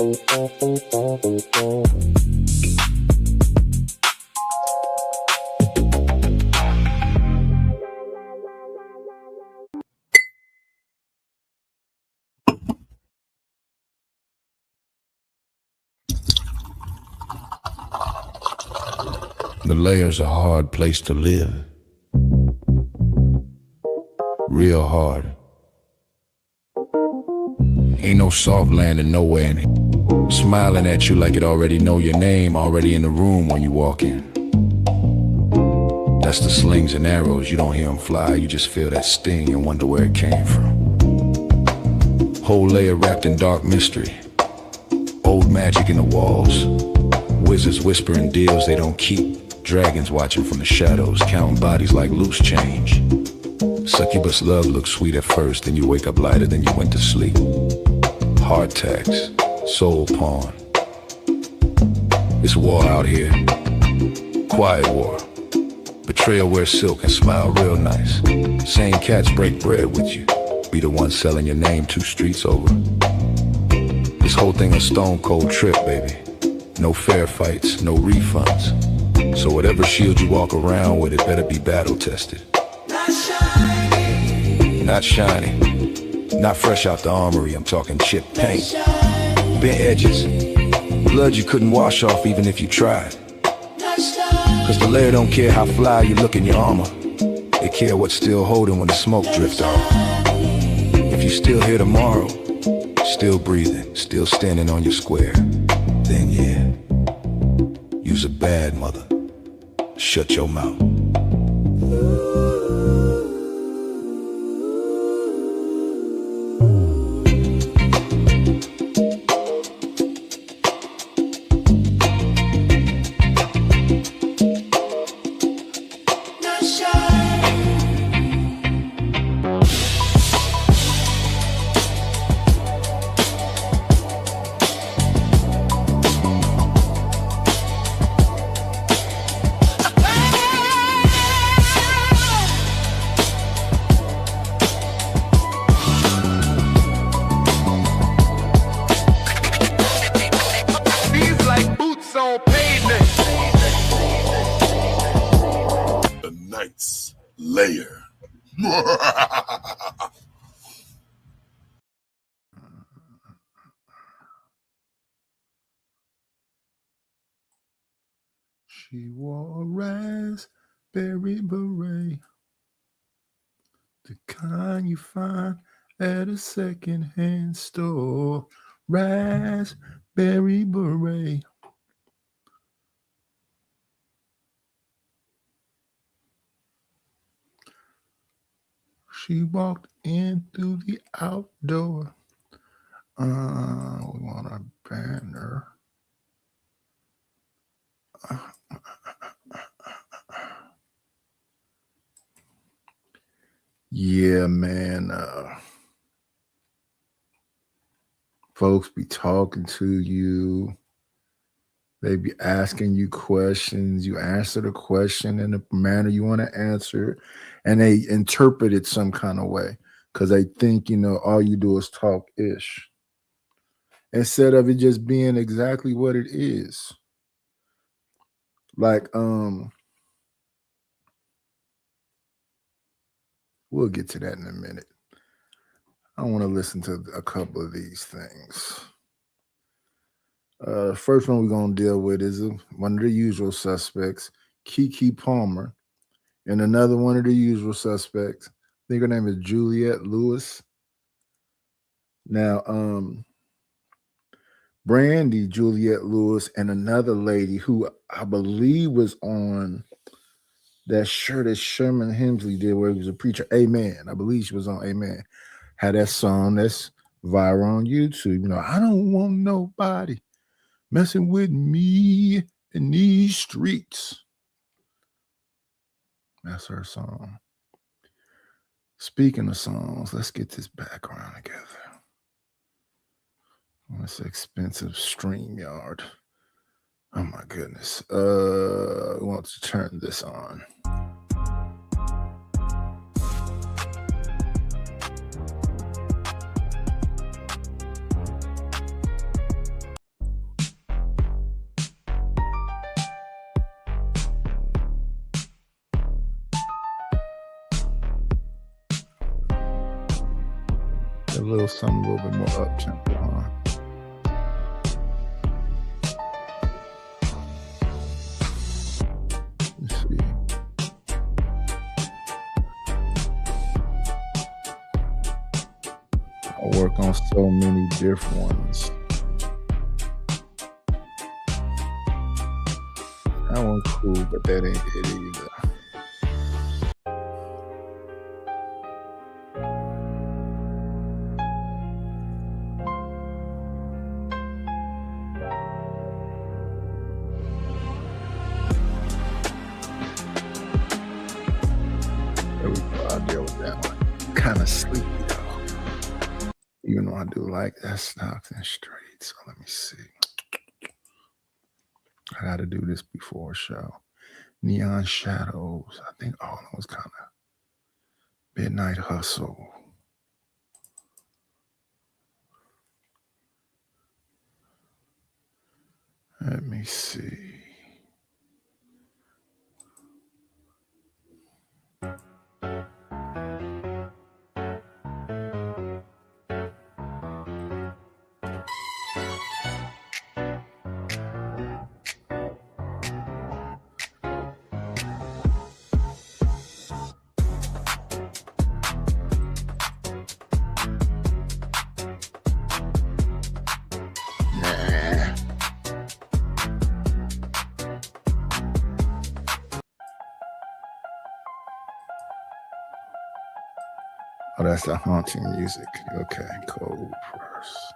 The layer's a hard place to live. Real hard. Ain't no soft landing nowhere in here. Smiling at you like it already know your name, already in the room when you walk in. That's the slings and arrows, you don't hear them fly, you just feel that sting and wonder where it came from. Whole layer wrapped in dark mystery. Old magic in the walls. Wizards whispering deals they don't keep. Dragons watching from the shadows, counting bodies like loose change. Succubus love looks sweet at first, then you wake up lighter than you went to sleep. Heart tax, soul pawn. It's war out here. Quiet war. Betrayal wear silk and smile real nice. Same cats break bread with you. Be the one selling your name 2 streets over. This whole thing a stone cold trip, baby. No fair fights, no refunds. So whatever shield you walk around with, it better be battle tested. Not shiny. Not shiny. Not fresh out the armory, I'm talking chipped paint. Bent edges. Blood you couldn't wash off even if you tried. Cause the layer don't care how fly you look in your armor. They care what's still holding when the smoke drifts off. If you still here tomorrow, still breathing, still standing on your square, then yeah, you's a bad mother. Shut your mouth. Layer. She wore a raspberry beret, the kind you find at a secondhand store. Raspberry beret. She walked in through the outdoor. We want a banner. Yeah, man. Folks be talking to you. They be asking you questions. You answer the question in the manner you want to answer, and they interpret it some kind of way because they think, all you do is talk ish instead of it just being exactly what it is. Like, we'll get to that in a minute. I want to listen to a couple of these things. First one we're going to deal with is one of the usual suspects, Keke Palmer, and another one of the usual suspects. I think her name is Juliette Lewis. Now, Brandy Juliette Lewis and another lady who I believe was on that shirt that Sherman Hemsley did where he was a preacher, Amen. I believe she was on Amen. Had that song that's viral on YouTube. I don't want nobody messing with me in these streets. That's her song. Speaking of songs, let's get this background together. Oh, it's expensive StreamYard. Oh my goodness. I want to turn this on. A little something a little bit more up tempo, huh? Let's see. I work on so many different ones. That one cool, but that ain't it either. There we go. I'll deal with that one. Kind of sleepy though. Even though I do like that stocks and straight. So let me see. I got to do this before a show. Neon Shadows. I think all that was kind of Midnight Hustle. Let me see. Oh, that's the haunting music. Okay, Code first.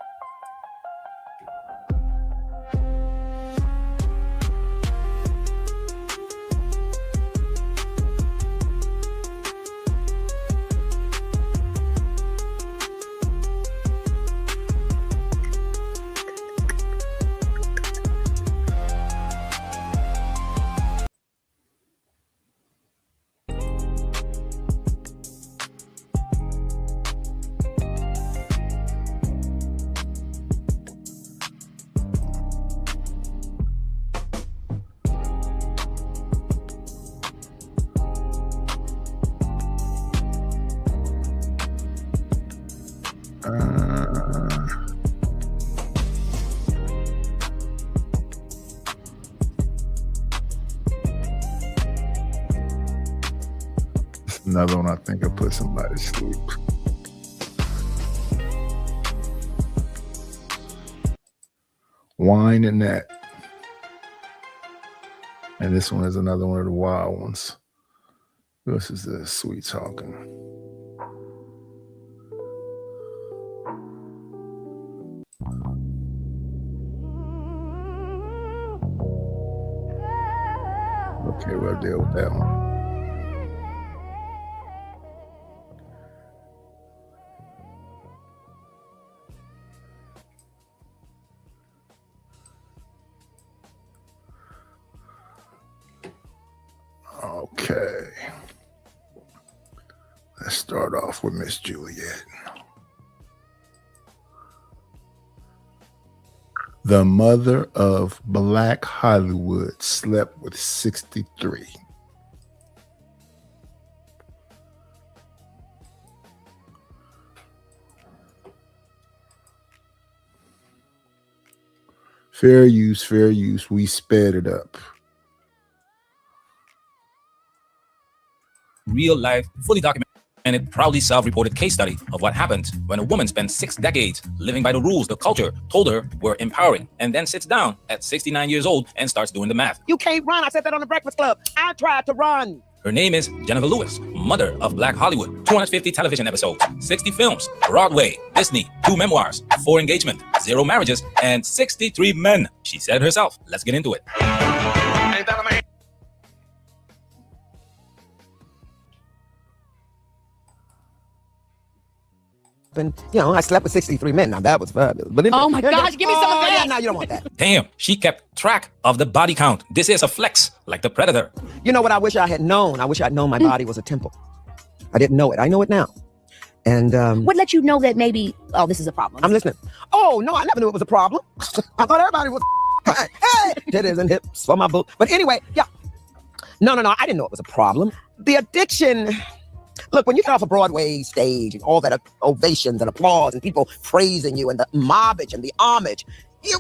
Another one I think I put somebody to sleep. Wine and That. And this one is another one of the wild ones. This is the Sweet Talking. Okay, we'll deal with that one. Okay. Let's start off with Miss Juliet. The mother of Black Hollywood slept with 63. Fair use, fair use. We sped it up. Real life, fully documented, proudly self-reported case study of what happened when a woman spent 6 decades living by the rules the culture told her were empowering, and then sits down at 69 years old and starts doing the math. You can't run. I said that on the Breakfast Club. I tried to run. Her name is Jennifer Lewis, mother of Black Hollywood, 250 television episodes, 60 films, Broadway, Disney, 2 memoirs, 4 engagements, 0 marriages, and 63 men. She said herself. Let's get into it. And, you know, I slept with 63 men. Now, that was fabulous. But Oh, my gosh, give me some of that. Yeah, no, you don't want that. Damn, she kept track of the body count. This is a flex, like the Predator. You know what I wish I had known? I wish I'd known my body was a temple. I didn't know it. I know it now. And What let you know that maybe, oh, this is a problem? I'm listening. Oh, no, I never knew it was a problem. I thought everybody was, hey, titties and hips for my boo. But anyway, yeah. No, I didn't know it was a problem. The addiction, Look, when you get off a Broadway stage and all that ovations and applause and people praising you and the mobbage and the homage,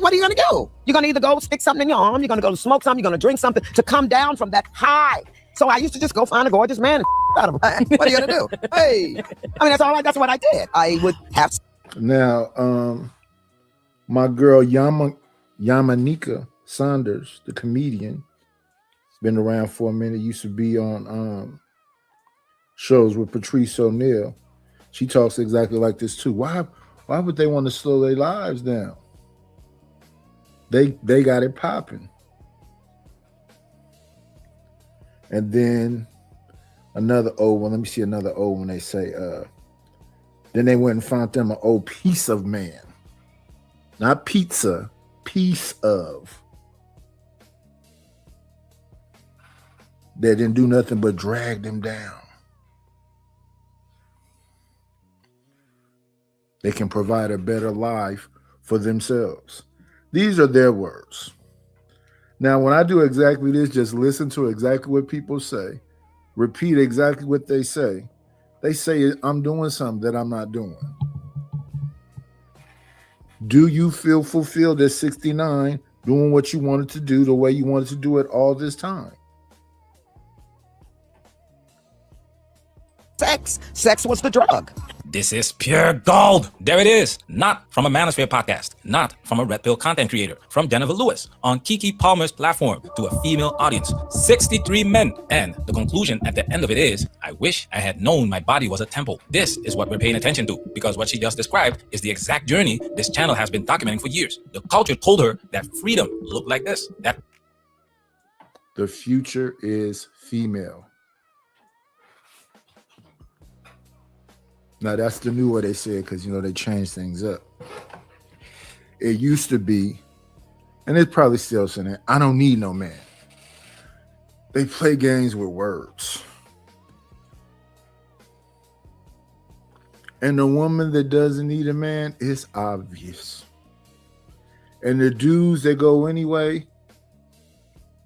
what are you going to do? You're going to either go stick something in your arm, you're going to go smoke something, you're going to drink something to come down from that high. So I used to just go find a gorgeous man and out of him. What are you going to do? Hey, I mean, that's what I did. I would have. Now, my girl Yamanika Saunders, the comedian, been around for a minute, used to be on shows with Patrice O'Neal. She talks exactly like this too. Why would they want to slow their lives down? They got it popping. And then another old one. Let me see another old one. They say, then they went and found them an old piece of man. Not pizza, piece of. That didn't do nothing but drag them down. They can provide a better life for themselves. These are their words. Now, when I do exactly this, just listen to exactly what people say, repeat exactly what they say. They say I'm doing something that I'm not doing. Do you feel fulfilled at 69 doing what you wanted to do the way you wanted to do it all this time? Sex was the drug. This is pure gold. There it is. Not from a Manosphere podcast, not from a Red Pill content creator, from Jennifer Lewis on Kiki Palmer's platform to a female audience, 63 men. And the conclusion at the end of it is, I wish I had known my body was a temple. This is what we're paying attention to, because what she just described is the exact journey this channel has been documenting for years. The culture told her that freedom looked like this. That the future is female. Now, that's the new way they say it, because, they changed things up. It used to be, and it's probably still saying that, I don't need no man. They play games with words. And the woman that doesn't need a man is obvious. And the dudes that go anyway,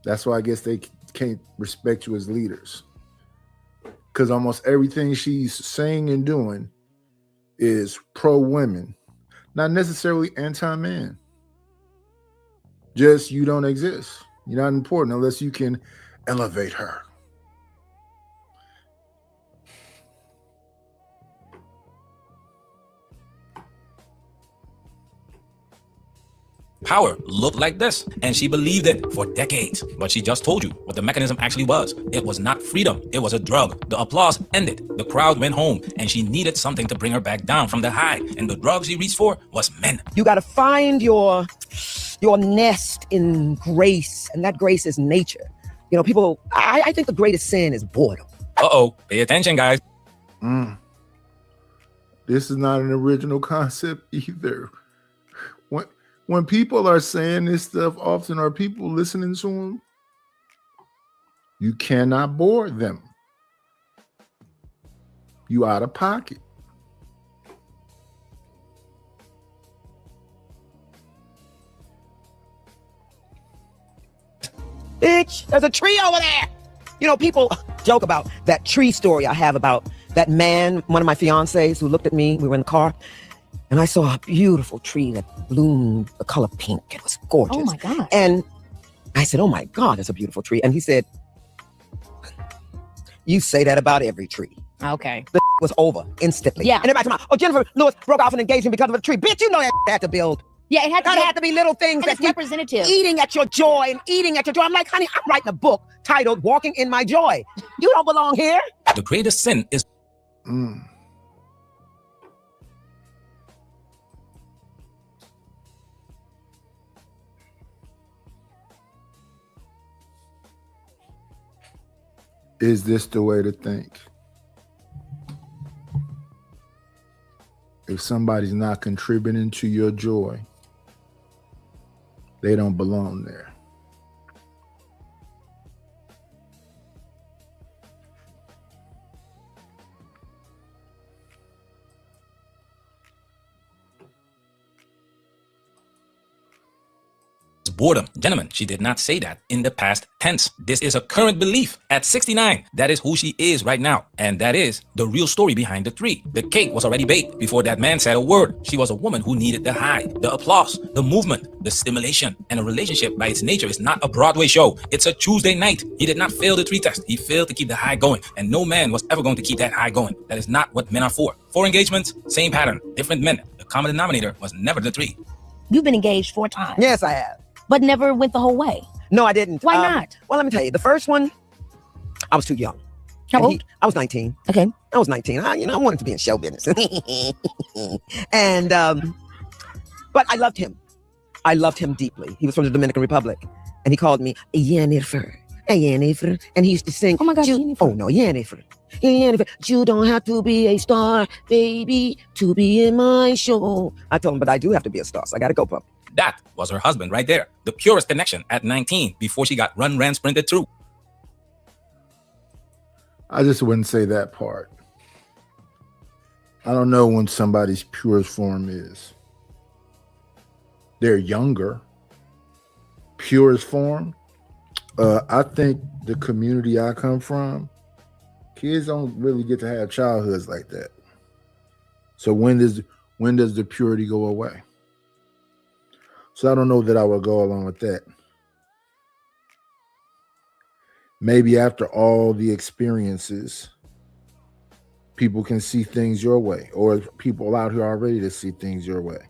that's why I guess they can't respect you as leaders. Because almost everything she's saying and doing is pro-women, not necessarily anti-man. Just you don't exist. You're not important unless you can elevate her. power looked like this, and she believed it for decades. But she just told you what the mechanism actually was. It was not freedom, it was a drug. The applause ended, the crowd went home, and she needed something to bring her back down from the high, and the drug she reached for was men. You got to find your nest in grace, and that grace is nature. People, I think the greatest sin is boredom. Uh-oh, pay attention, guys. This is not an original concept either. When people are saying this stuff often, are people listening to them? You cannot bore them. You out of pocket. Bitch, there's a tree over there. People joke about that tree story I have about that man, one of my fiancés, who looked at me. We were in the car, and I saw a beautiful tree that bloomed the color pink. It was gorgeous. Oh my God. And I said, oh my God, that's a beautiful tree. And he said, you say that about every tree. Okay. The was over instantly. Yeah. And everybody told me, Jennifer Lewis broke off an engagement because of a tree. Bitch, you know that had to build. Yeah, it had to be little things that's representative. Eating at your joy and eating at your joy. I'm like, honey, I'm writing a book titled Walking in My Joy. You don't belong here. The greatest sin is Is this the way to think? If somebody's not contributing to your joy, they don't belong there. boredom. Gentlemen, she did not say that in the past tense. This is a current belief. At 69, that is who she is right now. And that is the real story behind the 3. The cake was already baked before that man said a word. She was a woman who needed the high, the applause, the movement, the stimulation. And a relationship by its nature is not a Broadway show. It's a Tuesday night. He did not fail the 3 test. He failed to keep the high going. And no man was ever going to keep that high going. That is not what men are for. 4 engagements, same pattern, different men. The common denominator was never the 3. You've been engaged 4 times. Yes, I have. But never went the whole way. No, I didn't. Why not? Well, let me tell you. The first one, I was too young. How And old? I was 19. Okay. I was 19. I wanted to be in show business. And, but I loved him. I loved him deeply. He was from the Dominican Republic. And he called me Jennifer. Jennifer. And he used to sing. Oh my gosh, "You-" Jennifer. Oh no, Jennifer. Jennifer. You don't have to be a star, baby, to be in my show. I told him, but I do have to be a star, so I got to go pump. That was her husband right there. The purest connection at 19 before she got run, ran, sprinted through. I just wouldn't say that part. I don't know when somebody's purest form is. They're younger. Purest form. I think the community I come from, kids don't really get to have childhoods like that. So when does the purity go away? So I don't know that I would go along with that. Maybe after all the experiences, people can see things your way, or people out here are ready to see things your way.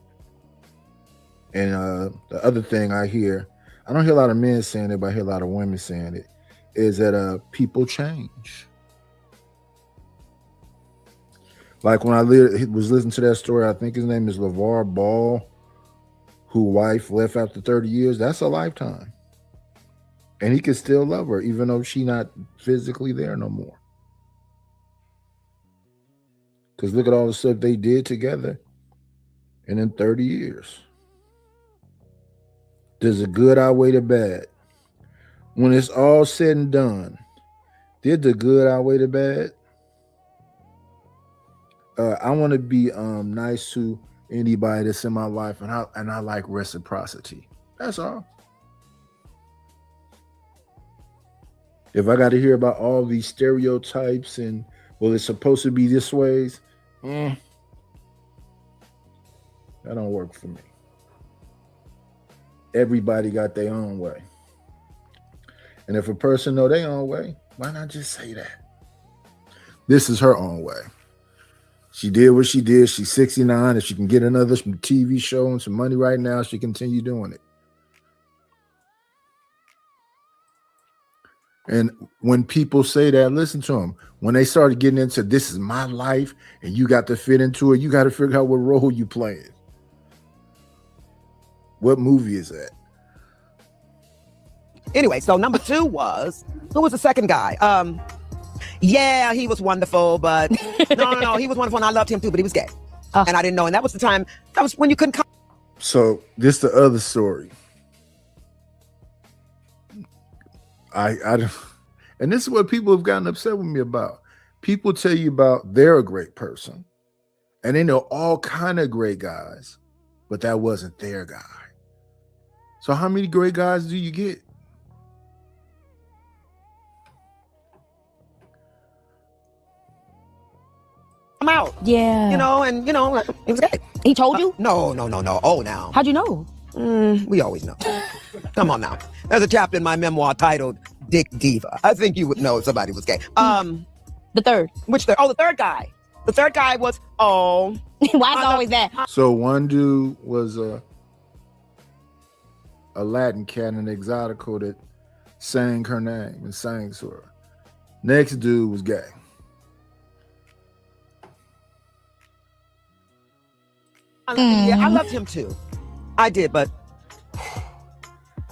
And the other thing I don't hear a lot of men saying it, but I hear a lot of women saying it, is that people change. Like when I was listening to that story, I think his name is LeVar Ball, whose wife left after 30 years. That's a lifetime. And he could still love her, even though she's not physically there no more. Because look at all the stuff they did together. And in 30 years. Does the good outweigh the bad? When it's all said and done, did the good outweigh the bad? I want to be nice to anybody that's in my life, and I like reciprocity. That's all. If I got to hear about all these stereotypes and, well, it's supposed to be this ways, that don't work for me. Everybody got their own way. And if a person know their own way, why not just say that? This is her own way. She did what she did. She's 69. If she can get another TV show and some money right now, she continue doing it. And when people say that, listen to them. When they started getting into this is my life and you got to fit into it, you got to figure out what role you playing. What movie is that? Anyway, so number 2 was, who was the second guy? Yeah, he was wonderful, but no, he was wonderful and I loved him too, but he was gay. And I didn't know. And that was the time, that was when you couldn't come. So this the other story. I and this is what people have gotten upset with me about. People tell you about they're a great person and they know all kind of great guys, but that wasn't their guy. So how many great guys do you get? I'm out. Yeah. And it was gay. He told you? No. Oh, now. How'd you know? We always know. Come on now. There's a chapter in my memoir titled Dick Diva. I think you would know if somebody was gay. The third. Which third? Oh, the third guy. The third guy was, Why is it always that? So one dude was a Latin cat, an exotico that sang her name and sang to her. Next dude was gay. Yeah, I loved him too. I did, but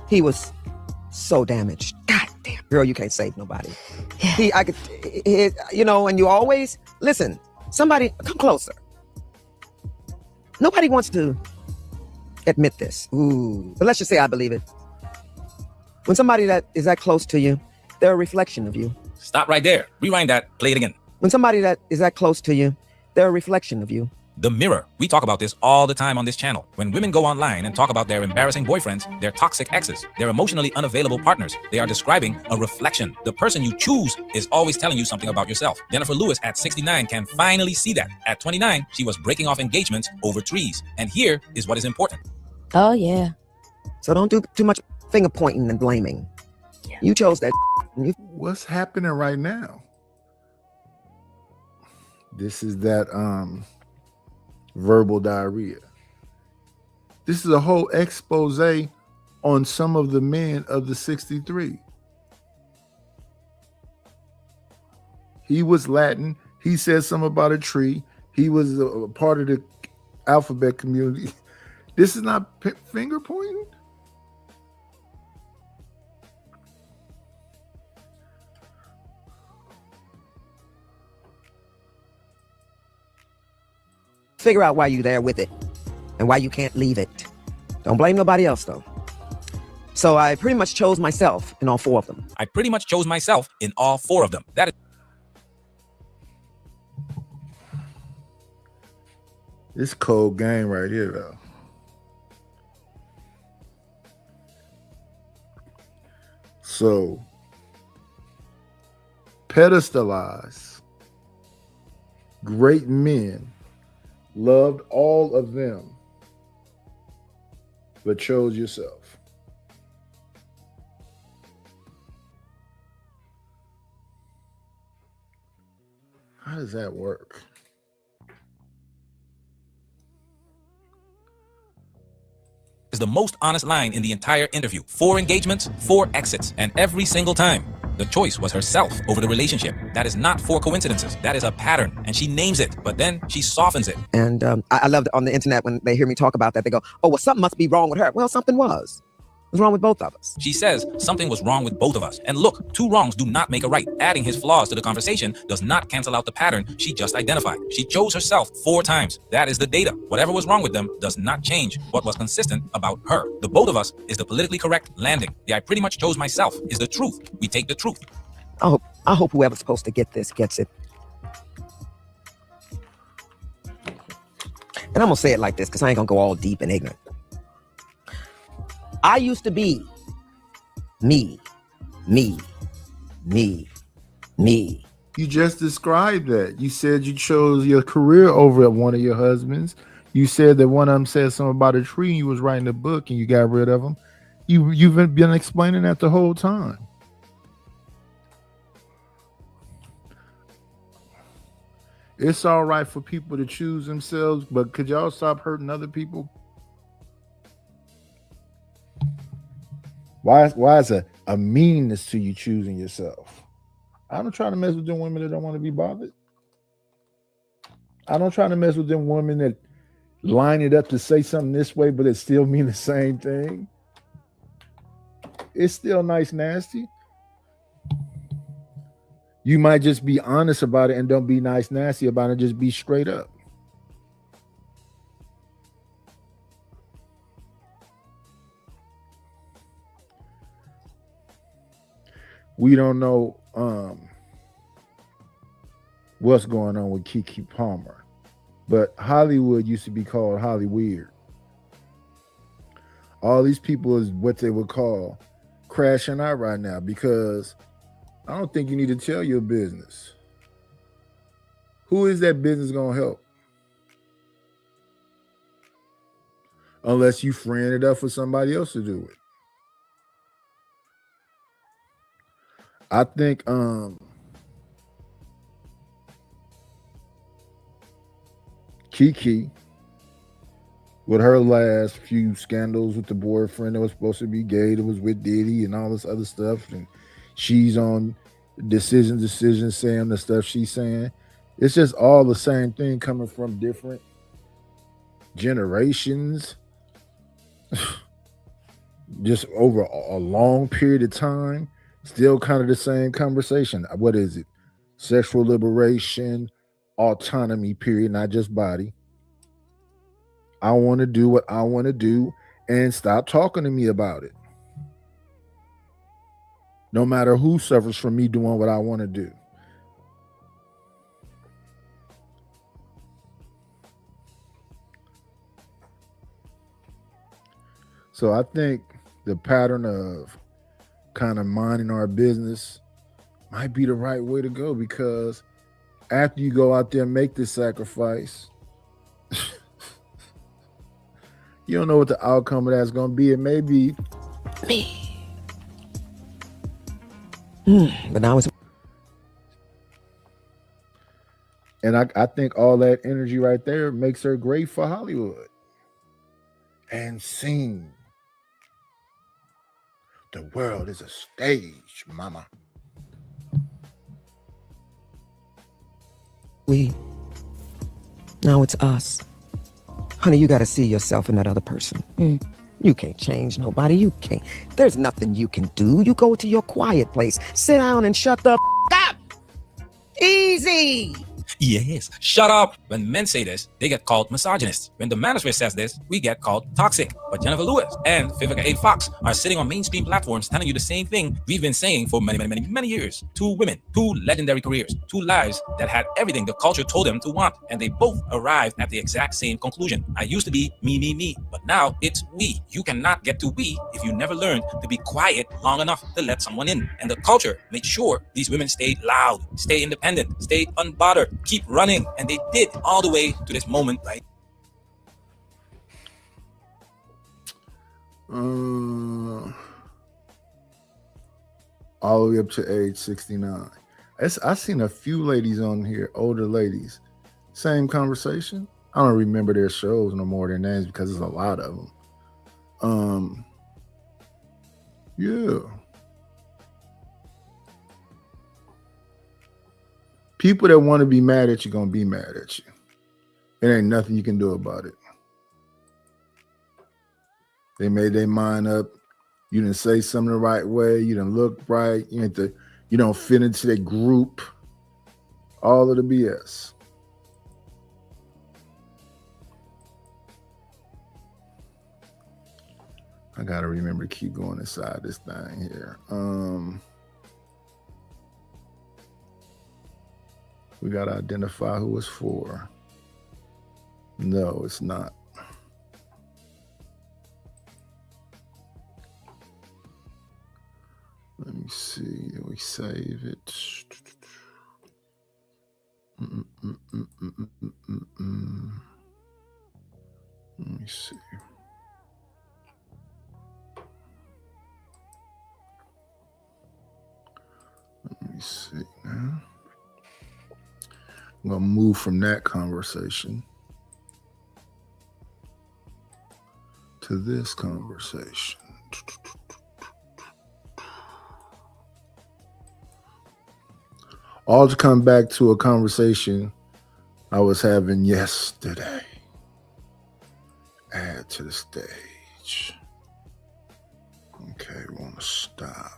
he was so damaged. God damn, girl, you can't save nobody. And you always listen. Somebody come closer. Nobody wants to admit this. But let's just say I believe it. When somebody that is that close to you, they're a reflection of you. Stop right there. Rewind that. Play it again. When somebody that is that close to you, they're a reflection of you. The mirror. We talk about this all the time on this channel. When women go online and talk about their embarrassing boyfriends, their toxic exes, their emotionally unavailable partners, they are describing a reflection. The person you choose is always telling you something about yourself. Jennifer Lewis at 69 can finally see that. At 29, she was breaking off engagements over trees. And here is what is important. Oh, yeah. So don't do too much finger pointing and blaming. You chose that. What's happening right now? This is that verbal diarrhea. This is a whole expose on some of the men of the 63. He was Latin. He said something about a tree. He was a part of the alphabet community. This is not finger pointing. Figure out why you're there with it and why you can't leave it. Don't blame nobody else, though. So I pretty much chose myself in all 4 of them. I pretty much chose myself in all 4 of them. That is This cold game right here, though. So, pedestalize great men, loved all of them, but chose yourself. How does that work? the most honest line in the entire interview. 4 engagements, 4 exits, and every single time, the choice was herself over the relationship. That is not 4 coincidences. That is a pattern, and she names it, but then she softens it. And I love on the internet when they hear me talk about that, they go, oh, well, something must be wrong with her. Well, something was. It was wrong with both of us. She says something was wrong with both of us. And look, 2 wrongs do not make a right. Adding his flaws to the conversation does not cancel out the pattern she just identified. She chose herself 4 times. That is the data. Whatever was wrong with them does not change what was consistent about her. The both of us is the politically correct landing. The I pretty much chose myself is the truth. We take the truth. I hope whoever's supposed to get this gets it. And I'm going to say it like this because I ain't going to go all deep and ignorant. I used to be me. You just described that. You said you chose your career over one of your husbands. You said that one of them said something about a tree and you was writing a book and you got rid of him. You've been explaining that the whole time. It's all right for people to choose themselves, but could y'all stop hurting other people? Why is a meanness to you choosing yourself? I don't try to mess with them women that don't want to be bothered. I don't try to mess with them women that line it up to say something this way, but it still mean the same thing. It's still nice, nasty. You might just be honest about it and don't be nice, nasty about it. Just be straight up. We don't know what's going on with Keke Palmer, but Hollywood used to be called Hollyweird. All these people is what they would call crashing out right now because I don't think you need to tell your business. Who is that business going to help? Unless you friend it up for somebody else to do it. I think Keke, with her last few scandals with the boyfriend that was supposed to be gay, that was with Diddy and all this other stuff, and she's on decision saying the stuff she's saying. It's just all the same thing coming from different generations, just over a long period of time. Still kind of the same conversation. What is it? Sexual liberation, autonomy, period, not just body. I want to do what I want to do and stop talking to me about it. No matter who suffers from me doing what I want to do. So I think the pattern of kind of minding our business might be the right way to go, because after you go out there and make this sacrifice, you don't know what the outcome of that's going to be. It may be, but now it's and I think all that energy right there makes her great for Hollywood. And sing. The world is a stage, mama. now it's us. Honey, you got to see yourself in that other person. You can't change nobody. You can't. There's nothing you can do. You go to your quiet place, sit down and shut the up. Easy. Yes, shut up. When men say this, they get called misogynists. When the manosphere says this, we get called toxic. But Jennifer Lewis and Vivica A. Fox are sitting on mainstream platforms telling you the same thing we've been saying for many years. Two women, two legendary careers, two lives that had everything the culture told them to want, and they both arrived at the exact same conclusion. I used to be me, but now it's we. You cannot get to we if you never learned to be quiet long enough to let someone in. And the culture made sure these women stayed loud, stay independent, stayed unbothered, keep running, and they did all the way to this moment right all the way up to age 69. I've seen a few ladies on here, older ladies, same conversation. I don't remember their shows no more, their names, because there's a lot of them. Yeah. People that want to be mad at you gonna be mad at you. There ain't nothing you can do about it. They made their mind up. You didn't say something the right way. You didn't look right. You don't fit into their group. All of the BS. I gotta remember to keep going inside this thing here. We gotta identify who it's for. No, it's not. Let me see. Did we save it? Let me see. Let me see now. I'm going to move from that conversation to this conversation. All to come back to a conversation I was having yesterday. Add to the stage. Okay, we want to stop.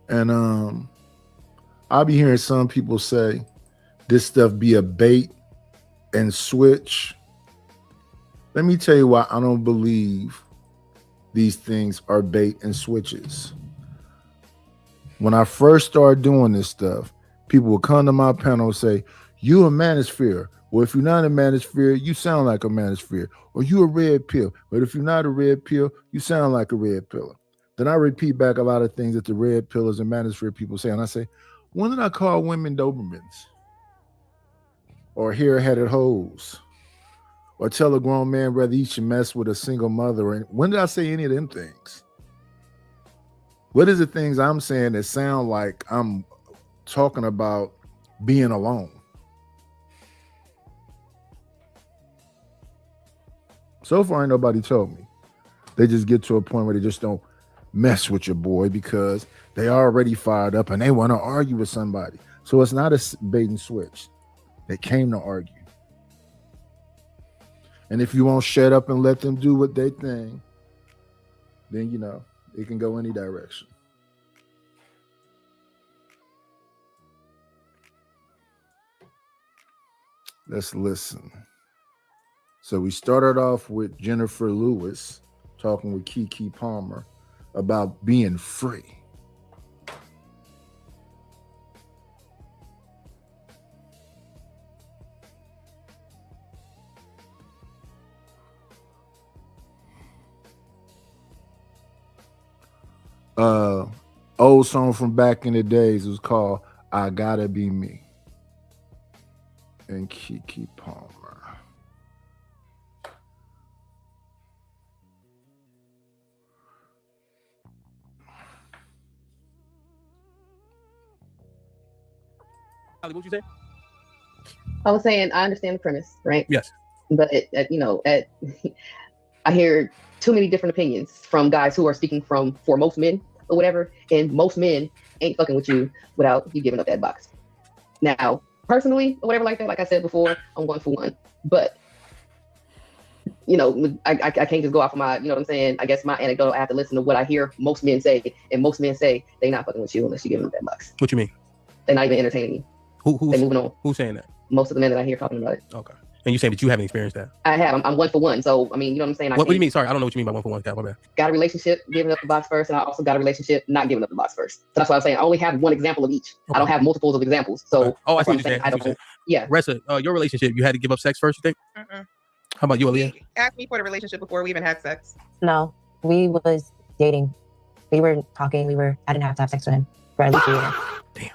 And I'll be hearing some people say this stuff be a bait and switch. Let me tell you why I don't believe these things are bait and switches. When I first started doing this stuff, people would come to my panel and say, you a manosphere. Well, if you're not a manosphere, you sound like a manosphere. Or you a red pill. But if you're not a red pill, you sound like a red pillar. Then I repeat back a lot of things that the red pillars and manosphere people say. And I say, when did I call women Dobermans? Or hair-headed hoes? Or tell a grown man whether he should mess with a single mother? And when did I say any of them things? What is the things I'm saying that sound like I'm talking about being alone? So far, ain't nobody told me. They just get to a point where they just don't mess with your boy because they already fired up and they want to argue with somebody. So it's not a bait and switch. They came to argue. And if you won't shut up and let them do what they think, then, you know, it can go any direction. Let's listen. So we started off with Jennifer Lewis talking with Keke Palmer about being free. Old song from back in the days was called I Gotta Be Me. And Keke Palmer. What you say? I was saying I understand the premise, right? Yes. But I hear too many different opinions from guys who are speaking for most men or whatever, and most men ain't fucking with you without you giving up that box. Now, personally, or whatever like that, like I said before, I'm 1 for 1. But I can't just go off of my, you know what I'm saying? I guess my anecdotal, I have to listen to what I hear most men say, and most men say they not fucking with you unless you give them that box. What you mean? They're not even entertaining you. They're moving on. Who's saying that? Most of the men that I hear talking about it. Okay. And you saying that you haven't experienced that? I have. I'm 1 for 1. So, I mean, you know what I'm saying? What do you mean? Sorry, I don't know what you mean by 1 for 1. My bad. Got a relationship, giving up the box first, and I also got a relationship not giving up the box first. So that's why I'm saying I only have one example of each. Okay. I don't have multiples of examples. So, okay. Oh, I see what you're saying. I don't. Yeah. Ressa, your relationship, you had to give up sex first, you think? Mm-mm. How about you, Aaliyah? Asked me for the relationship before we even had sex. No, we was dating. We were talking. I didn't have to have sex with him for at least a year. Damn.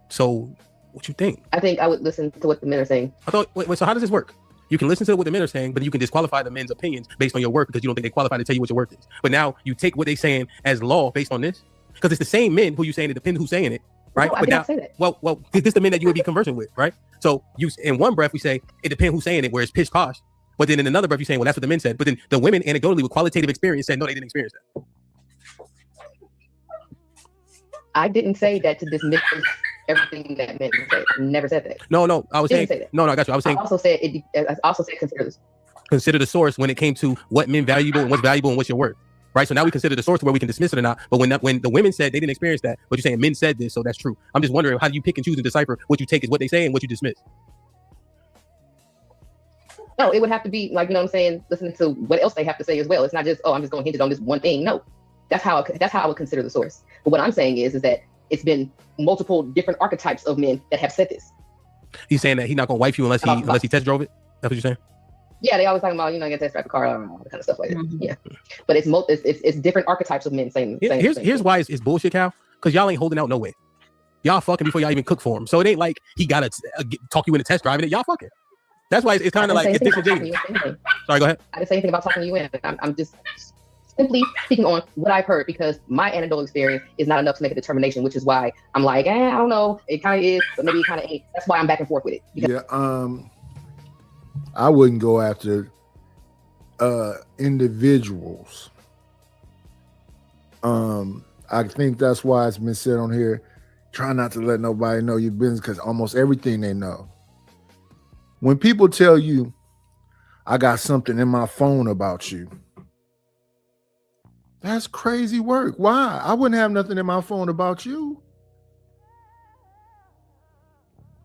So, what you think? I think I would listen to what the men are saying. I thought, wait, so how does this work? You can listen to what the men are saying, but you can disqualify the men's opinions based on your work because you don't think they qualify to tell you what your work is. But now you take what they're saying as law based on this, because it's the same men who you saying it depends who's saying it, right? No, I but did now, not say that. well, this is the men that you would be conversing with, right? So you, in one breath, we say it depends who's saying it, where it's pish posh. But then in another breath, you're saying, well, that's what the men said. But then the women, anecdotally, with qualitative experience, said no, they didn't experience that. I didn't say that to dismiss everything that men say. Never said that. No, I was saying, that. no, I got you. I was saying, I also said consider the source when it came to what men valuable and what's valuable and what's your worth, right? So now we consider the source where we can dismiss it or not. But when the women said they didn't experience that, but you're saying men said this, so that's true. I'm just wondering, how do you pick and choose and decipher what you take is what they say and what you dismiss? No, it would have to be like, you know what I'm saying, listening to what else they have to say as well. It's not just, I'm just going to hinge it on this one thing. No, that's how I would consider the source. But what I'm saying is that it's been multiple different archetypes of men that have said this. He's saying that he's not gonna wife you unless he test drove it. That's what you're saying? Yeah, they always talking about, get test drive a car, all that kind of stuff like that. Mm-hmm. Yeah, but it's different archetypes of men saying. Here's why it's bullshit, Cal. Because y'all ain't holding out no way. Y'all fucking before y'all even cook for him. So it ain't like he gotta talk you into test driving it. Y'all fucking. That's why it's kind of like it's disingenuous. Sorry, go ahead. I didn't say anything about talking you in. I'm just simply speaking on what I've heard, because my anecdotal experience is not enough to make a determination, which is why I'm like, I don't know. It kind of is, but maybe it kind of ain't. That's why I'm back and forth with it. Yeah, I wouldn't go after individuals. I think that's why it's been said on here, try not to let nobody know your business, because almost everything they know. When people tell you, I got something in my phone about you, that's crazy work. Why? I wouldn't have nothing in my phone about you.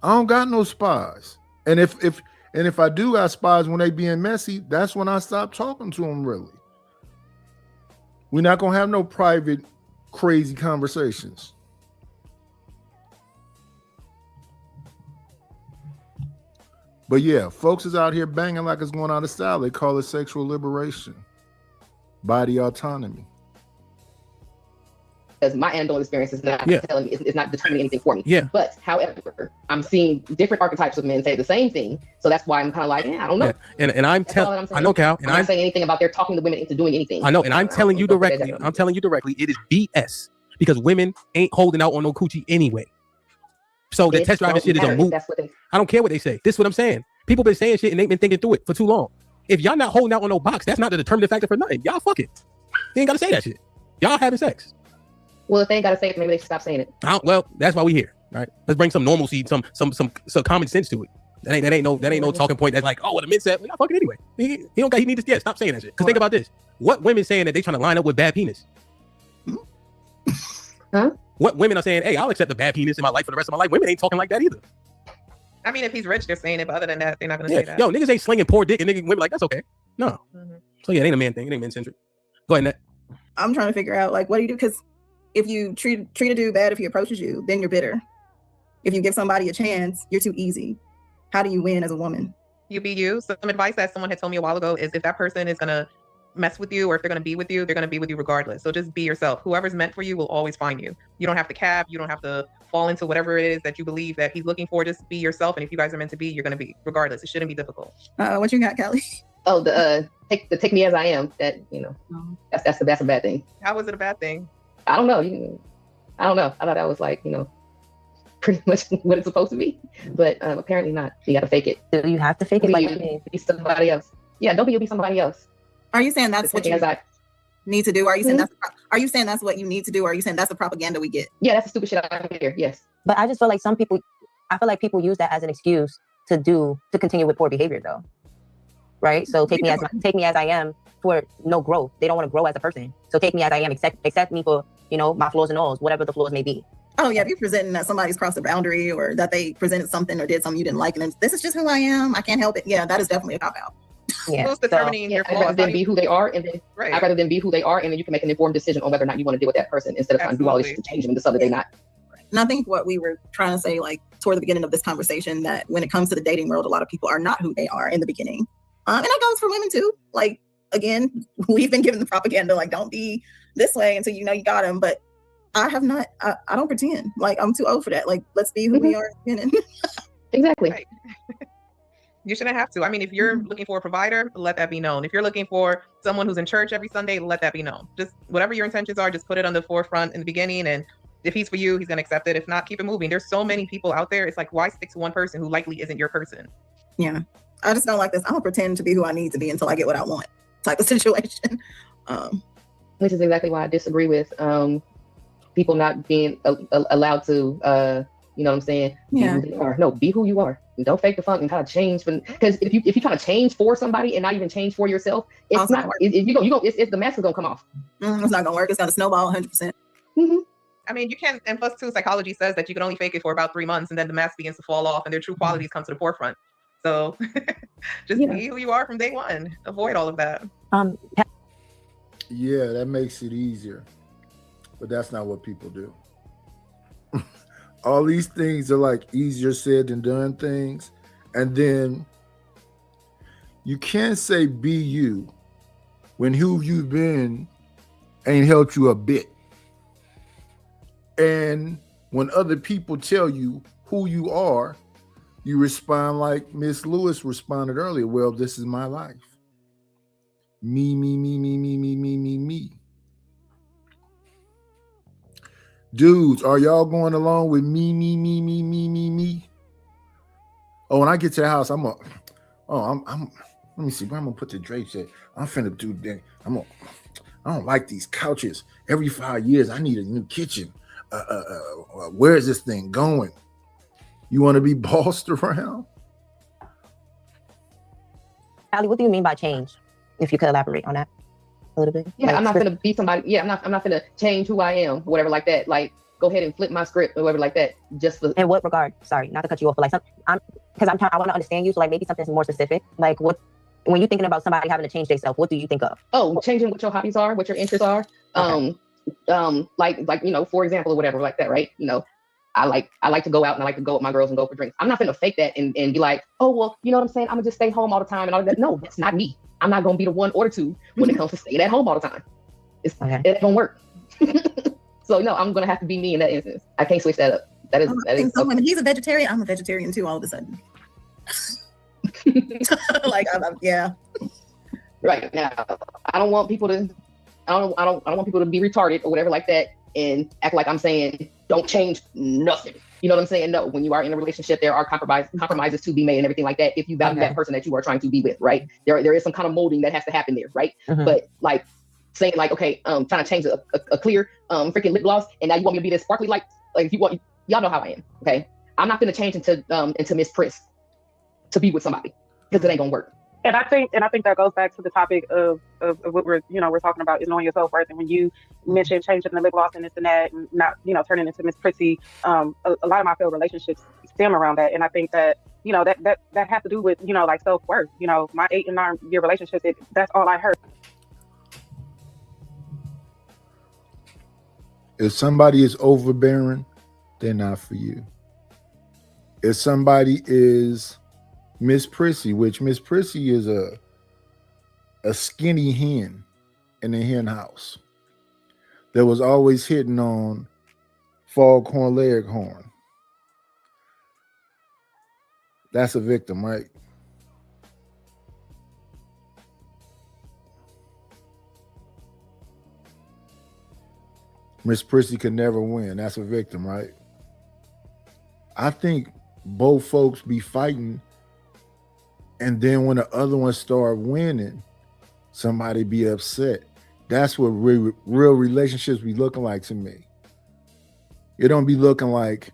I don't got no spies. And if I do got spies when they being messy, that's when I stop talking to them, really. We're not going to have no private, crazy conversations. But yeah, folks is out here banging like it's going out of style. They call it sexual liberation, body autonomy. Because my anecdotal experience is not telling me, it's not determining anything for me. Yeah. But however, I'm seeing different archetypes of men say the same thing. So that's why I'm kind of like, I don't know. Yeah. And I'm telling, I know, Cal. And I'm not saying anything about they're talking the women into doing anything. I know, and I'm telling you directly. I'm telling you directly, it is BS, because women ain't holding out on no coochie anyway. So the test driving shit is a move. I don't care what they say. This is what I'm saying. People been saying shit and they've been thinking through it for too long. If y'all not holding out on no box, that's not the determining factor for nothing. Y'all fuck it. You ain't gotta say that shit. Y'all having sex. Well, if they ain't gotta say it, maybe they should stop saying it. Well, that's why we here, right? Let's bring some normalcy, some common sense to it. That ain't no talking point that's like, oh, what the men said. Well, y'all fucking anyway. He need to stop saying that shit. Because think about this. What women saying that they trying to line up with bad penis? Huh? What women are saying, hey, I'll accept a bad penis in my life for the rest of my life. Women ain't talking like that either. I mean, if he's rich, they're saying it, but other than that, they're not gonna Yeah, say that. yo, niggas ain't slinging poor dick and niggas women like that's okay. No. Mhm. So yeah, it ain't a man thing. It ain't man centric. Go ahead, Nat. I'm trying to figure out like what do you do? Because if you treat a dude bad if he approaches you, then you're bitter. If you give somebody a chance, you're too easy. How do you win as a woman? You be you. Some advice that someone had told me a while ago is if that person is gonna mess with you or if they're gonna be with you, they're gonna be with you regardless. So just be yourself. Whoever's meant for you will always find you. You don't have to cap. You don't have to fall into whatever it is that you believe that he's looking for. Just be yourself. And if you guys are meant to be, you're gonna be regardless. It shouldn't be difficult. What you got, Kelly? Oh, the take me as I am. That that's a bad thing. How is it a bad thing? I don't know. I don't know. I thought that was like pretty much what it's supposed to be, but apparently not. You got to fake it. Do you have to fake it? Be Like, you, be somebody else. Yeah, don't be somebody else. Are you saying that's what you As I, need to do? Are you saying are you saying that's what you need to do? Or are you saying that's the propaganda we get? yeah, that's the stupid shit I hear. Yes. but I just feel like I feel like people use that as an excuse to continue with poor behavior, though. Right? So take me as I am for no growth. They don't want to grow as a person. So take me as I am, accept me for my flaws and alls, whatever the flaws may be. Oh yeah, if you're presenting that somebody's crossed the boundary or that they presented something or did something you didn't like, and this is just who I am, I can't help it. Yeah, that is definitely a cop out. Yeah. Who's determining your I'd rather flaws? them be who they are, and then Right. I'd rather them be who they are, and then you can make an informed decision on whether or not you want to deal with that person instead of trying to do all this shit to change them into something they're not. And I think what we were trying to say, like toward the beginning of this conversation, that when it comes to the dating world, a lot of people are not who they are in the beginning. And that goes for women too. Like, again, we've been given the propaganda, like, don't be this way until you know you got him. But I have not, I don't pretend. Like, I'm too old for that. Like, let's be who we are. Exactly. Right. You shouldn't have to. I mean, if you're looking for a provider, let that be known. If you're looking for someone who's in church every Sunday, let that be known. Just whatever your intentions are, just put it on the forefront in the beginning. And if he's for you, he's going to accept it. If not, keep it moving. There's so many people out there. It's like, why stick to one person who likely isn't your person? Yeah. I just don't like this. I don't pretend to be who I need to be until I get what I want type of situation. Which is exactly why I disagree with people not being allowed to, you know what I'm saying? Yeah. Be who they are. No, be who you are. Don't fake the funk and kind of change. Because if you try to change for somebody and not even change for yourself, it's not. It's the mask is gonna come off. It's not gonna work. It's gonna snowball 100%. Mm-hmm. I mean, you can, and plus too, psychology says that you can only fake it for about 3 months, and then the mask begins to fall off, and their true qualities come to the forefront. So, just be who you are from day one. Avoid all of that. Yeah, that makes it easier, but that's not what people do. All these things are like easier said than done things, and then you can't say be you when who you've been ain't helped you a bit. And when other people tell you who you are, you respond like Miss Lewis responded earlier. Well, this is my life. Me. Dudes, are y'all going along with me? Oh, when I get to the house, I'm let me see where I'm gonna put the drapes at. I'm finna do that. I don't like these couches. Every 5 years, I need a new kitchen. Where is this thing going? You want to be bossed around? Allie, what do you mean by change? If you could elaborate on that a little bit. Yeah, I'm not gonna be somebody. Yeah, I'm not gonna change who I am, whatever like that. Like, go ahead and flip my script or whatever like that. Just for in what regard? Sorry, not to cut you off, but like I want to understand you. So like maybe something more specific. Like when you're thinking about somebody having to change themselves, what do you think of? Oh, changing what your hobbies are, what your interests are. Okay. Like for example, or whatever like that, right? I like to go out and I like to go with my girls and go for drinks. I'm not gonna fake that and be like, oh well, you know what I'm saying? I'm gonna just stay home all the time and all that. No, that's not me. I'm not gonna be the one or the two when it comes to staying at home all the time. It don't work. So no, I'm gonna have to be me in that instance. I can't switch that up. That is. So when he's a vegetarian, I'm a vegetarian too. All of a sudden, like yeah. Right now, I don't want people to be retarded or whatever like that and act like I'm saying don't change nothing. You know what I'm saying? No, when you are in a relationship, there are compromises to be made and everything like that. If you value that person that you are trying to be with, right? There is some kind of molding that has to happen there, right? Mm-hmm. But like saying like, okay, trying to change a clear freaking lip gloss, and now you want me to be this sparkly like if you want, y'all know how I am, okay? I'm not gonna change into Miss Priss to be with somebody because it ain't gonna work. And I think that goes back to the topic of what we're talking about is knowing yourself, right? And when you mentioned changing the lip gloss and this and that, and not turning into Miss Prissy, a lot of my failed relationships stem around that. And I think that you know, that has to do with, you know, like self-worth. You know, my 8 and 9 year relationship, that's all I heard. If somebody is overbearing, they're not for you. If somebody is Miss Prissy, which Miss Prissy is a skinny hen in the hen house that was always hitting on Foghorn Leghorn, that's a victim, right? Miss Prissy could never win. That's a victim, right? I think both folks be fighting, and then when the other one start winning, somebody be upset. That's what real relationships be looking like to me. It don't be looking like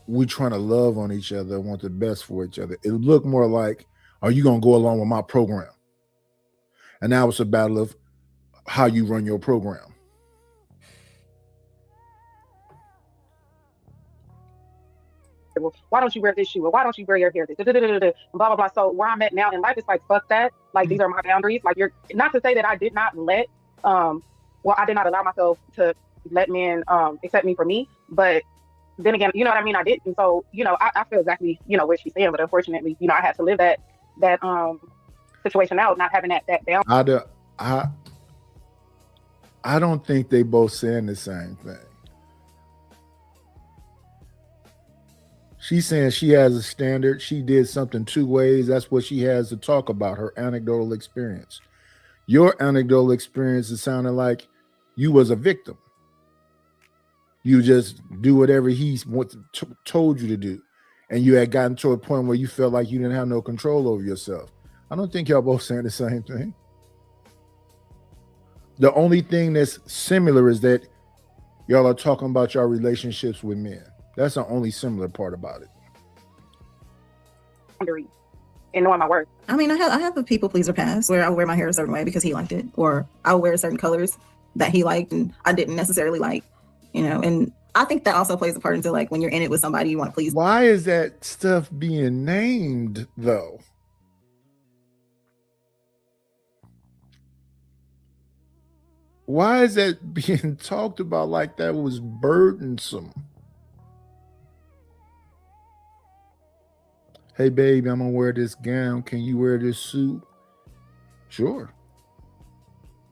we trying to love on each other, want the best for each other. It look more like, are you gonna go along with my program? And now it's a battle of how you run your program. Why don't you wear this shoe? Or why don't you wear your hair? Blah, blah, blah. So where I'm at now in life is like, fuck that. Like, these are my boundaries. Like, you're not to say that I did not let, I did not allow myself to let men accept me for me. But then again, you know what I mean? I didn't. So, you know, I feel exactly, you know, what she's saying. But unfortunately, you know, I had to live that situation out, not having that balance. I don't think they both saying the same thing. She's saying she has a standard. She did something 2 ways. That's what she has to talk about, her anecdotal experience. Your anecdotal experience is sounding like you was a victim. You just do whatever he told you to do. And you had gotten to a point where you felt like you didn't have no control over yourself. I don't think y'all both saying the same thing. The only thing that's similar is that y'all are talking about your relationships with men. That's the only similar part about it. And knowing my worth. I mean, I have a people pleaser past where I wear my hair a certain way because he liked it, or I wear certain colors that he liked and I didn't necessarily like, you know. And I think that also plays a part into like when you're in it with somebody you want to please. Why is that stuff being named though? Why is that being talked about like that was burdensome? Hey, baby, I'm gonna wear this gown. Can you wear this suit? Sure.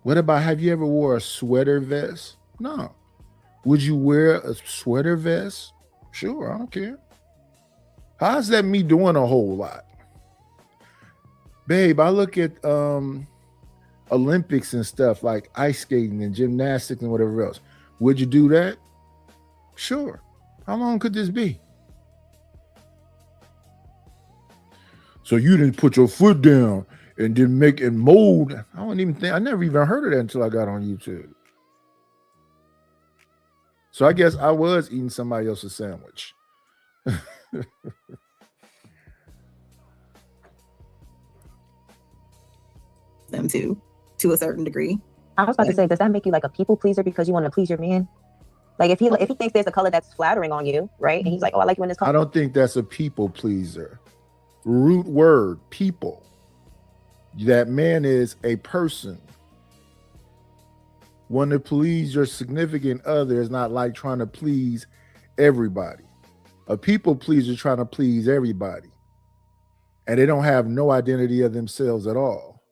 What about, have you ever wore a sweater vest? No. Would you wear a sweater vest? Sure, I don't care. How's that me doing a whole lot? Babe, I look at Olympics and stuff like ice skating and gymnastics and whatever else. Would you do that? Sure. How long could this be? So you didn't put your foot down and didn't make it mold. I never even heard of that until I got on YouTube. So I guess I was eating somebody else's sandwich. Them to a certain degree. I was about to say, does that make you like a people pleaser because you want to please your man? Like if he thinks there's a color that's flattering on you, right? And he's like, oh, I like you in this color. I don't think that's a people pleaser. Root word, people. That man is a person. Want to please your significant other is not like trying to please everybody. A people pleaser trying to please everybody. And they don't have no identity of themselves at all.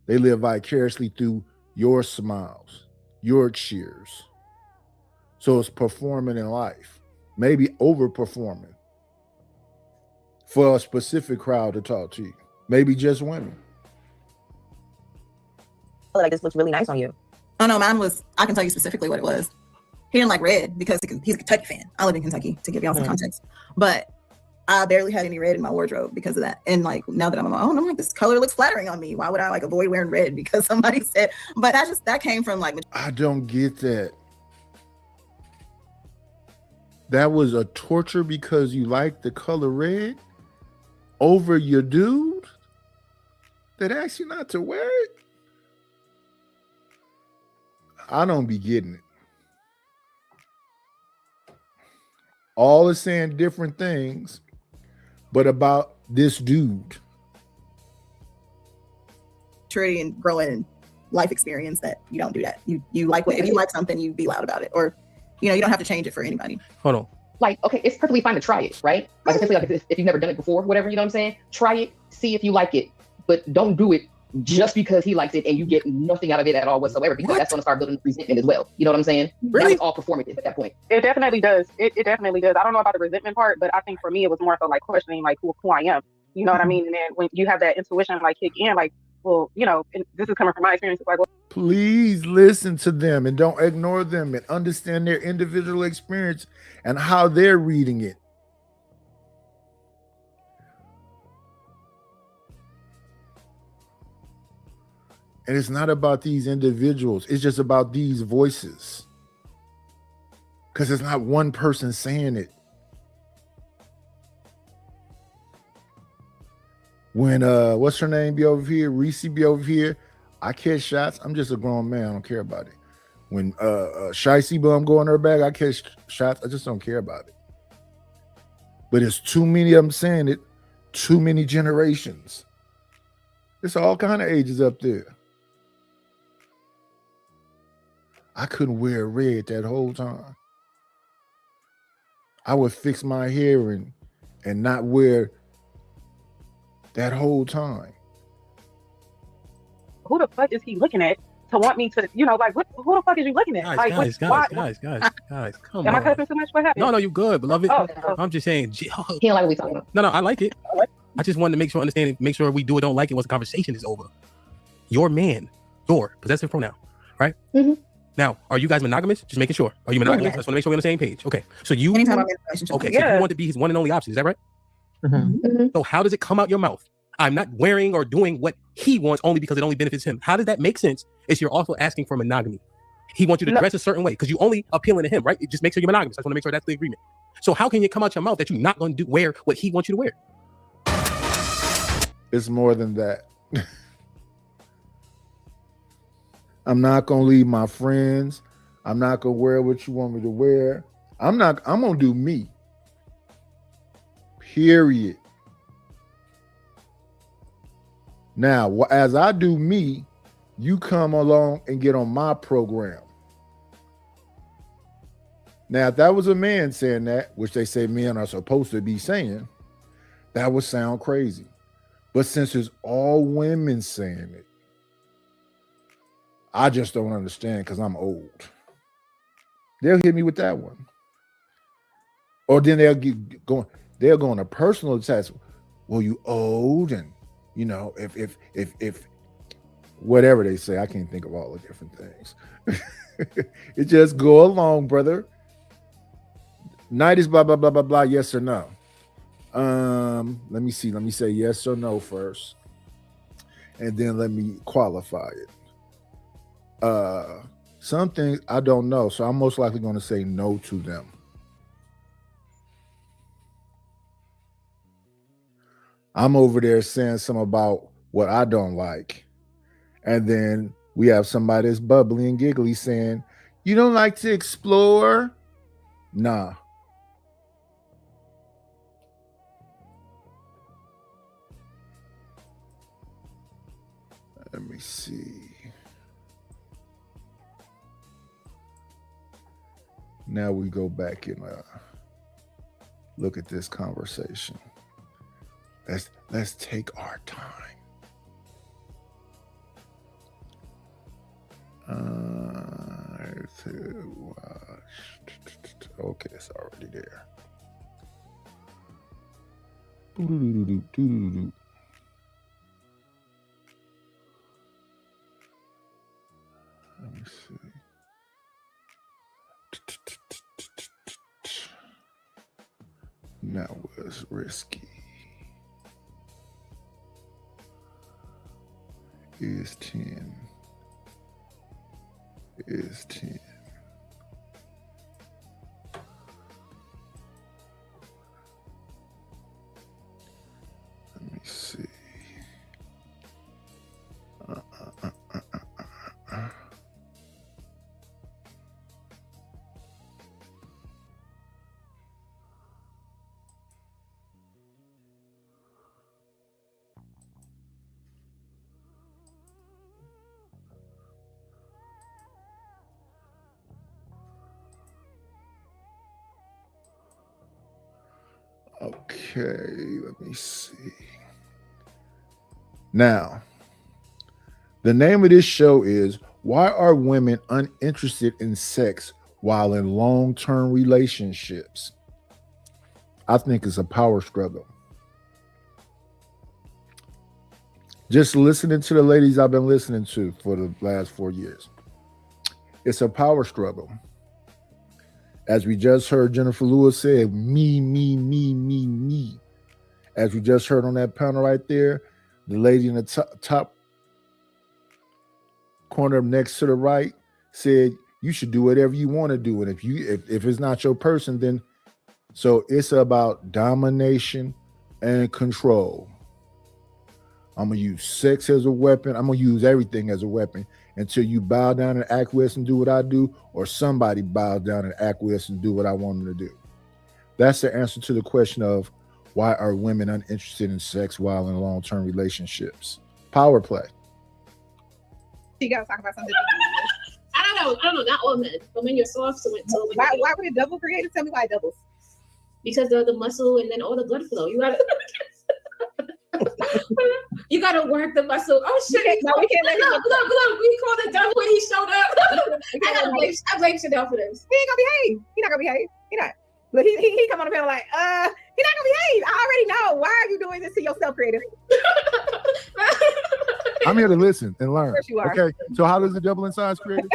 They live vicariously through your smiles, your cheers. So it's performing in life, maybe overperforming for a specific crowd to talk to you. Maybe just women. I feel like this looks really nice on you. Oh no, mine was, I can tell you specifically what it was. He didn't like red because he's a Kentucky fan. I live in Kentucky, to give y'all some context. But I barely had any red in my wardrobe because of that. And like now that I'm on my own, I'm like, this color looks flattering on me. Why would I like avoid wearing red because somebody said? But that came from like, I don't get that. That was a torture because you like the color red over your dude that asked you not to wear it? I don't be getting it. All is saying different things, but about this dude. Maturity and growing life experience that you don't do that. You like what if you like something, you be loud about it, or you don't have to change it for anybody. Hold on. Like, okay, it's perfectly fine to try it, right? Like, especially like if you've never done it before, whatever, you know what I'm saying? Try it, see if you like it, but don't do it just because he likes it and you get nothing out of it at all whatsoever, because that's going to start building resentment as well. You know what I'm saying? Really? It's all performative at that point. It definitely does. It definitely does. I don't know about the resentment part, but I think for me, it was more so like questioning like who I am. You know what I mean? And then when you have that intuition like kick in, like, well, and this is coming from my experience. It's like, well, Please listen to them and don't ignore them and understand their individual experience and how they're reading it. And it's not about these individuals. It's just about these voices. Because it's not one person saying it. When what's her name be over here, Reese be over here, I catch shots. I'm just a grown man. I don't care about it. When Shicey Bum go in her bag, I catch shots. I just don't care about it. But it's too many of them saying it. Too many generations. It's all kind of ages up there. I couldn't wear red that whole time. I would fix my hair and not wear that whole time. who the fuck is he looking at to want me to, like, who the fuck is you looking at? Guys, come on. Am I cussing too much? What happened? No, you good, beloved. Oh. I'm just saying. He don't like what we talking about. No, I like it. I just wanted to make sure we do it, don't like it once the conversation is over. Your man, your possessive pronoun, right? Mm-hmm. Now, are you guys monogamous? Just making sure. Are you monogamous? I just want to make sure we're on the same page. Okay. So you, Anytime I'm in a relationship. okay, so you want to be his one and only option. Is that right? Mm-hmm. So how does it come out your mouth? I'm not wearing or doing what he wants only because it only benefits him. How does that make sense? If you're also asking for monogamy. He wants you to dress a certain way because you only appealing to him, right? It just makes sure you're monogamous. I just want to make sure that's the agreement. So how can it come out your mouth that you're not going to wear what he wants you to wear? It's more than that. I'm not going to leave my friends. I'm not going to wear what you want me to wear. I'm going to do me. Period. Now, as I do me, you come along and get on my program. Now, if that was a man saying that, which they say men are supposed to be saying, that would sound crazy. But since it's all women saying it, I just don't understand because I'm old. They'll hit me with that one. Or then they'll go on a personal attack. Well, you old, and if whatever they say, I can't think of all the different things. It just go along, brother. Night is blah blah blah blah blah. Yes or no? Let me see. Let me say yes or no first, and then let me qualify it. Some things I don't know, so I'm most likely going to say no to them. I'm over there saying something about what I don't like, and then we have somebody that's bubbly and giggly saying, "You don't like to explore?" Nah. Let me see. Now we go back and look at this conversation. Let's take our time. Okay, it's already there. Let me see. That was risky. Is 10. Is 10. Let me see. Okay, let me see. Now, the name of this show is Why Are Women Uninterested in Sex While in Long-Term Relationships? I think it's a power struggle. Just listening to the ladies I've been listening to for the last 4 years. It's a power struggle. As we just heard Jennifer Lewis say, me, me, me, me, me. As we just heard on that panel right there, the lady in the top corner next to the right said, you should do whatever you want to do. And if it's not your person, then so it's about domination and control. I'm going to use sex as a weapon. I'm going to use everything as a weapon until you bow down and acquiesce and do what I do, or somebody bows down and acquiesce and do what I want them to do. That's the answer to the question of why are women uninterested in sex while in long-term relationships? Power play. You got to talk about something. I don't know, not all men, but when you're soft, so why would it double create? Tell me why it doubles. Because the muscle and then all the blood flow. You gotta you gotta work the muscle. Oh shit! We can't let him. Look, we called the devil when he showed up. I blame Chanel for this. He ain't gonna behave. He not gonna behave. He not. But he come on the panel like, he not gonna behave. I already know. Why are you doing this to yourself, creator? I'm here to listen and learn. Of course you are. Okay, so how does the double in size create?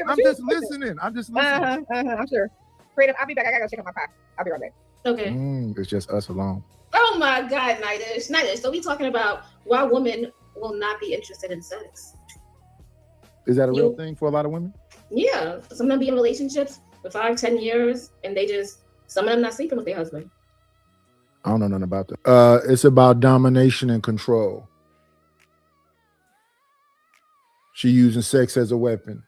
I'm just listening. I'm sure. Creative, I'll be back. I gotta check on my pie. I'll be right back. Okay. It's just us alone. Oh my God, Nightish. So we talking about why women will not be interested in sex. Is that a real thing for a lot of women? Yeah. Some of them be in relationships for 5-10 years and some of them not sleeping with their husband. I don't know nothing about that. It's about domination and control. She using sex as a weapon.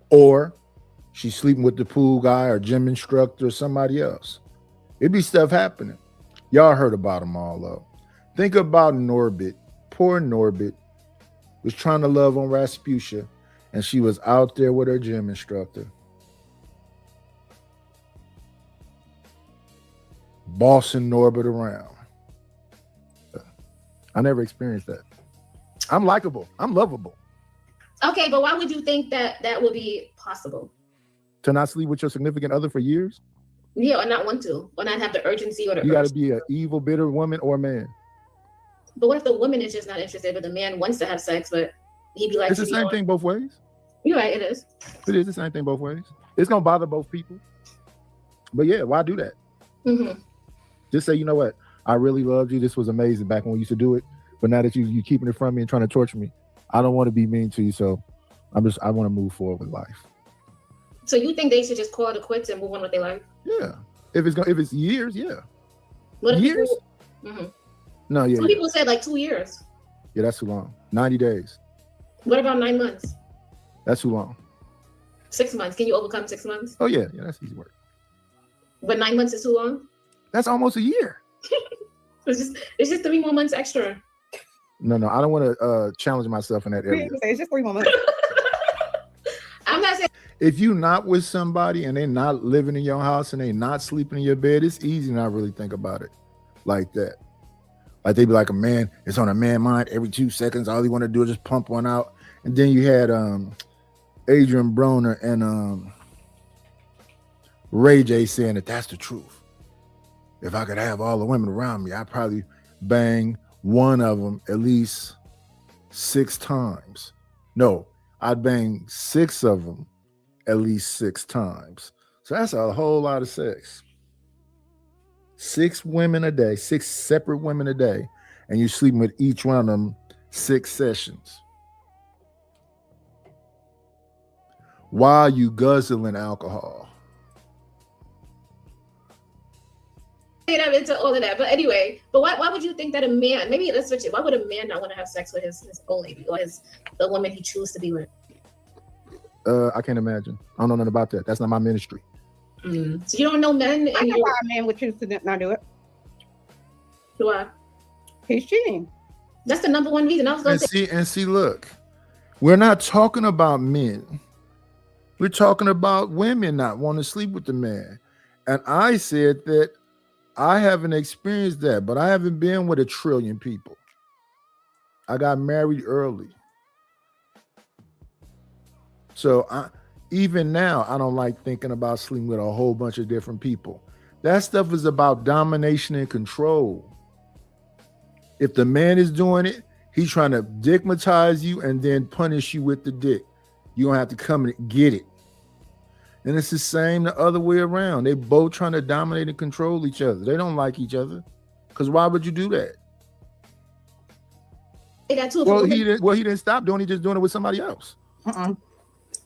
Or she's sleeping with the pool guy or gym instructor or somebody else. It'd be stuff happening. Y'all heard about them all, though. Think about Norbit. Poor Norbit was trying to love on Rasputia, and she was out there with her gym instructor. Bossing Norbit around. I never experienced that. I'm likable. I'm lovable. Okay, but why would you think that would be possible? To not sleep with your significant other for years? Yeah, or not want to, or not have the urgency or the You got to be an evil, bitter woman or man. But what if the woman is just not interested, but the man wants to have sex, but he'd be like, it's the same thing both ways. You're right, it is. It is the same thing both ways. It's going to bother both people. But yeah, why do that? Mm-hmm. Just say, you know what? I really loved you. This was amazing back when we used to do it. But now that you keeping it from me and trying to torture me, I don't want to be mean to you. So I want to move forward with life. So you think they should just call it quits and move on with their life? Yeah. If it's years, yeah. What if years? Mm-hmm. No, yeah. Some people said like 2 years. Yeah, that's too long. 90 days. What about 9 months? That's too long. 6 months. Can you overcome 6 months? Oh yeah, that's easy work. But 9 months is too long? That's almost a year. It's just 3 more months extra. No, I don't want to challenge myself in that area. It's just 3 more months. I'm not saying. If you're not with somebody and they're not living in your house and they not sleeping in your bed, it's easy to not really think about it like that. Like they be like, a man, it's on a man mind. Every 2 seconds, all he want to do is just pump one out. And then you had Adrian Broner and Ray J saying that that's the truth. If I could have all the women around me, I'd probably bang one of them at least 6 times. No, I'd bang 6 of them at least 6 times. So that's a whole lot of sex. 6 women a day, 6 separate women a day, and you're sleeping with each one of them 6 sessions. While you guzzling alcohol. I'm into all of that, but anyway, but why would you think that a man, maybe let's switch it, why would a man not want to have sex with his old lady or the woman he chooses to be with? I can't imagine. I don't know nothing about that. That's not my ministry. So you don't know men? I know why a man would choose to not do it. Why? He's cheating. That's the number one reason. I was going to say. See, look, we're not talking about men. We're talking about women not wanting to sleep with the man. And I said that I haven't experienced that, but I haven't been with 1 trillion people. I got married early. So even now, I don't like thinking about sleeping with a whole bunch of different people. That stuff is about domination and control. If the man is doing it, he's trying to digmatize you and then punish you with the dick. You're going to have to come and get it. And it's the same the other way around. They both trying to dominate and control each other. They don't like each other. Because why would you do that? They got two. Well, he didn't stop doing it. He's just doing it with somebody else. Sometimes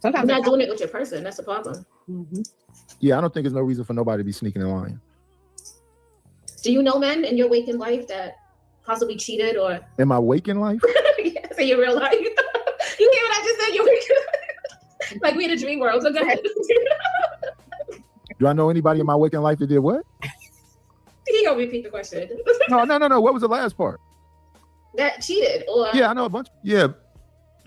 you're not doing it with your person. That's the problem. Yeah, I don't think there's no reason for nobody to be sneaking and lying. Do you know men in your waking life that possibly cheated or? In my waking life? Yes, in your real life. You hear what I just said? Your waking life. Like we in a dream world. So go ahead. Do I know anybody in my waking life that did what? He gonna repeat the question. No. What was the last part? That cheated or? Yeah, I know a bunch. Yeah,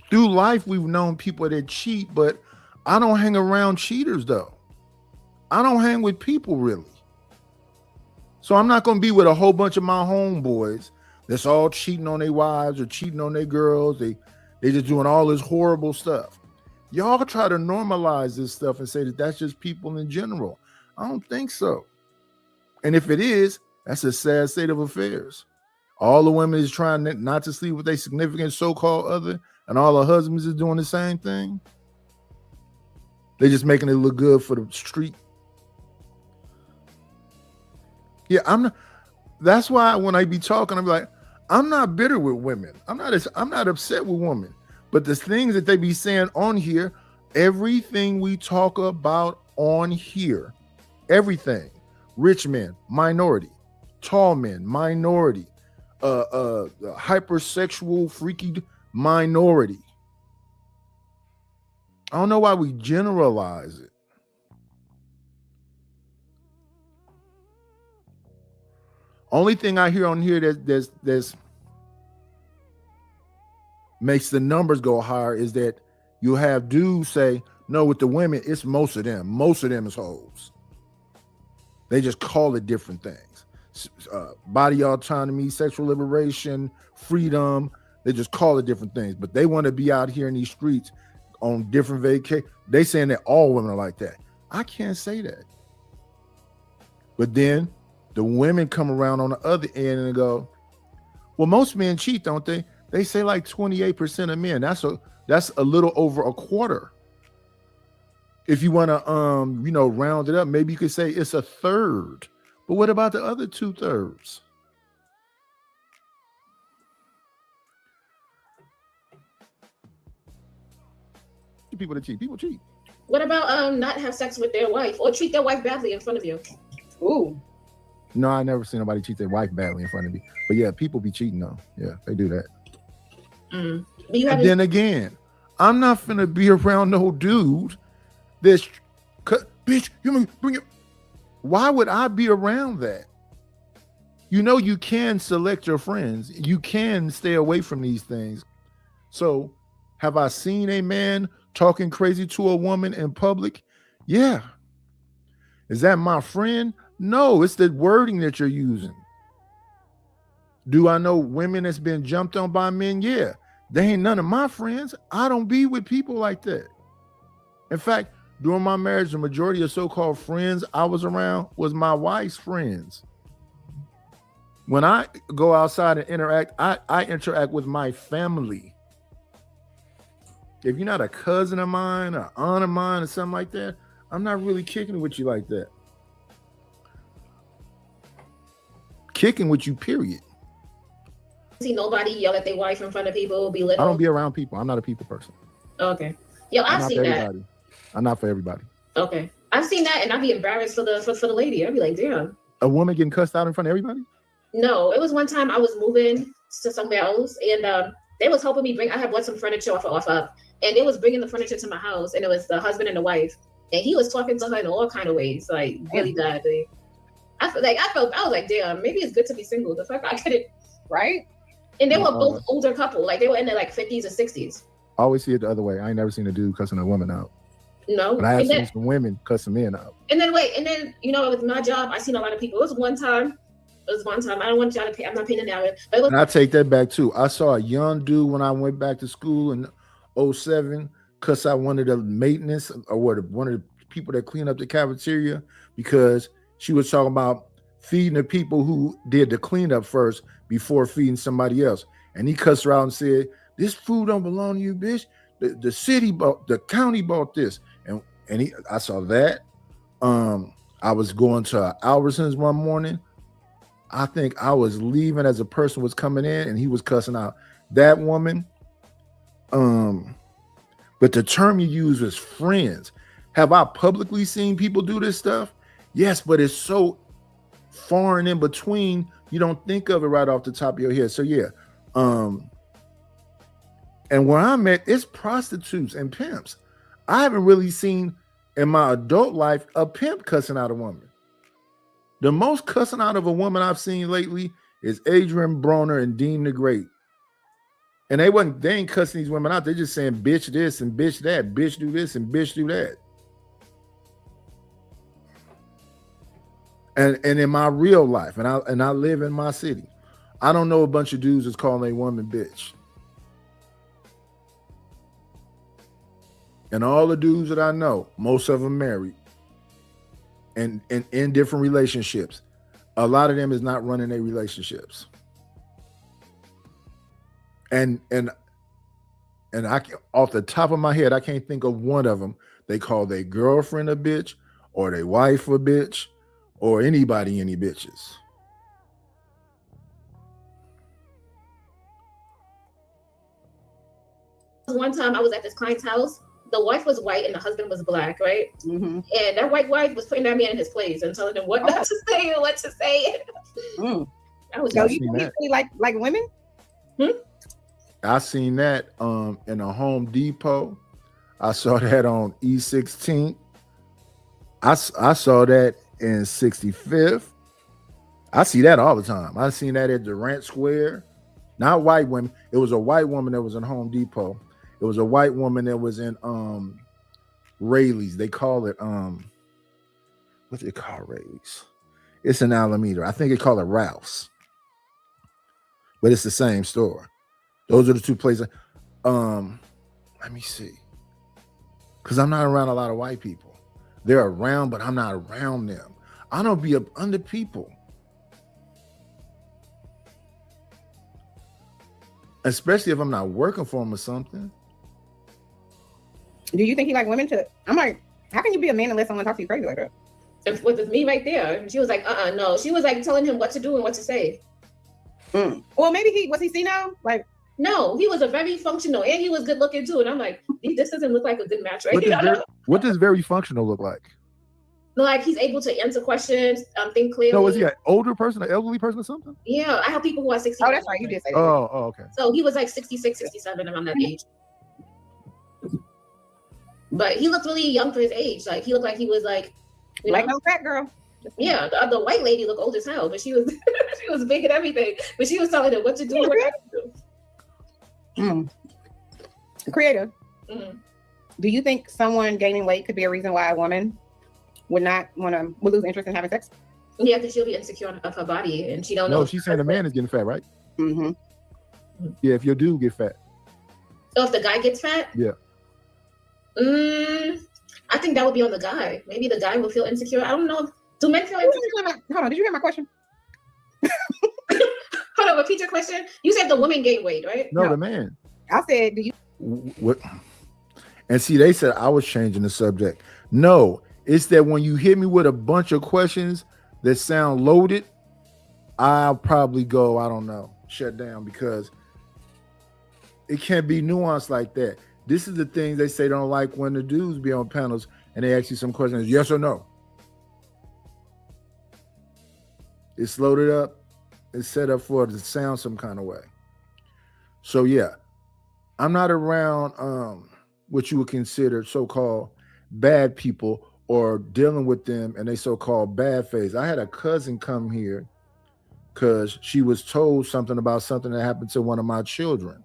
through life we've known people that cheat, but I don't hang around cheaters though. I don't hang with people really. So I'm not gonna be with a whole bunch of my homeboys that's all cheating on their wives or cheating on their girls. They just doing all this horrible stuff. Y'all try to normalize this stuff and say that that's just people in general. I don't think so. And if it is, that's a sad state of affairs. All the women is trying not to sleep with a significant so-called other, and all the husbands is doing the same thing. They're just making it look good for the street. Yeah, I'm not. That's why when I be talking, I'm like, I'm not bitter with women. I'm not upset with women. But the things that they be saying on here, everything we talk about on here, everything, rich men, minority, tall men, minority, hypersexual, freaky minority. I don't know why we generalize it. Only thing I hear on here that makes the numbers go higher is that you have dudes say, no, with the women, it's most of them. Most of them is hoes. They just call it different things. Body autonomy, sexual liberation, freedom. They just call it different things. But they want to be out here in these streets on different vacations. They saying that all women are like that. I can't say that. But then the women come around on the other end and go, well, most men cheat, don't they? They say like 28% of men. That's a little over a quarter. If you want to round it up, maybe you could say it's a third. But what about the other 2/3? People that cheat. People cheat. What about not have sex with their wife or treat their wife badly in front of you? Ooh. No, I never seen nobody cheat their wife badly in front of me. But yeah, people be cheating though. Yeah, they do that. And then again, I'm not finna be around no dude that's bitch. You bring it. Why would I be around that? You know, you can select your friends. You can stay away from these things. So, have I seen a man talking crazy to a woman in public? Yeah. Is that my friend? No, it's the wording that you're using. Do I know women that's been jumped on by men? Yeah. They ain't none of my friends. I don't be with people like that. In fact, during my marriage, the majority of so-called friends I was around was my wife's friends. When I go outside and interact, I interact with my family. If you're not a cousin of mine, or aunt of mine, or something like that, I'm not really kicking with you like that. Kicking with you, period. See nobody yell at their wife in front of people, be little. I don't be around people. I'm not a people person. Okay. Yo, I've seen that. I'm not for everybody. Okay. I've seen that and I'd be embarrassed for the lady. I'd be like, damn. A woman getting cussed out in front of everybody? No, it was one time I was moving to somewhere else and they was helping me bring, I had bought some furniture off of, and they was bringing the furniture to my house and it was the husband and the wife. And he was talking to her in all kind of ways, like really badly. I was like, damn, maybe it's good to be single. The fuck I couldn't, right? And they were both older couple, like they were in their like 50s or 60s. I always see it the other way. I ain't never seen a dude cussing a woman out. No. But I have And seen then, some women cuss some men out. and then with my job, I seen a lot of people. It was one time. I don't want y'all to pay. I'm not paying the narrative. But it was And I take that back too. I saw a young dude when I went back to school in 07 cuss out one of the maintenance or one of the people that clean up the cafeteria because she was talking about feeding the people who did the cleanup first before feeding somebody else. And he cussed her out and said, "This food don't belong to you, bitch. The city bought, the county bought this." And I saw that. I was going to Albertsons one morning. I think I was leaving as a person was coming in and he was cussing out that woman. But the term you use is friends. Have I publicly seen people do this stuff? Yes, but it's so far and in between, you don't think of it right off the top of your head. So yeah. And where I'm at, it's prostitutes and pimps. I haven't really seen in my adult life a pimp cussing out a woman. The most cussing out of a woman I've seen lately is Adrian Broner and Dean the Great. And they ain't cussing these women out. They're just saying bitch this and bitch that, bitch do this and bitch do that. And in my real life, and I live in my city, I don't know a bunch of dudes that's calling a woman bitch. And all the dudes that I know, most of them married. And in different relationships, a lot of them is not running their relationships. And I can, off the top of my head, I can't think of one of them they call their girlfriend a bitch or their wife a bitch or anybody any bitches. One time I was at this client's house. The wife was white and the husband was black, right? Mm-hmm. And that white wife was putting that man in his place and telling him what not to say and what to say. That was so you really like women? I seen that in a Home Depot. I saw that on E16. I saw that in 65th. I see that all the time. I seen that at Durant Square. Not white women. It was a white woman that was in Home Depot. It was a white woman that was in Rayleigh's. They call it what do they call Rayleigh's? It's in Alameda. I think they call it Ralph's. But it's the same store. Those are the two places. Let me see. Because I'm not around a lot of white people. They're around, but I'm not around them. I don't be up under people. Especially if I'm not working for them or something. Do you think he like women too? I'm like, how can you be a man and let someone talk to you crazy like that? It was me right there. And she was like, no. She was like telling him what to do and what to say. Well, maybe was he senile? Like, no, he was a very functional and he was good looking too. And I'm like, this doesn't look like a good match, right? What does very functional look like? Like he's able to answer questions, think clearly. No, is he an older person, an elderly person or something? Yeah, I have people who are 60. Oh, that's right. You did say that. Oh, okay. So he was like 66, 67 around that age. But he looked really young for his age. Like he looked like he was like, like no fat girl. Yeah, the white lady looked old as hell, but she was she was big and everything. But she was telling him what to do and what not to do. Creative. Do you think someone gaining weight could be a reason why a woman would lose interest in having sex? Yeah, because she'll be insecure of her body and she don't know. No, she's saying the man is getting fat, right? Mm-hmm. Yeah, if your dude get fat. So if the guy gets fat? Yeah. I think that would be on the guy. Maybe the guy will feel insecure. I don't know. Do men feel insecure? Hold on, did you hear my question? Hold on, repeat your question. You said the woman gained weight, right? No, the man. I said, do you? What? And see, they said I was changing the subject. No, it's that when you hit me with a bunch of questions that sound loaded, I'll probably go, I don't know, shut down because it can't be nuanced like that. This is the things they say they don't like when the dudes be on panels and they ask you some questions, yes or no. It's loaded up. It's set up for it to sound some kind of way. So yeah, I'm not around what you would consider so-called bad people or dealing with them and they so-called bad phase. I had a cousin come here because she was told something about something that happened to one of my children.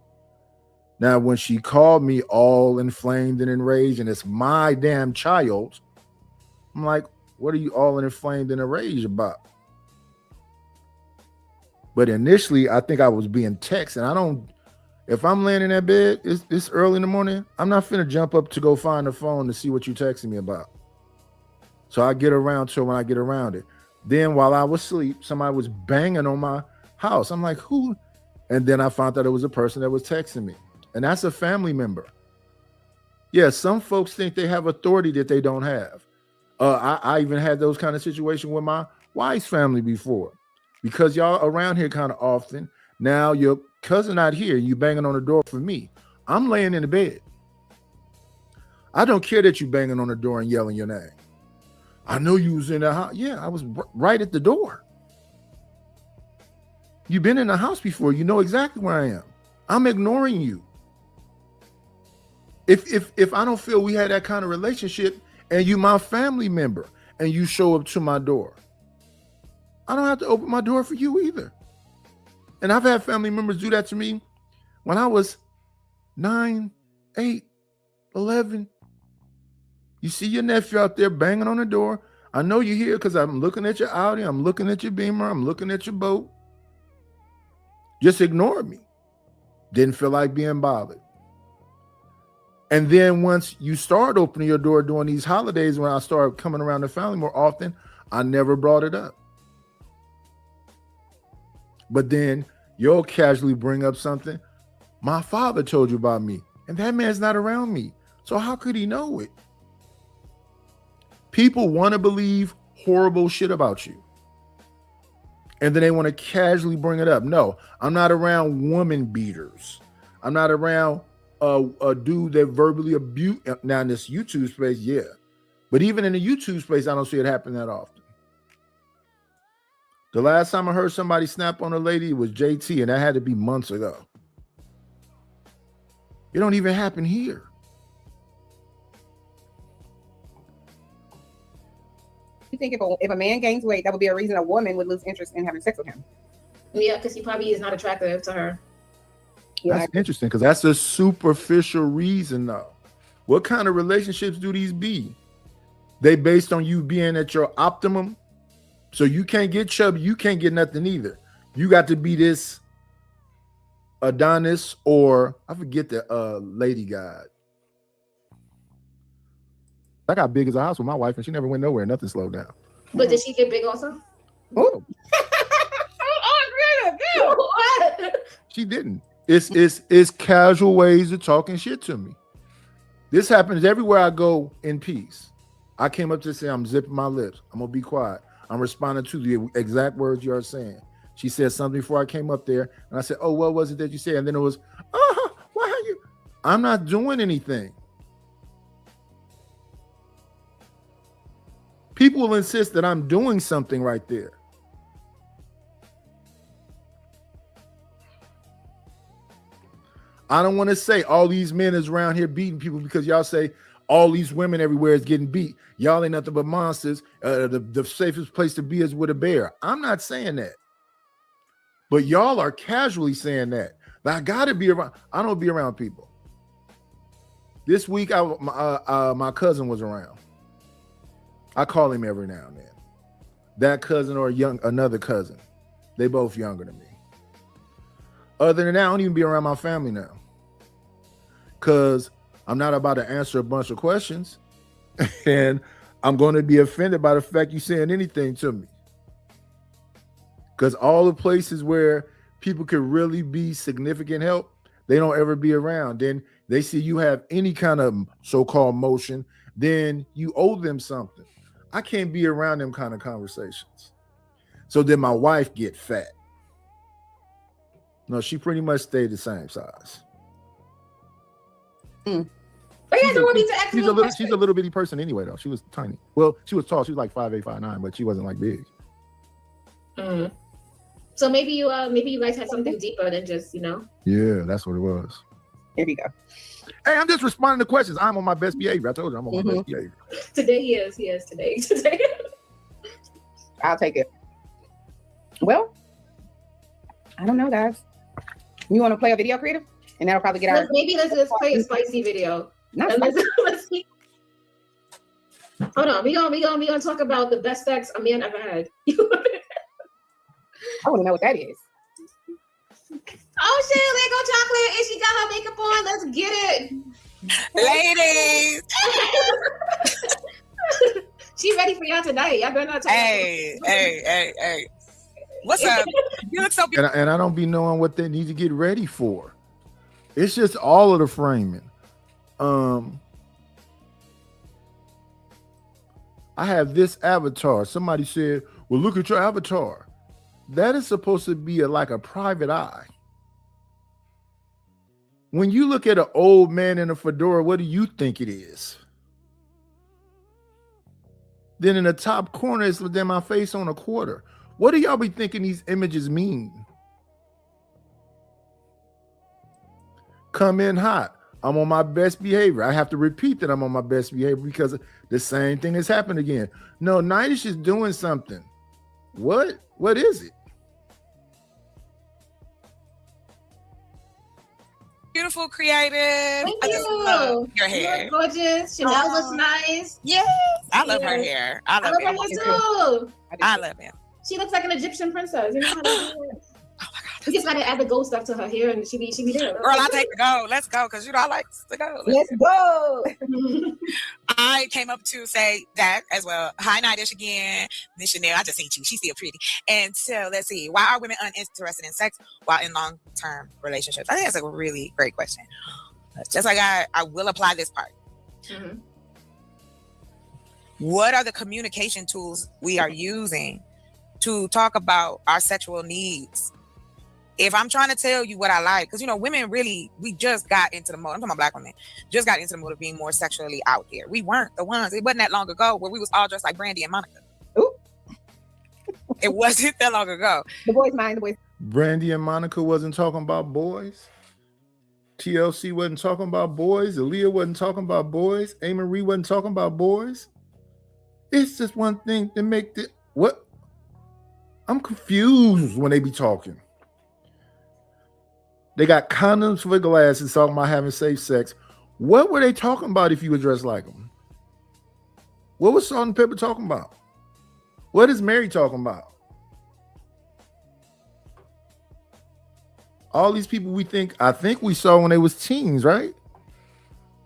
Now, when she called me all inflamed and enraged, and it's my damn child, I'm like, what are you all inflamed and enraged about? But initially, I think I was being texted, and if I'm laying in that bed, it's early in the morning, I'm not finna jump up to go find the phone to see what you texting me about. So I get around to it when I get around it. Then while I was asleep, somebody was banging on my house. I'm like, who? And then I found out it was a person that was texting me. And that's a family member. Yeah, some folks think they have authority that they don't have. I even had those kind of situations with my wife's family before. Because y'all around here kind of often. Now your cousin out here, you banging on the door for me. I'm laying in the bed. I don't care that you banging on the door and yelling your name. I know you was in the house. Yeah, I was right at the door. You've been in the house before. You know exactly where I am. I'm ignoring you. If I don't feel we had that kind of relationship and you my family member and you show up to my door, I don't have to open my door for you either. And I've had family members do that to me when I was 9, 8, 11. You see your nephew out there banging on the door. I know you're here because I'm looking at your Audi. I'm looking at your Beamer. I'm looking at your boat. Just ignore me. Didn't feel like being bothered. And then once you start opening your door during these holidays, when I started coming around the family more often, I never brought it up. But then you'll casually bring up something. My father told you about me, and that man's not around me. So how could he know it? People want to believe horrible shit about you. And then they want to casually bring it up. No, I'm not around woman beaters. I'm not around a dude that verbally abuse. Now in this YouTube space, yeah. But even in the YouTube space, I don't see it happen that often. The last time I heard somebody snap on a lady was JT, and that had to be months ago. It don't even happen here. You think if a man gains weight, that would be a reason a woman would lose interest in having sex with him? Yeah, because he probably is not attractive to her. Yeah, that's interesting because that's a superficial reason, though. What kind of relationships do these be? They based on you being at your optimum. So you can't get chubby, you can't get nothing either. You got to be this Adonis, or I forget the lady god. I got big as a house with my wife, and she never went nowhere. Nothing slowed down. But did she get big also? Oh, What? she didn't. It's casual ways of talking shit to me. This happens everywhere I go in peace. I came up to say I'm zipping my lips. I'm gonna be quiet. I'm responding to the exact words you are saying. She said something before I came up there, and I said, "Oh, what was it that you said?" And then it was, "Oh, why are you?" I'm not doing anything. People will insist that I'm doing something right there. I don't want to say all these men is around here beating people because y'all say all these women everywhere is getting beat. Y'all ain't nothing but monsters. The safest place to be is with a bear. I'm not saying that. But y'all are casually saying that. But I got to be around. I don't be around people. This week, my cousin was around. I call him every now and then. That cousin or another cousin. They both younger than me. Other than that, I don't even be around my family now. Because I'm not about to answer a bunch of questions. And I'm going to be offended by the fact you saying anything to me. Because all the places where people could really be significant help, they don't ever be around. Then they see you have any kind of so-called motion, then you owe them something. I can't be around them kind of conversations. So then my wife get fat. No, she pretty much stayed the same size. But you don't want me to ask me a question. She's a little bitty person anyway, though. She was tiny. Well, she was tall. She was like 5'8", 5'9", but she wasn't like big. So maybe you guys had something deeper than just, Yeah, that's what it was. There you go. Hey, I'm just responding to questions. I'm on my best behavior. I told you I'm on my best behavior. Today he is. Today. I'll take it. Well, I don't know, guys. You want to play a video, creative? And that'll probably get our. Maybe let's just play a spicy video. Let's see. Hold on, we gonna talk about the best sex a man ever had. I want to know what that is. Oh shit, Lego chocolate, and she got her makeup on. Let's get it, ladies. She ready for y'all tonight. Y'all better not talk. Hey. What's up? You look so beautiful. And I don't be knowing what they need to get ready for. It's just all of the framing. I have this avatar. Somebody said, well, look at your avatar. That is supposed to be like a private eye. When you look at an old man in a fedora, what do you think it is? Then in the top corner is then my face on a quarter. What do y'all be thinking these images mean? Come in hot. I'm on my best behavior. I have to repeat that I'm on my best behavior because the same thing has happened again. No, Nightish is doing something. What? What is it? Beautiful, creative. Thank you. Your hair. You look gorgeous. Chanel looks nice. Yes. I love her hair. I love her hair too. I love it. She looks like an Egyptian princess. You know how to do it? Oh my God. We just gotta add the gold stuff to her hair and she be there. Girl, I'll take the gold. Let's go. Cause you know I like to go. Let's go. I came up to say that as well. Hi, Nightish again. Miss Chanel, I just seen you. She's still pretty. And so let's see. Why are women uninterested in sex while in long-term relationships? I think that's a really great question. Just like I will apply this part. Mm-hmm. What are the communication tools we are using to talk about our sexual needs? If I'm trying to tell you what I like, because, you know, women really, we just got into the mode, I'm talking about Black women, just got into the mode of being more sexually out there. We weren't the ones. It wasn't that long ago where we was all dressed like Brandy and Monica. Ooh. It wasn't that long ago. The boys mind, the boys. Brandy and Monica wasn't talking about boys. TLC wasn't talking about boys. Aaliyah wasn't talking about boys. A. Marie wasn't talking about boys. It's just one thing to make the, what? I'm confused when they be talking. They got condoms for glasses talking about having safe sex. What were they talking about if you were dressed like them? What was Salt and Pepper talking about? What is Mary talking about? All these people I think we saw when they was teens, right?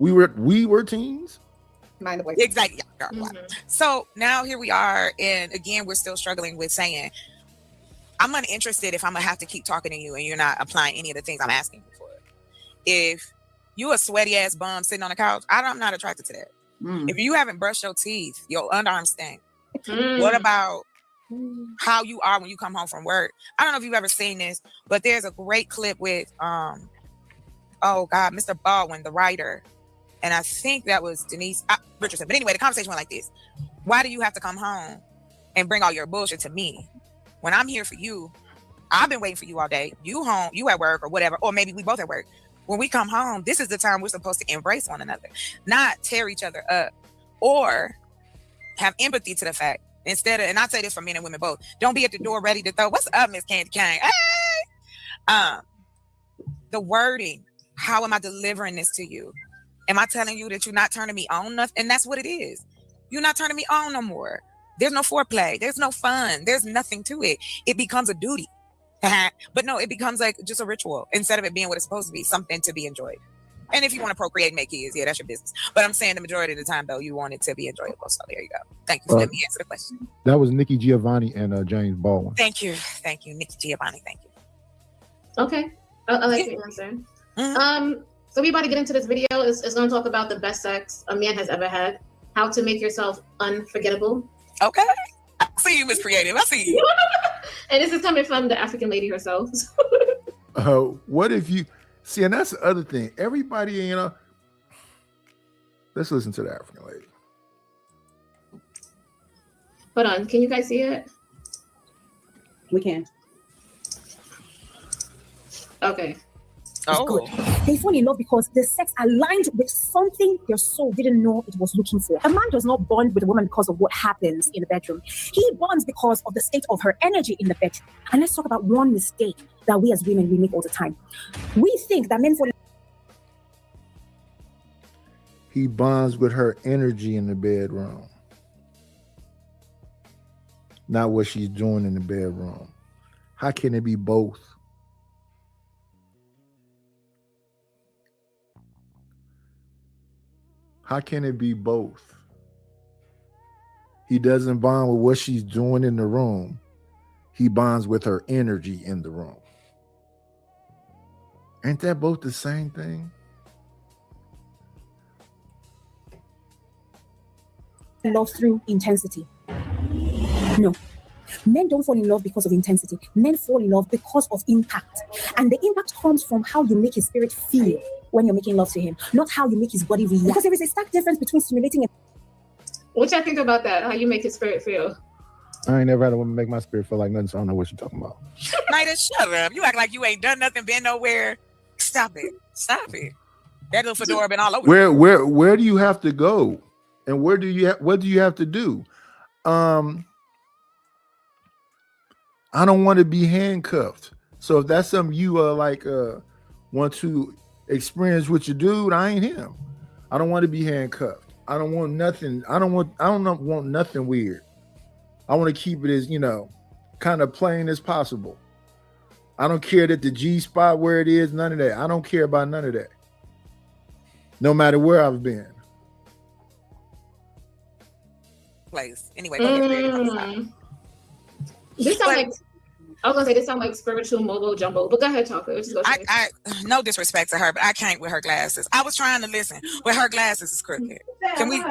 We were teens. Mind the way. Exactly. Mm-hmm. So now here we are, and again, we're still struggling with saying, I'm uninterested if I'm gonna have to keep talking to you and you're not applying any of the things I'm asking you for. If you a sweaty ass bum sitting on the couch, I'm not attracted to that. If you haven't brushed your teeth, your underarms stink. What about how you are when you come home from work? I don't know if you've ever seen this, but there's a great clip with Mr. Baldwin, the writer, and I think that was Denise Richardson. But anyway, the conversation went like this: why do you have to come home and bring all your bullshit to me? When I'm here for you, I've been waiting for you all day. You home, you at work or whatever, or maybe we both at work. When we come home, this is the time we're supposed to embrace one another, not tear each other up, or have empathy to the fact instead of, and I say this for men and women both, don't be at the door ready to throw, what's up, Miss Candy Cane? Hey! The wording, how am I delivering this to you? Am I telling you that you're not turning me on? And that's what it is. You're not turning me on no more. There's no foreplay. There's no fun. There's nothing to it. It becomes a duty. But no, it becomes like just a ritual instead of it being what it's supposed to be, something to be enjoyed. And if you want to procreate and make kids, yeah, that's your business. But I'm saying the majority of the time, though, you want it to be enjoyable. So there you go. Thank you. So let me answer the question. That was Nikki Giovanni and James Baldwin. Thank you. Thank you, Nikki Giovanni. Thank you. Okay. I like your answer. Mm-hmm. So we about to get into this video. It's going to talk about the best sex a man has ever had. How to make yourself unforgettable. Okay. I see you, Miss Creative. I see you. And this is coming from the African lady herself. What if you see, and that's the other thing. Everybody, you know, let's listen to the African lady. Hold on, can you guys see it? We can. Okay. Good. They fall in love because the sex aligned with something their soul didn't know it was looking for. A man does not bond with a woman because of what happens in the bedroom. He bonds because of the state of her energy in the bedroom. And let's talk about one mistake that we as women, we make all the time. We think that men fall in he bonds with her energy in the bedroom, not what she's doing in the bedroom. How can it be both? How can it be both? He doesn't bond with what she's doing in the room. He bonds with her energy in the room. Ain't that both the same thing? Love through intensity. No. Men don't fall in love because of intensity. Men fall in love because of impact. And the impact comes from how you make his spirit feel when you're making love to him, not how you make his body react. Because there is a stark difference between stimulating a... What y'all think about that? How you make his spirit feel? I ain't never had a woman make my spirit feel like nothing, so I don't know what you're talking about. Nida, shut up. You act like you ain't done nothing, been nowhere. Stop it. Stop it. That little fedora been all over. Where do you have to go? And what do you have to do? I don't want to be handcuffed. So if that's something you want to experience with your dude, I ain't him. I don't want to be handcuffed. I don't want nothing. I don't want nothing weird. I want to keep it as, kind of plain as possible. I don't care that the G spot where it is, none of that. I don't care about none of that. No matter where I've been. Place. Anyway, go ahead. This sounds like, I was gonna say this sounds like spiritual mumbo jumbo, but go ahead, talk. I no disrespect to her, but I can't with her glasses. I was trying to listen, but her glasses is crooked. Can we?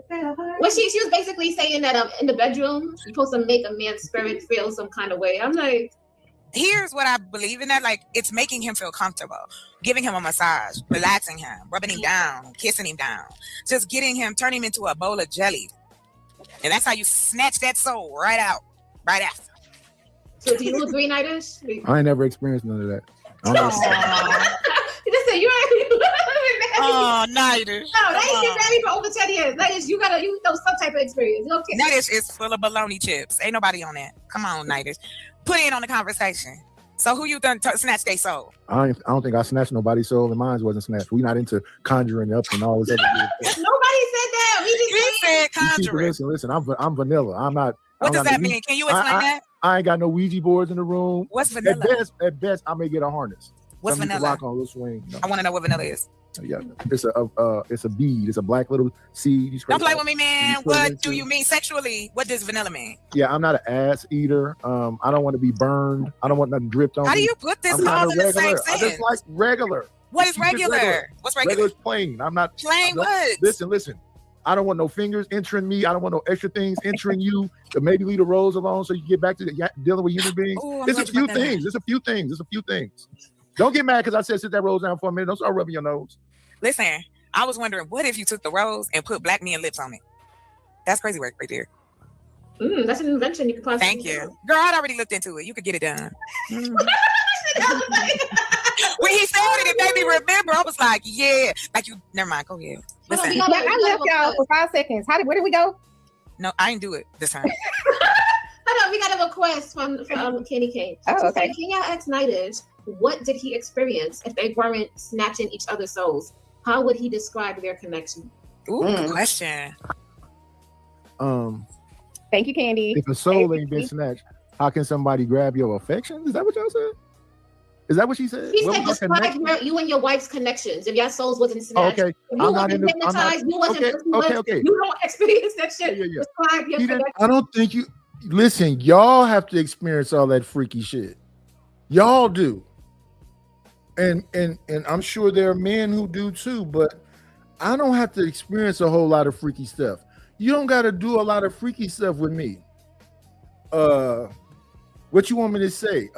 Well, she was basically saying that in the bedroom, you're supposed to make a man's spirit feel some kind of way. I'm like, here's what I believe in that. Like, it's making him feel comfortable, giving him a massage, relaxing him, rubbing him down, kissing him down, just getting him, turning him into a bowl of jelly. And that's how you snatch that soul right out, right after. So do you agree, Nidish? I ain't never experienced none of that. You just said you ain't. Oh, Nidish. No, that ain't been married for over 10 years. Nidish, you know some type of experience. Okay. Nidish is full of baloney chips. Ain't nobody on that. Come on, Nidish. Put in on the conversation. So who you done snatch their soul? I don't think I snatched nobody's soul, and mine wasn't snatched. We not into conjuring up and all this other shit. Nobody said that. We said conjuring. Listen. I'm vanilla. I'm not. What does that mean? Can you explain that? I ain't got no Ouija boards in the room. What's vanilla? At best, I may get a harness. What's Something vanilla? Rock on a little swing. I want to know what vanilla is. Yeah, it's a bead. It's a black little seed. Don't play with me, man. What do you mean sexually? What does vanilla mean? Yeah, I'm not an ass eater. I don't want to be burned. I don't want nothing dripped on me. How do you put this all in the same sentence? I just like regular. What is regular? What's regular? Regular's plain. I'm not plain. What? Listen. I don't want no fingers entering me. I don't want no extra things entering you. To maybe leave the roles alone so you get back to dealing with human beings. It's a few things. It's a few things. Don't get mad because I said sit that rose down for a minute. Don't start rubbing your nose. Listen, I was wondering, what if you took the rose and put black men lips on it? That's crazy work right there. That's an invention you could possibly Thank you. Girl, I'd already looked into it. You could get it done. When he said it, it made me remember. I was like, yeah. Like you, never mind. Go ahead. Listen. I left y'all for 5 seconds. Where did we go? No, I didn't do it this time. Hold on, we got a request from Kenny King. Oh, okay. Can y'all ask Nidish, what did he experience if they weren't snatching each other's souls? How would he describe their connection? Ooh, good question. Thank you, Candy. If a soul ain't been snatched, how can somebody grab your affection? Is that what y'all said? Is that what she said? He said describe you and your wife's connections. If your souls wasn't snatched, okay. If you wasn't hypnotized, you wasn't you don't experience that shit. Yeah. Describe your connection. I don't think you listen, y'all have to experience all that freaky shit. Y'all do. And I'm sure there are men who do too, but I don't have to experience a whole lot of freaky stuff. You don't got to do a lot of freaky stuff with me. What you want me to say?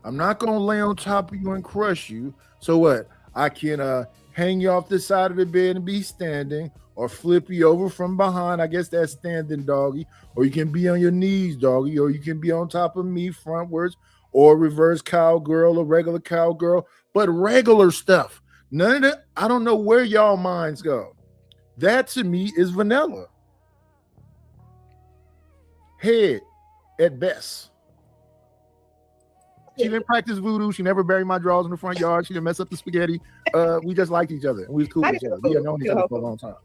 I'm not gonna lay on top of you and crush you. So what? I can hang you off the side of the bed and be standing, or flip you over from behind. I guess that's standing doggy. Or you can be on your knees, doggy. Or you can be on top of me frontwards, or reverse cowgirl, or regular cowgirl. But regular stuff. None of that. I don't know where y'all minds go. That to me is vanilla. Head at best. didn't practice voodoo. She never buried my drawers in the front yard. She didn't mess up the spaghetti. We just liked each other. We was cool with each other. We had known each other for a long time.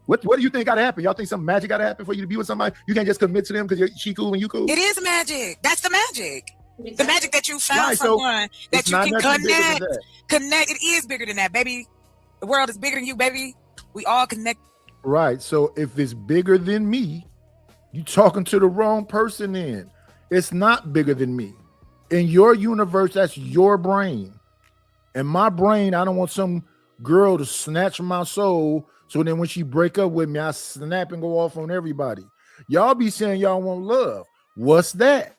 What do you think got to happen? Y'all think some magic got to happen for you to be with somebody? You can't just commit to them because she cool and you cool? It is magic. That's the magic. The magic that you found someone that you can connect. It is bigger than that, baby. The world is bigger than you, baby. We all connect. Right. So if it's bigger than me, you talking to the wrong person then. It's not bigger than me. In your universe, that's your brain. In my brain, I don't want some girl to snatch my soul. So then when she break up with me, I snap and go off on everybody. Y'all be saying y'all want love. What's that?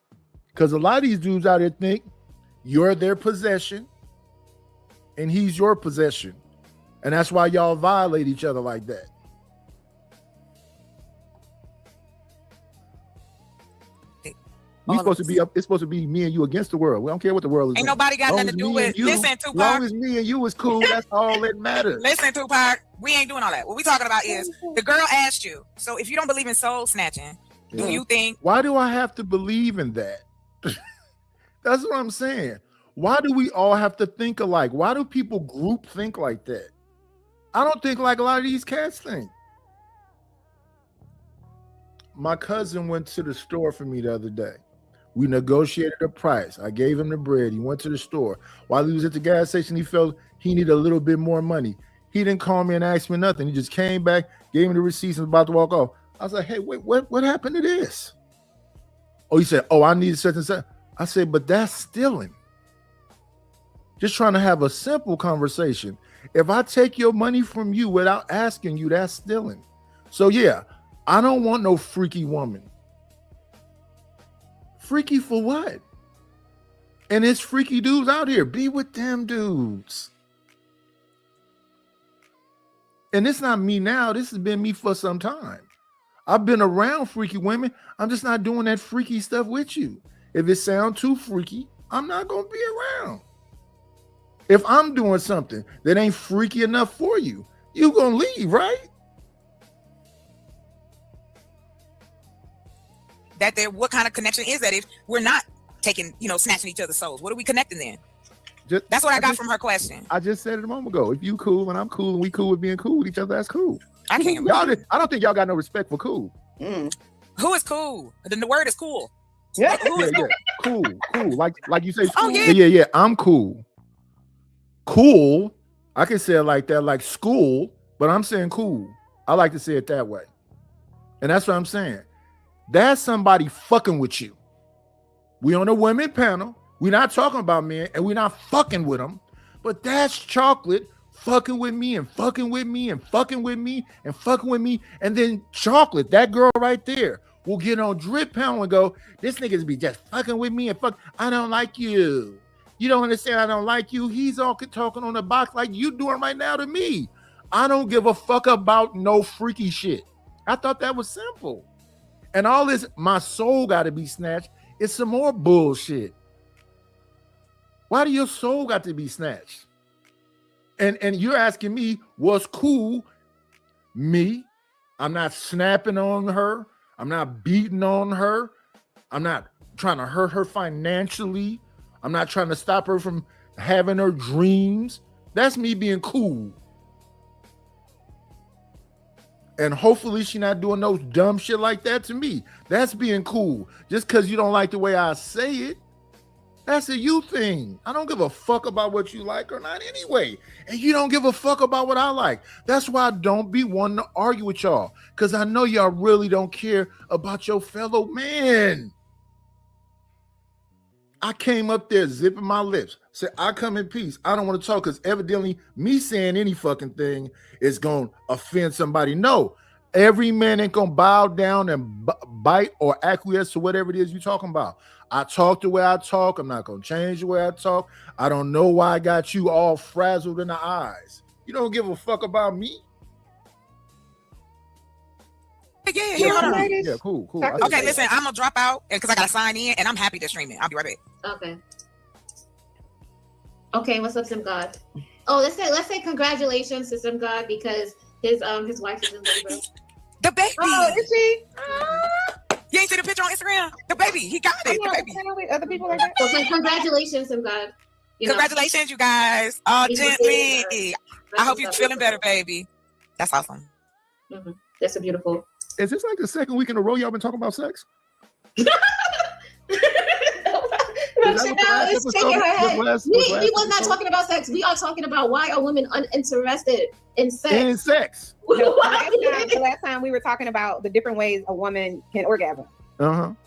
Because a lot of these dudes out there think you're their possession and he's your possession. And that's why y'all violate each other like that. We supposed to be up. It's supposed to be me and you against the world. We don't care what the world is. Ain't nobody got nothing to do with. Listen, Tupac. As long as me and you is cool, that's all that matters. Listen, Tupac. We ain't doing all that. What we talking about is the girl asked you. So if you don't believe in soul snatching, do you think? Why do I have to believe in that? That's what I'm saying. Why do we all have to think alike? Why do people group think like that? I don't think like a lot of these cats think. My cousin went to the store for me the other day. We negotiated a price. I gave him the bread. He went to the store. While he was at the gas station, he felt he needed a little bit more money. He didn't call me and ask me nothing. He just came back, gave me the receipts, and was about to walk off. I was like, hey, wait, what happened to this? Oh, he said, I needed such and such. I said, but that's stealing. Just trying to have a simple conversation. If I take your money from you without asking you, that's stealing. So yeah, I don't want no freaky woman. Freaky for what? And it's freaky dudes out here. Be with them dudes. And it's not me now. This has been me for some time. I've been around freaky women. I'm just not doing that freaky stuff with you. If it sounds too freaky, I'm not going to be around. If I'm doing something that ain't freaky enough for you, you're going to leave, right? What kind of connection is that if we're not taking, snatching each other's souls? What are we connecting then? That's what I got from her question. I just said it a moment ago. If you cool and I'm cool and we cool with being cool with each other, that's cool. I can't. I don't think y'all got no respect for cool. Who is cool? Then the word is cool. Yeah, cool. Like you say, cool. Yeah. I'm cool. Cool. I can say it like that, like school, but I'm saying cool. I like to say it that way. And that's what I'm saying. That's somebody fucking with you. We on a women panel. We're not talking about men and we're not fucking with them, but that's chocolate fucking with me and fucking with me and fucking with me and fucking with me. And then chocolate, that girl right there, will get on drip panel and go, this niggas be just fucking with me and fuck. I don't like you. You don't understand. I don't like you. He's all talking on the box like you doing right now to me. I don't give a fuck about no freaky shit. I thought that was simple. And all this, my soul got to be snatched. It's some more bullshit. Why do your soul got to be snatched? And you're asking me what's cool? Me? I'm not snapping on her. I'm not beating on her. I'm not trying to hurt her financially. I'm not trying to stop her from having her dreams. That's me being cool. And hopefully she's not doing no dumb shit like that to me. That's being cool. Just because you don't like the way I say it, that's a you thing. I don't give a fuck about what you like or not anyway. And you don't give a fuck about what I like. That's why I don't be wanting to argue with y'all. Because I know y'all really don't care about your fellow man. I came up there zipping my lips. Said, I come in peace. I don't want to talk because evidently me saying any fucking thing is going to offend somebody. No, every man ain't going to bow down and bite or acquiesce to whatever it is you're talking about. I talk the way I talk. I'm not going to change the way I talk. I don't know why I got you all frazzled in the eyes. You don't give a fuck about me. Yeah, cool. Okay, listen, I'm gonna drop out because I gotta sign in, and I'm happy to stream it. I'll be right back. Okay. What's up, Sim God? Oh, let's say congratulations to Sim God because his wife is in labor. The baby. Oh, is she? You ain't see the picture on Instagram? The baby, he got it. The baby. people like that. So congratulations to God. Congratulations, you guys. Oh, gently. I hope you're feeling better, baby. That's awesome. Mm-hmm. That's a beautiful. Is this like the second week in a row y'all been talking about sex? Chanel is shaking her head. We was not talking about sex. We are talking about why are women uninterested in sex. In sex. The last time we were talking about the different ways a woman can orgasm.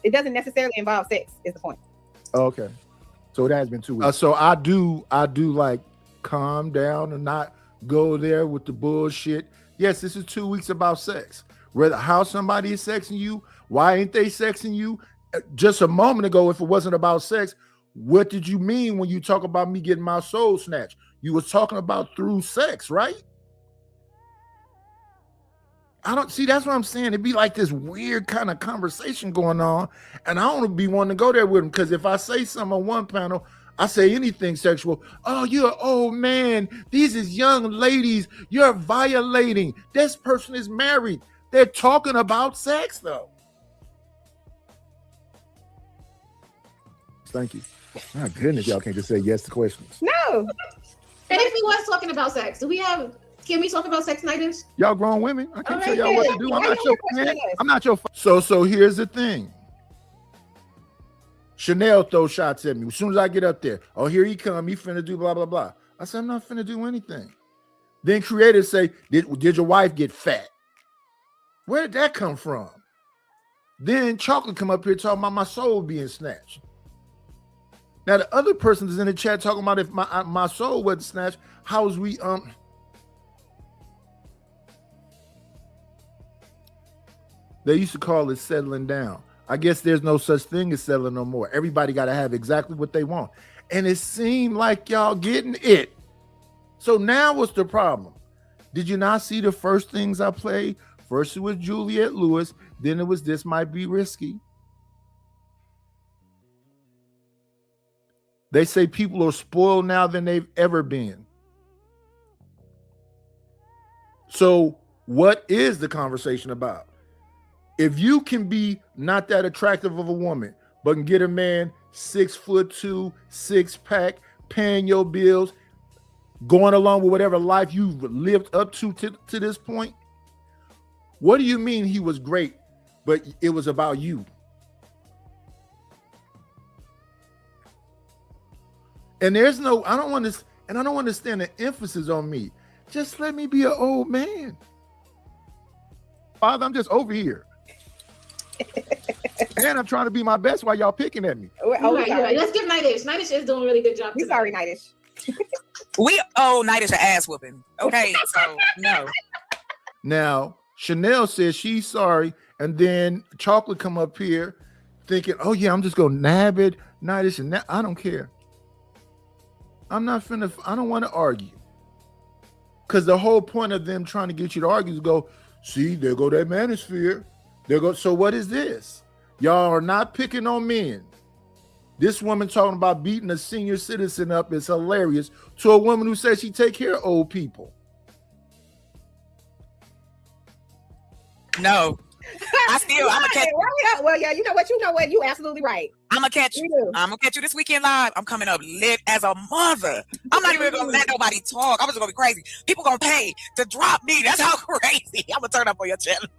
It doesn't necessarily involve sex. Is the point? Okay, so it has been 2 weeks. So I do like calm down and not go there with the bullshit. Yes, this is 2 weeks about sex. Whether how somebody is sexing you, why ain't they sexing you? Just a moment ago, if it wasn't about sex, what did you mean when you talk about me getting my soul snatched? You was talking about through sex, right? I don't see. That's what I'm saying. It'd be like this weird kind of conversation going on, and I don't be wanting to go there with them because if I say something on one panel, I say anything sexual. Oh, you're an old man. These is young ladies. You're violating. This person is married. They're talking about sex, though. Thank you. My goodness, y'all can't just say yes to questions. No. And if we was talking about sex, can we talk about sex nights? Y'all grown women. I can't tell y'all what to do. I'm not your friend. I'm not your So here's the thing. Chanel throws shots at me. As soon as I get up there, oh, here he come. He finna do blah, blah, blah. I said, I'm not finna do anything. Then creators say, did your wife get fat? Where did that come from? Then Chocolate come up here talking about my soul being snatched. Now the other person is in the chat talking about if my soul wasn't snatched, how was we They used to call it settling down. I guess there's no such thing as settling no more. Everybody got to have exactly what they want. And it seemed like y'all getting it. So now what's the problem? Did you not see the first things I played? First it was Juliette Lewis. Then it was This Might Be Risky. They say people are spoiled now than they've ever been. So what is the conversation about? If you can be not that attractive of a woman, but can get a man 6'2", 6-pack, paying your bills, going along with whatever life you've lived up to this point, what do you mean he was great, but it was about you? And there's no, I don't understand the emphasis on me. Just let me be an old man. Father, I'm just over here. And I'm trying to be my best while y'all picking at me. Right. Let's give Nightish. Nightish is doing a really good job. We sorry, Nightish. We owe Nightish an ass whooping. Okay, so no. Now, Chanel says she's sorry, and then Chocolate come up here thinking, oh yeah, I'm just gonna nab it, Nightish, and I don't care. I don't want to argue. Because the whole point of them trying to get you to argue is go, see, there go that manosphere. So what is this? Y'all are not picking on men. This woman talking about beating a senior citizen up is hilarious to a woman who says she take care of old people. No. I'm gonna catch you. Well, yeah, you know what? You absolutely right. I'm gonna catch you. I'm gonna catch you this weekend live. I'm coming up lit as a mother. I'm not even gonna let nobody talk. I'm just gonna be crazy. People gonna pay to drop me. That's how crazy. I'm gonna turn up on your channel.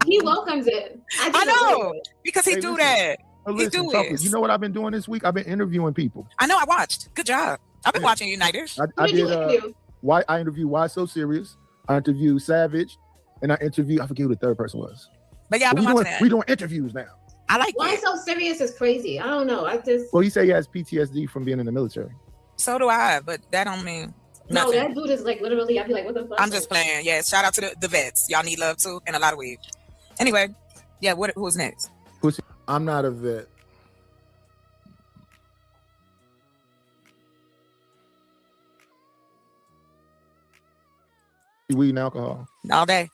He welcomes it. I know because he do that. He do it. You know what I've been doing this week? I've been interviewing people. I know. I watched. Good job. I've been watching you, Nightish. I did. I interviewed Why So Serious. I interviewed Savage. And I interviewed, I forget who the third person was. But yeah, we're doing interviews now. I like Why So Serious is crazy. I don't know. Well, he said he has PTSD from being in the military. So do I, but that don't mean nothing. No, that dude is like literally, I'd be like, what the fuck? I'm just playing. Yeah, shout out to the vets. Y'all need love too, and a lot of weed. Anyway, yeah, who's next? I'm not a vet. Weed and alcohol. All day.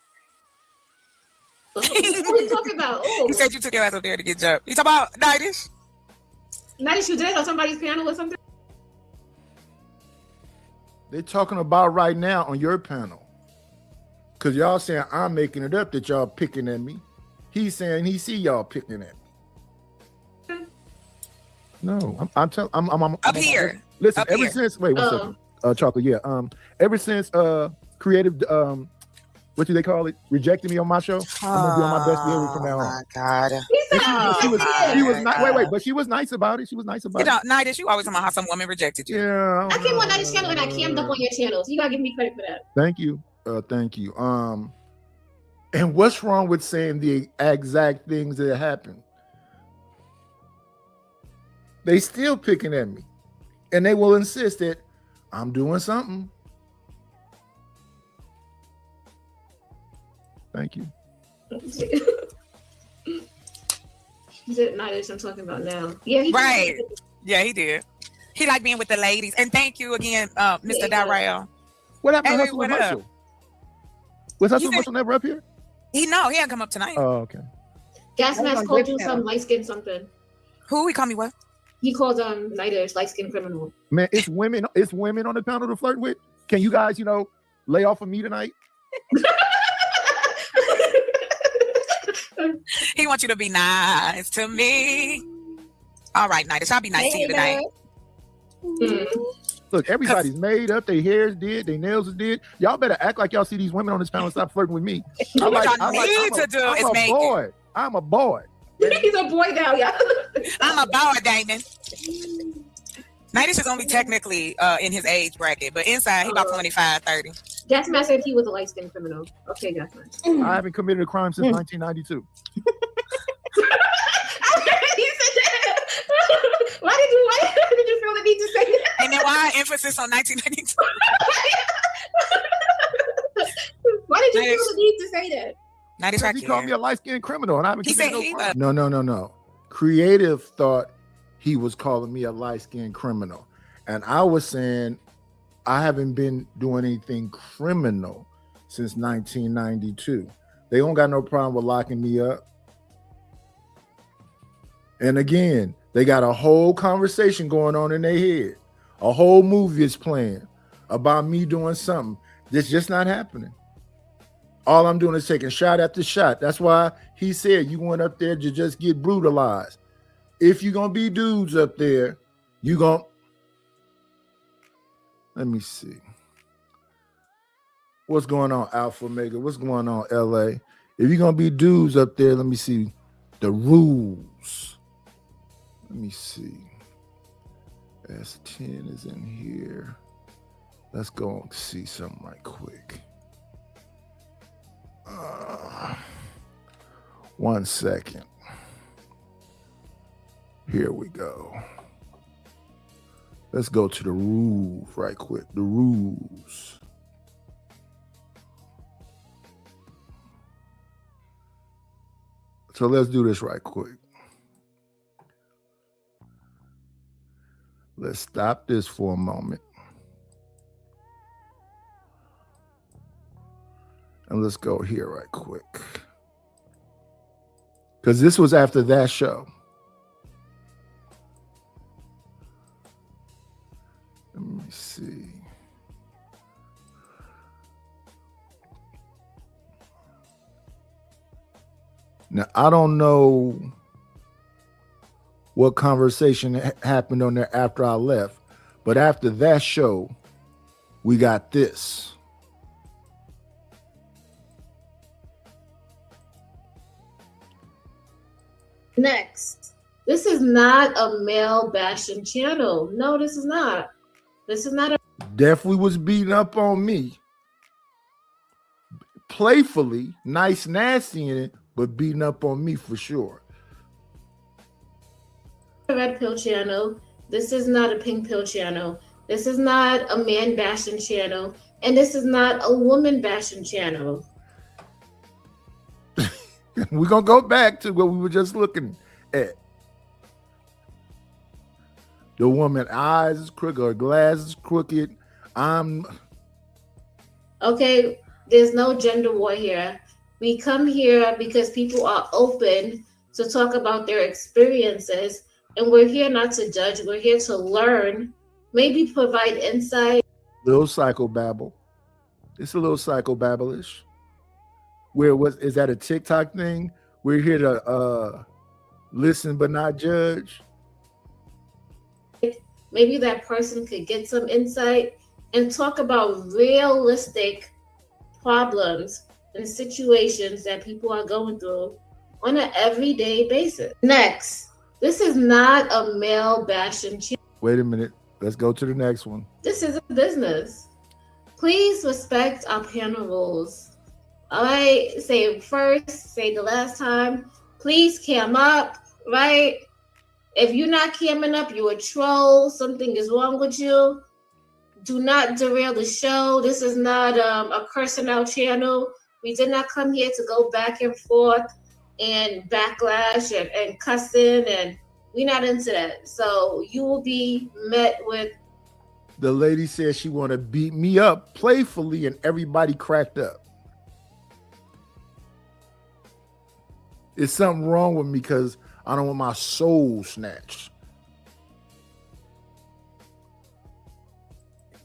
What are you talking about? Oh. He said you took your ass up there to get jumped. You talking about Nightish? Nightish, you did on somebody's panel or something? They're talking about right now on your panel. Because y'all saying I'm making it up that y'all picking at me. He's saying he see y'all picking at me. No, I'm telling. I'm Up here. Listen, Up ever here. since wait one second, Chocolate. Yeah. Ever since creative what do they call it? Rejected me on my show. I'm gonna be on my best behavior from now on. Oh my God. She was not. Wait, but she was nice about it. She was nice about You know, it. Nidus, you always talking about how some woman rejected you. Yeah. I came on that channel and I cammed up on your channel. So you gotta give me credit for that. Thank you. Thank you. And what's wrong with saying the exact things that happened? They still picking at me, and they will insist that I'm doing something. Thank you. Is it not that I'm talking about now? Yeah, Right. Yeah, he did. He liked being with the ladies. And thank you again, Mr. Darrell. What happened to Hey, Hustle what and up? Muscle? Was Hustle and Muscle never up here? He hadn't come up tonight. Oh, okay. Gas I was Mask on called Glitch you Channel. some light skin something. Who? He called me what? He called Niders light skin criminal. Man, it's women on the panel to flirt with. Can you guys, lay off of me tonight? He wants you to be nice to me. All right, Nidus, I'll be nice to you tonight. Look, everybody's made up. Their hair's did. Their nails is did. Y'all better act like y'all see these women on this panel and stop flirting with me. What y'all need to do is make it. boy. I'm a boy. He's a boy now, yeah. I'm a boy, Damon. Nidus is only technically in his age bracket, but inside he about 25, 30. Gas Mask said he was a light skin criminal. Okay, Gas Mask. I haven't committed a crime since 1992. Why did you feel the need to say that? And then why emphasis on 1992? Why did you feel the need to say that? Nidus, He called me a light-skinned criminal, and I haven't He committed said no he crime. No. Creative thought he was calling me a light-skinned criminal, and I was saying I haven't been doing anything criminal since 1992. They don't got no problem with locking me up. And again, they got a whole conversation going on in their head. A whole movie is playing about me doing something that's just not happening. All I'm doing is taking shot after shot. That's why he said you went up there to just get brutalized. If you're going to be dudes up there, you going to... Let me see. What's going on, Alpha Omega? What's going on, LA? If you're going to be dudes up there, let me see the rules. Let me see. S10 is in here. Let's go and see something right quick. 1 second. Here we go. Let's go to the rules right quick. The rules. So let's do this right quick. Let's stop this for a moment. And let's go here right quick. Because this was after that show. Let me see. Now, I don't know what conversation happened on there after I left, but after that show, we got this. Next, this is not a male bashing channel. No, this is not. This is not a. Definitely was beating up on me. Playfully, nice, nasty in it, but beating up on me for sure. Red pill channel. This is not a pink pill channel. This is not a man bashing channel. And this is not a woman bashing channel. We're going to go back to what we were just looking at. The woman eyes is crooked, her glass is crooked. Okay, there's no gender war here. We come here because people are open to talk about their experiences. And we're here not to judge. We're here to learn, maybe provide insight. Little psychobabble. It's a little psychobabble-ish. Is that a TikTok thing? We're here to listen but not judge. maybe that person could get some insight and talk about realistic problems and situations that people are going through on an everyday basis. Next, this is not a male bashing channel. Wait a minute. Let's go to the next one. This is a business. Please respect our panel rules. All right, say first, say the last time. Please cam up, right? If you're not camming up, you're a troll. Something is wrong with you. Do not derail the show. This is not a cursing out channel. We did not come here to go back and forth and backlash and cussing, and we're not into that. So you will be met with. The lady said she want to beat me up playfully, and everybody cracked up. Is something wrong with me because I don't want my soul snatched?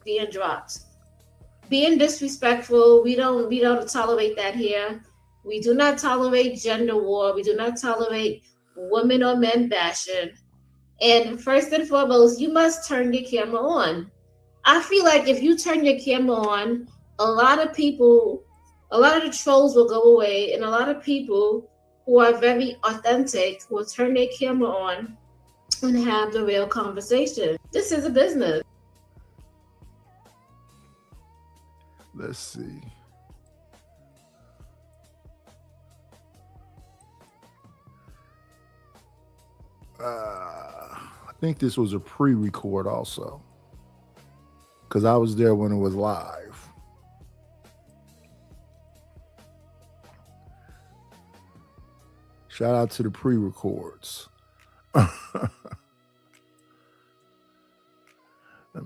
Being dropped, being disrespectful. We don't tolerate that here. We do not tolerate gender war. We do not tolerate women or men bashing. And first and foremost, you must turn your camera on. I feel like if you turn your camera on, a lot of the trolls will go away, and a lot of people who are very authentic will turn their camera on and have the real conversation. This is a business. Let's see. I think this was a pre-record also, because I was there when it was live. Shout out to the pre-records. Let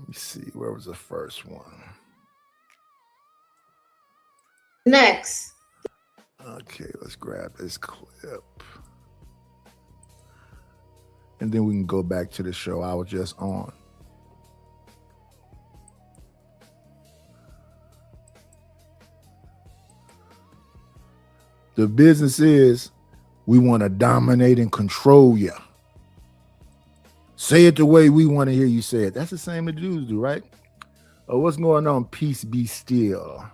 me see, where was the first one? Next. Okay, let's grab this clip. And then we can go back to the show I was just on. The business is we want to dominate and control you. Say it the way we want to hear you say it. That's the same the Jews do, right? Oh, what's going on? Peace be still.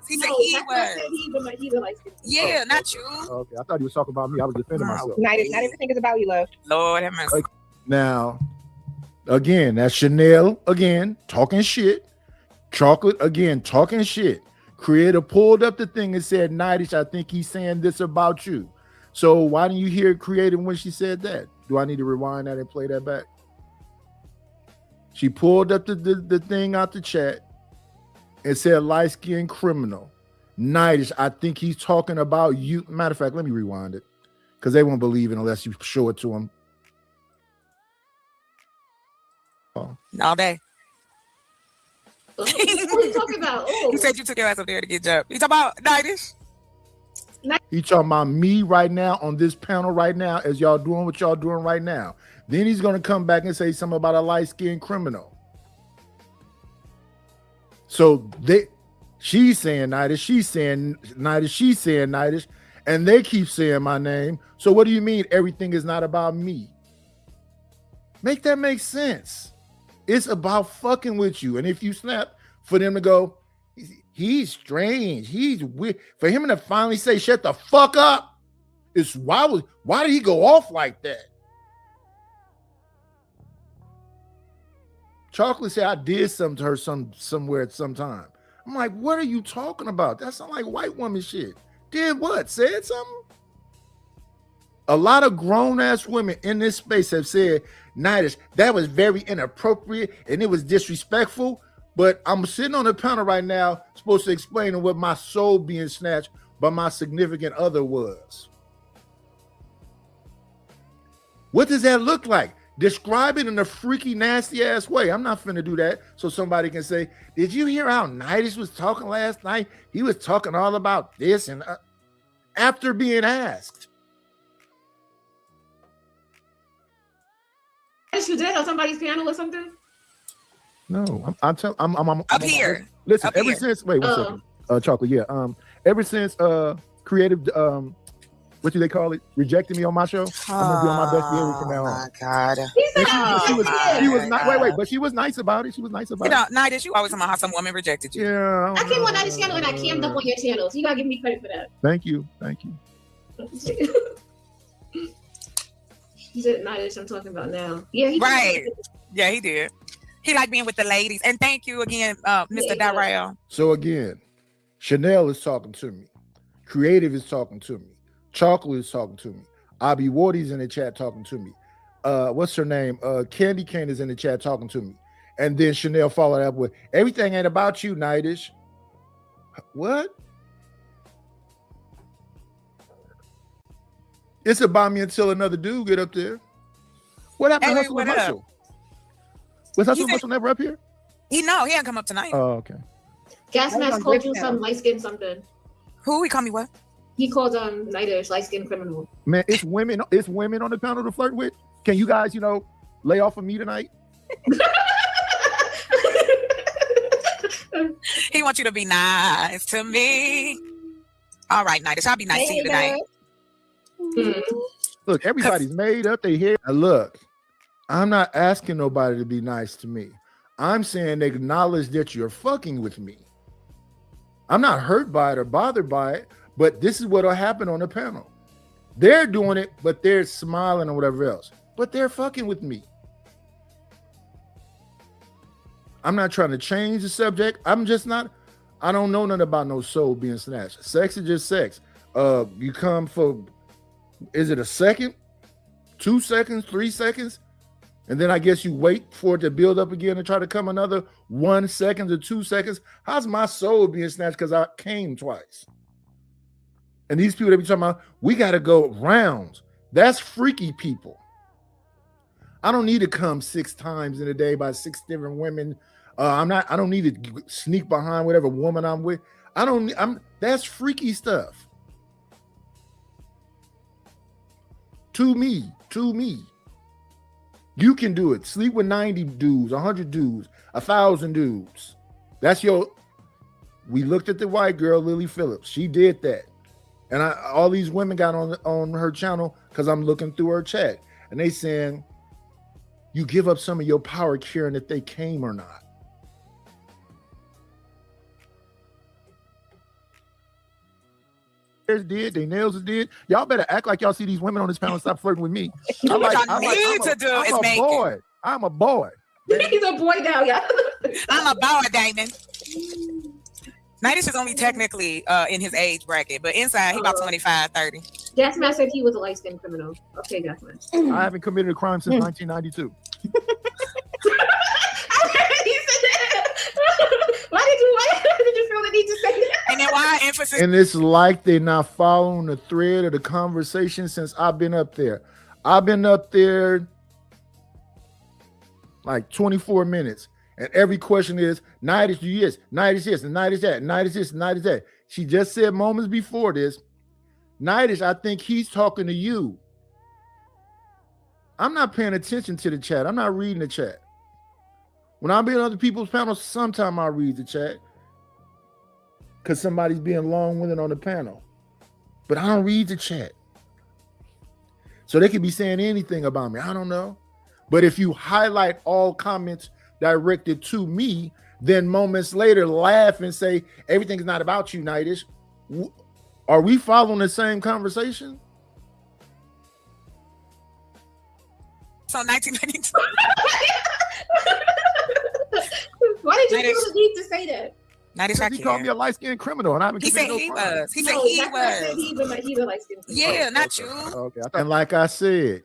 He said he was. Yeah, not you. Okay, I thought you was talking about me. I was defending myself. Not everything is about you, love. Lord have mercy. Now, again, that's Chanel again talking shit. Chocolate again talking shit. Creator pulled up the thing and said, Nightish, I think he's saying this about you. So why didn't you hear Creator when she said that? Do I need to rewind that and play that back? She pulled up the thing out the chat and said, light-skinned criminal. Nightish, I think he's talking about you. Matter of fact, let me rewind it because they won't believe it unless you show it to them. Oh. All day. What are you talking about? Oh. He said you took your ass up there to get jumped. You talking about Nightish? He talking about me right now on this panel right now as y'all doing what y'all doing right now. Then he's going to come back and say something about a light-skinned criminal. So she's saying Nightish, she's saying Nightish, she's saying Nightish, and they keep saying my name. So what do you mean everything is not about me? Make that make sense. It's about fucking with you. And if you snap, for them to go, he's strange, he's weird. For him to finally say, shut the fuck up, it's why did he go off like that? Chocolate said I did something to her somewhere at some time. I'm like, what are you talking about? That sounds like white woman shit. Did what? Said something? A lot of grown-ass women in this space have said, Nightish, that was very inappropriate and it was disrespectful, but I'm sitting on the panel right now supposed to explain what my soul being snatched by my significant other was. What does that look like? Describe it in a freaky, nasty ass way. I'm not finna do that so somebody can say, did you hear how Nightish was talking last night? He was talking all about this and after being asked. You did on somebody's piano or something? No, I'm up here. Listen, Up ever here. since one second, Chocolate, yeah. Ever since creative what do they call it? Rejected me on my show. I'm gonna be on my best behavior from now on. Oh my God. She was not wait, but she was nice about it. She was nice about it. Nidus, you always talking about how some woman rejected you. Yeah. I came on Nidus' channel and I cammed up on your channel, so you gotta give me credit for that. Thank you. He said Nidus, I'm talking about now. Yeah, he right. Yeah, he did. He liked being with the ladies. And thank you again, Mr. Darrell. So again, Chanel is talking to me. Creative is talking to me. Chocolate is talking to me. Abby Wardy's in the chat talking to me. What's her name? Candy Cane is in the chat talking to me. And then Chanel followed up with, everything ain't about you, Nightish. What? It's about me until another dude get up there. What happened to Hustle and Muscle? Was Hustle and Muscle never up here? He ain't come up tonight. Oh, okay. Gas Mask called you some light skin something. Who he called me what? He called Nidus light skin criminal. Man, it's women on the panel to flirt with. Can you guys, lay off of me tonight? He wants you to be nice to me. All right, Nidus, I'll be nice to you tonight. Look, everybody's made up their hair. Now look, I'm not asking nobody to be nice to me. I'm saying acknowledge that you're fucking with me. I'm not hurt by it or bothered by it, but this is what'll happen on the panel. They're doing it, but they're smiling or whatever else. But they're fucking with me. I'm not trying to change the subject. I don't know nothing about no soul being snatched. Sex is just sex. You come for, is it a second, 2 seconds, 3 seconds? And then I guess you wait for it to build up again and try to come another 1 second or 2 seconds. How's my soul being snatched because I came twice? And these people that be talking about, we got to go rounds. That's freaky people. I don't need to come 6 times in a day by 6 different women. I don't need to sneak behind whatever woman I'm with. That's freaky stuff. To me. You can do it. Sleep with 90 dudes, 100 dudes, 1,000 dudes. We looked at the white girl, Lily Phillips. She did that. And all these women got on her channel because I'm looking through her chat. And they saying, you give up some of your power caring if they came or not. Did they nails did? Y'all better act like y'all see these women on this panel and stop flirting with me. I'm a boy. He's a boy now, yeah. I'm a boy, Damon. Nidus is only technically in his age bracket, but inside he about 25, 30. Gas Mask said he was a light skinned criminal. Okay, Gas Mask. I haven't committed a crime since 1992. Why did you feel the need to say that? And then why emphasis? And it's like they're not following the thread of the conversation since I've been up there. I've been up there like 24 minutes. And every question is, Nidus, you yes, Nidus yes, and Nidus that, Nidus this, and Nidus that. She just said moments before this, Nidus, I think he's talking to you. I'm not paying attention to the chat. I'm not reading the chat. When I'm in other people's panels, sometimes I read the chat because somebody's being long-winded on the panel. But I don't read the chat. So they could be saying anything about me. I don't know. But if you highlight all comments directed to me, then moments later laugh and say, everything's not about you, Nidus. Are we following the same conversation? So 1992. Why did you feel the need to say that? He called me a light-skinned criminal, and I haven't committed no crime. He said he was. He's a light-skinned criminal. Yeah, not you. Okay. And like I said,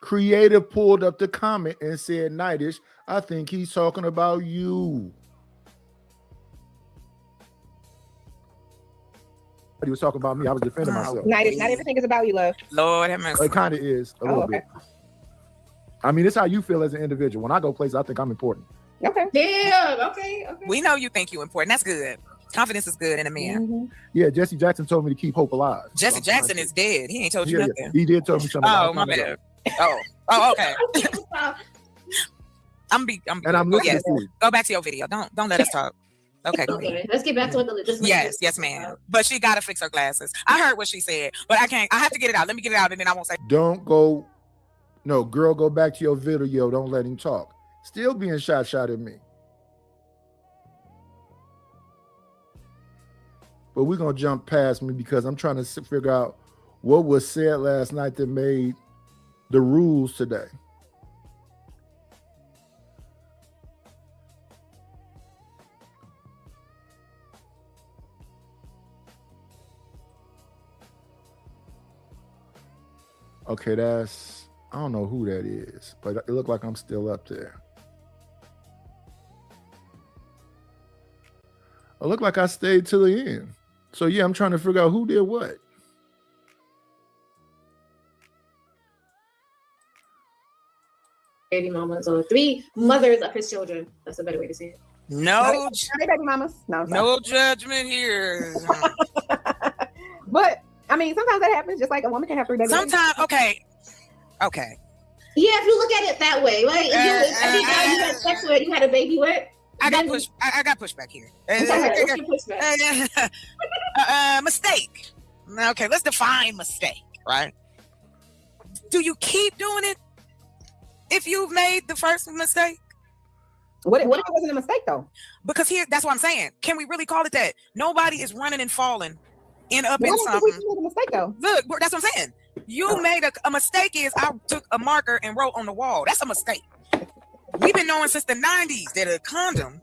Creative pulled up the comment and said, Nidus, I think he's talking about you. He was talking about me. I was defending myself. Not everything is about you, love. Lord have mercy. It kind of is a little bit. I mean, it's how you feel as an individual. When I go places, I think I'm important. Okay. Damn. Okay. We know you think you're important. That's good. Confidence is good in a man. Mm-hmm. Yeah, Jesse Jackson told me to keep hope alive. Jesse Jackson is dead. He ain't told you nothing. He did tell me something. Oh, my bad. Oh, okay. I'm listening yes. to you. Go back to your video. Don't let us talk. Okay, go ahead. Okay, let's get back to what the Yes, ma'am. But she gotta fix her glasses. I heard what she said, but I can't. I have to get it out. Let me get it out, and then I won't say. Don't go. No, girl, go back to your video. Don't let him talk. Still being shot at me. But we're gonna jump past me because I'm trying to figure out what was said last night that made the rules today. Okay, I don't know who that is, but it looked like I'm still up there. It looked like I stayed till the end. So yeah, I'm trying to figure out who did what. Baby mamas or 3 mothers of his children. That's a better way to say it. No, baby mamas. No judgment here. But I mean, sometimes that happens. Just like a woman can have 3 babies. Sometimes, okay. Yeah, if you look at it that way, right? If every guy you had sex with, you had a baby with. I got pushback here. Mistake. Okay, let's define mistake, right? Do you keep doing it if you've made the first mistake? What if it wasn't a mistake though? Because that's what I'm saying. Can we really call it that? Nobody is running and falling in something. A mistake though. Look, that's what I'm saying. You made a mistake is I took a marker and wrote on the wall. That's a mistake. We've been knowing since the 90s that a condom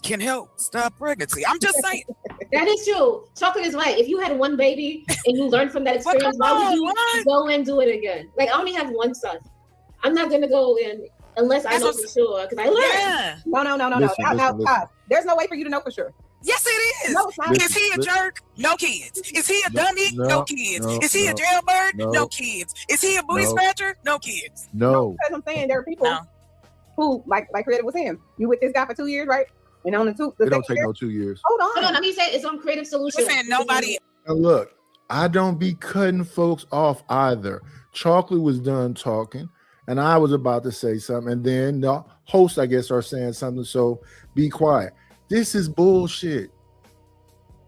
can help stop pregnancy. I'm just saying. That is true. Chocolate is right. If you had 1 baby and you learned from that experience, why would you go and do it again? Like, I only have 1 son. I'm not going to go in unless I know for sure, because I learned. Yeah. No. Listen. There's no way for you to know for sure. Yes, it is. No, it's not. Is he a jerk? No kids. Is he a dummy? No kids. Is he a jailbird? No kids. Is he a booty scratcher? No kids. No. Because I'm saying there are people who, like creative was him. You with this guy for 2 years, right? And on the it don't take no 2 years. Hold on. I mean, say it's on Creative Solutions. We're saying nobody. Now look, I don't be cutting folks off either. Chocolate was done talking, and I was about to say something, and then the hosts, I guess, are saying something. So be quiet. This is bullshit.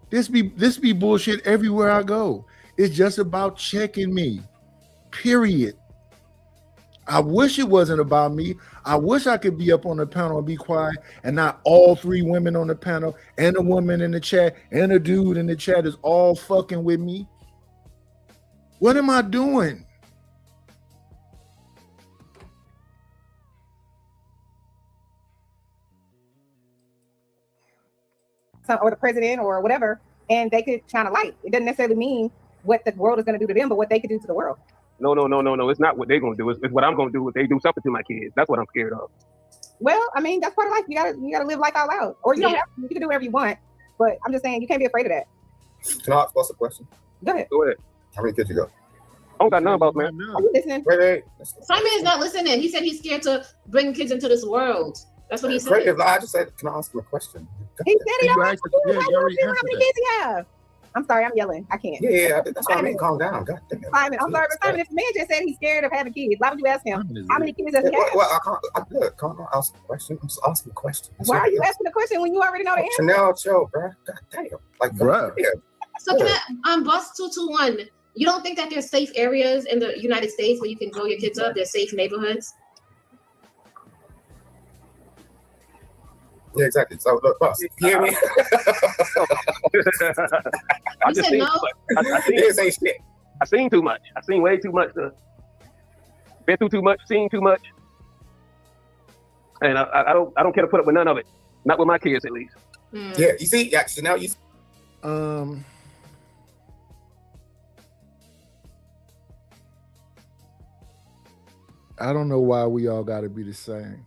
This be bullshit everywhere I go. It's just about checking me. Period. I wish it wasn't about me. I wish I could be up on the panel and be quiet, and not all 3 women on the panel and a woman in the chat and a dude in the chat is all fucking with me. What am I doing? Or the president or whatever, and they could shine a light. It doesn't necessarily mean what the world is going to do to them, but what they could do to the world. No. It's not what they're going to do. It's what I'm going to do if they do something to my kids. That's what I'm scared of. Well, I mean, that's part of life. You gotta live life out loud. Or you don't have to. You can do whatever you want. But I'm just saying, you can't be afraid of that. Can I ask a question? Go ahead. How many kids you got? I don't got none about, man. Are you listening? Wait. Simon is not listening. He said he's scared to bring kids into this world. That's what he said. I just said, can I ask you a question? He said he don't have you already how many kids he have. I'm sorry, I'm yelling. I can't. Yeah, that's why I mean, calm down. God damn. Simon, I'm sorry, but Simon, if the man just said he's scared of having kids, why would you ask him how many kids does he have? Well, I can't ask a question. I'm just asking a question. Why are you asking a question when you already know the answer? Chanel, chill, bro. God damn. Like, bro. So can I, Bus 221, you don't think that there's safe areas in the United States where you can grow your kids up? There's safe neighborhoods? Yeah, exactly. So look, boss, you hear me? I just seen shit. I seen too much. I seen way too much. Been through too much. Seen too much. And I don't care to put up with none of it. Not with my kids, at least. Yeah, you see, so now you. I don't know why we all got to be the same.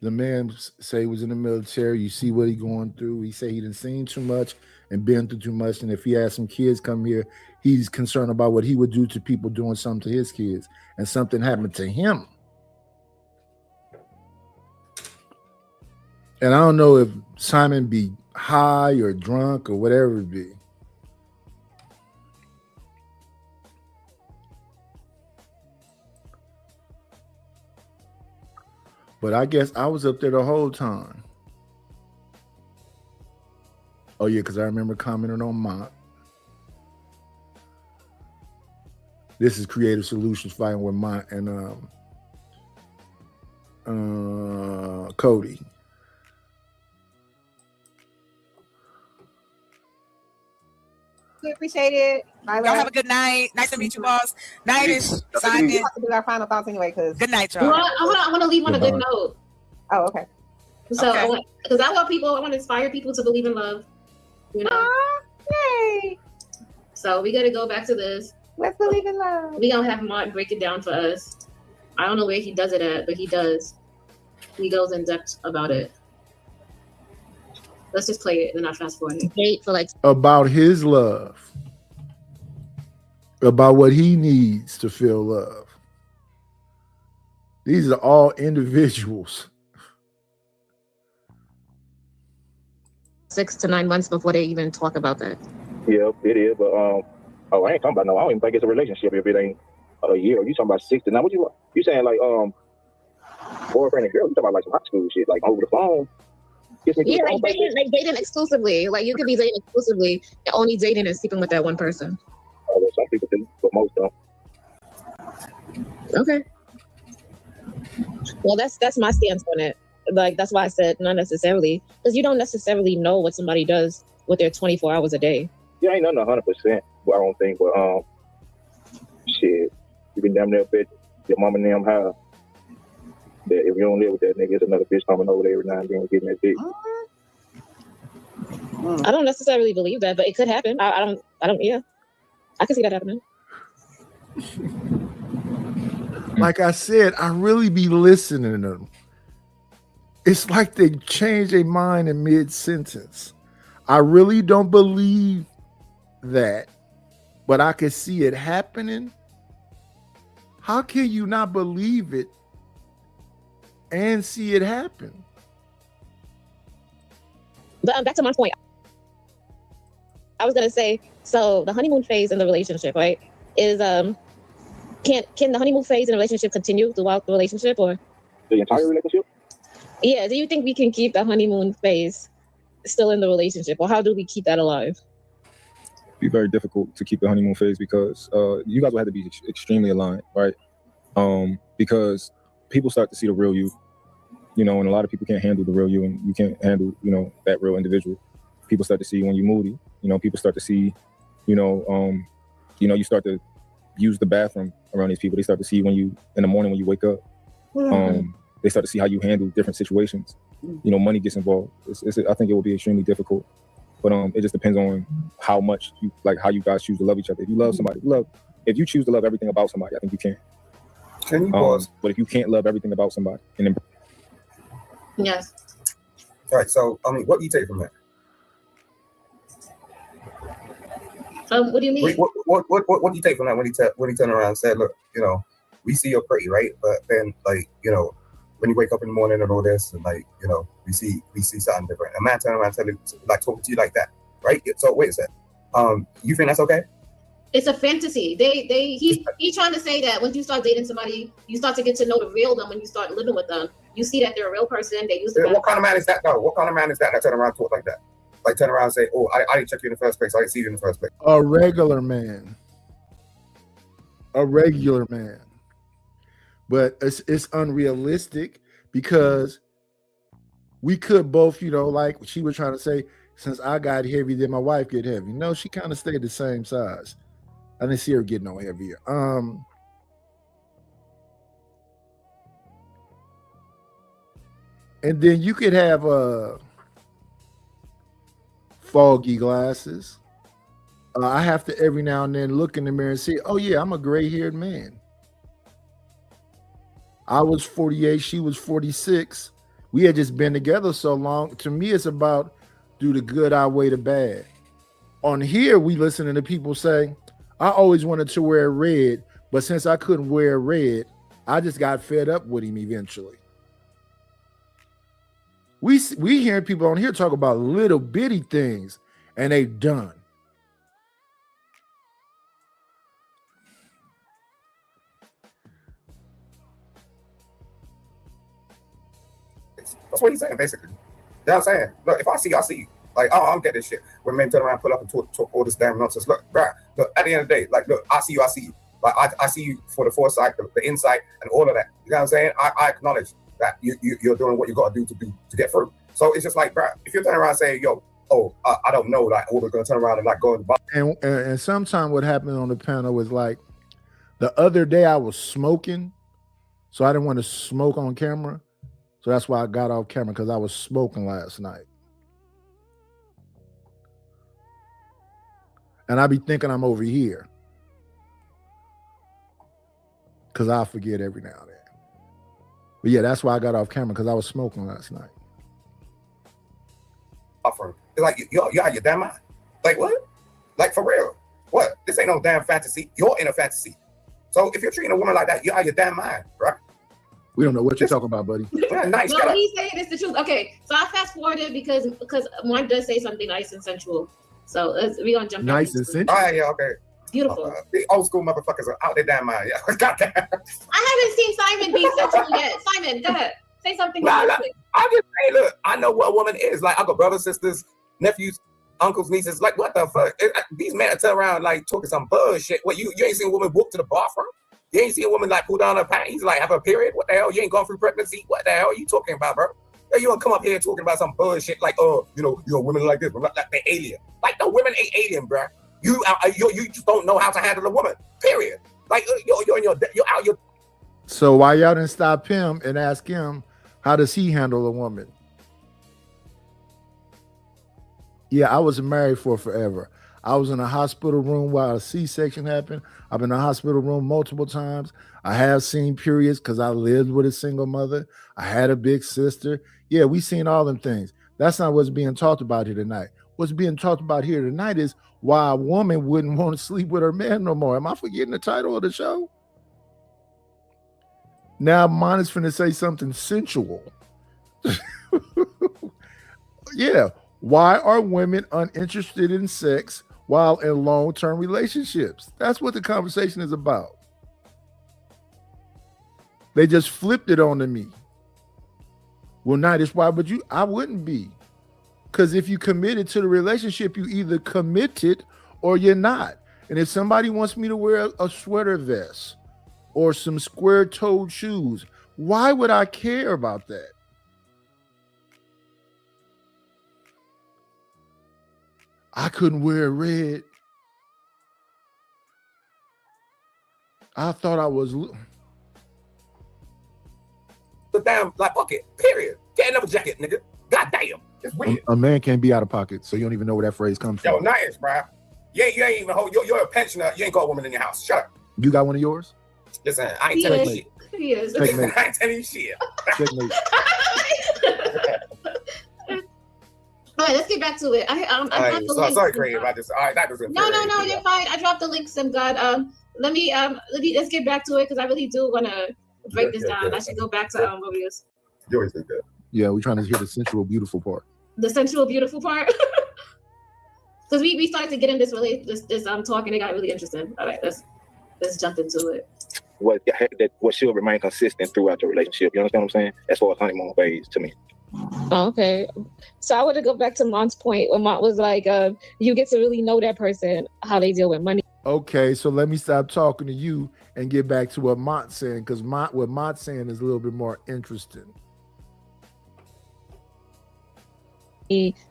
The man say he was in the military. You see what he going through. He say he done seen too much and been through too much. And if he has some kids come here, he's concerned about what he would do to people doing something to his kids. And something happened to him. And I don't know if Simon be high or drunk or whatever it be. But I guess I was up there the whole time. Oh yeah, because I remember commenting on Mont. This is Creative Solutions fighting with Mont and Cody. We appreciate it. Bye, Y'all have a good night. Nice to meet you, boss. Night is signed We in. have to do our final thoughts anyway. Cause Good night, y'all. Well, I want to leave on a good note. Oh, okay. So, Okay. because I want to inspire people to believe in love. You know. Yay! So we got to go back to this. Let's believe in love. We gonna have Mark break it down for us. I don't know where he does it at, but he does. He goes in depth about it. Let's just play it and not fast forward. Wait for like About his love. About what he needs to feel love. These are all individuals. 6 to 9 months before they even talk about that. Yeah, it is. But I ain't talking about no. I don't even think it's a relationship if it ain't a year. You talking about 6 to 9? What you saying like boyfriend and girl? You talking about like some high school shit, like over the phone? Yeah, like dating exclusively. Like you could be dating exclusively and only dating and sleeping with that one person. Oh, well, some people do, but most don't. Okay. Well, that's my stance on it. Like that's why I said not necessarily, because you don't necessarily know what somebody does with their 24 hours a day. Yeah, ain't nothing 100%. I don't think, but shit, you can damn near bet your mama and them have that if you don't live with that nigga, it's another bitch coming over there every now and then getting that dick. I don't necessarily believe that, but it could happen. I don't. Yeah, I can see that happening. Like I said, I really be listening to them. It's like they change their mind in mid-sentence. I really don't believe that, but I can see it happening. How can you not believe it and see it happen? But back to my point. I was gonna say, so the honeymoon phase in the relationship, right, is can the honeymoon phase in a relationship continue throughout the relationship, or the entire relationship? Yeah, do you think we can keep the honeymoon phase still in the relationship, or how do we keep that alive? Be very difficult to keep the honeymoon phase because you guys will have to be extremely aligned, right? Because people start to see the real you, and a lot of people can't handle the real you, and you can't handle, that real individual. People start to see when you're moody. People start to see, you start to use the bathroom around these people. They start to see when you in the morning when you wake up. They start to see how you handle different situations. Money gets involved. I think it will be extremely difficult, but it just depends on how much how you guys choose to love each other. If you love somebody, if you choose to love everything about somebody, I think you can. Can you pause? But if you can't love everything about somebody, and then Yes. All right. So, what do you take from that? What do you mean? What do you take from that when he turned around and said, "Look, we see you're pretty, right? But then, when you wake up in the morning and all this, and we see something different." A man turning around and telling, talking to you like that, right? So wait a second. You think that's okay? It's a fantasy. He's trying to say that once you start dating somebody, you start to get to know the real them. When you start living with them, you see that they're a real person. They used to. What kind of man is that, though? What kind of man is that turn around and talk like that? Like turn around and say, "Oh, I didn't check you in the first place. I didn't see you in the first place." A regular man. A regular man. But it's unrealistic because we could both, like she was trying to say, since I got heavy, then my wife get heavy. No, she kind of stayed the same size. I didn't see her get no heavier. And then you could have foggy glasses. I have to every now and then look in the mirror and see, oh yeah, I'm a gray-haired man. I was 48, she was 46. We had just been together so long. To me, it's about do the good outweigh the bad. On here, we listening to people say, I always wanted to wear red, but since I couldn't wear red, I just got fed up with him eventually. We hearing people on here talk about little bitty things, and they done. That's what he's saying, basically. You know what I'm saying? Look, if I see you, I see you. Like, oh, I don't get this shit. When men turn around, pull up and talk all this damn nonsense. Look, bruh, look, at the end of the day, like, look, I see you, I see you. Like, I see you for the foresight, the insight, and all of that. You know what I'm saying? I acknowledge that you're doing what you got to do to get through. So it's just like, bruh, if you're turning around and saying, yo, I don't know, like, we're going to turn around and like go in the bar. And sometimes what happened on the panel was like, the other day I was smoking, so I didn't want to smoke on camera. So that's why I got off camera, because I was smoking last night. And I be thinking I'm over here, because I forget every now and then. But yeah, that's why I got off camera, because I was smoking last night. It's like, you're out your damn mind. Like, what? Like, for real. What? This ain't no damn fantasy. You're in a fantasy. So if you're treating a woman like that, you're out your damn mind, right? We don't know what you're talking about, buddy. Yeah, nice. No, what he's saying is the truth. Okay, so I fast forwarded because one does say something nice and sensual. So we're gonna jump nice and sensual. Oh, yeah, okay. Beautiful. The old school motherfuckers are out their damn mind. Yeah, goddamn. I haven't seen Simon be sensual yet. Simon, go ahead. Say something. I just say, look, I know what a woman is. Like, I got brothers, sisters, nephews, uncles, nieces. Like, what the fuck? These men are turn around like talking some bullshit. What, you ain't seen a woman walk to the bathroom? You ain't seen a woman like pull down her panties, like have a period? What the hell? You ain't gone through pregnancy? What the hell are you talking about, bro? You don't come up here talking about some bullshit like, oh, women like this, like they're alien. Like, the women ain't alien, bro. You just don't know how to handle a woman. Period. Like, you're out your. So why y'all didn't stop him and ask him, how does he handle a woman? Yeah, I was married for forever. I was in a hospital room while a C-section happened. I've been in a hospital room multiple times. I have seen periods because I lived with a single mother. I had a big sister. Yeah, we seen all them things. That's not what's being talked about here tonight. What's being talked about here tonight is why a woman wouldn't want to sleep with her man no more. Am I forgetting the title of the show? Now, mine is finna say something sensual. Yeah. Why are women uninterested in sex while in long-term relationships? That's what the conversation is about. They just flipped it onto me. Well, not is why, but I wouldn't be. Because if you committed to the relationship, you either committed or you're not. And if somebody wants me to wear a sweater vest or some square-toed shoes, why would I care about that? I couldn't wear red. I thought I was. The damn, like, bucket, period. Get another jacket, nigga. Goddamn. It's weird. A man can't be out of pocket, so you don't even know where that phrase comes from. Yo, nice, bro. You ain't even hold. You're a pensioner. You ain't got a woman in your house. Shut up. You got one of yours? Listen, I ain't telling you shit. He is. I ain't telling you shit. All right, let's get back to it. I dropped the links. Sorry, creative. I just, all right, that doesn't. No, you're fine. I dropped the links, and God, let's get back to it because I really do want to break this down. I should go back to what we was. You always think that. Yeah, we're trying to hear the sensual, beautiful part. The sensual, beautiful part. Because we started to get in this talking. It got really interesting. All right, let's jump into it. What should remain consistent throughout the relationship. You understand what I'm saying? As far as honeymoon phase to me. Okay, so I want to go back to Mont's point when Mont was like, you get to really know that person, how they deal with money. Okay, so let me stop talking to you and get back to what Mont's saying, because what Mont's saying is a little bit more interesting.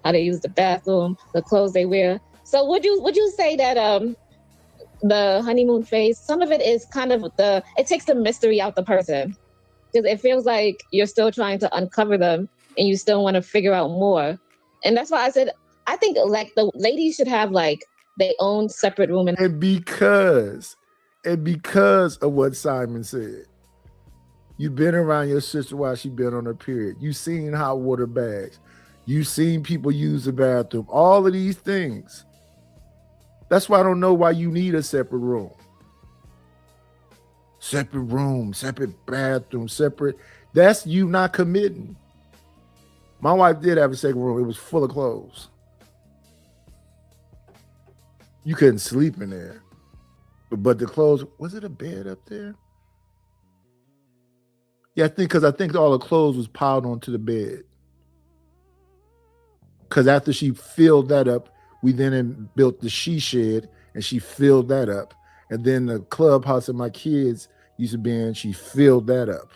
How they use the bathroom, the clothes they wear. So would you say that the honeymoon phase, some of it is kind of it takes the mystery out the person, because it feels like you're still trying to uncover them and you still want to figure out more. And that's why I said I think like the ladies should have like their own separate room. And because of what Simon said, you've been around your sister while she been on her period. You've seen hot water bags. You've seen people use the bathroom. All of these things. That's why I don't know why you need a separate room. Separate room, separate bathroom, separate. That's you not committing. My wife did have a second room. It was full of clothes. You couldn't sleep in there. But the clothes, was it a bed up there? Yeah, I think all the clothes was piled onto the bed. Because after she filled that up, we then built the she shed, and she filled that up. And then the clubhouse that my kids used to be in, she filled that up.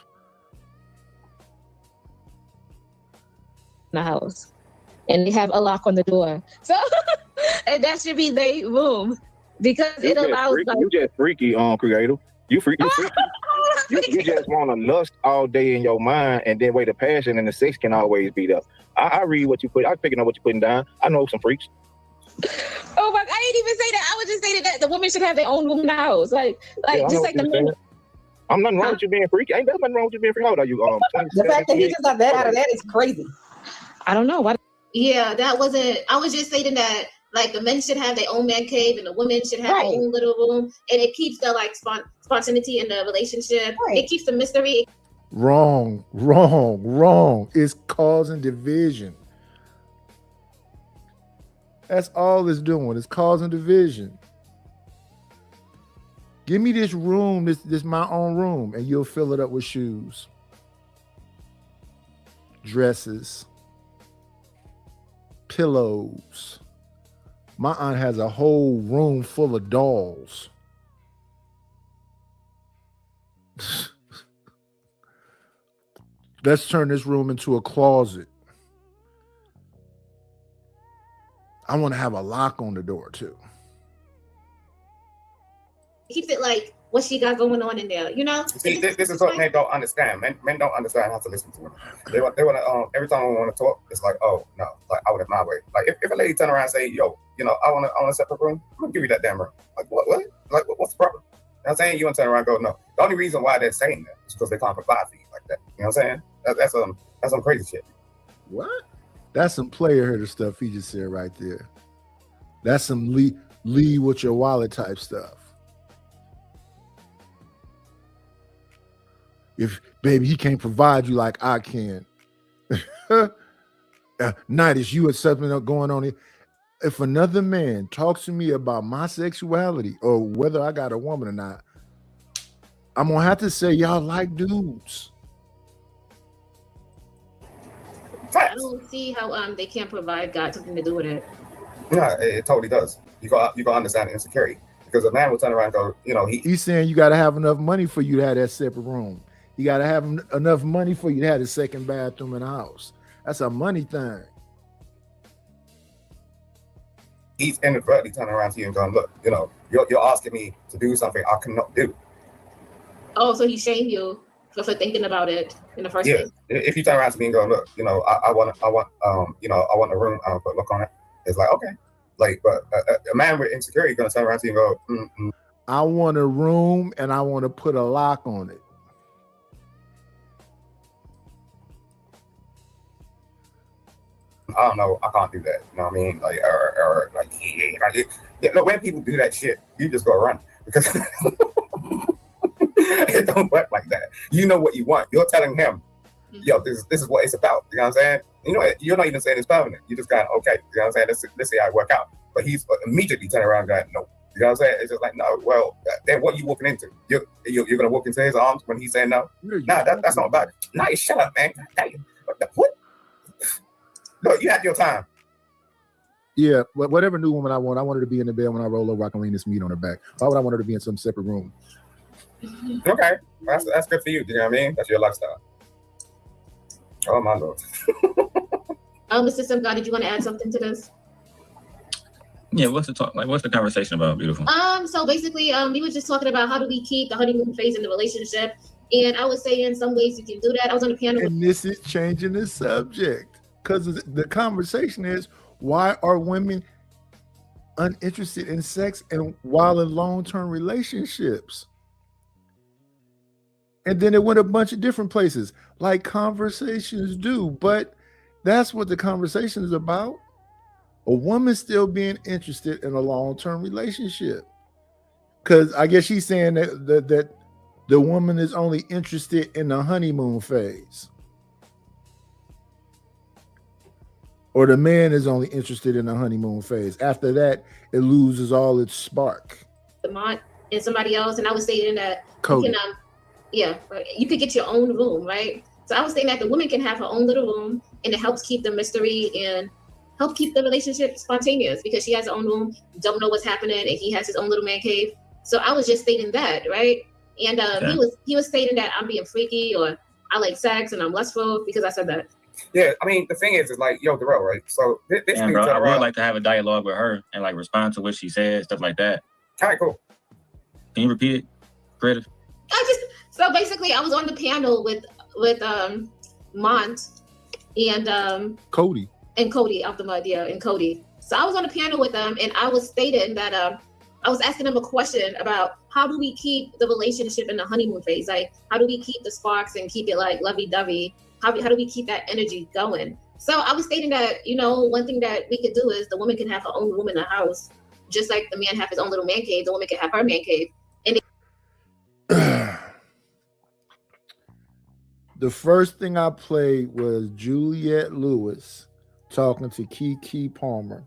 The house, and they have a lock on the door, so and that should be their room because it allows. You just freaky, creative. You freaky. You just want to lust all day in your mind, and then wait, the passion and the sex can always be there. I read what you put. I'm picking up what you're putting down. I know some freaks. Oh my! I didn't even say that. I was just saying that the women should have their own room in the house, like Yeah, just like the men. I'm nothing wrong with you being freaky. Ain't nothing wrong with you being freaky. How old are you? The fact that he just got that out of that is crazy. I don't know. Yeah, that wasn't. I was just saying that like the men should have their own man cave and the women should have their own little room, and it keeps the like spontaneity in the relationship. It keeps the mystery. Wrong. It's causing division. That's all it's doing. It's causing division. Give me this room, this my own room, and you'll fill it up with shoes, dresses, pillows. My aunt has a whole room full of dolls. Let's turn this room into a closet. I want to have a lock on the door too. It keeps it like what she got going on in there, you know. See, this is what men don't understand. Men don't understand how to listen to women. They want to every time we want to talk, it's like, oh no, like I would have my way. Like if a lady turn around and say, yo, you know, I want a separate room, I'm gonna give you that damn room. Like what? Like what's the problem? You know what I'm saying? You want to turn around and go, no. The only reason why they're saying that is because they can't provide for you like that. You know what I'm saying? That's some crazy shit. What? That's some player hater stuff he just said right there. That's some lead with your wallet type stuff. If baby, he can't provide you like I can. Night is you accepting what's going on here. If another man talks to me about my sexuality or whether I got a woman or not, I'm gonna have to say y'all like dudes. I don't see how they can't provide got something to do with it. Yeah, it totally does. You got to understand the insecurity because a man will turn around and go, you know, he's saying you got to have enough money for you to have that separate room. You got to have enough money for you to have the second bathroom in the house. That's a money thing. He's inadvertently turning around to you and going, look, you know, you're asking me to do something I cannot do. Oh, so he shamed you for thinking about it in the first place. If you turn around to me and go, look, you know, I want a room, I'll put look on it. It's like, okay. Like, but a man with insecurity is going to turn around to you and go, I want a room and I want to put a lock on it. I don't know. I can't do that. You know what I mean? Like, or like, when people do that shit, you just go run because it don't work like that. You know what you want. You're telling him, yo, this is what it's about. You know what I'm saying? You know, you're not even saying it's permanent. You just got okay. You know what I'm saying? Let's see how it work out. But he's immediately turning around and going, no. You know what I'm saying? It's just like, no. Well, then what you walking into? You're gonna walk into his arms when he's saying no? Nah, that's not about it. Nah, shut up, man. What? Look, you had your time. Yeah, whatever new woman I want her to be in the bed when I roll over. I can lean this meat on her back. Why would I want her to be in some separate room? Okay, that's good for you. You know what I mean? That's your lifestyle. Oh my lord. Mr. Simcott, did you want to add something to this? Yeah, what's the talk? Like, what's the conversation about, beautiful? So basically, we were just talking about how do we keep the honeymoon phase in the relationship, and I was saying some ways you can do that. I was on a panel. And this is changing the subject because the conversation is why are women uninterested in sex and while in long-term relationships? And then it went a bunch of different places, like conversations do. But that's what the conversation is about. A woman still being interested in a long-term relationship. Because I guess she's saying that the woman is only interested in the honeymoon phase. Or the man is only interested in the honeymoon phase. After that, it loses all its spark. And somebody else, and I was saying that Cody. You could get your own room, right? So I was saying that the woman can have her own little room, and it helps keep the mystery and help keep the relationship spontaneous because she has her own room, don't know what's happening, and he has his own little man cave. So I was just stating that, right? And he was stating that I'm being freaky or I like sex and I'm lustful because I said that. Yeah, I mean the thing is like, yo, Darrell, right? So this Damn, bro, I would like to have a dialogue with her and like respond to what she said, stuff like that. All right, cool. Can you repeat it, Creative? So basically I was on the panel with Mont and Cody out the mud, yeah, and Cody. So I was on a panel with them, and I was stating that I was asking them a question about how do we keep the relationship in the honeymoon phase? Like, how do we keep the sparks and keep it like lovey-dovey? How do we keep that energy going? So I was stating that, you know, one thing that we could do is the woman can have her own room in the house, just like the man have his own little man cave. The woman can have her man cave. And the first thing I played was Juliette Lewis talking to Keke Palmer.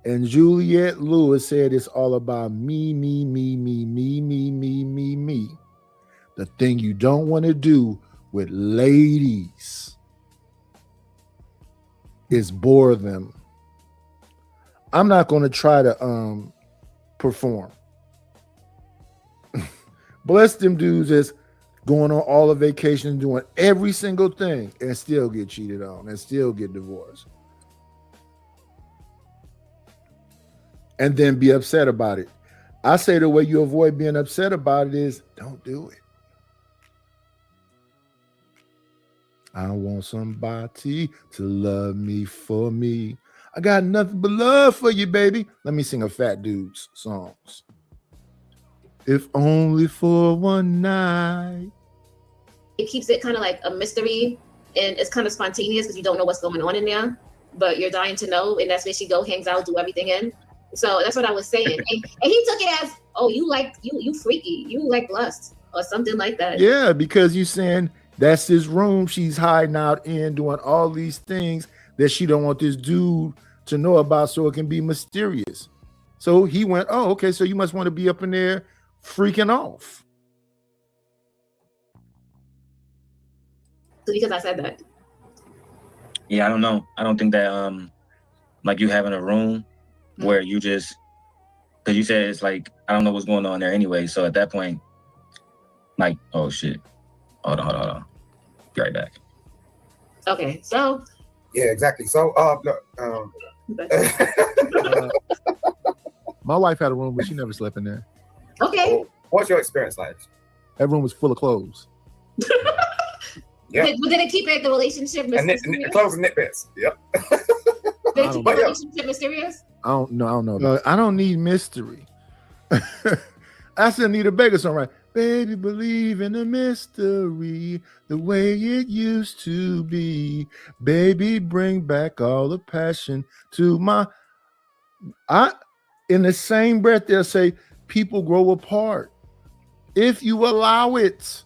And Juliette Lewis said it's all about me. The thing you don't want to do with ladies is bore them. I'm not going to try to perform. Bless them dudes is going on all the vacations, doing every single thing, and still get cheated on and still get divorced. And then be upset about it. I say the way you avoid being upset about it is don't do it. I want somebody to love me for me. I got nothing but love for you, baby. Let me sing a Fat Dudes songs. If only for one night. it keeps it kind of like a mystery, and it's kind of spontaneous because you don't know what's going on in there, but you're dying to know, and that's where she go, hangs out, do everything in. So that's what I was saying. And he took it as, oh, you freaky, you like lust or something like that. Yeah, because you're saying that's his room she's hiding out in, doing all these things that she don't want this dude to know about, so it can be mysterious. So he went, oh, okay, so you must want to be up in there freaking off. Because I said that. Yeah, I don't know. I don't think that like you having a room where you just, because you said it's like, I don't know what's going on there anyway. So at that point, like, oh shit. Hold on. Be right back. Okay, so. Yeah, exactly. So my wife had a room, but she never slept in there. Okay. What's your experience like? That room was full of clothes. Yeah. Did it keep the relationship mysterious? Clothes and knit bits. Yep. Did it keep the relationship mysterious? I don't know. I don't need mystery. I still need a beggar song, right? Baby, believe in the mystery the way it used to be. Baby, bring back all the passion to my. In the same breath, they'll say people grow apart if you allow it.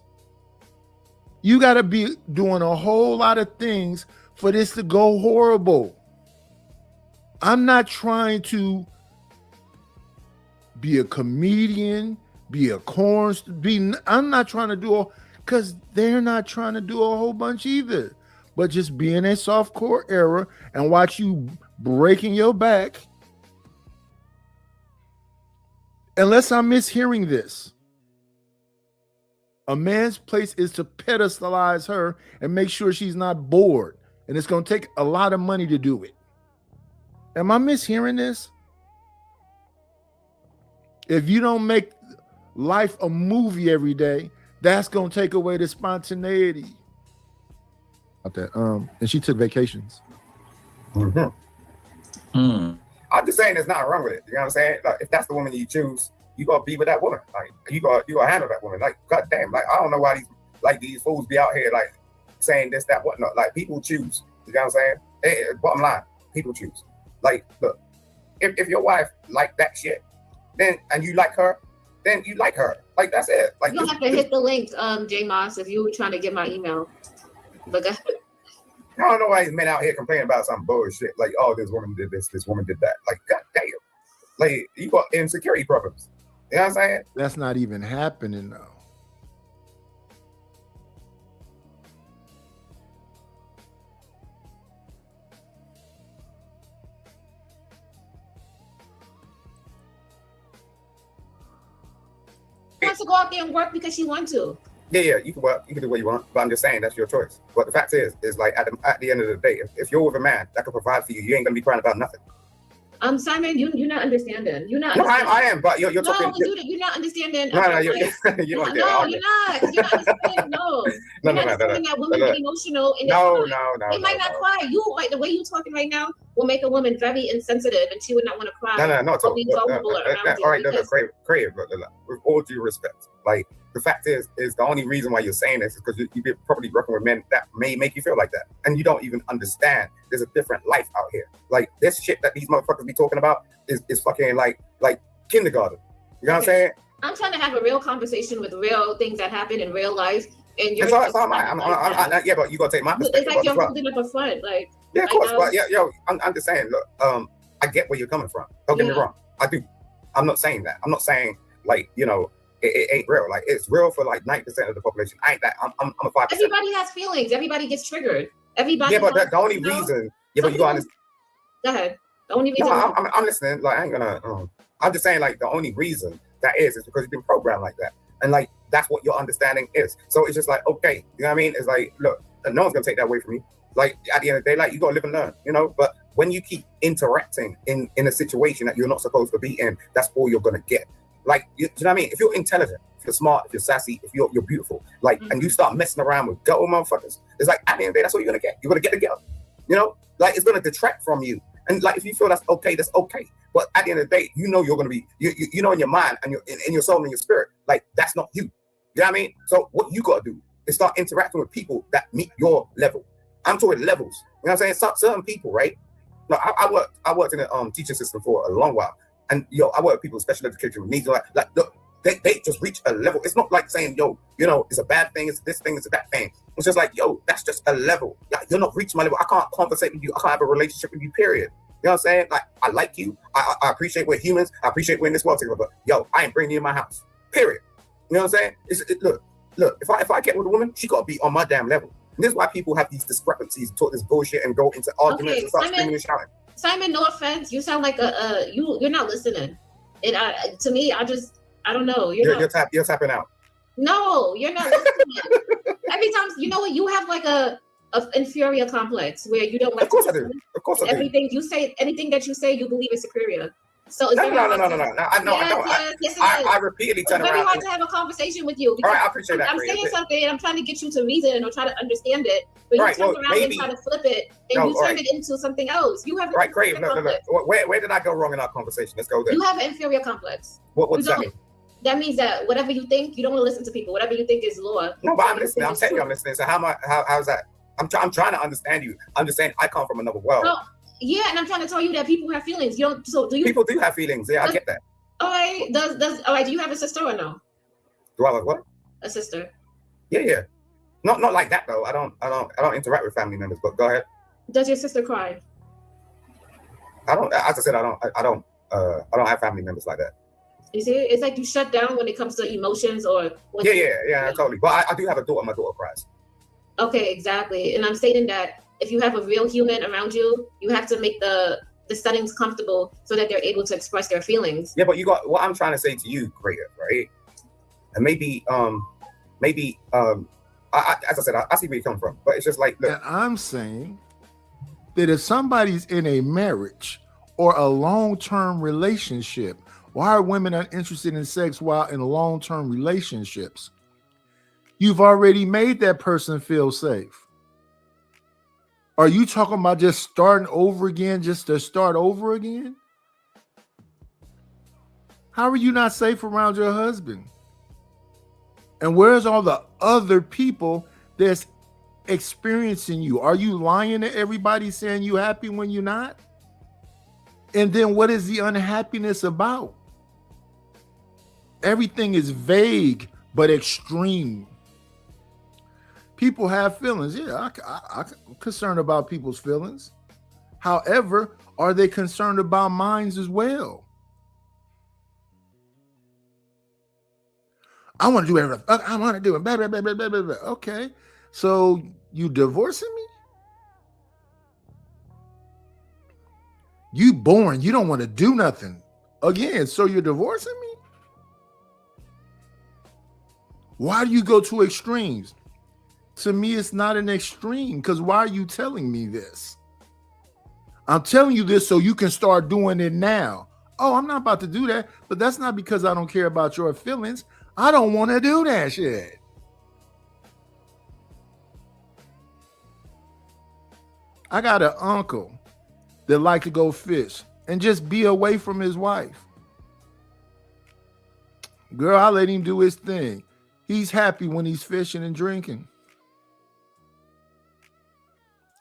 You got to be doing a whole lot of things for this to go horrible. I'm not trying to be a comedian, be a corn, I'm not trying to do all, because they're not trying to do a whole bunch either. But just be in a softcore era and watch you breaking your back. Unless I'm mishearing this. A man's place is to pedestalize her and make sure she's not bored. And it's going to take a lot of money to do it. Am I mishearing this? If you don't make life a movie every day, that's going to take away the spontaneity. And she took vacations. I'm just saying there's nothing wrong with it. You know what I'm saying? Like, if that's the woman you choose, you gotta be with that woman. Like you gotta handle that woman. Like, goddamn, like I don't know why these fools be out here like saying this, that, whatnot. Like people choose. You know what I'm saying? Bottom line, people choose. Like, look, if your wife like that shit, then and you like her, then you like her. Like that's it. Like you don't have to hit the link, J Moss, if you were trying to get my email. But I don't know why these men out here complaining about some bullshit. Like, oh, this woman did this woman did that. Like, goddamn. Like, you got insecurity problems. You know what I'm saying? That's not even happening though. wants to go out there and work because she wants to. Yeah, you can work, you can do what you want, but I'm just saying that's your choice. But the fact is like at the end of the day, if you're with a man that can provide for you, you ain't gonna be crying about nothing. Simon, you're not understanding. You're not. No, I am, but you're talking. No, you're not understanding. No, you're not. No, you're not. You're not understanding. No, you're not understanding that women get emotional. And no. They might not cry. You like the way you're talking right now will make a woman very insensitive, and she would not want to cry. No, not at all. Vulnerable around you. All right, Craig, with all due respect, like the fact is the only reason why you're saying this is because you're probably working with men that may make you feel like that, and you don't even understand. There's a different life out here. Like this shit that these motherfuckers be talking about is fucking like kindergarten. You know what I'm saying? I'm trying to have a real conversation with real things that happen in real life, and you're. Yeah, but you gotta take my perspective. It's like you're holding up a front, like. Yeah, of course, but I'm just saying. Look, I get where you're coming from. Don't get me wrong. I do. I'm not saying that. I'm not saying like it ain't real. Like it's real for like 90% of the population. I ain't that. I'm a 5%. Everybody has feelings. Everybody gets triggered. Everybody. Yeah, but the only reason. Yeah, but you gotta understand. Go ahead. The only reason. No, I'm listening. Like I ain't gonna. I'm just saying like the only reason that is because you've been programmed like that, and like that's what your understanding is. So it's just like okay, you know what I mean? It's like look, no one's gonna take that away from you. Like at the end of the day, like you gotta live and learn, But when you keep interacting in a situation that you're not supposed to be in, that's all you're gonna get. Like you know what I mean? If you're intelligent, if you're smart, if you're sassy, if you're beautiful, like and you start messing around with ghetto motherfuckers, it's like at the end of the day, that's what you're gonna get. You're gonna get the ghetto, Like it's gonna detract from you. And like if you feel that's okay, that's okay. But at the end of the day, you're gonna be you know in your mind and in your soul and your spirit, like that's not you. You know what I mean? So what you gotta do is start interacting with people that meet your level. I'm talking levels. You know what I'm saying? Certain people, right? No, I worked in a teaching system for a long while. And I work with people with special education with needs. Like look, they just reach a level. It's not like saying, it's a bad thing, it's this thing, it's a bad thing. It's just like, that's just a level. Like, you're not reaching my level. I can't conversate with you. I can't have a relationship with you, period. You know what I'm saying? Like, I like you. I appreciate we're humans. I appreciate we're in this world together. But I ain't bringing you in my house. Period. You know what I'm saying? Look, if I get with a woman, she gotta be on my damn level. And this is why people have these discrepancies and talk this bullshit and go into arguments and start screaming and shouting. Simon, no offense, you sound like you're not listening. And to me, I don't know. You're tapping out. No, you're not listening. Every time, you know what? You have like a inferior complex where you don't like. Of course I do. Of course I do. Everything you say, anything that you say, you believe is superior. So it's no. Yes, I repeatedly turn around. It's very around. hard to have a conversation with you. All right, I appreciate that. I'm saying something and I'm trying to get you to reason or try to understand it, but you turn around and try to flip it and you turn it into something else. You have Crave. No. Where did I go wrong in our conversation? Let's go there. You have an inferior complex. What does that mean? That means that whatever you think, you don't want to listen to people. Whatever you think is law. No, but I'm listening. I'm telling you, I'm listening. So how's that? I'm trying to understand you. I'm just saying I come from another world. No, yeah, and I'm trying to tell you that people have feelings. You don't. So do you? People do have feelings. Yeah, I get that. All right. All right? Do you have a sister or no? Do I have what? A sister. Yeah. Not like that though. I don't interact with family members. But go ahead. Does your sister cry? I don't. As I said, I don't have family members like that. You see, it's like you shut down when it comes to emotions or. Yeah, totally. But I do have a daughter. My daughter cries. Okay, exactly. And I'm stating that if you have a real human around you, you have to make the settings comfortable so that they're able to express their feelings. Yeah, but you got what I'm trying to say to you, Greta, right? And maybe as I said, I see where you come from, but it's just like, look. And I'm saying that if somebody's in a marriage or a long-term relationship, why are women uninterested in sex while in long-term relationships? You've already made that person feel safe. Are you talking about just starting over again, just to start over again? How are you not safe around your husband? And where's all the other people that's experiencing you? Are you lying to everybody saying you're happy when you're not? And then what is the unhappiness about? Everything is vague but extreme. People have feelings. Yeah, I'm concerned about people's feelings. However, are they concerned about minds as well? I want to do everything. I want to do it. Blah, blah, blah, blah, blah, blah. Okay. So you divorcing me? You boring. You don't want to do nothing. Again, so you're divorcing me? Why do you go to extremes? To me, it's not an extreme, because why are you telling me this? I'm telling you this so you can start doing it now. Oh, I'm not about to do that, but that's not because I don't care about your feelings. I don't want to do that shit. I got an uncle that like to go fish and just be away from his wife. Girl, I let him do his thing. He's happy when he's fishing and drinking.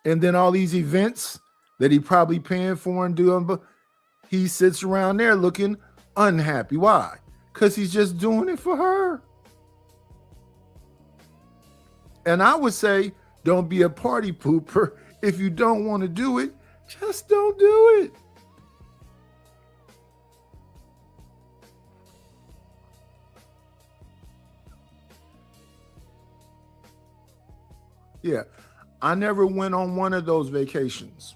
And then all these events that he probably paying for and doing, but he sits around there looking unhappy. Why? Because he's just doing it for her. And I would say, don't be a party pooper. If you don't want to do it, just don't do it. Yeah, I never went on one of those vacations.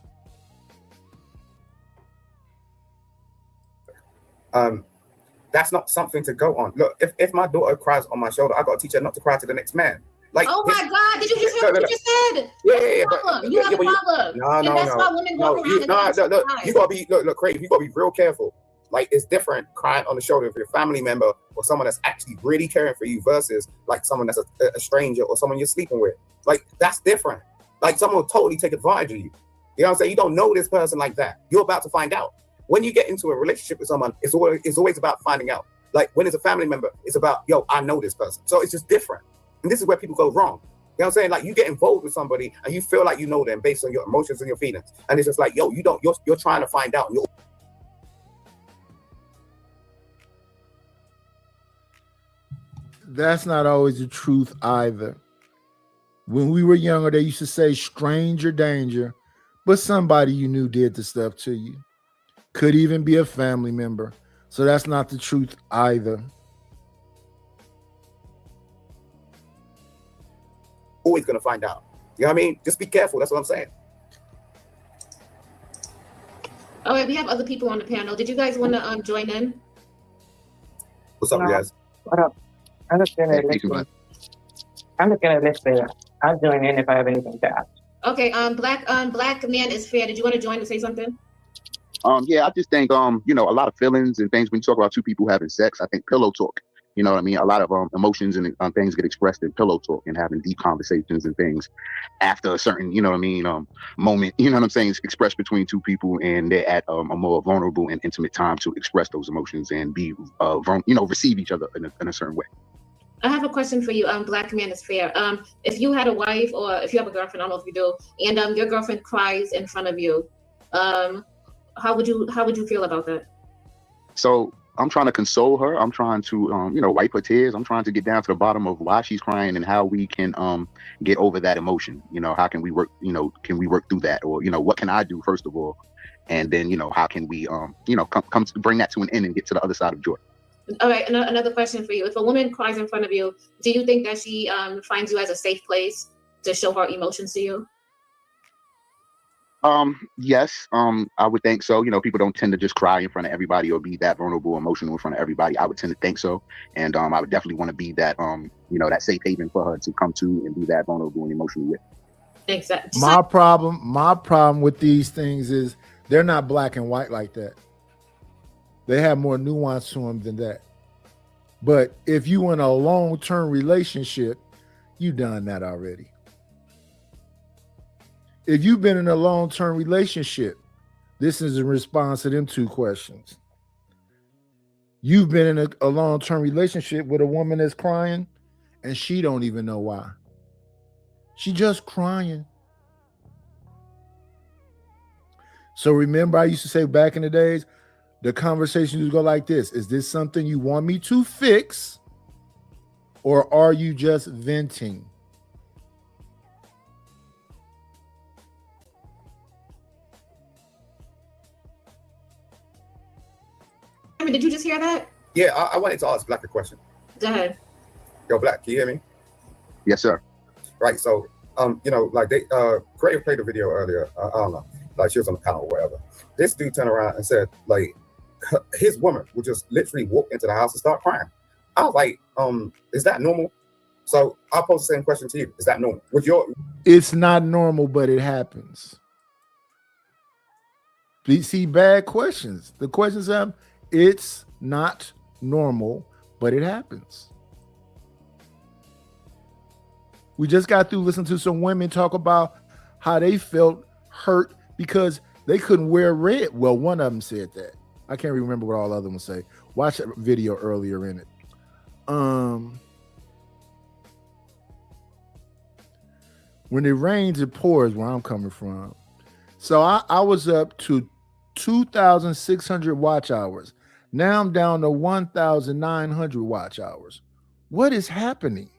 That's not something to go on. Look, if my daughter cries on my shoulder, I got to teach her not to cry to the next man. Like, oh my God! Did you just hear what you just said? Yeah, You have a problem. No, and that's why women go around and look, you gotta be look, Craig, you gotta be real careful. Like, it's different crying on the shoulder of your family member or someone that's actually really caring for you versus like someone that's a stranger or someone you're sleeping with. Like, that's different. Like, someone will totally take advantage of you. You know what I'm saying? You don't know this person like that. You're about to find out. When you get into a relationship with someone, it's always about finding out. Like, when it's a family member, it's about, yo, I know this person. So it's just different. And this is where people go wrong. You know what I'm saying? Like, you get involved with somebody and you feel like you know them based on your emotions and your feelings. And it's just like, yo, you're trying to find out. That's not always the truth either. When we were younger, they used to say stranger danger, but somebody you knew did the stuff to you. Could even be a family member. So that's not the truth either. Always gonna find out. You know what I mean? Just be careful. That's what I'm saying. All right, we have other people on the panel. Did you guys want to join in? What's up, guys? What up? I'm just gonna listen. I'll join in if I have anything to ask. Okay, black man is fair. Did you want to join to say something? Yeah, I just think a lot of feelings and things when you talk about two people having sex, I think pillow talk. You know what I mean? A lot of emotions and things get expressed in pillow talk and having deep conversations and things after a certain, moment, you know what I'm saying, it's expressed between two people and they're at a more vulnerable and intimate time to express those emotions and be, receive each other in a certain way. I have a question for you. Black man is fair. If you had a wife or if you have a girlfriend, I don't know if you do, and your girlfriend cries in front of you, how would you feel about that? So I'm trying to console her. I'm trying to, wipe her tears. I'm trying to get down to the bottom of why she's crying and how we can get over that emotion. How can we work, can we work through that? Or, what can I do, first of all? And then, how can we, come to bring that to an end and get to the other side of joy? All right, another question for you. If a woman cries in front of you, do you think that she finds you as a safe place to show her emotions to you? Yes, I would think so. People don't tend to just cry in front of everybody or be that vulnerable, emotional in front of everybody. I would tend to think so. And I would definitely want to be that, that safe haven for her to come to and be that vulnerable and emotional with. Exactly. My problem with these things is they're not black and white like that. They have more nuance to them than that. But if you in a long-term relationship, you done that already. If you've been in a long-term relationship, this is in response to them two questions. You've been in a long-term relationship with a woman that's crying and she don't even know why. She just crying. So remember, I used to say back in the days, the conversation would go like this. Is this something you want me to fix? Or are you just venting? Did you just hear that? Yeah, I wanted to ask Black a question. Go ahead. Yo, Black, can you hear me? Yes, sir. Right, so, like they, Creative played a video earlier, I don't know, like she was on the panel or whatever. This dude turned around and said, like, his woman would just literally walk into the house and start crying. I was like, is that normal? So I'll pose the same question to you. Is that normal? It's not normal, but it happens. Please see bad questions. The questions have, it's not normal, but it happens. We just got through listening to some women talk about how they felt hurt because they couldn't wear red. Well, one of them said that. I can't remember what all the other ones say. Watch that video earlier in it. When it rains, it pours where I'm coming from. So I was up to 2,600 watch hours. Now I'm down to 1,900 watch hours. What is happening?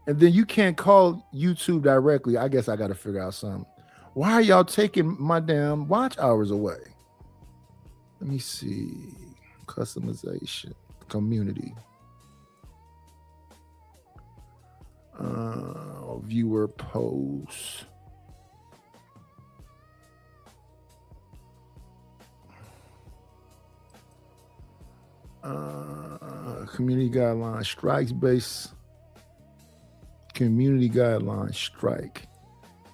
And then you can't call YouTube directly. I guess I got to figure out something. Why are y'all taking my damn watch hours away? Let me see. Customization, community. Viewer posts. Community guidelines, strikes base. Community guidelines, strike.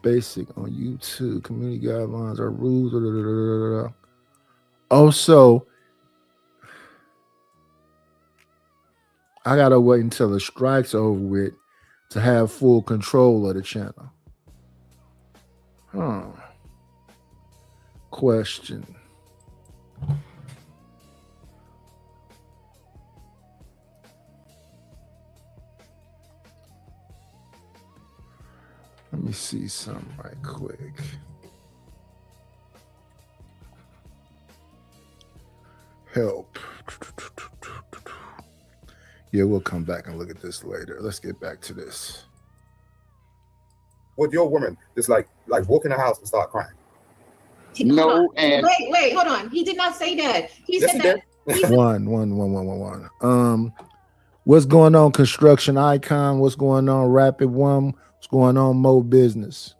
Basic on YouTube. Community guidelines are rules. Also, I gotta wait until the strike's over with to have full control of the channel. Question. Let me see something right quick. Help. Yeah, we'll come back and look at this later. Let's get back to this. Would your woman just like walk in the house and start crying? No, and Wait, hold on. He did not say that. He said that. One. What's going on, Construction Icon? What's going on, Rapid One? What's going on, Mo Business?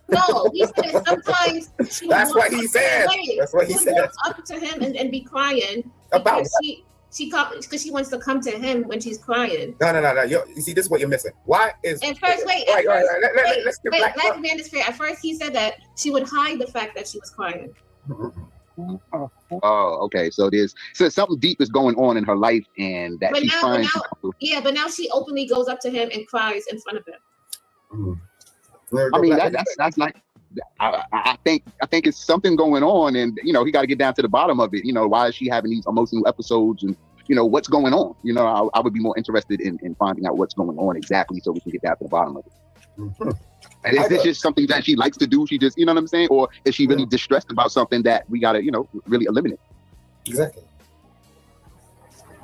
No, he said sometimes she That's what he said. That's what he she'll said. walk up to him and be crying About because she wants to come to him when she's crying. No. You see, this is what you're missing. Why is At first, wait. Right. Let's get back. Black man is fair. At first, he said that she would hide the fact that she was crying. Oh, okay. So something deep is going on in her life, and that she's trying to. But now she openly goes up to him and cries in front of him. I mean, that's like. I think it's something going on, and he got to get down to the bottom of it. Why is she having these emotional episodes, and what's going on? I would be more interested in finding out what's going on exactly, so we can get down to the bottom of it. And is this just something that she likes to do? She just, what I'm saying, or is she really distressed about something that we got to, really eliminate? Exactly.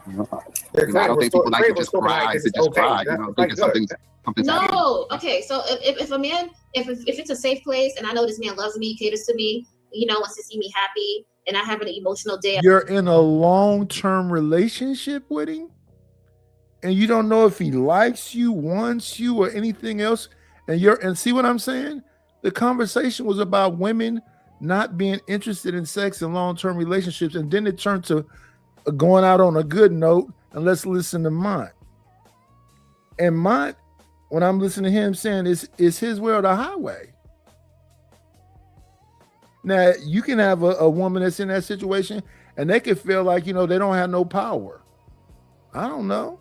I don't think people like to just cry to just cry. I think it's something's happening. No, okay. So if a man, if it's a safe place, and I know this man loves me, caters to me, wants to see me happy, and I have an emotional day. You're in a long-term relationship with him, and you don't know if he likes you, wants you, or anything else. And see what I'm saying? The conversation was about women not being interested in sex and long-term relationships, and then it turned to going out on a good note, and let's listen to mine. And mine, when I'm listening to him saying it's his way or the highway. Now, you can have a woman that's in that situation, and they could feel like, they don't have no power. I don't know.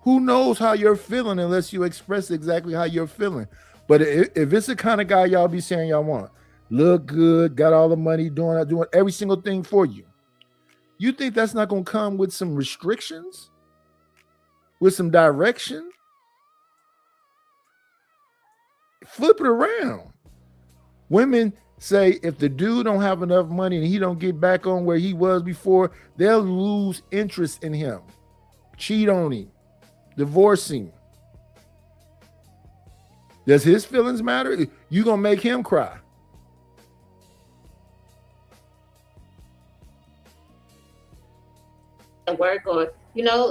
Who knows how you're feeling unless you express exactly how you're feeling. But if it's the kind of guy y'all be saying y'all want, look good, got all the money, doing every single thing for you, you think that's not going to come with some restrictions? With some direction? Flip it around. Women say if the dude don't have enough money and he don't get back on where he was before, they'll lose interest in him, cheat on him, divorce him. Does his feelings matter? You gonna make him cry. at work, or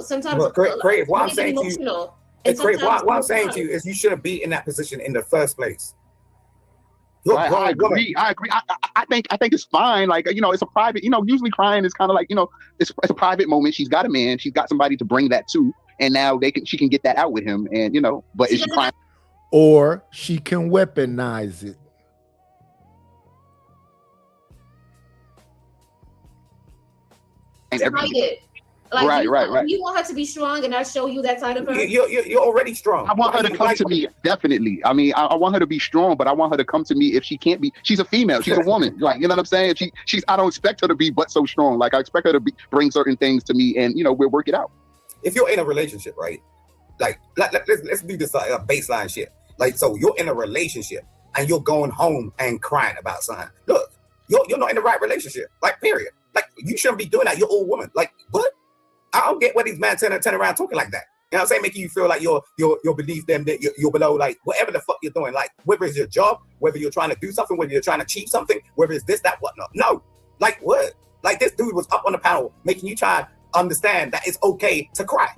sometimes Look, Crave, what I'm men get saying to you, emotional. it's Crave, sometimes what I'm saying to you is you shouldn't be in that position in the first place. I agree. I think it's fine. Like, it's a private, usually crying is kind of like, it's a private moment. She's got a man, she's got somebody to bring that to, and now she can get that out with him. And but is she crying? Or she can weaponize it. To hide it. Like, right. You want her to be strong, and I show you that side of her. You're already strong. I want her to come to me, definitely. I mean, I want her to be strong, but I want her to come to me if she can't be. She's a female. She's a woman. Like, you know what I'm saying? She's. I don't expect her to be but so strong. Like, I expect her to bring certain things to me, and we'll work it out. If you're in a relationship, right? Like, let's do this baseline shit. Like, so you're in a relationship and you're going home and crying about something. Look, you're not in the right relationship. Like, period. Like, you shouldn't be doing that. You're an old woman. Like, what? I don't get why these men turn around talking like that. You know what I'm saying? Making you feel like you're beneath them, that you're below, like whatever the fuck you're doing. Like, whether it's your job, whether you're trying to do something, whether you're trying to achieve something, whether it's this, that, whatnot. No. Like, what? Like, this dude was up on the panel making you try to understand that it's okay to cry.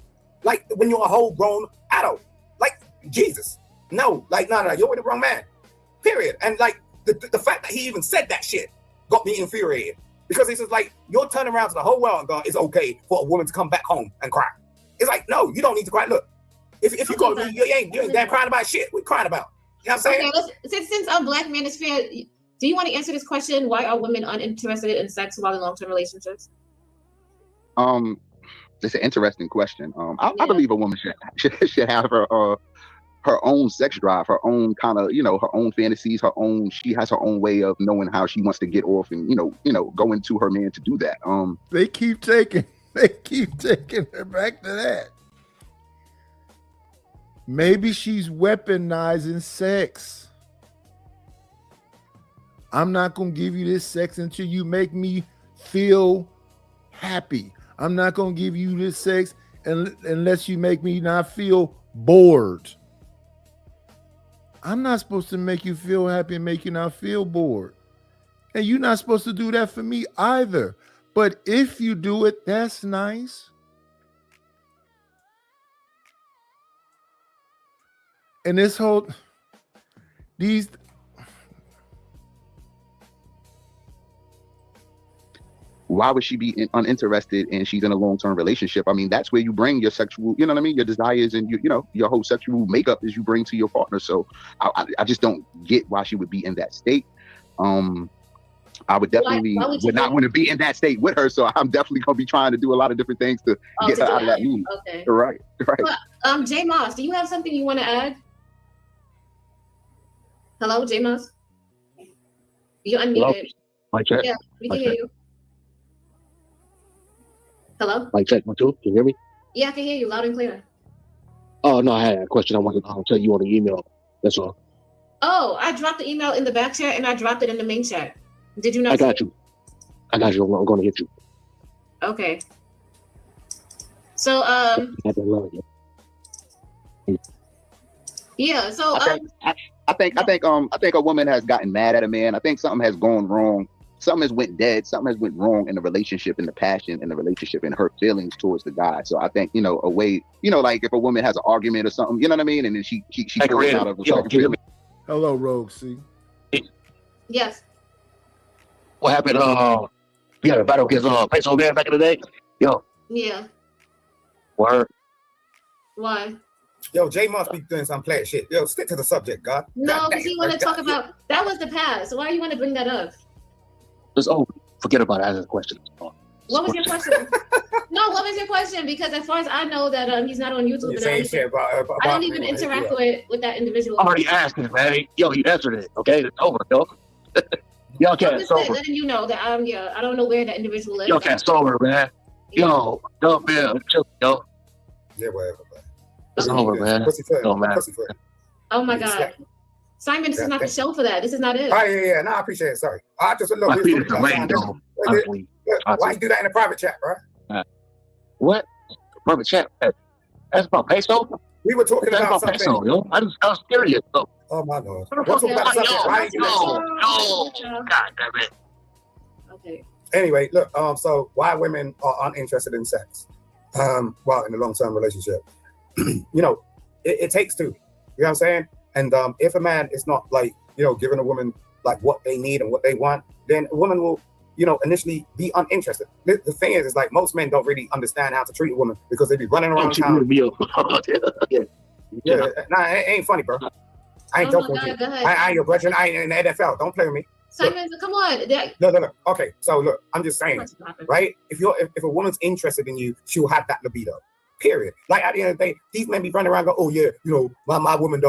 Like, when you're a whole grown adult. Like, Jesus. No. Like, no, you're with the wrong man. Period. And like, the fact that he even said that shit got me infuriated. Because it's just like, you're turning around to the whole world and going, it's okay for a woman to come back home and cry. It's like, no, you don't need to cry. Look, if you go, you ain't damn crying about shit. We're crying about. You know what I'm saying? Okay, since a black man is fair, do you want to answer this question? Why are women uninterested in sex while in long-term relationships? It's an interesting question. I believe a woman should have her own sex drive, her own kind of, her own fantasies, she has her own way of knowing how she wants to get off and, go into her man to do that. They keep taking her back to that. Maybe she's weaponizing sex. I'm not going to give you this sex until you make me feel happy. I'm not going to give you this sex unless you make me not feel bored. I'm not supposed to make you feel happy and make you not feel bored. And you're not supposed to do that for me either. But if you do it, that's nice. And this whole, why would she be uninterested and she's in a long-term relationship? I mean, that's where you bring your sexual, you know what I mean? Your desires and your whole sexual makeup is you bring to your partner. So I just don't get why she would be in that state. I would definitely would not want to be in that state with her. So I'm definitely going to be trying to do a lot of different things to get her out of that mood. Okay. Right. Well, J Moss, do you have something you want to add? Hello, J Moss? You're unmuted. Mic check. Yeah, we can hear you. Hello? Mic check, 1, 2. Can you hear me? Yeah, I can hear you loud and clear. Oh, no, I had a question I wanted to tell you on the email. That's all. Oh, I dropped the email in the back chat and I dropped it in the main chat. Did you not? I got you. I'm going to hit you. Okay. So, yeah, so I think a woman has gotten mad at a man. I think something has gone wrong. Something has went dead. Something has went wrong in the relationship, in the passion, in the relationship, and her feelings towards the guy. So I think, a way, like if a woman has an argument or something, you know what I mean? And then she pulls out of a Hello, Rogue C. Yes. What happened? We had a battle against Peso Man back in the day. Yo. Yeah. Word. Why? Yo, Jay must be doing some player shit. Yo, stick to the subject, God. No, because you want to talk about that was the past. So why do you want to bring that up? Just forget about it. I have a question. What was your question? No, what was your question? Because as far as I know that he's not on YouTube. You're saying shit about I don't even interact with that individual. I already asked it, man. Yo, you answered it. Okay, it's over, yo. Y'all can't sober. Letting you know that I don't know where that individual is. Y'all can't sober, man. Yo, man, chill, yo. Yeah, whatever, man. It's over, man. No, man. Oh my God. Simon, this is not the show for that. This is not it. Oh, yeah. No, I appreciate it. Sorry. I just look. Why you do that in a private chat, bro? What? Private chat? That's about peso? We were talking about something. Peso, yo. I was curious, though. Oh, my Lord. We're talking about something. Why you do that? No. God damn it. Okay. anyway, look. So why women are uninterested in sex? Well, in a long-term relationship, you know, it takes two. You know what I'm saying? And if a man is not like, you know, giving a woman like what they need and what they want, then a woman will, you know, initially be uninterested. The thing is like most men don't really understand how to treat a woman because they be running around town. Yeah, nah, it ain't funny, bro. I ain't joking with you. I ain't your brethren. I ain't in the NFL. Don't play with me. Simon, come on. Look. Okay, so look, I'm just saying, right? If a woman's interested in you, she'll have that libido. Period. Like at the end of the day, these men be running around go, oh yeah, you know, my woman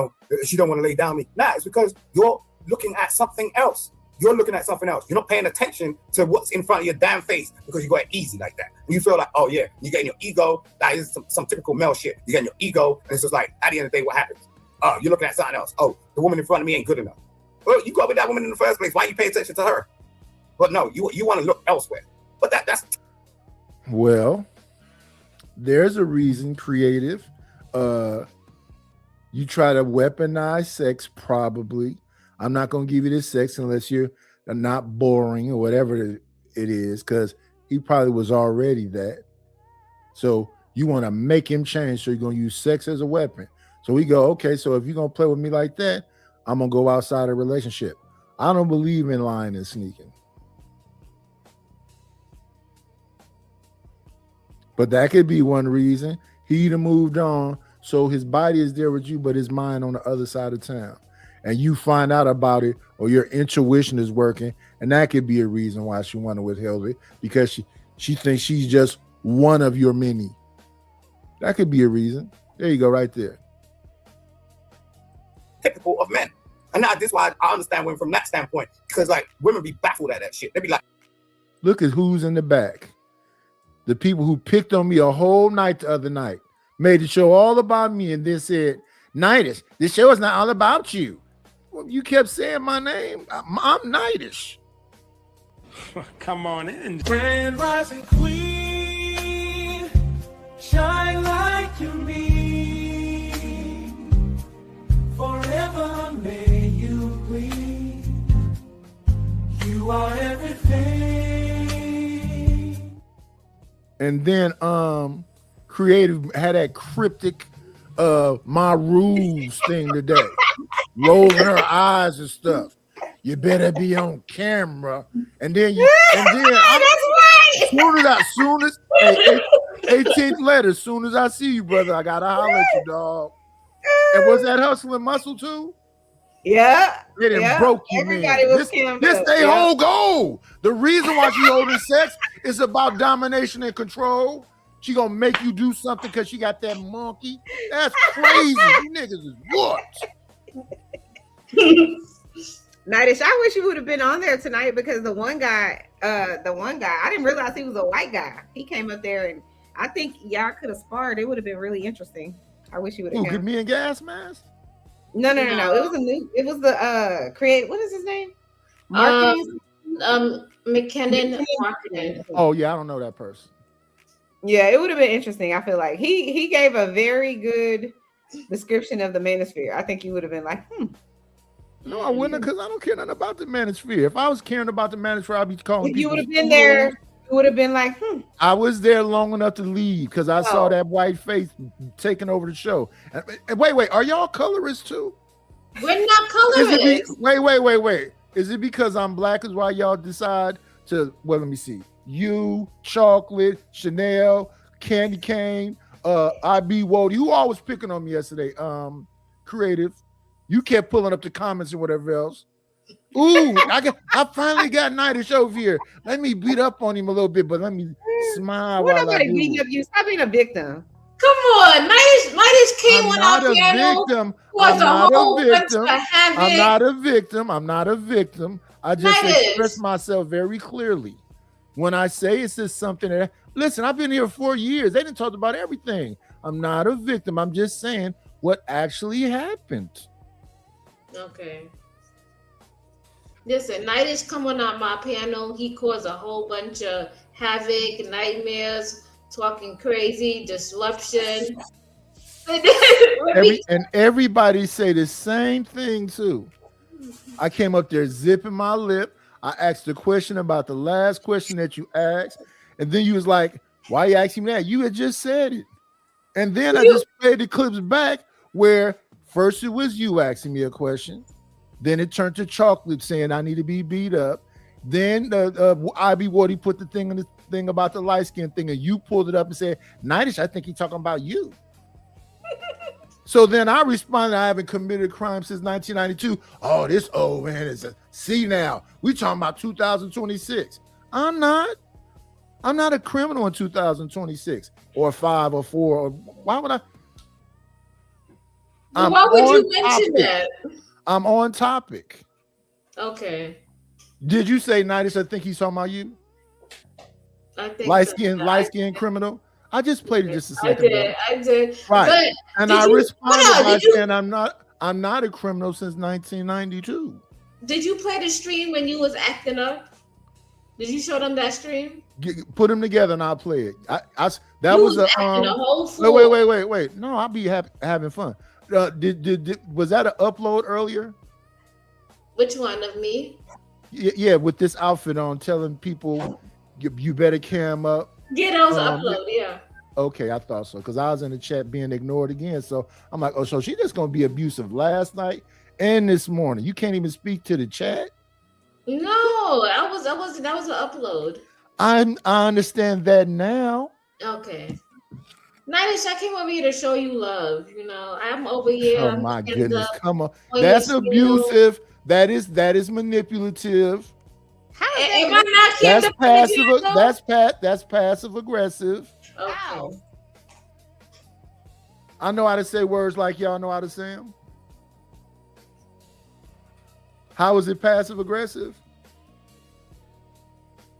she don't want to lay down me. Nah, it's because you're looking at something else. You're looking at something else. You're not paying attention to what's in front of your damn face because you go it easy like that. And you feel like, oh yeah, you getting your ego. That is some typical male shit. You getting your ego, and it's just like at the end of the day, what happens? You're looking at something else. Oh, the woman in front of me ain't good enough. Well, you go up with that woman in the first place. Why you pay attention to her? But no, you want to look elsewhere. But that's well, there's a reason, creative. You try to weaponize sex, probably. I'm not going to give you this sex unless you're not boring or whatever it is, because he probably was already that. So you want to make him change, so you're going to use sex as a weapon. So we go, okay, so if you're going to play with me like that, I'm going to go outside a relationship. I don't believe in lying and sneaking. But that could be one reason. He'd have moved on, so his body is there with you, but his mind on the other side of town. And you find out about it, or your intuition is working, and that could be a reason why she want to withhold it, because she thinks she's just one of your many. That could be a reason. There you go, right there. Typical of men. And now this is why I understand women from that standpoint, because like women be baffled at that shit. They be like, look at who's in the back. The people who picked on me a whole night the other night, made the show all about me, and then said, Nightish, this show is not all about you. Well, you kept saying my name. I'm Nightish. Come on in. Grand rising queen, shine like you mean. Forever may you gleam. You are everything. And then Creative had that cryptic my rules thing today. Rolling her eyes and stuff. You better be on camera. And then soon as 18th letter, as soon as I see you, brother, I gotta holler at you, dog. And was that hustling muscle too? Yeah. It done broke you, everybody man. Was this they whole goal. The reason why she holding sex is about domination and control. She gonna make you do something because she got that monkey. That's crazy. You niggas is what? Nightish, I wish you would have been on there tonight, because the one guy, I didn't realize he was a white guy. He came up there, and I think y'all could have sparred. It would have been really interesting. I wish you would have. Who, me and Gas Mask? No. It was the create. What is his name? Marketing. McKinnon Marketing. Oh yeah, I don't know that person. Yeah, it would have been interesting. I feel like he gave a very good description of the manosphere. I think you would have been like, No, I wouldn't, because I don't care nothing about the manosphere. If I was caring about the manosphere, I'd be calling. If you would have been there, you would have been like, I was there long enough to leave because I saw that white face taking over the show. And wait, are y'all colorists too? We're not colorists. Wait. Is it because I'm black is why y'all decide to, well, let me see. You, Chocolate, Chanel, Candy Cane, IB Wody, who all was picking on me yesterday? Creative. You kept pulling up the comments and whatever else. Ooh, I finally got Nightish over here. Let me beat up on him a little bit, but let me smile. We're not going to beat up you. Stop being a victim. Come on, Nightish came on our piano. I'm not a victim. I'm not a victim. I just express myself very clearly. When I say it's just something that, listen, I've been here 4 years. They didn't talk about everything. I'm not a victim. I'm just saying what actually happened. Okay. Listen, Nightish coming on my piano. He caused a whole bunch of havoc, nightmares, talking crazy, disruption. And everybody say the same thing too. I came up there zipping my lip. I asked the question about the last question that you asked, and then you was like, why you asking me that? You had just said it. And then I just played the clips back where first it was you asking me a question. Then it turned to Chocolate saying I need to be beat up. Then IB Wardy put the thing in the thing about the light skin thing, and you pulled it up and said, Nightish, I think he's talking about you. So then I responded, I haven't committed a crime since 1992. Oh, this old man is see now. We talking about 2026. I'm not a criminal in 2026 or 5 or 4. Or, why would I? Why would you mention that? I'm on topic. Okay. Did you say Nightish? I think he's talking about you. I think light skin criminal. I just played it just a second ago. I did. Right. And I responded by saying I'm not a criminal since 1992. Did you play the stream when you was acting up? Did you show them that stream? Put them together and I'll play it. That you was a whole floor. Wait. No, I'll be having fun. Was that an upload earlier? Which one of me? Yeah, with this outfit on, telling people you better cam up. Yeah, that was an upload. Yeah. Okay, I thought so because I was in the chat being ignored again. So I'm like, oh, so she just gonna be abusive last night and this morning. You can't even speak to the chat. No, that was an upload. I understand that now. Okay. Nightish, I came over here to show you love. You know, I'm over here. Oh my goodness, come on. That's abusive. That is manipulative. Am I not That's passive aggressive. Okay. I know how to say words like y'all know how to say them. How is it passive aggressive?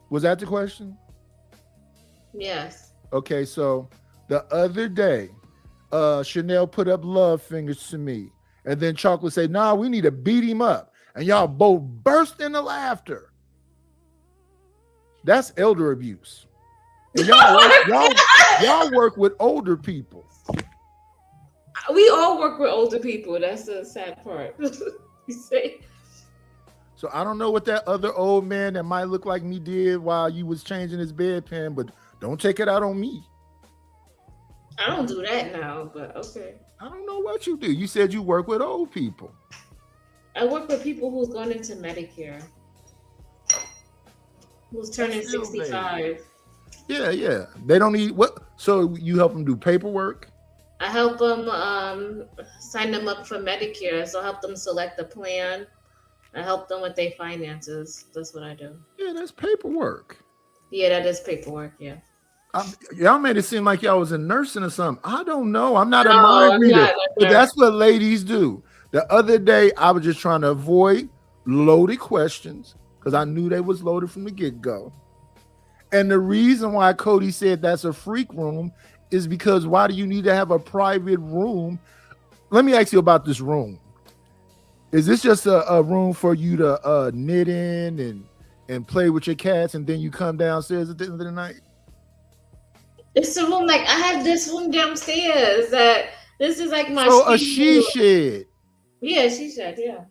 Was that the question? Yes. Okay, so the other day, Chanel put up love fingers to me, and then Chocolate said, "Nah, we need to beat him up," and y'all both burst into laughter. That's elder abuse. And y'all work with older people. We all work with older people. That's the sad part. You say. So I don't know what that other old man that might look like me did while you was changing his bedpan, but don't take it out on me. I don't do that now, but okay. I don't know what you do. You said you work with old people. I work with people who's going into Medicare. Who's turning 65. Yeah. They don't need what? So you help them do paperwork? I help them sign them up for Medicare. So I help them select the plan. I help them with their finances. That's what I do. Yeah, that's paperwork. Yeah, that is paperwork. Yeah. Y'all made it seem like y'all was a nursing or something. I don't know. I'm not a mind reader, but that's what ladies do. The other day, I was just trying to avoid loaded questions because I knew they was loaded from the get-go. And the reason why Cody said that's a freak room is because why do you need to have a private room? Let me ask you about this room. Is this just a room for you to knit in and play with your cats and then you come downstairs at the end of the night? It's a room like I have this room downstairs that this is like my a she shed. Yeah, she shed, yeah.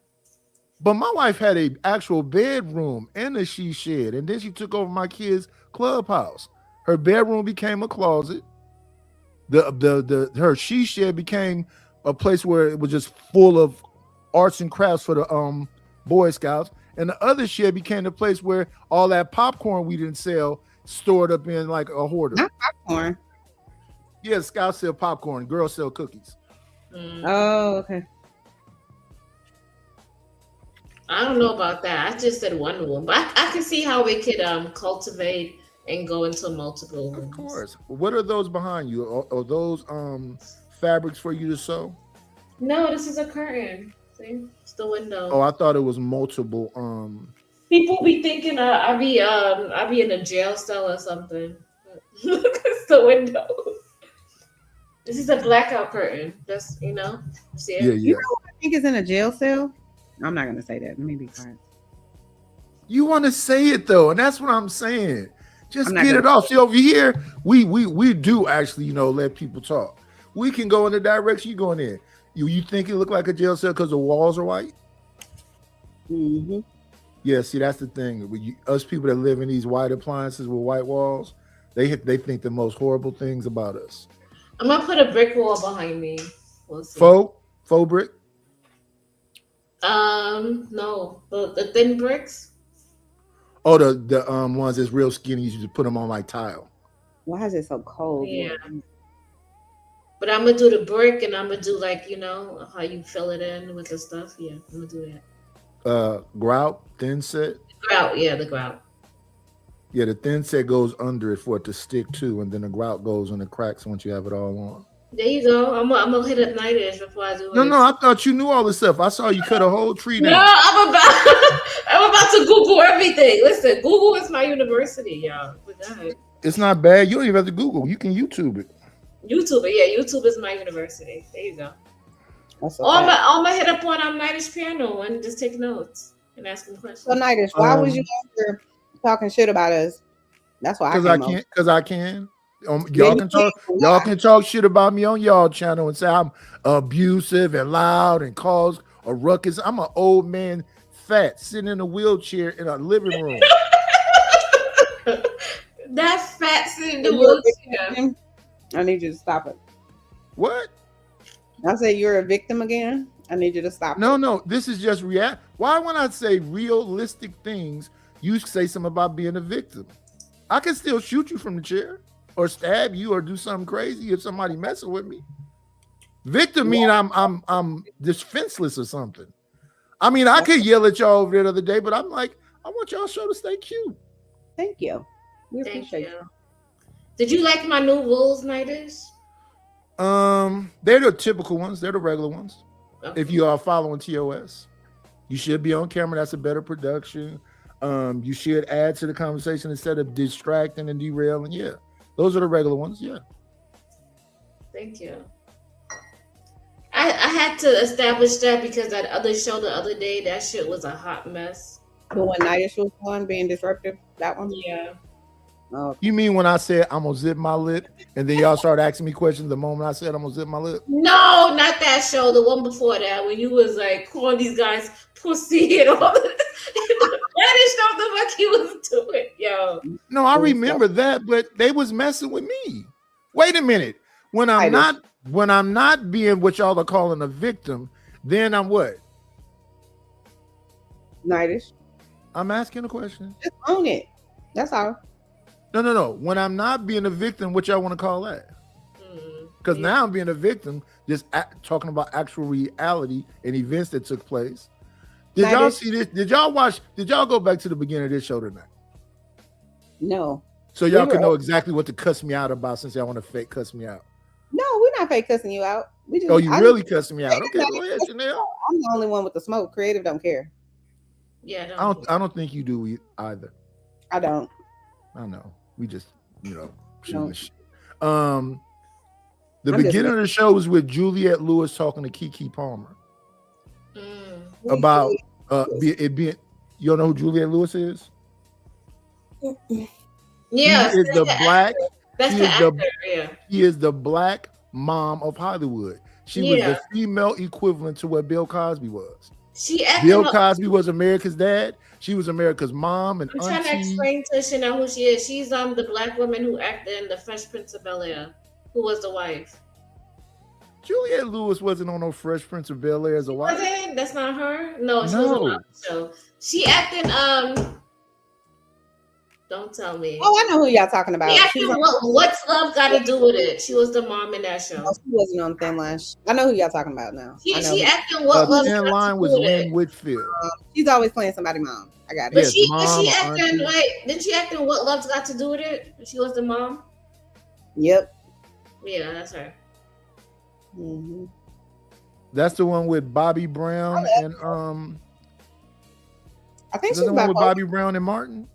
But my wife had an actual bedroom and a she shed, and then she took over my kids' clubhouse. Her bedroom became a closet. Her she shed became a place where it was just full of arts and crafts for the Boy Scouts, and the other shed became the place where all that popcorn we didn't sell stored up in like a hoarder. Not popcorn. Yeah, Scouts sell popcorn, girls sell cookies. Oh, okay. I don't know about that. I just said one room, but I can see how we could cultivate and go into multiple rooms. Of course. What are those behind you? Are those fabrics for you to sew? No, this is a curtain. See, it's the window. Oh, I thought it was multiple. People be thinking I be in a jail cell or something. Look, it's the window. This is a blackout curtain. That's see it? Yeah. You know what I think is in a jail cell? I'm not gonna say that. Let me be quiet. You want to say it though, and that's what I'm saying. Just get it off. See, over here, we do actually, let people talk. We can go in the direction you're going in. You think it look like a jail cell because the walls are white? Mm-hmm. Yeah, see, that's the thing. Us people that live in these white appliances with white walls, they think the most horrible things about us. I'm gonna put a brick wall behind me. We'll see. Faux brick. No, the thin bricks. Oh, the ones that's real skinny. You just put them on like tile. Why is it so cold? Yeah. But I'm gonna do the brick, and I'm gonna do like how you fill it in with the stuff. Yeah, I'm gonna do that. Grout thin set. Grout, yeah, the grout. Yeah, the thin set goes under it for it to stick to, and then the grout goes in the cracks once you have it all on. There you go. I'm gonna hit up Nightish before I do it. No, I thought you knew all this stuff. I saw you cut a whole tree down. No, I'm about to Google everything. Listen, Google is my university, y'all. It's not bad. You don't even have to Google. You can YouTube it. YouTube, yeah, YouTube is my university. There you go. I'm gonna hit up on Nightish piano and just take notes and ask him questions. So Nightish, why was you after talking shit about us? That's why Because I can. Y'all can talk. Y'all can talk shit about me on y'all channel and say I'm abusive and loud and cause a ruckus. I'm an old man, fat, sitting in a wheelchair in a living room. That fat sitting in the wheelchair. I need you to stop it. What? I say you're a victim again. I need you to stop. No. This is just react. Why when I say realistic things, you say something about being a victim? I can still shoot you from the chair, or stab you, or do something crazy if somebody messing with me. Victim mean I'm defenseless or something. I mean, I could yell at y'all over there the other day, but I'm like, I want y'all show to stay cute. Thank you. We Thank you. Did you like my new rules, Nightish? They're the typical ones. They're the regular ones. Okay. If you are following TOS, you should be on camera. That's a better production. You should add to the conversation instead of distracting and derailing. Yeah, those are the regular ones. Yeah. Thank you. I had to establish that because that other show the other day, that shit was a hot mess. The one Nightish was on being disruptive. That one. Yeah. Oh. You mean when I said I'm gonna zip my lip, and then y'all started asking me questions the moment I said I'm gonna zip my lip? No, not that show. The one before that, when you was like calling these guys pussy and all that. That is not the fuck he was doing, yo. No, I remember that, but they was messing with me. Wait a minute. When I'm not being what y'all are calling a victim, then I'm what? Nightish. I'm asking a question. Just own it. That's all. No. When I'm not being a victim, what y'all want to call that? Because now I'm being a victim, just talking about actual reality and events that took place. Did y'all see this? Did y'all watch? Did y'all go back to the beginning of this show tonight? No. So y'all can know exactly what to cuss me out about, since y'all want to fake cuss me out. No, we're not fake cussing you out. We just, you really cussing me out? Okay, go ahead, Chanel. I'm the only one with the smoke. Creative don't care. Yeah, I don't think you do either. I don't. I know. We just, shooting shit. The beginning of the show was with Juliette Lewis talking to Keke Palmer about it being. You don't know who Juliette Lewis is? Yeah, she is the black. That's the actor. Yeah, she is the black mom of Hollywood. She was the female equivalent to what Bill Cosby was. Bill Cosby was America's dad. She was America's mom and I'm trying to explain to Chanel who she is. She's the black woman who acted in The Fresh Prince of Bel-Air, who was the wife. Juliette Lewis wasn't on no Fresh Prince of Bel-Air as a wife. Wasn't? That's not her? No, she was on the show. She acted don't tell me. Oh, I know who y'all talking about. What's Love Got to Do with It? She was the mom in that show. No, she wasn't on Thin Line. I know who y'all talking about now. She acting What Love Thin Line was Lynn Whitfield. She's always playing somebody's mom. I got it. But she acting didn't she act in What Love's Got to Do with It? She was the mom. Yep. Yeah, that's her. Mm-hmm. That's the one with Bobby Brown and I think she's the one with Bobby Brown and Martin.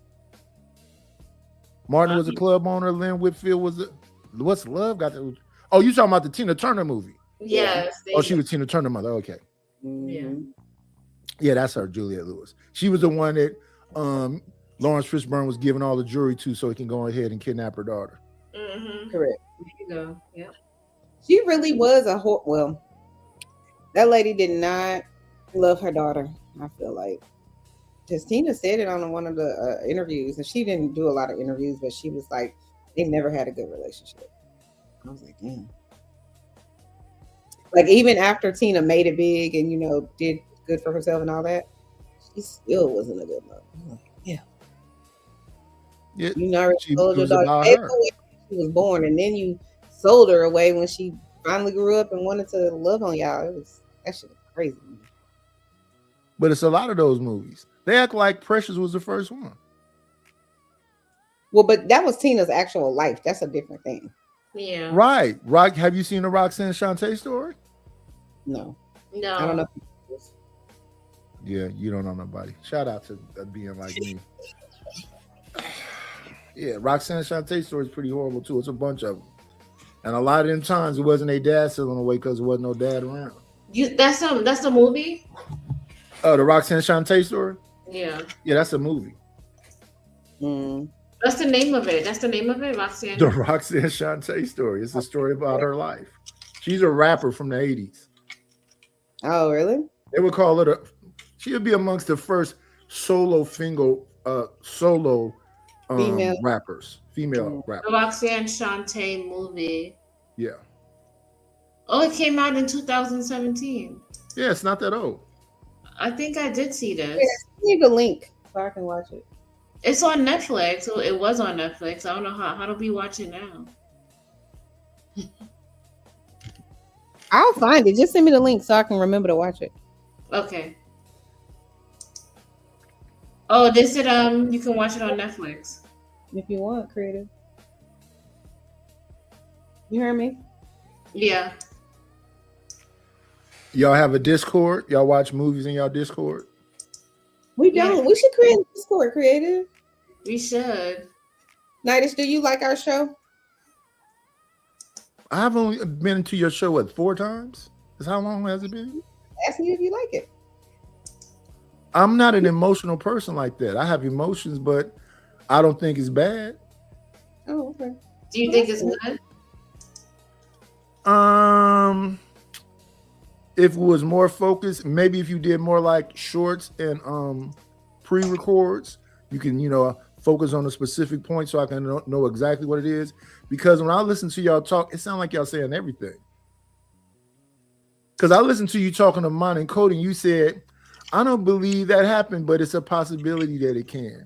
Martin was a club owner. Lynn Whitfield was What's Love Got to? Oh, you talking about the Tina Turner movie? Yes. Oh, she was Tina Turner mother. Okay. Yeah. Yeah, that's her, Juliette Lewis. She was the one that Lawrence Fishburne was giving all the jewelry to so he can go ahead and kidnap her daughter. Mm-hmm. Correct. There you go. Yeah. She really was well, that lady did not love her daughter, I feel like. Because Tina said it on one of the interviews, and she didn't do a lot of interviews, but she was like, they never had a good relationship. I was like, damn. Like, even after Tina made it big and, did good for herself and all that, she still wasn't a good mother. Like, yeah. You never sold your daughter away when she was born, and then you sold her away when she finally grew up and wanted to love on y'all. That shit was crazy. But it's a lot of those movies. They act like Precious was the first one. Well, but that was Tina's actual life. That's a different thing. Yeah. Right. Have you seen the Roxanne Shante story? No. No. I don't know. Yeah, you don't know nobody. Shout out to being like me. Yeah, Roxanne Shante story is pretty horrible too. It's a bunch of them. And a lot of them times it wasn't their dad selling away because there wasn't no dad around. That's the movie? Oh, the Roxanne Shante story? Yeah. Yeah, that's a movie. That's the name of it. That's the name of it, Roxanne. The Roxanne Shante story. It's a story about her life. She's a rapper from the 80s. Oh, really? They would call it she would be amongst the first solo female rappers. Female rappers. The Roxanne Shante movie. Yeah. Oh, it came out in 2017. Yeah, it's not that old. I think I did see this. Yeah, leave a link so I can watch it. It's on Netflix. So it was on Netflix. I don't know how do we watch it now? I'll find it. Just send me the link so I can remember to watch it. Okay. Oh, they said you can watch it on Netflix. If you want, creative. You heard me? Yeah. Y'all have a Discord? Y'all watch movies in y'all Discord? We don't. Yeah. We should create a Discord, creative. We should. Nightish, do you like our show? I've only been to your show, 4 times? Is how long has it been? Ask me if you like it. I'm not an emotional person like that. I have emotions, but I don't think it's bad. Oh, okay. Do you think it's good? If it was more focused, maybe if you did more like shorts and pre-records, you can, focus on a specific point so I can know exactly what it is. Because when I listen to y'all talk, it sounds like y'all saying everything. Because I listened to you talking to Mon and Cody, and you said, I don't believe that happened, but it's a possibility that it can.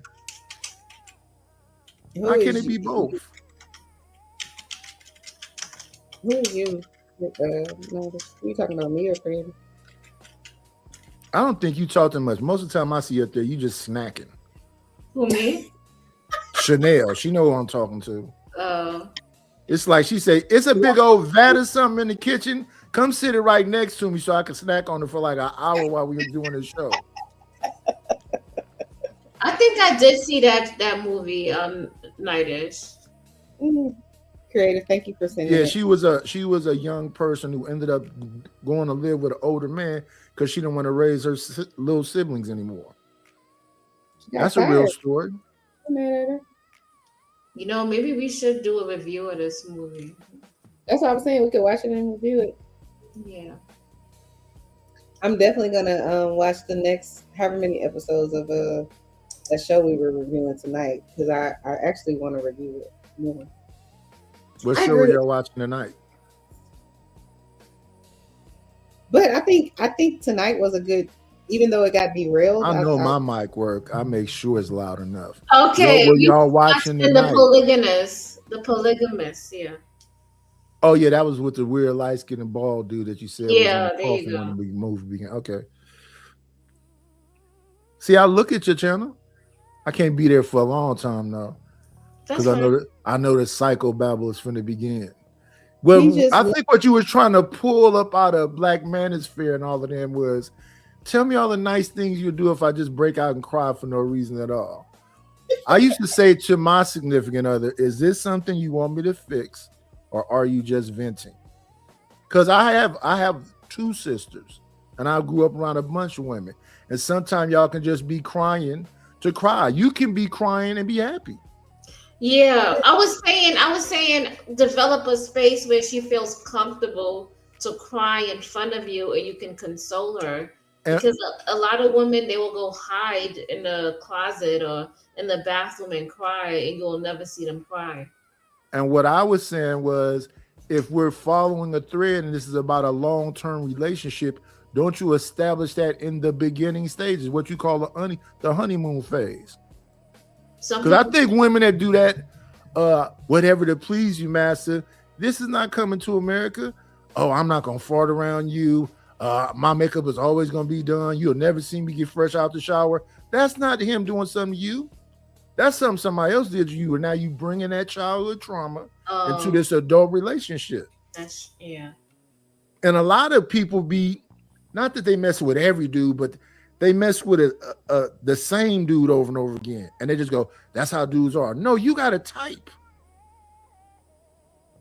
How can it be both? Who are you? You talking about me or Freddie? I don't think you talk too much. Most of the time I see you up there, you just snacking. Who, me? Chanel, she know who I'm talking to. Oh. It's like she say, it's a big old vat or something in the kitchen. Come sit it right next to me so I can snack on it for like an hour while we're doing this show. I think I did see that movie, Nightish. Creative, thank you for saying Yeah, that. she was a young person who ended up going to live with an older man because she didn't want to raise her little siblings anymore. That's a real story. Maybe we should do a review of this movie. That's what I'm saying. We could watch it and review it. Yeah. I'm definitely gonna watch the next however many episodes of that show we were reviewing tonight because I actually want to review it more. What show are y'all watching tonight? But I think tonight was a good, even though it got derailed. I know my mic work. I make sure it's loud enough. Okay. What y'all watching tonight? The Polygamist, yeah. Oh yeah, that was with the weird light skinned bald dude that you said. Yeah, was there you go. when the movie began. Okay. See, I look at your channel. I can't be there for a long time now because I know the psychobabble is from the beginning. Well, I think what you were trying to pull up out of Black Manosphere and all of them was, tell me all the nice things you do if I just break out and cry for no reason at all. I used to say to my significant other, is this something you want me to fix or are you just venting? Because I have 2 sisters and I grew up around a bunch of women. And sometimes y'all can just be crying to cry. You can be crying and be happy. Yeah, I was saying develop a space where she feels comfortable to cry in front of you and you can console her Because a lot of women, they will go hide in the closet or in the bathroom and cry, and you'll never see them cry. And what I was saying was, if we're following a thread and this is about a long-term relationship, don't you establish that in the beginning stages, what you call the honeymoon phase? Because I think women that do that, whatever to please you, master, this is not coming to America. Oh, I'm not going to fart around you. My makeup is always going to be done. You'll never see me get fresh out the shower. That's not him doing something to you. That's something somebody else did to you. And now you bringing that childhood trauma into this adult relationship. Yeah. And a lot of people not that they mess with every dude, but they mess with the same dude over and over again. And they just go, that's how dudes are. No, you got a type.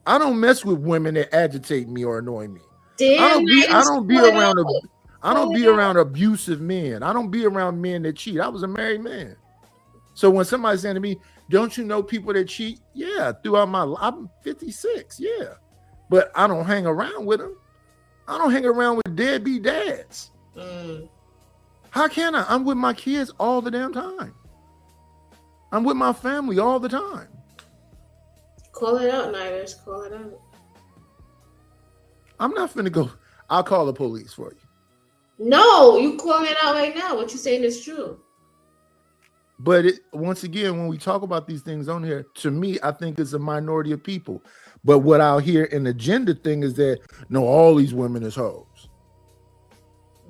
I don't mess with women that agitate me or annoy me. I don't be around abusive men. I don't be around men that cheat. I was a married man. So when somebody's saying to me, don't you know people that cheat? Yeah, throughout my life, I'm 56, yeah. But I don't hang around with them. I don't hang around with deadbeat dads. How can I? I'm with my kids all the damn time. I'm with my family all the time. Call it out, Nighters. Call it out. I'm not finna go. I'll call the police for you. No, you calling it out right now. What you saying is true. But once again, when we talk about these things on here, to me, I think it's a minority of people. But what I'll hear in the gender thing is that, no, all these women is hoes.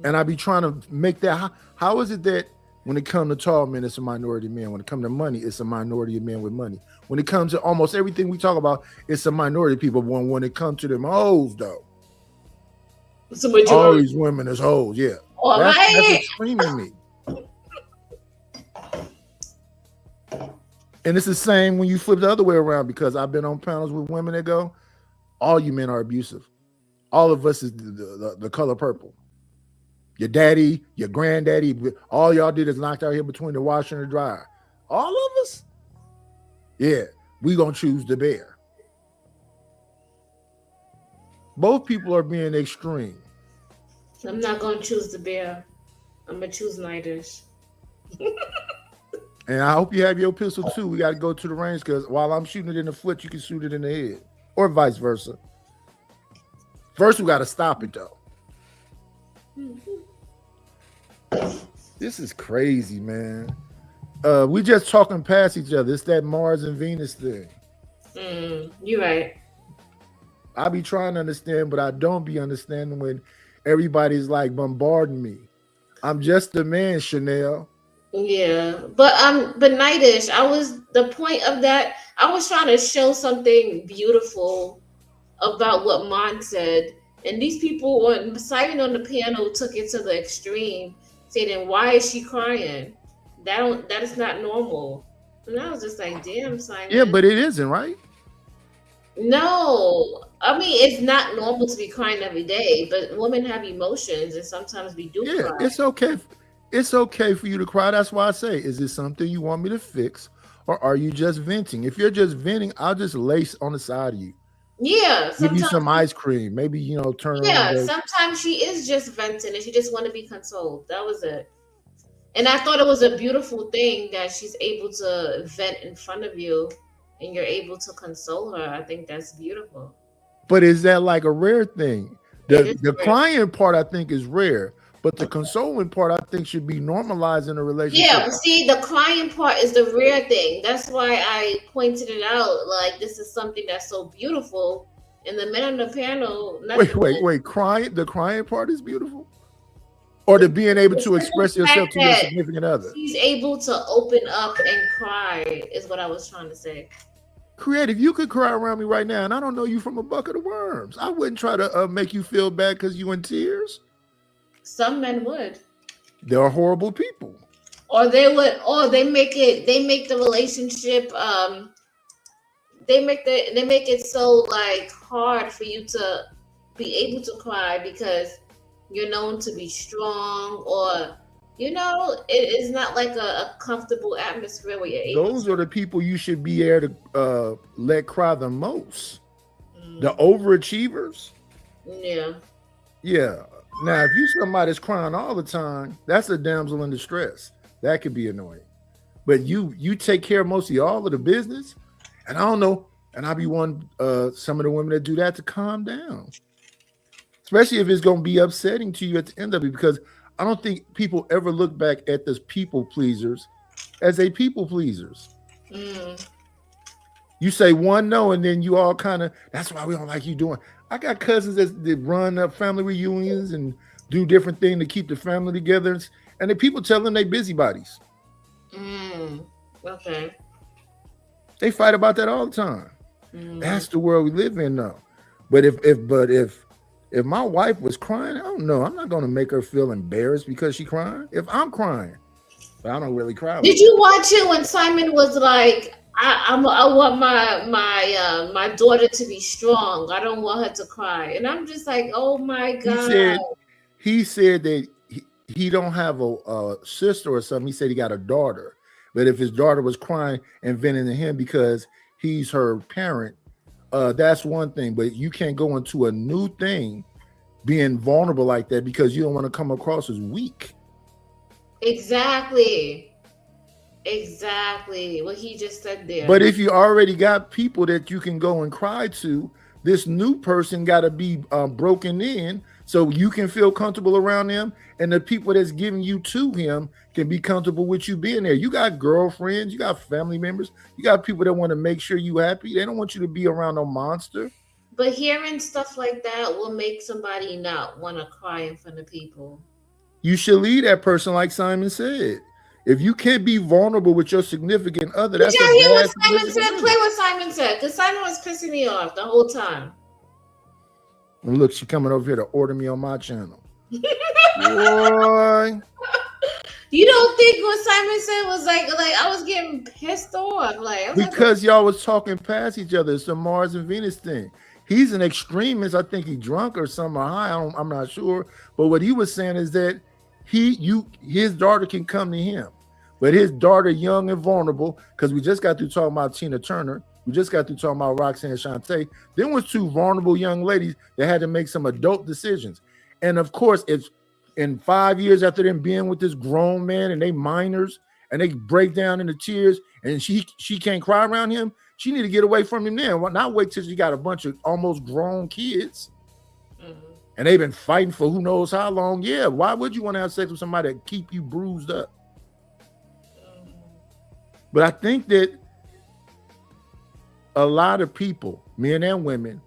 And I be trying to make that, how is it that when it comes to tall men, it's a minority of men? When it comes to money, it's a minority of men with money. When it comes to almost everything we talk about, it's a minority of people. When it comes to them hoes, though, all these women is hoes, yeah. That's extreme to me. And it's the same when you flip the other way around, because I've been on panels with women that go, all you men are abusive. All of us is the color purple. Your daddy, your granddaddy, all y'all did is knocked out here between the washer and the dryer. All of us? Yeah, we gonna choose the bear. Both people are being extreme. I'm not gonna choose the bear. I'm gonna choose Nighters. And I hope you have your pistol too. We got to go to the range, because while I'm shooting it in the foot, you can shoot it in the head, or vice versa. First, we got to stop it though. This is crazy, man. We just talking past each other. It's that Mars and Venus thing. You're right. I be trying to understand, but I don't be understanding when everybody's like bombarding me. I'm just a man, Chanel. Yeah, but Nightish, the point of that, I was trying to show something beautiful about what Mon said, and these people on Simon on the panel took it to the extreme, saying, "Why is she crying? That is not normal." And I was just like, "Damn, Simon." Yeah, but it isn't, right? No, I mean, it's not normal to be crying every day, but women have emotions, and sometimes we do cry. It's okay. It's okay for you to cry. That's why I say, is this something you want me to fix, or are you just venting? If you're just venting, I'll just lace on the side of you. Yeah, give you some ice cream. Maybe, turn around. Yeah, sometimes she is just venting and she just want to be consoled. That was it. And I thought it was a beautiful thing that she's able to vent in front of you and you're able to console her. I think that's beautiful. But is that like a rare thing? The crying part, I think, is rare. But the consoling part, I think, should be normalized in a relationship. Yeah, see, the crying part is the rare thing. That's why I pointed it out. Like, this is something that's so beautiful. And the men on the panel... Wait. Crying? The crying part is beautiful? Or the being able to express yourself to your significant other? She's able to open up and cry is what I was trying to say. Creative, you could cry around me right now, and I don't know you from a bucket of worms. I wouldn't try to make you feel bad because you in tears. Some men would. They are horrible people. Or they would, or they make the relationship, they make it so like hard for you to be able to cry because you're known to be strong, or it is not like a comfortable atmosphere where you're able. Those are the people you should be there to let cry the most. The overachievers. Yeah. Yeah. Now, if you somebody that's crying all the time, that's a damsel in distress. That could be annoying. But you take care of mostly all of the business, and I don't know. And I be wanting some of the women that do that to calm down, especially if it's going to be upsetting to you at the end of it. Because I don't think people ever look back at this people pleasers as a people pleasers. You say one no, and then you all kind of, that's why we don't like you doing. I got cousins that run up family reunions and do different things to keep the family together. And the people tell them they busybodies. Okay. They fight about that all the time. That's the world we live in now. But if my wife was crying, I don't know. I'm not going to make her feel embarrassed because she's crying. If I'm crying, but I don't really cry. Did you watch it when Simon was like, I want my daughter to be strong. I don't want her to cry. And I'm just like, oh my God. He said that he don't have a sister or something. He said he got a daughter. But if his daughter was crying and venting to him because he's her parent, that's one thing. But you can't go into a new thing being vulnerable like that because you don't want to come across as weak. Exactly what he just said there. But if you already got people that you can go and cry to, this new person got to be broken in so you can feel comfortable around them, and the people that's giving you to him can be comfortable with you being there. You got girlfriends, you got family members, you got people that want to make sure you happy. They don't want you to be around no monster. But hearing stuff like that will make somebody not want to cry in front of people. You should leave that person, like Simon said. If you can't be vulnerable with your significant other, Did that's y'all a hear bad what Simon position said? to be. Play what Simon said, because Simon was pissing me off the whole time. And look, she coming over here to order me on my channel. Boy. You don't think what Simon said was like I was getting pissed off? Because y'all was talking past each other. It's the Mars and Venus thing. He's an extremist. I think he drunk or something or high. I'm not sure. But what he was saying is that his daughter can come to him. But his daughter, young and vulnerable, because we just got through talking about Tina Turner. We just got through talking about Roxanne Shante. Then was two vulnerable young ladies that had to make some adult decisions. And of course, it's in 5 years after them being with this grown man and they minors and they break down into tears and she can't cry around him. She need to get away from him now. Not wait till she got a bunch of almost grown kids. And they've been fighting for who knows how long. Yeah, why would you want to have sex with somebody that keep you bruised up? But I think that a lot of people, men and women,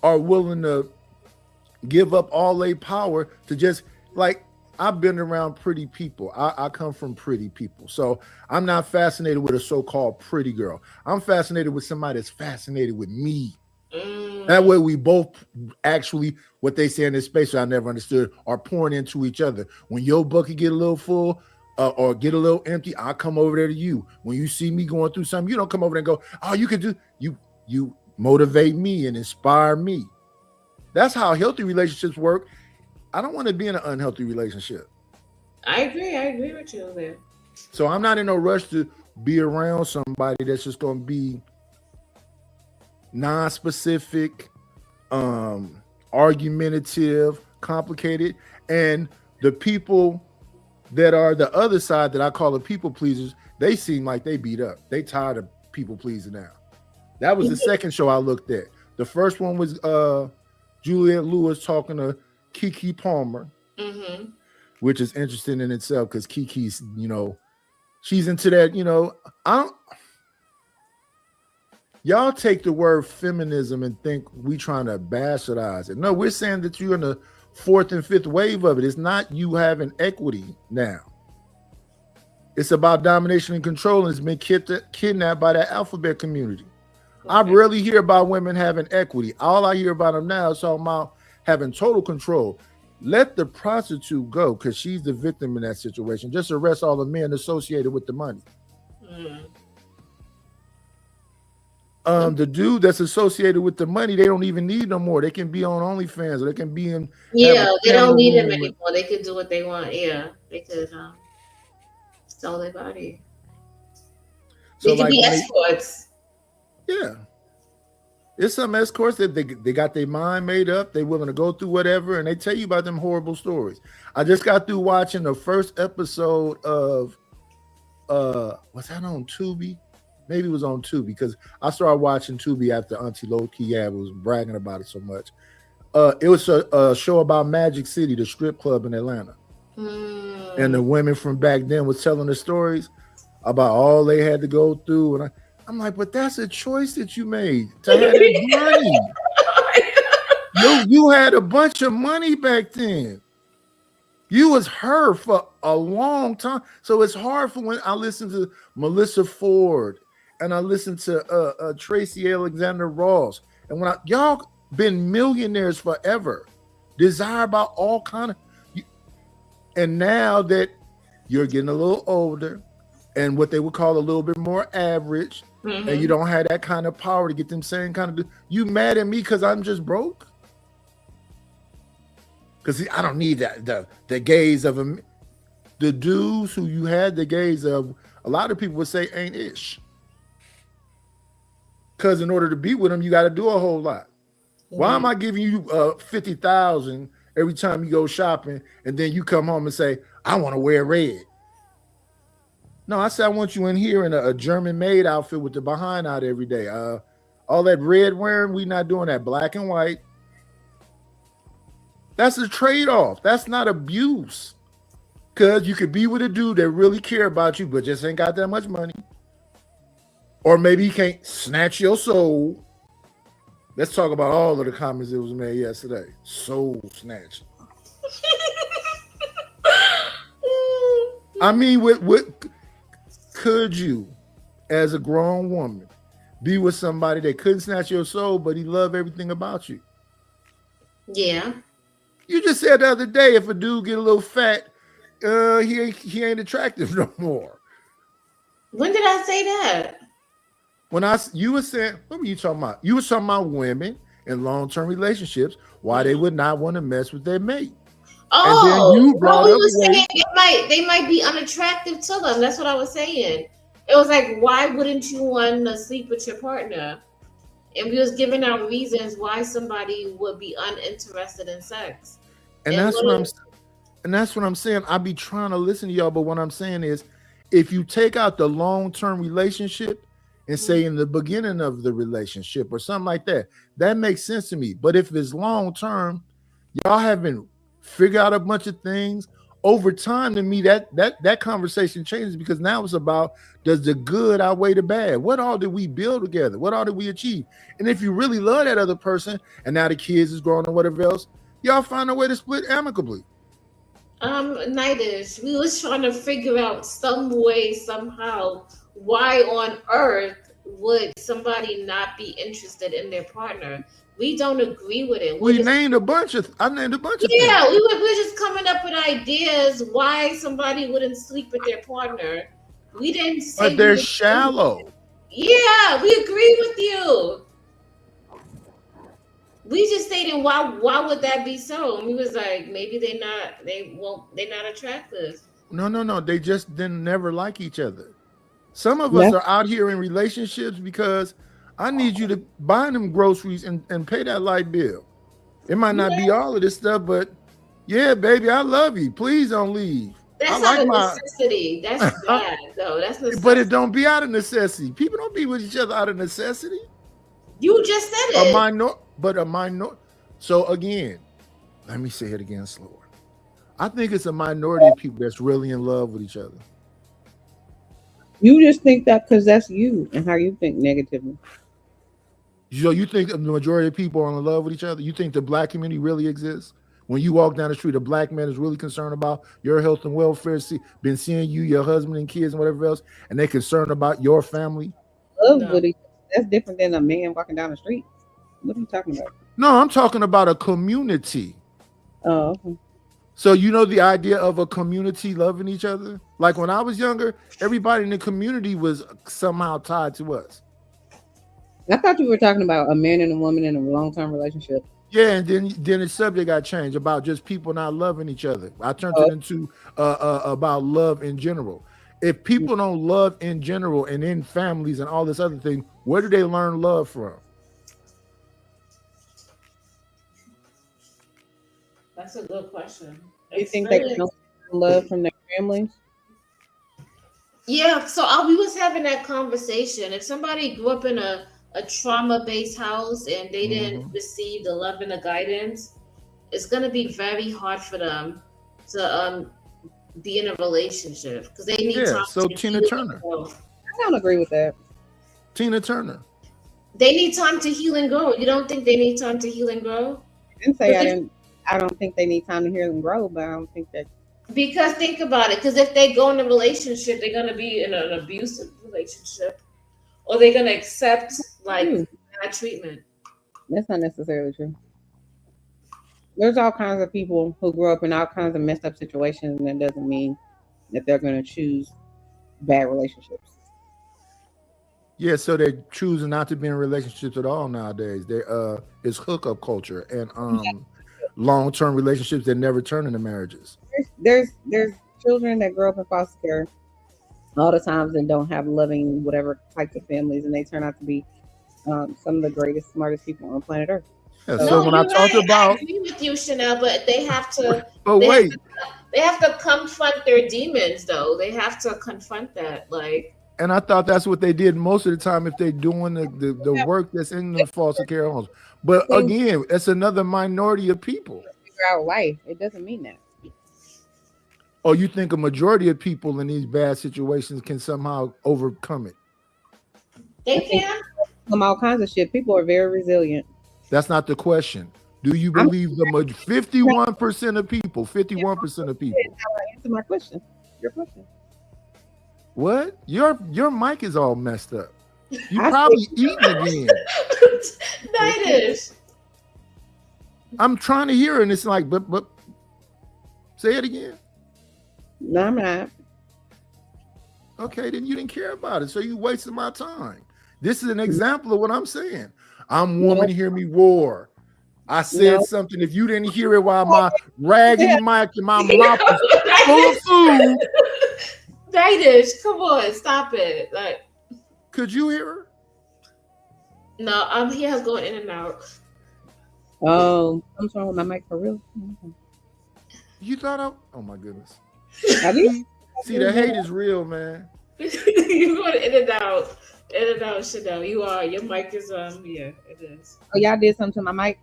are willing to give up all their power to just, like, I've been around pretty people. I come from pretty people. So I'm not fascinated with a so-called pretty girl. I'm fascinated with somebody that's fascinated with me. That way we both actually, what they say in this space that I never understood, are pouring into each other. When your bucket get a little full or get a little empty, I'll come over there to you. When you see me going through something, you don't come over there and go, oh, you can do, you motivate me and inspire me. That's how healthy relationships work. I don't want to be in an unhealthy relationship. I agree with you there. So I'm not in no rush to be around somebody that's just going to be non-specific, argumentative, complicated. And the people that are the other side that I call the people pleasers, they seem like they beat up. They tired of people pleasing now. That was the second show I looked at. The first one was Juliette Lewis talking to Keke Palmer, which is interesting in itself because Keke's, she's into that, y'all take the word feminism and think we trying to bastardize it. No, we're saying that you're in the fourth and fifth wave of it. It's not you having equity now. It's about domination and control, and it's been kidnapped by the alphabet community. Okay. I rarely hear about women having equity. All I hear about them now is talking about having total control. Let the prostitute go because she's the victim in that situation. Just arrest all the men associated with the money. The dude that's associated with the money, they don't even need no more. They can be on OnlyFans or they can be in. Yeah, they don't need him anymore. They can do what they want. Yeah, they could sell their body. So they can be escorts. Yeah. There's some escorts that they got their mind made up. They willing to go through whatever, and they tell you about them horrible stories. I just got through watching the first episode of was that on Tubi? Maybe it was on Tubi because I started watching Tubi after Auntie Low Key was bragging about it so much. It was a show about Magic City, the strip club in Atlanta. And the women from back then was telling the stories about all they had to go through. And I'm like, but that's a choice that you made to have that money. You had a bunch of money back then. You was her for a long time. So it's hard for when I listen to Melissa Ford and I listen to Tracy Alexander Ross. And when y'all been millionaires forever, desire about all kind of, and now that you're getting a little older and what they would call a little bit more average, and you don't have that kind of power to get them same kind of, you mad at me because I'm just broke? Because I don't need that the gaze of them. The dudes who you had the gaze of, a lot of people would say ain't ish. Because in order to be with them, you got to do a whole lot. Why am I giving you $50,000 every time you go shopping, and then you come home and say, I want to wear red? No, I said I want you in here in a German-made outfit with the behind out every day. All that red wearing, we not doing that. Black and white. That's a trade-off. That's not abuse. Because you could be with a dude that really care about you, but just ain't got that much money. Or maybe he can't snatch your soul. Let's talk about all of the comments that was made yesterday. Soul snatch. I mean, what could you, as a grown woman, be with somebody that couldn't snatch your soul, but he loved everything about you? Yeah. You just said the other day, if a dude get a little fat, he ain't attractive no more. When did I say that? When you were saying, what were you talking about? You were talking about women in long-term relationships, why they would not want to mess with their mate. Oh, and then you brought we up were saying they might be unattractive to them. That's what I was saying. It was like, why wouldn't you want to sleep with your partner? And we was giving out reasons why somebody would be uninterested in sex. And that's what I'm saying. I be trying to listen to y'all, but what I'm saying is, if you take out the long-term relationship and say in the beginning of the relationship or something like that, that makes sense to me. But if it's long-term, y'all haven't figured out a bunch of things over time. To me, that conversation changes, because now it's about, does the good outweigh the bad? What all did we build together? What all did we achieve? And if you really love that other person, and now the kids is growing or whatever else, y'all find a way to split amicably. Nightish, we was trying to figure out some way, somehow, why on earth would somebody not be interested in their partner? We don't agree with it. I named a bunch of things. Yeah, we're just coming up with ideas why somebody wouldn't sleep with their partner. We didn't say. But they're shallow. Yeah, we agree with you. We just stated why would that be so? And we was like, maybe they're not attractive. No. They just didn't never like each other. Some of us are out here in relationships because I need you to buy them groceries and pay that light bill. It might not be all of this stuff, but yeah, baby, I love you. Please don't leave. That's not a necessity. That's bad, though. That's necessity. But it don't be out of necessity. People don't be with each other out of necessity. You just said it. A minor. So again, let me say it again slower. I think it's a minority of people that's really in love with each other. You just think that because that's you and how you think negatively. You think the majority of people are in love with each other? You think the black community really exists? When you walk down the street, a black man is really concerned about your health and welfare, been seeing you, your husband and kids and whatever else, and they're concerned about your family? That's different than a man walking down the street. What are you talking about? No, I'm talking about a community. Oh, okay. So you know the idea of a community loving each other? Like when I was younger, everybody in the community was somehow tied to us. I thought you were talking about a man and a woman in a long-term relationship. Yeah, and then the subject got changed about just people not loving each other. I turned it into about love in general. If people don't love in general and in families and all this other thing, where do they learn love from? That's a good question. You think they can love from their families? Yeah, so we was having that conversation. If somebody grew up in a trauma-based house and they didn't receive the love and the guidance, it's gonna be very hard for them to be in a relationship because they need time. So to Tina heal Turner. and grow. I don't agree with that. Tina Turner. They need time to heal and grow. You don't think they need time to heal and grow? I didn't say I don't think they need time to heal and grow, but I don't think that. Because think about it. Because if they go in a relationship, they're gonna be in an abusive relationship, or they're gonna accept bad treatment. That's not necessarily true. There's all kinds of people who grow up in all kinds of messed up situations, and that doesn't mean that they're going to choose bad relationships. Yeah, so they're choosing not to be in relationships at all nowadays. It's hookup culture and long-term relationships that never turn into marriages. There's children that grow up in foster care all the times and don't have loving whatever types of families, and they turn out to be some of the greatest, smartest people on planet Earth. Yeah, so when I talk about, I agree with you, Chanel, but they have to. but wait, they have to confront their demons, though. They have to confront that, like. and I thought that's what they did most of the time if they're doing the work that's in the foster care homes. But again, it's another minority of people. Figure out life. It doesn't mean that. Or you think a majority of people in these bad situations can somehow overcome it? They can. From all kinds of shit. People are very resilient. That's not the question. Do you believe 51% of people? 51% of people. Answer my question. Your question. What? Your mic is all messed up. You probably eating again. Nightish. I'm trying to hear, and it's like, but say it again. No, I'm not. Okay, then you didn't care about it, so you wasted my time. This is an example of what I'm saying. I'm woman, hear me roar. I said something. If you didn't hear it while my raggedy mic and my mouth is full of food. Nightish, come on, stop it. Like, could you hear her? No, he has going in and out. Oh, something's wrong with my mic for real. You thought oh my goodness. Have you? See, the hate is real, man. You're going in and out. In and out, Chanel. You are. Your mic is yeah, it is. Oh, y'all did something to my mic?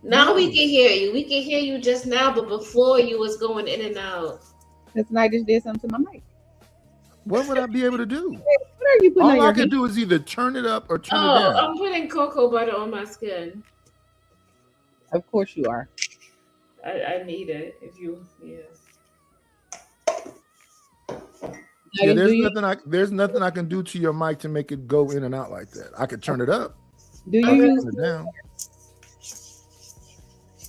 Now we can hear you. We can hear you just now, but before you was going in and out. This night just did something to my mic. What would I be able to do? What are you putting on All your I can do is either turn it up or turn it down. I'm putting cocoa butter on my skin. Of course you are. I need it. If you, Yeah, there's nothing I can do to your mic to make it go in and out like that. I could turn it up. Do you use it down?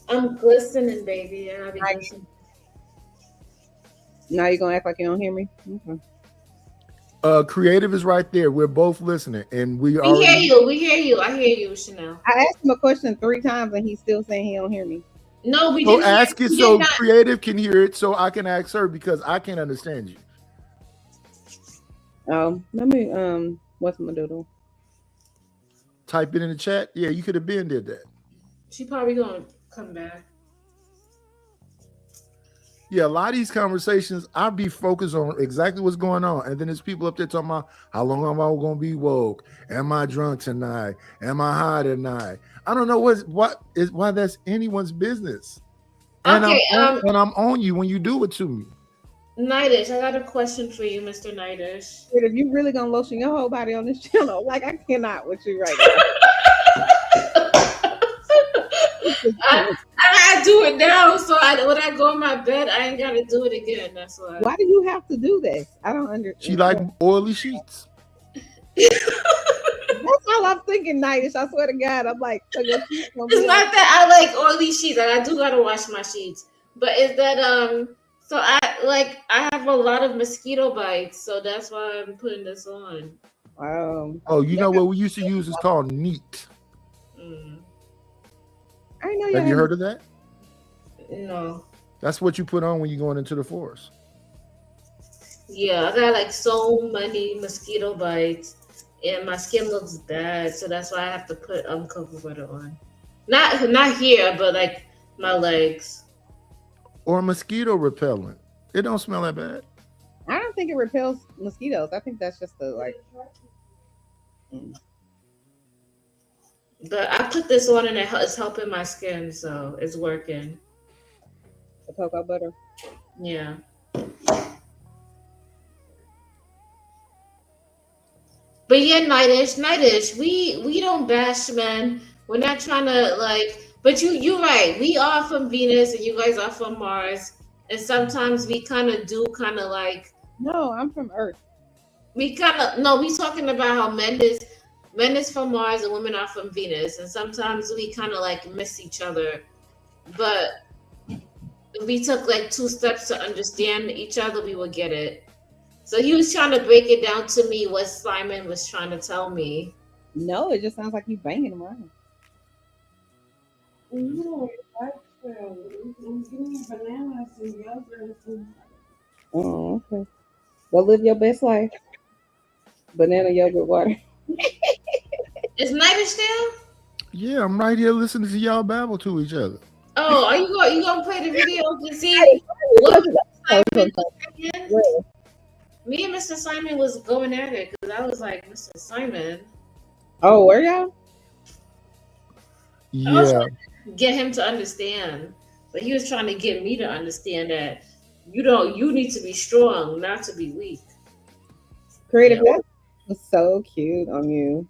I'm glistening, baby. Yeah, I'll be glistening. Now you're gonna act like you don't hear me? Okay. Creative is right there. We're both listening, and we hear you. We hear you. I hear you, Chanel. I asked him a question 3 times, and he's still saying he don't hear me. No, we so didn't. Ask it so Creative can hear it, so I can ask her because I can't understand you. Let me what's my doodle? Type it in the chat. Yeah, you could have been did that. She probably gonna come back. Yeah, a lot of these conversations, I'll be focused on exactly what's going on. And then there's people up there talking about how long am I going to be woke? Am I drunk tonight? Am I high tonight? I don't know why that's anyone's business. And okay, I'm on you when you do it to me. Nightish, I got a question for you, Mr. Nightish. If you really gonna lotion your whole body on this channel, like I cannot with you right now. I do it now, so when I go in my bed, I ain't gotta do it again. That's why. Why do you have to do this? I don't understand. She like oily sheets. That's all I'm thinking, Nightish. I swear to God, I'm like, it's not that I like oily sheets. Like, I do gotta wash my sheets, but is that so I have a lot of mosquito bites, so that's why I'm putting this on. Oh, you know what we used to use is called neat. I know. Have you heard of that? No. That's what you put on when you're going into the forest. Yeah, I got like so many mosquito bites, and my skin looks bad, so that's why I have to put cocoa butter on. Not here, but like my legs. or mosquito repellent. It don't smell that bad. I don't think it repels mosquitoes. I think that's just the like. But I put this on and it's helping my skin, so it's working. The cocoa butter. Yeah. But yeah, Nightish, we don't bash men. We're not trying to like. But you're right. We are from Venus, and you guys are from Mars, and sometimes we kind of do kind of like. No, I'm from Earth. We kind of no. We talking about how men is from Mars and women are from Venus, and sometimes we kind of like miss each other. But if we took like 2 steps to understand each other, we would get it. So he was trying to break it down to me what Simon was trying to tell me. No, it just sounds like you banging him around. No, I'm giving bananas and yogurt. Oh, okay. Well, live your best life. Banana yogurt water. Is Nightish there? Yeah, I'm right here listening to y'all babble to each other. Oh, are you gonna play the video to see what Simon was saying? Me and Mr. Simon was going at it because I was like, Mr. Simon. Oh, where y'all? I was Yeah. trying to get him to understand, but he was trying to get me to understand that you need to be strong, not to be weak. Creative was so cute on you.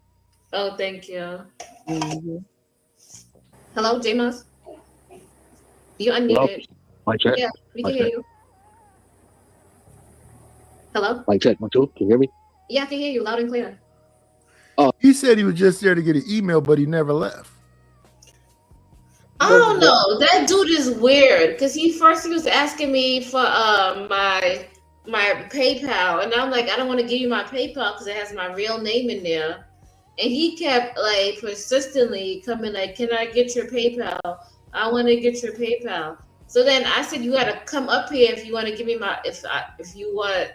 Oh, thank you. Mm-hmm. Hello, J-Moss. You unmuted. Mic check. Yeah, we can Mic hear check. you. Hello? Mic check. 1, 2. Can you hear me? Yeah, I can hear you loud and clear. He said he was just there to get an email, but he never left. I don't know. That dude is weird because he was asking me for my PayPal, and I'm like, I don't want to give you my PayPal because it has my real name in there. And he kept like persistently coming like, can I get your PayPal? I want to get your PayPal. So then I said, you got to come up here if you want to give me my if you want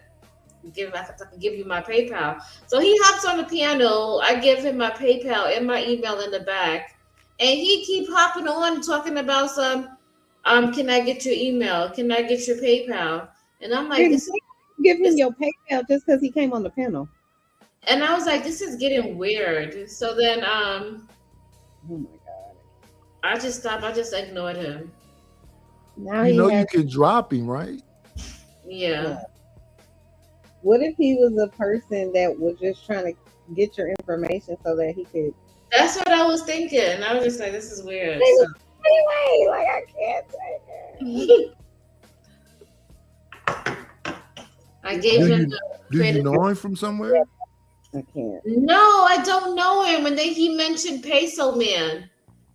to give you my PayPal. So he hops on the piano. I give him my PayPal and my email in the back, and he keep hopping on talking about some. Can I get your email? Can I get your PayPal? And I'm like, give him your PayPal just because he came on the panel. And I was like, this is getting weird. So then, oh my god, I just stopped. I just ignored him. Now you can drop him, right? Yeah. What if he was a person that was just trying to get your information so that he could? That's what I was thinking. I was just like, this is weird. Anyway, like I can't take it. I gave him. Do you know him from somewhere? I can't. No, I don't know him. And then he mentioned Peso Man,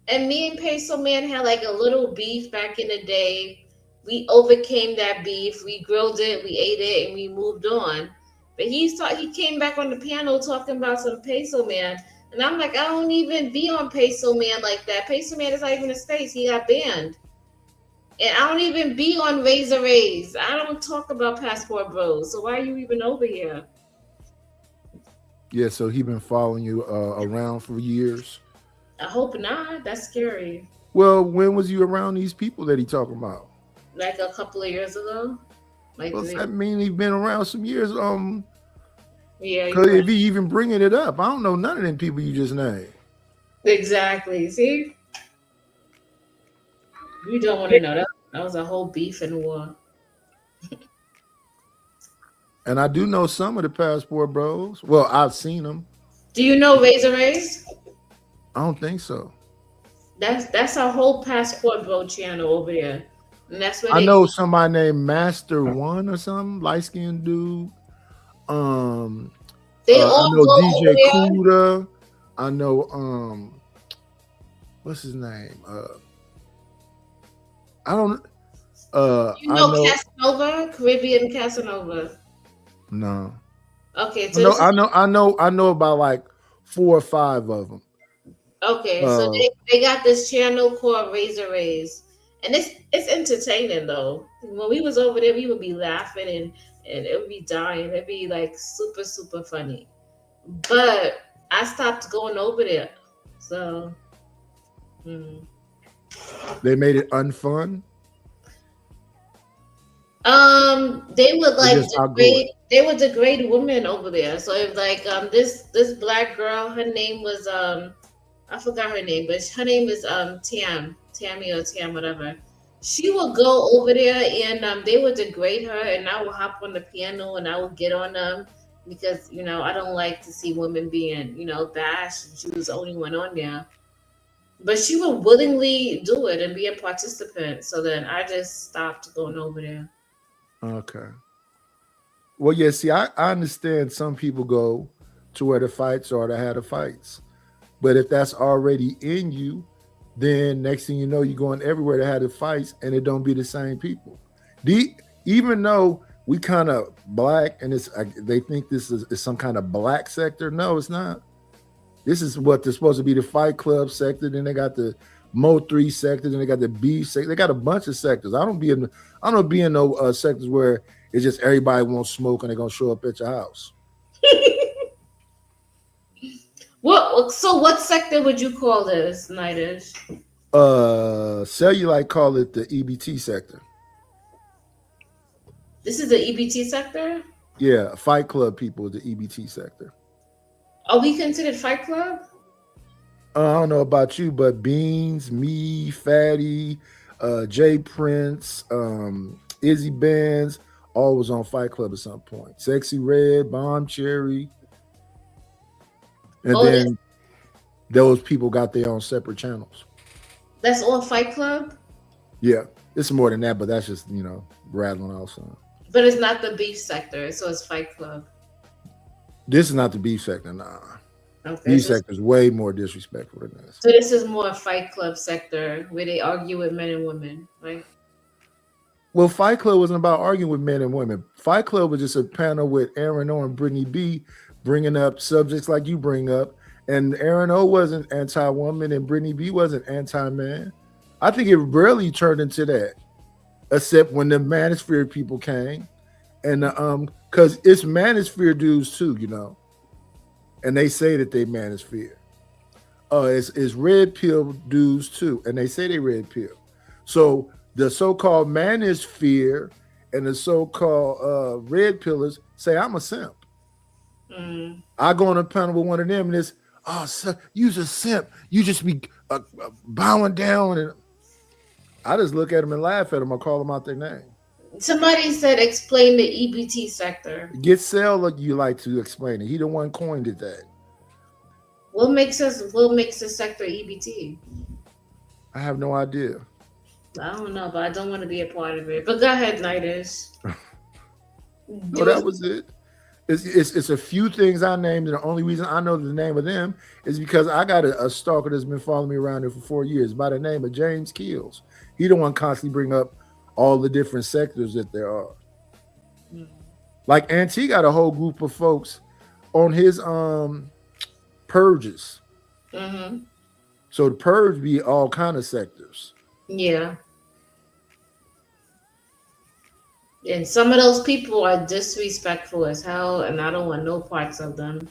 and me and Peso Man had like a little beef back in the day. We overcame that beef. We grilled it, we ate it, and we moved on. But he came back on the panel talking about some Peso Man. And I'm like, I don't even be on Peso Man like that. Peso Man is not even a space. He got banned. And I don't even be on Razor Rays. I don't talk about Passport Bros. So why are you even over here? Yeah, so he been following you around for years. I hope not. That's scary. Well, when was you around these people that he talking about? Like a couple of years ago. Like Well, that mean he been around some years. Yeah. Because if he even bringing it up, I don't know none of them people you just named. Exactly. See, you don't want to know that. That was a whole beef and war. And I do know some of the Passport Bros. Well, I've seen them. Do you know Razor Rays? I don't think so. That's our whole Passport Bro channel over there. And that's what I know somebody named Master One or something, light skinned dude. They I all know go DJ over there. Kuda. I know what's his name? I don't You know Casanova, Caribbean Casanova. No. Okay, so I know about like 4 or 5 of them. okay, so they got this channel called Razor Rays, and it's entertaining though. When we was over there, we would be laughing and it would be dying. It'd be like super super funny. But I stopped going over there, so. They made it unfun. They would They like just outgrow degrade. it. They would degrade women over there. So if like this black girl, her name was I forgot her name, but her name is Tammy or Tam whatever. She will go over there and they would degrade her, and I will hop on the piano and I will get on them because I don't like to see women being bashed. She was the only one on there, but she would willingly do it and be a participant. So then I just stopped going over there. Okay. Well, yeah. See, I understand some people go to where the fights are to have the fights, but if that's already in you, then next thing you know, you're going everywhere to have the fights, and it don't be the same people. Even though we kind of black, and they think this is some kind of black sector. No, it's not. This is what they're supposed to be, the Fight Club sector. Then they got the Mo 3 sector. Then they got the B sector. They got a bunch of sectors. I don't be in no sectors where it's just everybody wants smoke and they're gonna show up at your house. What sector would you call this, Nightish? Cellulite call it the EBT sector. This is the EBT sector? Yeah, Fight Club people is the EBT sector. Are we considered Fight Club? I don't know about you, but Beans, me, Fatty, Jay Prince, Izzy Benz, all was on Fight Club at some point. Sexy Red, Bomb Cherry. And then those people got their own separate channels. That's all Fight Club? Yeah, it's more than that, but that's just, rattling off some. But it's not the beef sector, so it's Fight Club. This is not the beef sector, nah. Okay, Beef sector is way more disrespectful than this. So this is more Fight Club sector where they argue with men and women, right? Well, Fight Club wasn't about arguing with men and women. Fight Club was just a panel with Aaron O and Brittany B bringing up subjects like you bring up. And Aaron O wasn't anti-woman and Brittany B wasn't anti-man. I think it rarely turned into that, except when the manosphere people came. And because it's manosphere dudes too, and they say that they manosphere. It's red pill dudes too, and they say they red pill. So the so-called manosphere and the so-called red pillars say I'm a simp. I go on a panel with one of them, and it's, so you's a simp. You just be bowing down, and I just look at them and laugh at them. I call them out their name. Somebody said explain the EBT sector. Get Sell, you like to explain it. He the one coined it that. What makes the sector EBT? I have no idea. I don't know, but I don't want to be a part of it. But go ahead, Nightish. No, that was it. It's a few things I named, and the only reason I know the name of them is because I got a stalker that's been following me around here for 4 years by the name of James Keels. He the one constantly bring up all the different sectors that there are. Like Auntie got a whole group of folks on his purges. So the purge be all kind of sectors. Yeah. And some of those people are disrespectful as hell, and I don't want no parts of them.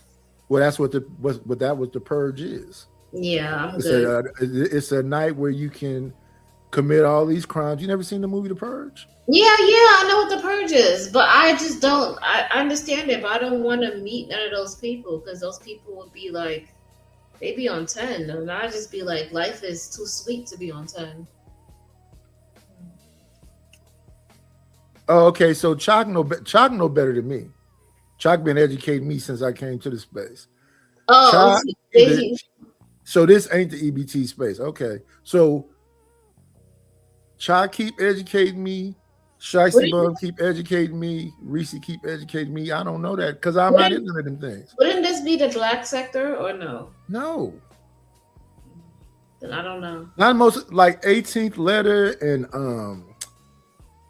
Well, that's what the purge is. Yeah, I'm good. It's a night where you can commit all these crimes. You never seen the movie The Purge? Yeah, I know what the purge is, but I just don't. I understand it, but I don't want to meet none of those people because those people would be like, they be on 10, and I just be like, life is too sweet to be on 10. Oh, okay. So Chalk know better than me. Chalk been educating me since I came to the space. Oh, so this ain't the EBT space. Okay. So Chalk keep educating me. Shicey Bum keep educating me. Reese keep educating me. I don't know that because I'm not into them things. Wouldn't this be the black sector or no? No. Then I don't know. Not most, like 18th Letter and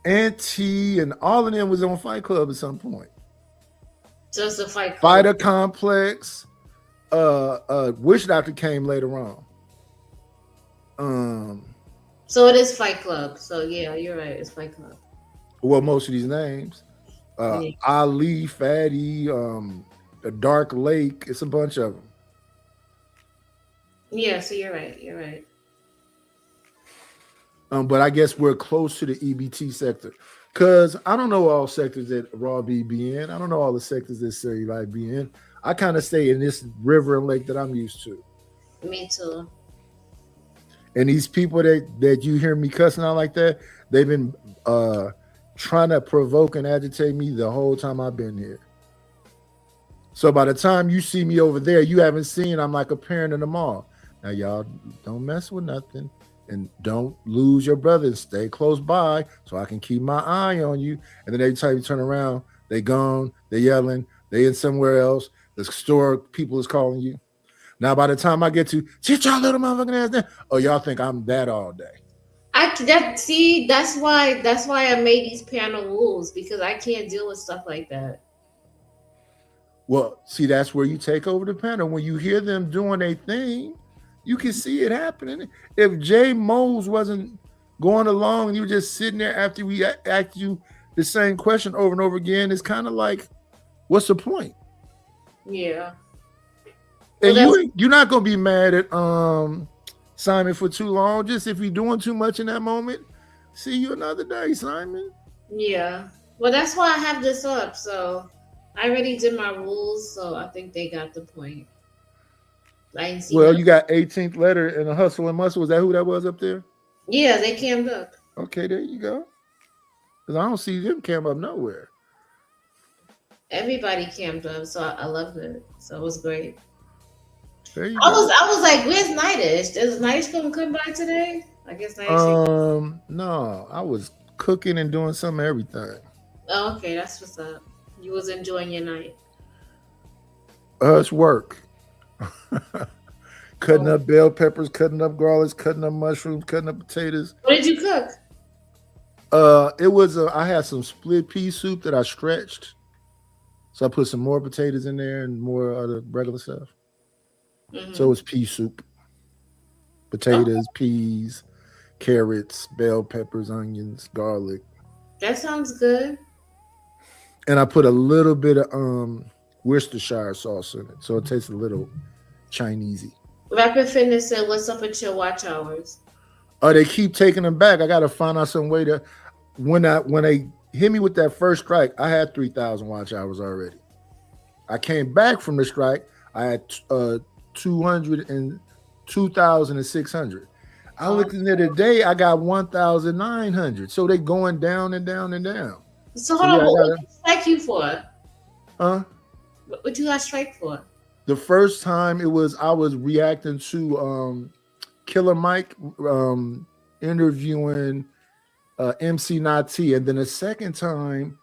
Auntie and all of them was on Fight Club at some point. Just a Fight Club. Fighter Complex. Witch Doctor came later on. So it is Fight Club. So yeah, you're right. It's Fight Club. Well, most of these names. Ali, Fatty, the Dark Lake. It's a bunch of them. Yeah, so you're right. You're right. But I guess we're close to the EBT sector. Because I don't know all sectors that Raw be in. I don't know all the sectors that City Light be in. I kind of stay in this river and lake that I'm used to. Me too. And these people that you hear me cussing out like that, they've been trying to provoke and agitate me the whole time I've been here. So by the time you see me over there, you haven't seen I'm like a parent in the mall. Now y'all don't mess with nothing. And don't lose your brother and stay close by so I can keep my eye on you. And then every time you turn around, they gone, they yelling, they in somewhere else. The store people is calling you. Now, by the time I get to sit y'all little motherfucking ass down, oh, y'all think I'm that all day. That's why I made these panel rules, because I can't deal with stuff like that. Well, see, that's where you take over the panel. When you hear them doing a thing, you can see it happening. If Jay Mose wasn't going along and you were just sitting there after we asked you the same question over and over again, it's kind of like, what's the point? Yeah. And you're not gonna be mad at Simon for too long. Just if you're doing too much in that moment, see you another day, Simon. Yeah. Well, that's why I have this up. So I already did my rules, so I think they got the point. Well, you got 18th letter and a hustle and muscle. Was that who that was up there? Yeah, they camped up. Okay, there you go. Because I don't see them camp up nowhere. Everybody camped up, so I loved it. So it was great. There you I go. was like, where's Nightish? Is Nightish gonna come by today? I guess Nightish. No, I was cooking and doing some everything. Oh, okay, that's what's up. You was enjoying your night. It's work. Cutting up bell peppers, cutting up garlics, cutting up mushrooms, cutting up potatoes. What did you cook? It was I had some split pea soup that I stretched. So I put some more potatoes in there and more other regular stuff. Mm-hmm. So it's pea soup. Potatoes, peas, carrots, bell peppers, onions, garlic. That sounds good. And I put a little bit of Worcestershire sauce in it. So it tastes a little Chinesey. Rapid Fitness said, what's up with your watch hours? Oh, they keep taking them back. I got to find out some way to when they hit me with that first strike, I had 3,000 watch hours already. I came back from the strike. I had 2,600. I looked in there today. I got 1,900. So they going down and down and down. So hold on, what did you strike you for? Huh? What you got strike for? The first time I was reacting to Killer Mike interviewing MC Nati, and then the second time,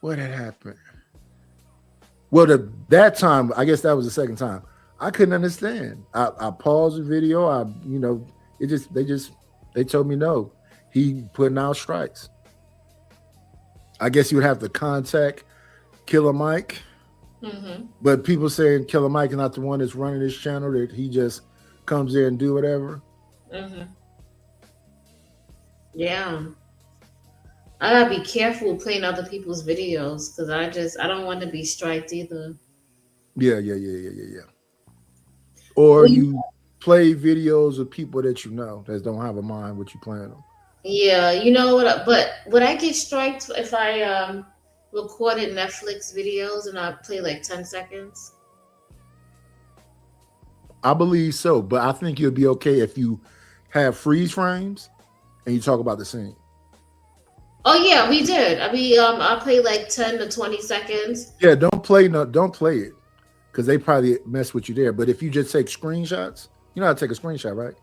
what had happened? Well, that time, I guess that was the second time. I couldn't understand. I paused the video. They told me no. He putting out strikes. I guess you would have to contact Killer Mike. Mm-hmm. But people saying Killer Mike is not the one that's running this channel, that he just comes there and do whatever. Mm-hmm. Yeah. I gotta be careful playing other people's videos because I don't want to be striked either. Yeah. Or you play videos of people that you know that don't have a mind what you playing them. Yeah, you know what? But would I get striked if I recorded Netflix videos and I play like 10 seconds? I believe so, but I think you'll be okay if you have freeze frames and you talk about the scene. Oh yeah, we did. I mean, I play like 10 to 20 seconds. Yeah, don't play it because they probably mess with you there. But if you just take screenshots, you know how to take a screenshot, right?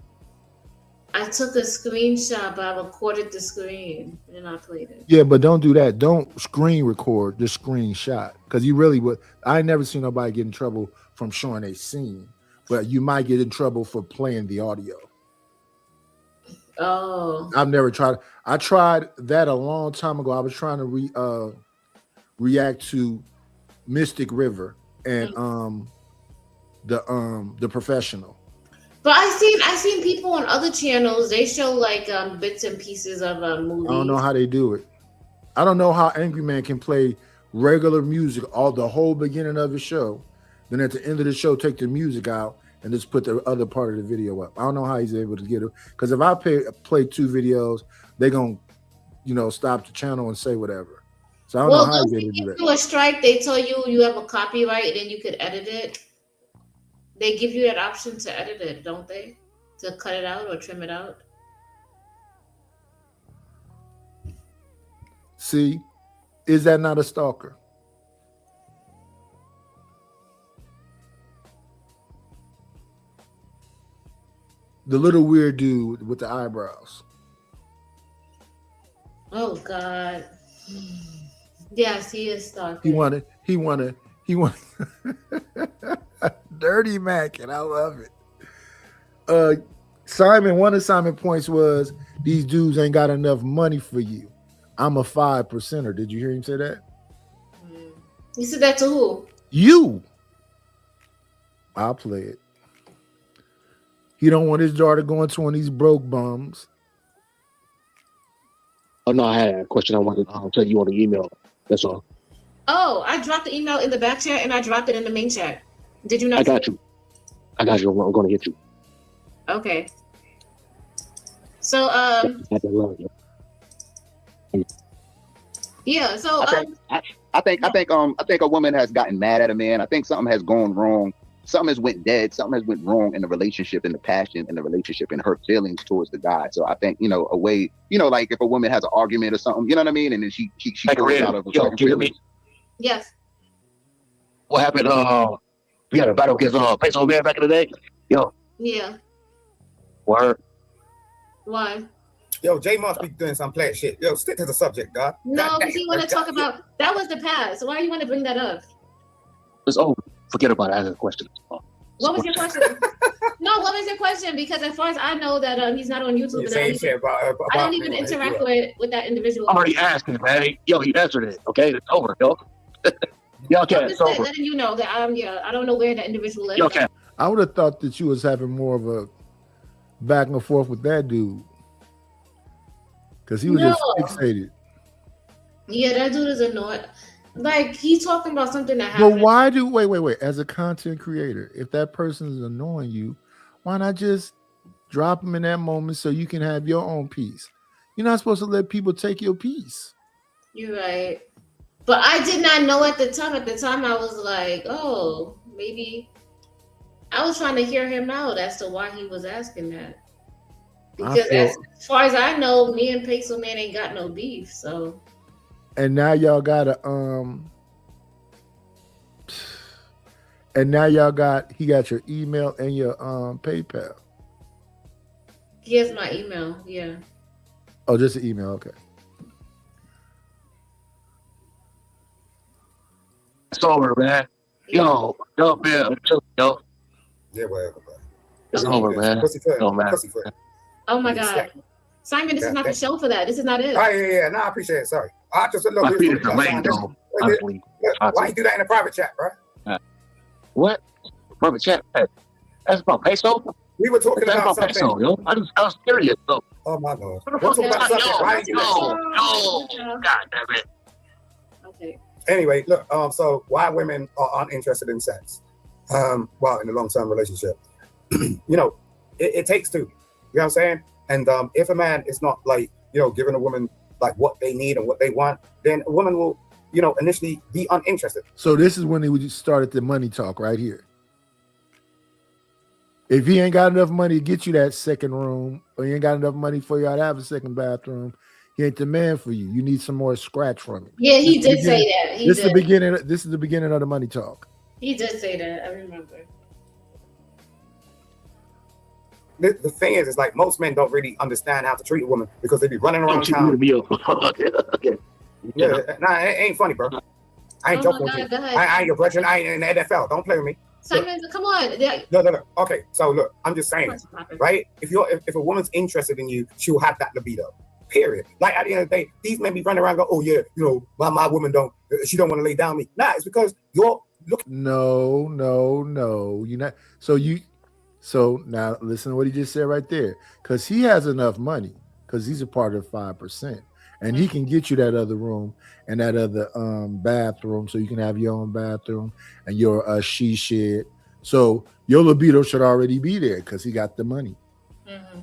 I took a screenshot, but I recorded the screen and I played it. Yeah, but don't do that. Don't screen record the screenshot because you really would. I never seen nobody get in trouble from showing a scene, but you might get in trouble for playing the audio. Oh. I've never tried. I tried that a long time ago. I was trying to react to Mystic River and the Professional. But I seen people on other channels. They show like bits and pieces of movies. I don't know how they do it. I don't know how Angry Man can play regular music all the whole beginning of the show, then at the end of the show take the music out and just put the other part of the video up. I don't know how he's able to get it because if I play 2 videos, they're gonna stop the channel and say whatever. So I don't Well, know how don't you're they gonna do give that. you a strike? They tell you have a copyright, and then you could edit it. They give you that option to edit it, don't they? To cut it out or trim it out. See, is that not a stalker? The little weird dude with the eyebrows. Oh God. Yes, he is stalking. He wanted Dirty Mac, and I love it. One of Simon's points was these dudes ain't got enough money for you. I'm a 5%er. Did you hear him say that? You said that to who? You. I'll play it. He don't want his daughter going to one of these broke bums. Oh no, I had a question I wanted to tell you on the email. That's all. Oh, I dropped the email in the back chat and I dropped it in the main chat. Did you not? I got you. I'm going to get you. Okay. So yeah. So I think a woman has gotten mad at a man. I think something has gone wrong. Something has went dead. Something has went wrong in the relationship, in the passion, in the relationship, and her feelings towards the guy. So I think, a way, like if a woman has an argument or something, you know what I mean? And then she goes out of her Yo, can you hear me? yes. What happened? We had a battle against Peso Man back in the day. Yo. Yeah. Word. Why? Yo, Jay must be doing some play shit. Yo, stick to the subject, God. No, because you want to talk about that was the past. So why do you want to bring that up? It's over. Forget about it. I have a question. What was your question? No, what was your question? Because as far as I know that he's not on YouTube. I don't even interact with that individual. I'm already asking, man. Yo, you answered it. Okay, it's over, yo. Yeah, okay, I'm it's just over. letting you know that I don't know where that individual is. Okay. I would have thought that you was having more of a back and forth with that dude. Because he was just fixated. Yeah, that dude is annoying. Like, he's talking about something that happened. But why wait, as a content creator, if that person is annoying you, why not just drop them in that moment so you can have your own peace? You're not supposed to let people take your peace. You're right. But I did not know at the time. At the time, I was like, oh, maybe. I was trying to hear him out as to why he was asking that. Because as far as I know, me and Peso Man ain't got no beef, so. And now y'all got he got your email and your PayPal. He has my email, yeah. Oh, just an email, okay. It's over, man. Yo, man. Yo. Yeah, whatever, bro. It's over, man. No, man. Oh my God. Simon, this is not the show for that. This is not it. Oh, yeah. No, I appreciate it. Sorry. I just look. My feet are delayed, though. Honestly. Why you do that in a private chat, bro? What? Private chat? That's about Peso? We were talking about something. Peso, yo. I was curious, though. Oh, my God. We're talking about something. Why you God damn it. Okay. Anyway, look, so why women are uninterested in sex? Well, in a long-term relationship. It takes two. You know what I'm saying? And if a man is not like, giving a woman like what they need and what they want, then a woman will, initially be uninterested. So this is when we started the money talk right here. If he ain't got enough money to get you that second room, or you ain't got enough money for y'all to have a second bathroom, he ain't the man for you. You need some more scratch from him. Yeah, he did say that. This is the beginning of the money talk. He did say that. I remember. The thing is like most men don't really understand how to treat a woman because they be running around town. Yeah, nah, it ain't funny, bro. I ain't joking with you. I ain't your brethren. I ain't in the NFL. Don't play with me. Simon, come on. No. Okay, so look, I'm just saying, right? If a woman's interested in you, she'll have that libido. Period. Like at the end of the day, these men be running around and go, oh yeah, my woman she don't want to lay down me. Nah, it's because you're looking. No. You're not. So now listen to what he just said right there. Because he has enough money, because he's a part of 5%. And he can get you that other room and that other bathroom, so you can have your own bathroom and your she shed. So your libido should already be there because he got the money. Mm-hmm.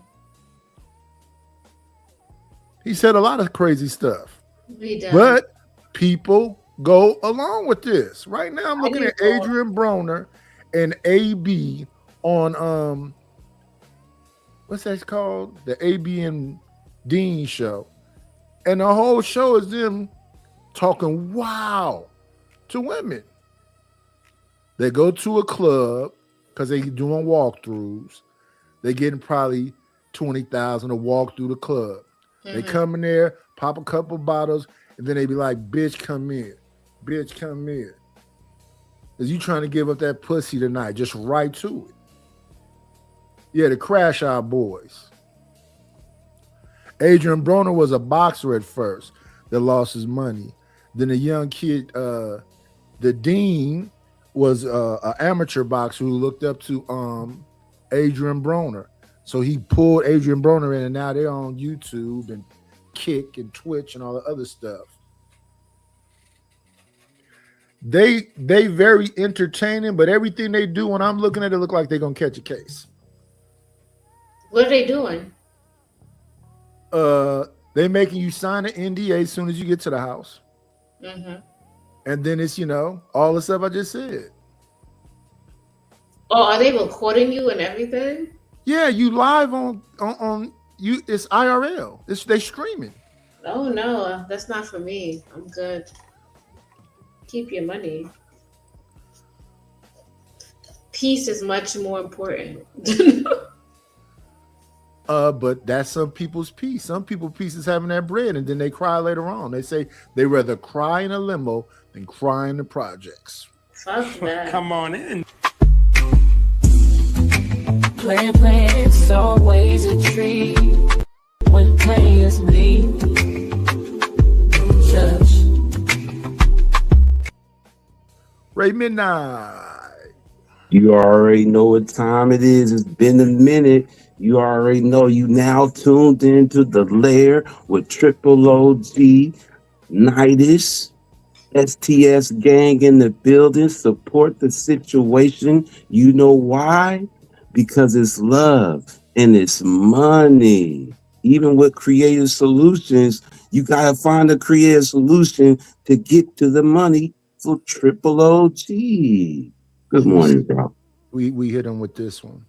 He said a lot of crazy stuff. He does. But people go along with this. Right now, I'm looking at Adrian Broner and AB on what's that called? The AB and Dean show. And the whole show is them talking wow to women. They go to a club because they doing walkthroughs. They getting probably 20,000 to walk through the club. They come in there, pop a couple bottles, and then they be like, bitch, come here. Bitch, come here. Is you trying to give up that pussy tonight? Just right to it. Yeah, the Crash Out Boys. Adrian Broner was a boxer at first that lost his money. Then a young kid, the Dean, was an amateur boxer who looked up to Adrian Broner. So he pulled Adrian Broner in, and now they're on YouTube and Kick and Twitch and all the other stuff. They very entertaining, but everything they do when I'm looking at it look like they're gonna catch a case. What are they doing? They making you sign an NDA as soon as you get to the house. And then it's, all the stuff I just said. Oh, are they recording you and everything? Yeah, you live on you. It's IRL. They streaming. Oh no, that's not for me. I'm good. Keep your money. Peace is much more important. But that's some people's peace. Some people's peace is having that bread, and then they cry later on. They say they rather cry in a limo than cry in the projects. Fuck that. Come on in. Playing it's always a treat when players leave. Ray Midnight. You already know what time it is. It's been a minute. You already know you now tuned into the lair with Triple OG, Nidus, STS gang in the building. Support the situation. You know why? Because it's love and it's money. Even with creative solutions, you gotta find a creative solution to get to the money for Triple OG. Good morning, bro. We hit him with this one.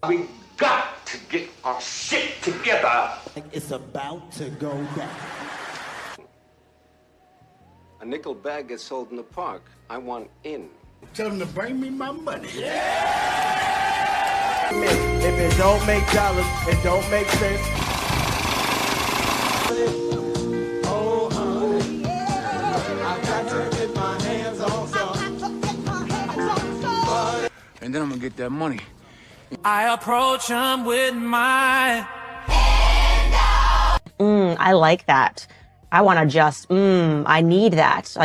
We got to get our shit together. It's about to go down. A nickel bag gets sold in the park. I want in. Tell them to bring me my money. If it don't make dollars, it don't make sense. Oh, honey, I got to get my hands on some. And then I'm gonna get that money. I approach him with my I like that. I want to just, I need that.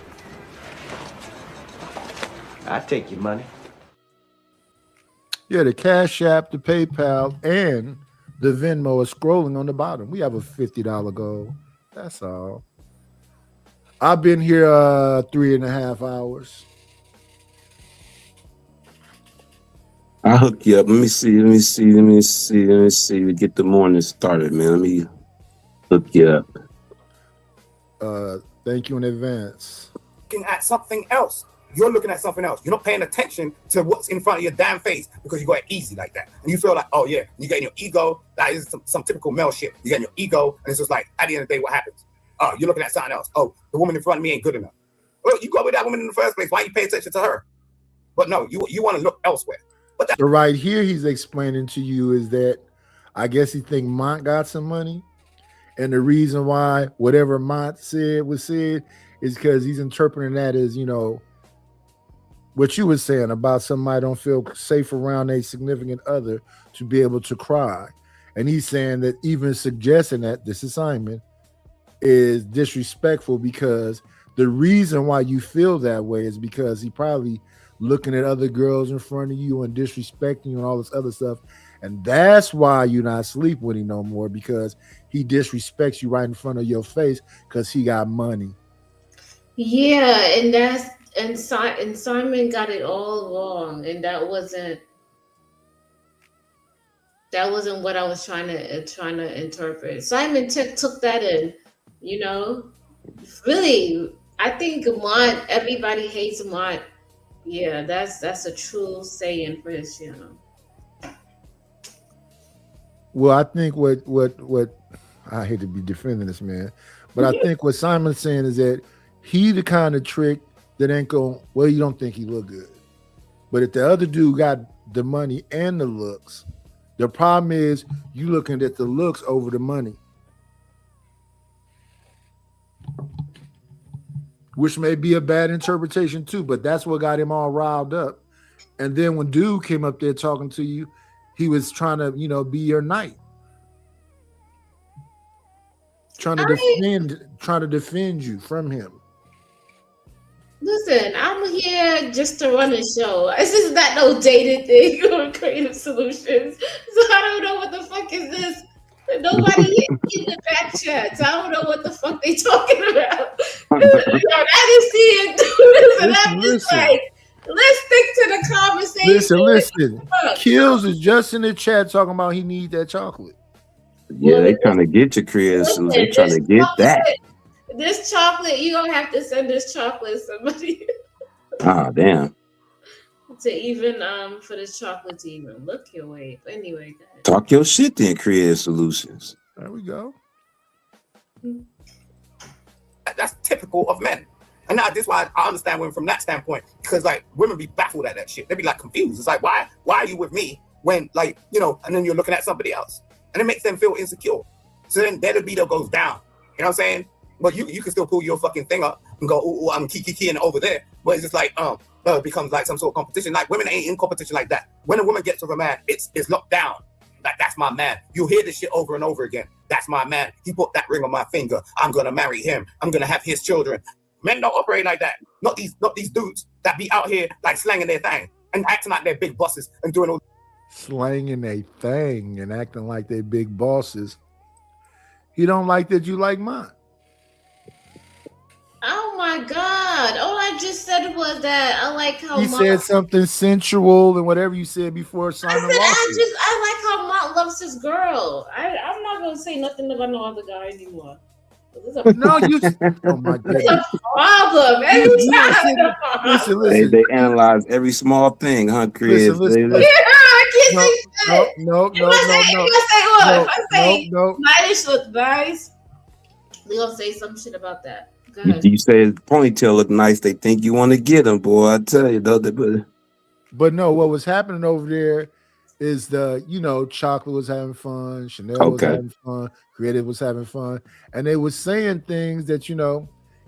I take your money. Yeah, the Cash App, the PayPal, and the Venmo is scrolling on the bottom. We have a $50 goal. That's all. I've been here 3.5 hours. I'll hook you up. Let me see. We get the morning started, man. Let me hook you up. Thank you in advance. Looking at something else. You're looking at something else. You're not paying attention to what's in front of your damn face because you go easy like that. And you feel like, oh yeah, you get your ego. That is some typical male shit. You get your ego, and it's just like, at the end of the day, what happens? Oh, you're looking at something else. Oh, the woman in front of me ain't good enough. Well, you go with that woman in the first place. Why you pay attention to her? But no, you want to look elsewhere. But So right here, he's explaining to you is that I guess he think Mont got some money. And the reason why whatever Mont said was said is because he's interpreting that as, what you were saying about somebody don't feel safe around a significant other to be able to cry. And he's saying that even suggesting that this assignment is disrespectful because the reason why you feel that way is because he probably looking at other girls in front of you and disrespecting you and all this other stuff. And that's why you're not sleep with him no more, because he disrespects you right in front of your face because he got money. Yeah, and Simon got it all wrong, and that wasn't. That wasn't what I was trying to interpret. Simon took that in, you know. Really, I think Mont. Everybody hates Mont. Yeah, that's a true saying for his channel. Well, I think what I hate to be defending this man, but I think what Simon's saying is that he the kind of trick that ain't going. Well, you don't think he look good, but if the other dude got the money and the looks, the problem is you looking at the looks over the money, which may be a bad interpretation too. But that's what got him all riled up. And then when dude came up there talking to you, he was trying to, be your knight. Trying to defend you from him. Listen, I'm here just to run a show. This is not no dated thing or creative solutions. So I don't know what the fuck is this. Nobody in the back chats. I don't know what the fuck they talking about. I didn't see it. And I'm just like, let's stick to the conversation. Listen. Kills is just in the chat talking about he need that chocolate. Yeah, they trying to get your creative solutions. They trying to get that. This chocolate, you gonna have to send this chocolate somebody. Ah, damn. To even for this chocolate to even look your way. But anyway, go ahead. Talk your shit then, creative solutions. There we go. That's typical of men. And now this is why I understand women from that standpoint, because like women be baffled at that shit. They be like confused. It's like, why are you with me when and then you're looking at somebody else, and it makes them feel insecure. So then their libido goes down. You know what I'm saying? But you can still pull your fucking thing up and go, oh, I'm keying over there. But it's just like it becomes like some sort of competition. Like women ain't in competition like that. When a woman gets with a man, it's locked down. Like that's my man. You hear this shit over and over again. That's my man. He put that ring on my finger. I'm gonna marry him. I'm gonna have his children. Men don't operate like that. Not these dudes that be out here like slanging their thing and acting like they're big bosses and doing all slanging a thing and acting like they big bosses. He don't like that you like mine. Oh my God. All I just said was that I like how he said something sensual and whatever you said before Simon I like how Mont loves his girl. I'm not gonna say nothing about no other guy anymore. No, you. Oh my goodness. It's a problem. Every time. Listen. They analyze every small thing, huh, Chris? Listen. I can't say shit. No. If I say nice look nice, they gonna say some shit about that. Go ahead. You say his ponytail look nice, they think you want to get him, boy. I tell you, though. But no, what was happening over there is Chocolate was having fun, Chanel was having fun, Creative was having fun, and they were saying things that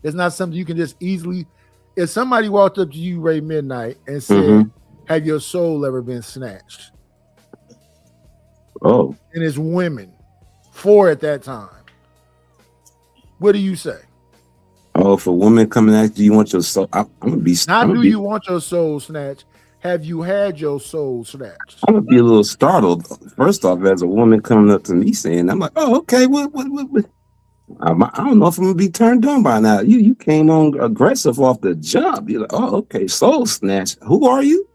it's not something you can just easily. If somebody walked up to you, Ray Midnight, and said, "Have your soul ever been snatched?" Oh, and it's women, 4 at that time. What do you say? Oh, if a woman coming at you, you want your soul? I'm gonna be. You want your soul snatched? Have you had your soul snatched? I'm gonna be a little startled. First off, as a woman coming up to me saying, "I'm like, oh, okay, what? I don't know if I'm gonna be turned on by now. You came on aggressive off the jump. You're like, oh, okay, soul snatch. Who are you?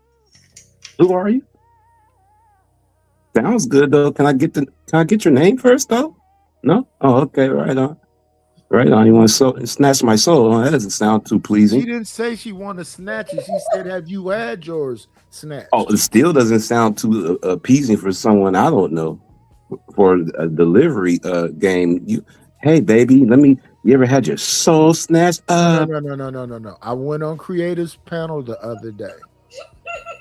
Sounds good though. Can I get your name first though? No? Oh, okay, right on. Right on. You want to snatch my soul? That doesn't sound too pleasing. She didn't say she wanted to snatch it. She said, "Have you had yours snatched?" Oh, it still doesn't sound too appeasing for someone I don't know. For a delivery game, hey baby, you ever had your soul snatched? No. I went on Creative's panel the other day.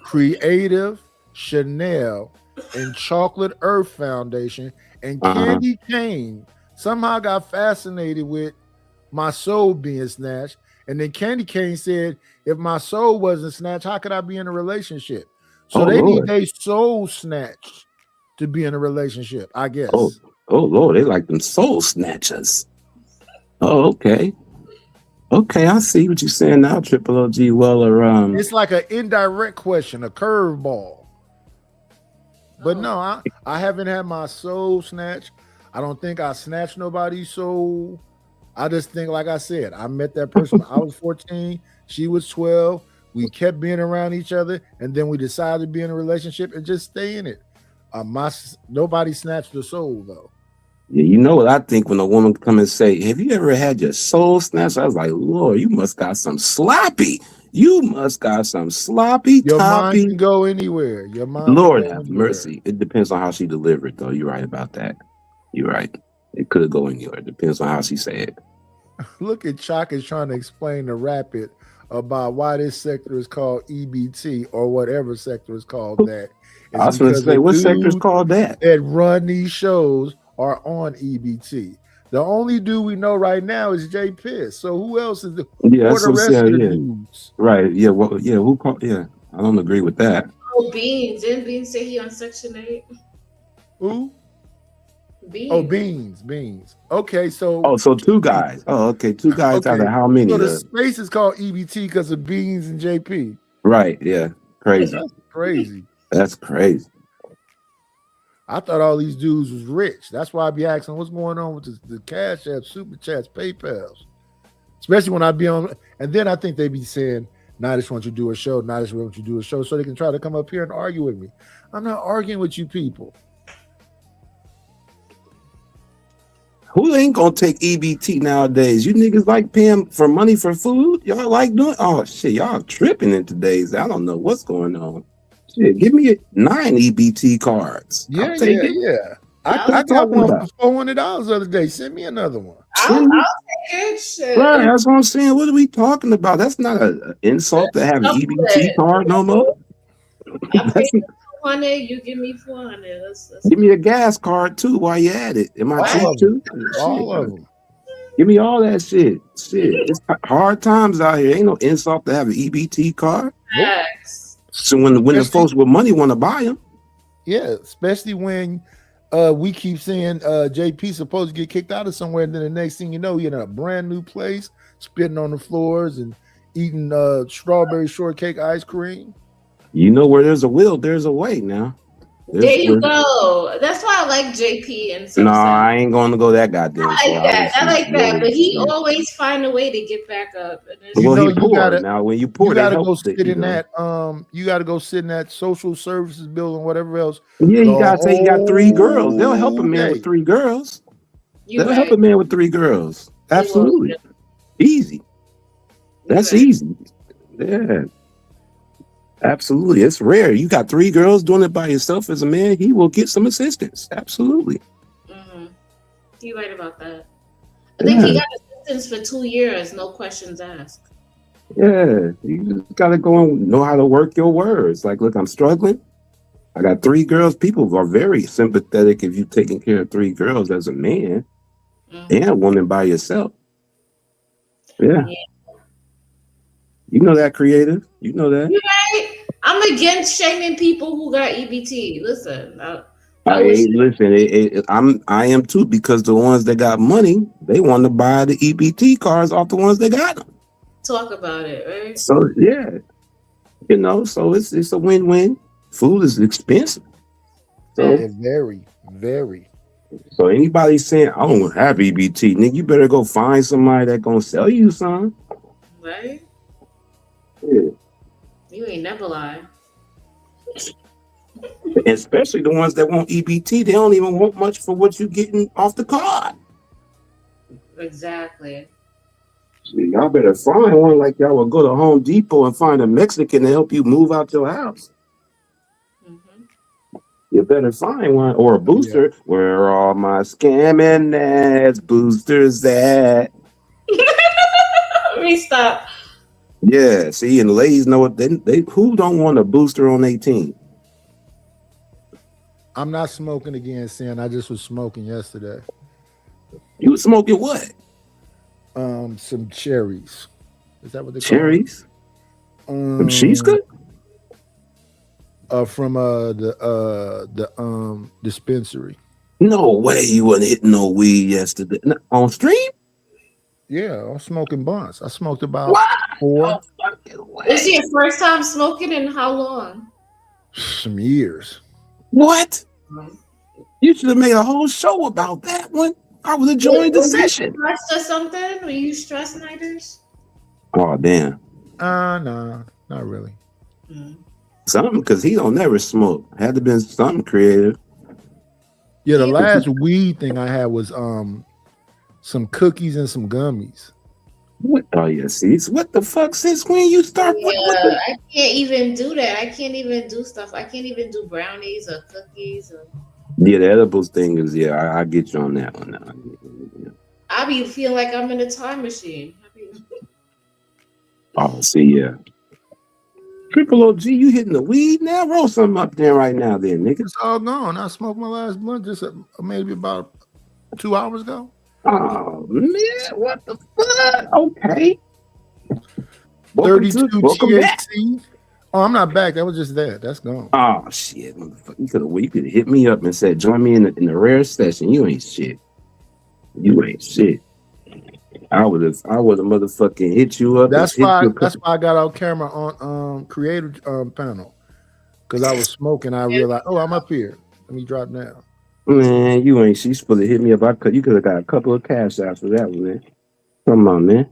Creative, Chanel, and Chocolate Earth Foundation, and Candy Cane somehow got fascinated with my soul being snatched. And then Candy Cane said, if my soul wasn't snatched, how could I be in a relationship? So they need a soul snatched to be in a relationship, I guess. Oh Lord, they like them soul snatchers. Oh, okay. Okay, I see what you're saying now, Triple OG Weller. It's like an indirect question, a curveball. But no, I haven't had my soul snatched. I don't think I snatched nobody's soul. I just think, like I said, I met that person when I was 14. She was 12. We kept being around each other, and then we decided to be in a relationship and just stay in it. Nobody snatched the soul though. Yeah, you know what I think when a woman come and say, "Have you ever had your soul snatched?" I was like, "Lord, you must got some sloppy. You must got some sloppy Your mind toppy." can go anywhere. Your mind Lord can go have anywhere. mercy. It depends on how she delivered, though. You're right about that. You're right. It could go anywhere. It depends on how she said it. Look at Chalk is trying to explain to Rapid about why this sector is called EBT or whatever sector is called that. It's I was going to because say, the what sector is dudes called that? that run these shows are on EBT. The only dude we know right now is Jay Piss. So who else is the? Yeah, Or that's the what rest of the yeah. dudes? Right. Yeah. Well, yeah. Who called? Yeah. I don't agree with that. Oh, Beans. Didn't Beans say he on Section 8? Who? Beans. Oh, Beans. Okay, so Oh, so two guys. Oh, okay. Two guys out of how many? So the space is called EBT because of Beans and JP. Right. Yeah. Crazy. That's crazy. That's crazy. I thought all these dudes was rich. That's why I be asking what's going on with the Cash App, Super Chats, PayPals. Especially when I be on, and then I think they be saying, "Nah, I just want you to do a show. Nah, I just want you to do a show," so they can try to come up here and argue with me. I'm not arguing with you people. Who ain't gonna take EBT nowadays? You niggas like paying for money for food? Y'all like doing? Oh shit, y'all tripping in today's. I don't know what's going on. Shit, give me 9 EBT cards. Yeah, I'll take it. yeah. I got talking one about? for $400 the other day. Send me another one. I'll take it. Shit. Right, that's what I'm saying. What are we talking about? That's not an insult to have an EBT card no more. I pay 200, you give me 400. That's Give me a gas card too while you at it. Am I cheap too? All Shit. of them. Give me all that shit. Shit, it's hard times out here. Ain't no insult to have an EBT card. facts. So when the folks with money want to buy them, Yeah, especially when we keep saying JP supposed to get kicked out of somewhere, and then the next thing you know, you're in a brand new place, spitting on the floors and eating strawberry shortcake ice cream. you know where there's a will, there's a way. Now, There you go. That's why I like JP and No, Subset. I ain't going to go that goddamn. I like that. I like that. But he always find a way to get back up. And it's- Well, know, he you poor gotta- now. When you poor, You they gotta help go the- sit you in know. that. You gotta go sit in that social services building, whatever else. Yeah, you the gotta say you got 3 girls. They'll help a whole man day. with 3 girls. You They'll help a man with 3 girls. Absolutely, easy. That's easy. Yeah, absolutely. It's rare. You got 3 girls doing it by yourself as a man. He will get some assistance. Absolutely. You're right about that. I think he Yeah. got assistance for 2 years, no questions asked. Yeah, you just gotta go and know how to work your words. Like, look, I'm struggling. I got 3 girls. People are very sympathetic if you're taking care of 3 girls as a man and a woman by yourself. Yeah. You know that, creative. You know that. You're right. I'm against shaming people who got EBT. Listen, I am too, because the ones that got money, they want to buy the EBT cards off the ones that got them. talk about it, right? So yeah, you know, so it's a win-win. Food is expensive. So Yeah, very, very. So anybody saying I don't have EBT, nigga, you better go find somebody that gonna sell you some. Right? Yeah. You ain't never lie. Especially the ones that want EBT, they don't even want much for what you getting off the card. Exactly. See, y'all better find one like y'all will go to Home Depot and find a Mexican to help you move out your house. You better find one, or a booster. Where are all my scamming ass boosters at? Let me stop. Yeah, see, and the ladies know what they who don't want a booster on 18. I'm not smoking again, Sin. I just was smoking yesterday. You was smoking what? Some cherries. Is that what they Cherries? call Some Shiska? From the dispensary. No way you wasn't hitting no weed yesterday. On stream? Yeah, I'm smoking blunts. I smoked about 4. This is your first time smoking in how long? Some years. What? You should have made a whole show about that one. I would have joined the session. Stressed or something? Were you stress nighters? Oh damn. No, not really. Something, because he don't never smoke. Had to been something creative. Yeah, the last weed thing I had was some cookies and some gummies. What? Oh yeah, see, what the fuck? Since when you start? What the? I can't even do that. I can't even do stuff. I can't even do brownies or cookies. Or Yeah, the edibles thing is I get you on that one now. I be feeling like I'm in a time machine. Oh, see, yeah. Triple OG, you hitting the weed now? Roll something up there right now, then, nigga. It's all gone. I smoked my last blunt just maybe about 2 hours ago. Oh man, what the fuck? Okay. 32 welcome back. THC. Oh, I'm not back. That was just that. That's gone. Oh shit, motherfucker! You could have hit me up and said, "Join me in the rare session." You ain't shit. You ain't shit. I would have motherfucking hit you up. That's why I got on camera on creator panel, because I was smoking. I realized, oh, I'm up here. Let me drop down. Man, you ain't. She's supposed to hit me up. You could have got a couple of cash after that one, man. Come on, man.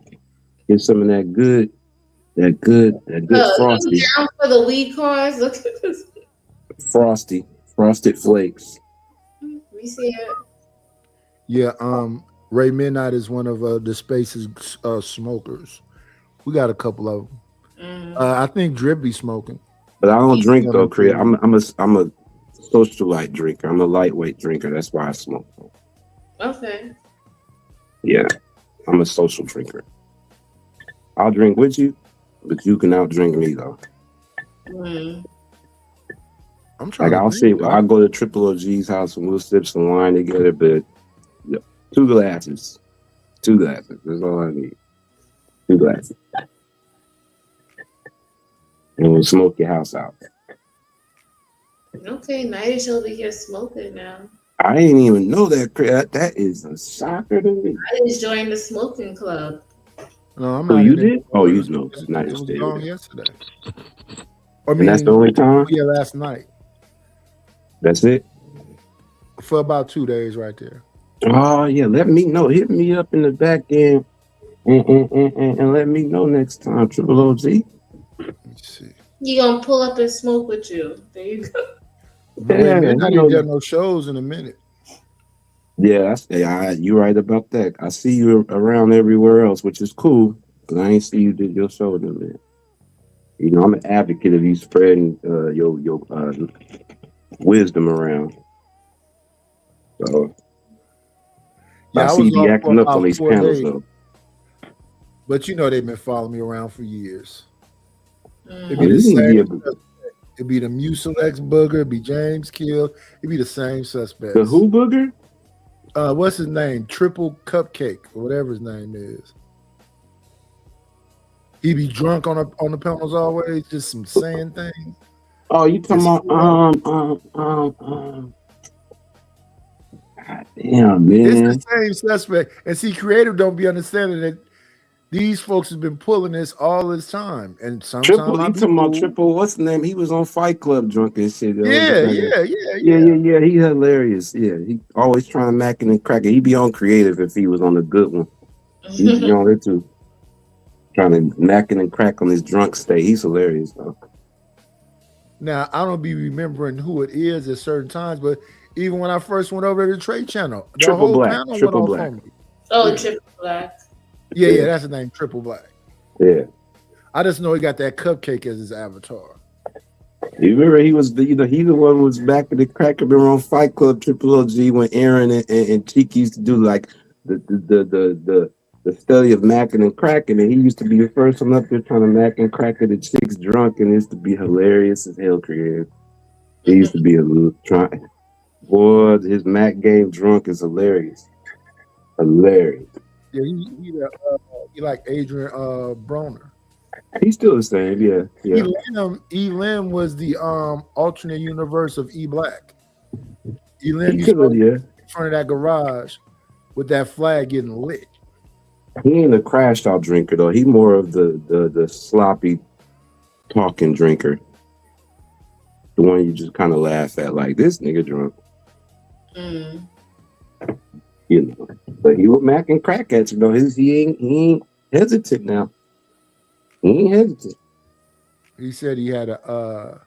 Get some of that good frosty. Down for the weed cards. Look at this. Frosted flakes. We see it. Yeah, Ray Midnight is one of the Space's smokers. We got a couple of them. I think Drip be smoking, but I don't drink though. I'm a socialite drinker. I'm a lightweight drinker. That's why I smoke. Okay. Yeah, I'm a social drinker. I'll drink with you, but you can outdrink me though. I'm trying. I'll go to Triple OG's house and we'll sip some wine together, but. 2 glasses. 2 glasses. That's all I need. 2 glasses. And we'll smoke your house out. Okay, Nightish over here smoking now. I didn't even know that. That is a shocker to me. I just joined the smoking club. No, I'm not. not. You did? Oh, you know. It was gone yesterday. And that's the only time? Yeah, last night. That's it? For about 2 days right there. Oh, yeah. Let me know. Hit me up in the back end and let me know next time, Triple OG. Let me see. You gonna pull up and smoke with you. There you go. Yeah, I didn't get no shows in a minute. Yeah, you're right about that. I see you around everywhere else, which is cool, because I ain't see you did your show in a minute. You know, I'm an advocate of you spreading your wisdom around. So yeah, I see you be acting up on these panels though. But you know they've been following me around for years. It'd be the Mucilex booger, it'd be James Kill, it'd be the same suspects. The who booger? What's his name? Triple Cupcake, or whatever his name is. He be drunk on the panels always, just some saying things. Oh, you talking about God damn, man. It's the same suspect. And see, creative don't be understanding that these folks have been pulling this all this time. And sometimes Triple, you talking about Triple, what's the name? He was on Fight Club drunk and shit. Yeah. He hilarious. Yeah, he always trying to macking and cracking. He'd be on creative if he was on a good one. He'd be on there too. Trying to macking and crack on his drunk state. He's hilarious though. Now, I don't be remembering who it is at certain times, but even when I first went over to the Trade Channel, the Triple whole Black. panel Triple went Black. off on me. Oh, Triple Black. Yeah, that's the name, Triple Black. Yeah. I just know he got that cupcake as his avatar. You remember he was he the one who was back in the crack. Remember on Fight Club Triple OG when Aaron and Cheeky used to do like the study of macking and cracking, and he used to be the first one up there trying to mack and crack at the chicks drunk, and it used to be hilarious as hell. Creative. He used to be a little trying. Boy, his Mac game drunk is hilarious. Hilarious. Yeah, he like Adrian Broner. He's still the same, yeah. Elim was the alternate universe of E Black. Elim He used to could, yeah. in front of that garage with that flag getting lit. He ain't a crashed out drinker though. He more of the sloppy talking drinker. The one you just kind of laugh at, like this nigga drunk. You know, but he was mac and crack at you though. He ain't hesitant now. He ain't hesitant. He said he had a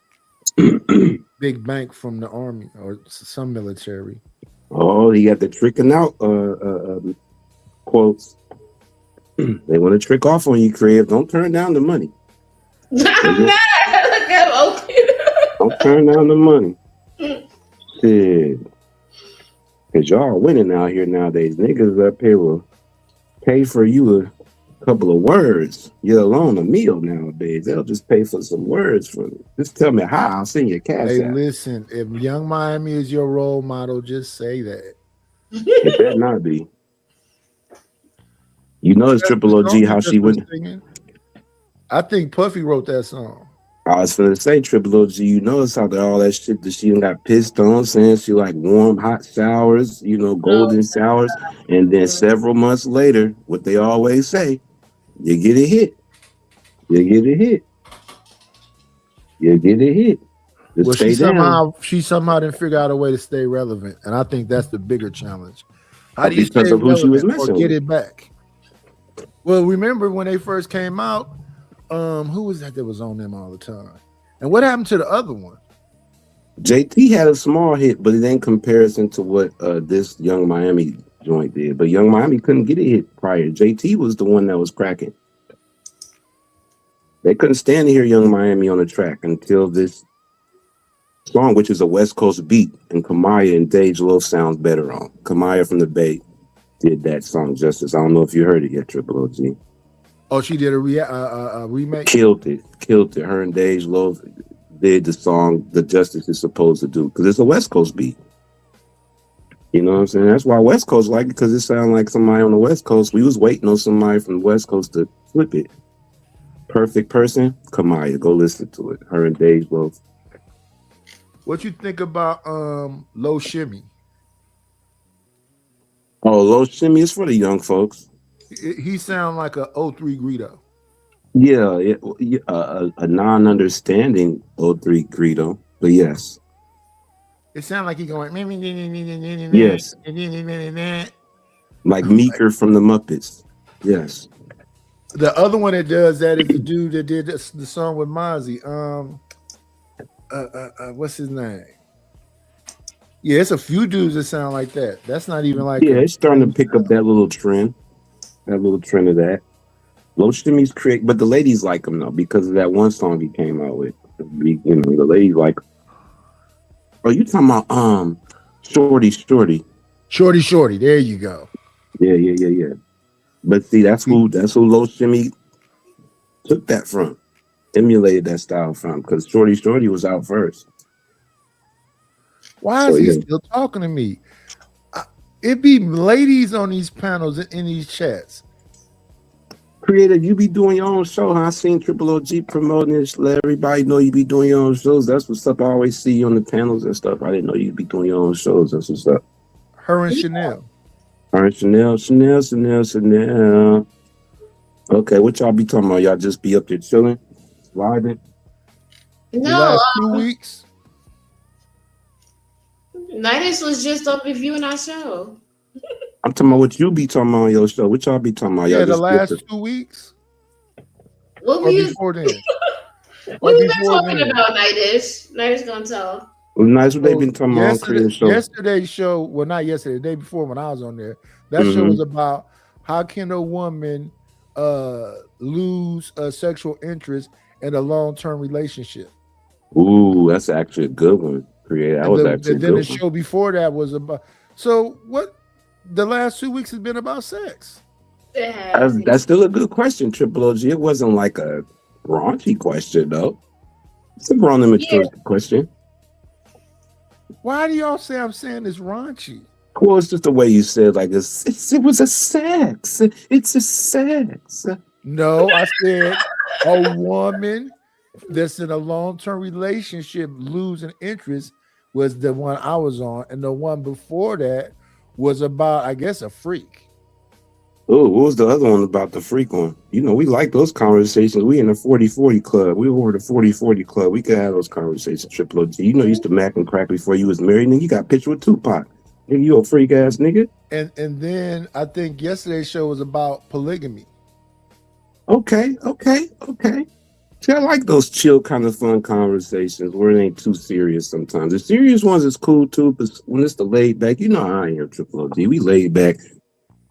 big bank from the army or some military. Oh, he got the tricking out quotes. They want to trick off on you, Crib. Don't turn down the money. I'm not. Look, I'm open. Don't turn down the money. Shit. Because y'all winning out here nowadays. Niggas up here will pay for you a couple of words, let alone a meal nowadays. They'll just pay for some words for me. Just tell me how, I'll send you cash Hey, out. listen, if Young Miami is your role model, just say that. It better not be. You know it's Triple The OG song how you she just was went. singing, I think Puffy wrote that song. I was gonna say Triple OG, you know it's how all that shit that she done got pissed on, saying she like warm, hot showers, golden showers. And then several months later, what they always say, you get a hit. You get a hit. You get a hit. Just Well, stay down. she somehow didn't figure out a way to stay relevant, and I think that's the bigger challenge. How do you Because stay of who she was relevant or messing get with. it back? Well, remember when they first came out, who was that was on them all the time? And what happened to the other one? JT had a small hit, but it ain't comparison to what this Young Miami joint did. But Young Miami couldn't get a hit prior. JT was the one that was cracking. They couldn't stand to hear Young Miami on the track until this song, which is a West Coast beat, and Kamaya and Dage Low sounds better on. Kamaya from the Bay did that song justice. I don't know if you heard it yet, Triple OG. Oh, she did a remake. Killed it. Her and Dage Low did the song the justice is supposed to do because it's a West Coast beat. You know what I'm saying? That's why West Coast like it, because it sounded like somebody on the West Coast. We was waiting on somebody from the West Coast to flip it. Perfect Person, Kamaya. Go listen to it. Her and Dage Low. What you think about Low Shimmy? Oh, Low Shimmy is for the young folks. He sound like a 03 Greedo. Yeah, a non-understanding 03 Greedo, but yes. It sound like he going. Yes. Like Meeker from the Muppets. Yes. The other one that does that is the dude that did the song with Mozzie. What's his name? Yeah, it's a few dudes that sound like that. That's not even like it's starting to pick up that little trend. That little trend of that. Low Shimmy's create, but the ladies like him though because of that one song he came out with. The ladies like. Oh, you talking about Shorty. There you go. Yeah. But see, that's who Low Shimmy took that from, emulated that style from, because Shorty was out first. Why is he still talking to me? It be ladies on these panels in these chats. Creative, you be doing your own show, huh? I seen Triple OG promoting this. Let everybody know you be doing your own shows. That's what's up. I always see you on the panels and stuff. I didn't know you'd be doing your own shows. That's what's up. Her and Chanel. Chanel. Okay, what y'all be talking about? Y'all just be up there chilling, sliding? The last 2 weeks. Nightis was just up reviewing our show. I'm talking about what you be talking about on your show. What y'all be talking about? Yeah, y'all the just last 2 weeks. What or before then? What you been talking about, Nightis? Nightis gonna tell. Well, nice what they been talking about on Korean show. Yesterday's show, well, not yesterday, the day before when I was on there. That show was about how can a woman lose a sexual interest in a long-term relationship. Ooh, that's actually a good one. That was actually a good one. The show before that was about. So what? The last 2 weeks has been about sex. That's still a good question, Triple OG. It wasn't like a raunchy question though. It's a grown and mature question. Why do y'all say I'm saying it's raunchy? Well, it's just the way you said, like it was a sex. It's a sex. No, I said a woman that's in a long-term relationship losing interest was the one I was on, and the one before that was about, I guess, a freak. Oh, what was the other one about the freak one? You know, we like those conversations. We in the 40-40 club. We were the 40-40 club. We could have those conversations, Triple OG. You know, you used to mac and crack before you was married, and you got pictured with Tupac. Nigga, you a freak ass nigga. And then I think yesterday's show was about polygamy. Okay. See, I like those chill kind of fun conversations where it ain't too serious sometimes. The serious ones is cool too, but when it's the laid back, you know how I am, Triple OG. We laid back,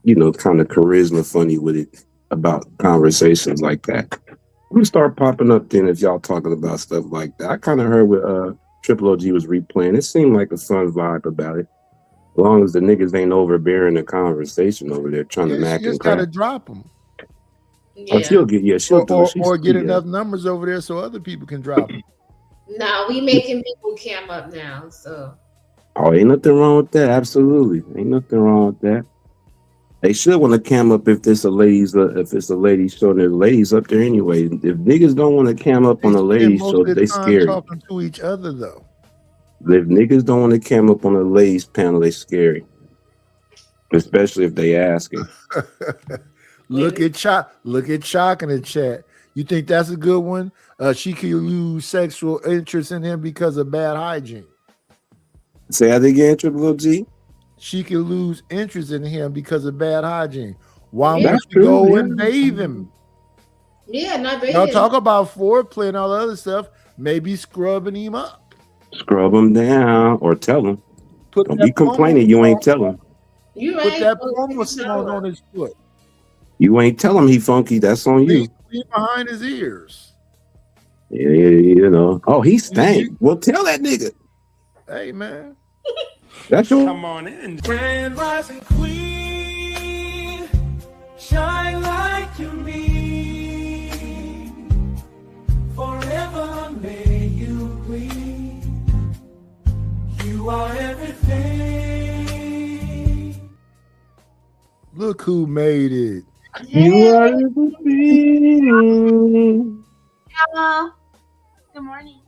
you know, kind of charisma funny with it about conversations like that. I'm gonna start popping up then if y'all talking about stuff like that. I kind of heard what Triple OG was replaying. It seemed like a fun vibe about it. As long as the niggas ain't overbearing the conversation over there trying to Yeah, mac she and just gotta crack. drop them. Oh, she'll get, yeah, she'll do it. Or get Yeah. enough numbers over there so other people can drop them. Now we making people cam up now, so Oh, ain't nothing wrong with that. Absolutely, ain't nothing wrong with that. They should want to cam up if it's a ladies show. There's ladies up there anyway. If niggas don't want to cam up on a Spend ladies most show, of the they time scary. talking to each other though. If niggas don't want to cam up on a ladies panel, they scary. Especially if they asking. Look at Chalk in the chat. You think that's a good one? She could lose sexual interest in him because of bad hygiene. Say that again, Triple OG. She could lose interest in him because of bad hygiene. Why Yeah. would you go and bathe him? yeah, not Y'all baby. talk about foreplay and all the other stuff. Maybe scrubbing him up. Scrub them down or tell them. Don't be complaining. You ain't tell him. You Put right. that Oh, Puma it's stone not. on his foot. You ain't tell him he funky. That's on you. Clean behind his ears. Yeah, you know. Oh, he stank. Well, tell that nigga. Hey, man. That's your. Come on in. Grand rising queen, shine like you mean. Forever may you queen. You are everything. Look who made it. You are everything. Hello. Good morning.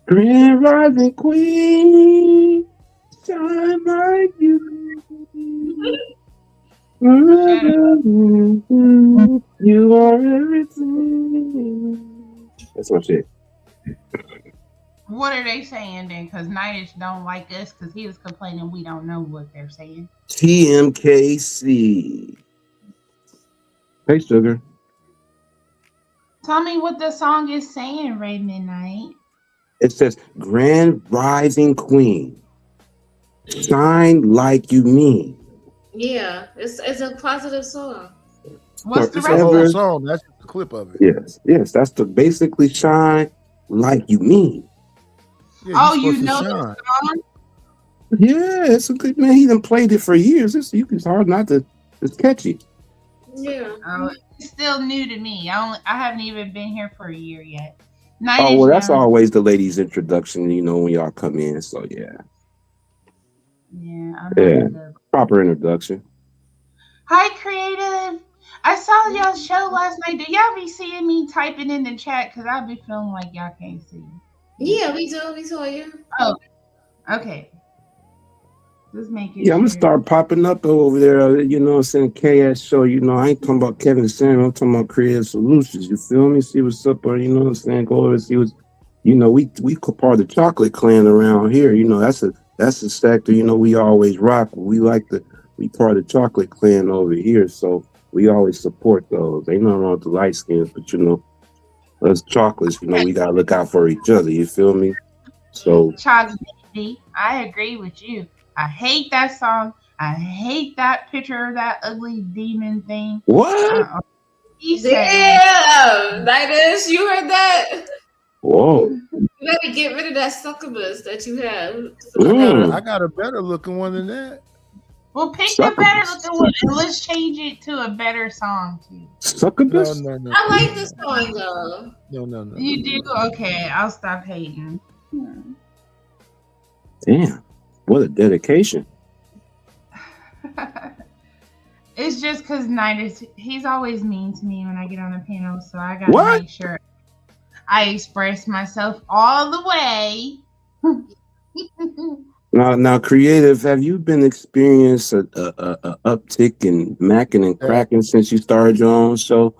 Grand rising queen, shine like you. You are everything. That's my shit. What are they saying then? Because Nightish don't like us because he was complaining we don't know what they're saying. TMKC. Hey, sugar. Tell me what the song is saying, Ray Midnight. It says, Grand Rising Queen, shine like you mean. Yeah, it's a positive song. What's the It's rest a whole of it? song. That's just a clip of it. Yes, that's the basically shine like you mean. Yeah, Oh, you're you supposed to know shine. the song? Yeah, it's a good man. He done played it for years. It's hard not to. It's catchy. Yeah. Oh, it's still new to me. I haven't even been here for a year yet. Oh Nightish well, that's knows. always the ladies' introduction. You know when y'all come in. So yeah, Yeah, I'm yeah, not good. proper introduction. Hi, Creative. I saw y'all show last night. Do y'all be seeing me typing in the chat? Because I be feeling like y'all can't see. Yeah, we do. We saw you. Oh, okay. Just making Yeah, I'm gonna sure. start popping up over there. You know, what I'm saying KS show. You know, I ain't talking about Kevin Samuel. I'm talking about Creative Solutions. You feel me? See what's up, or you know what I'm saying? Go over and see what's. You know, we part of the chocolate clan around here. You know, that's a sector. You know, we always rock. We part of the chocolate clan over here. So we always support those. Ain't nothing wrong with the light skins, but you know, us chocolates. You know, we gotta look out for each other. You feel me? So. Chocolate, I agree with you. I hate that song. I hate that picture of that ugly demon thing. What? He Damn, Nightish, you heard that? Whoa. You gotta get rid of that succubus that you have. I got a better looking one than that. Well, pick the better looking one and let's change it to a better song too. Succubus? No. I like this song though. No. You do? Okay, I'll stop hating. Damn, what a dedication. It's just because he's always mean to me when I get on a panel, so I gotta make sure I express myself all the way. Now, Creative, have you been experiencing a uptick in macking and cracking since you started your own show?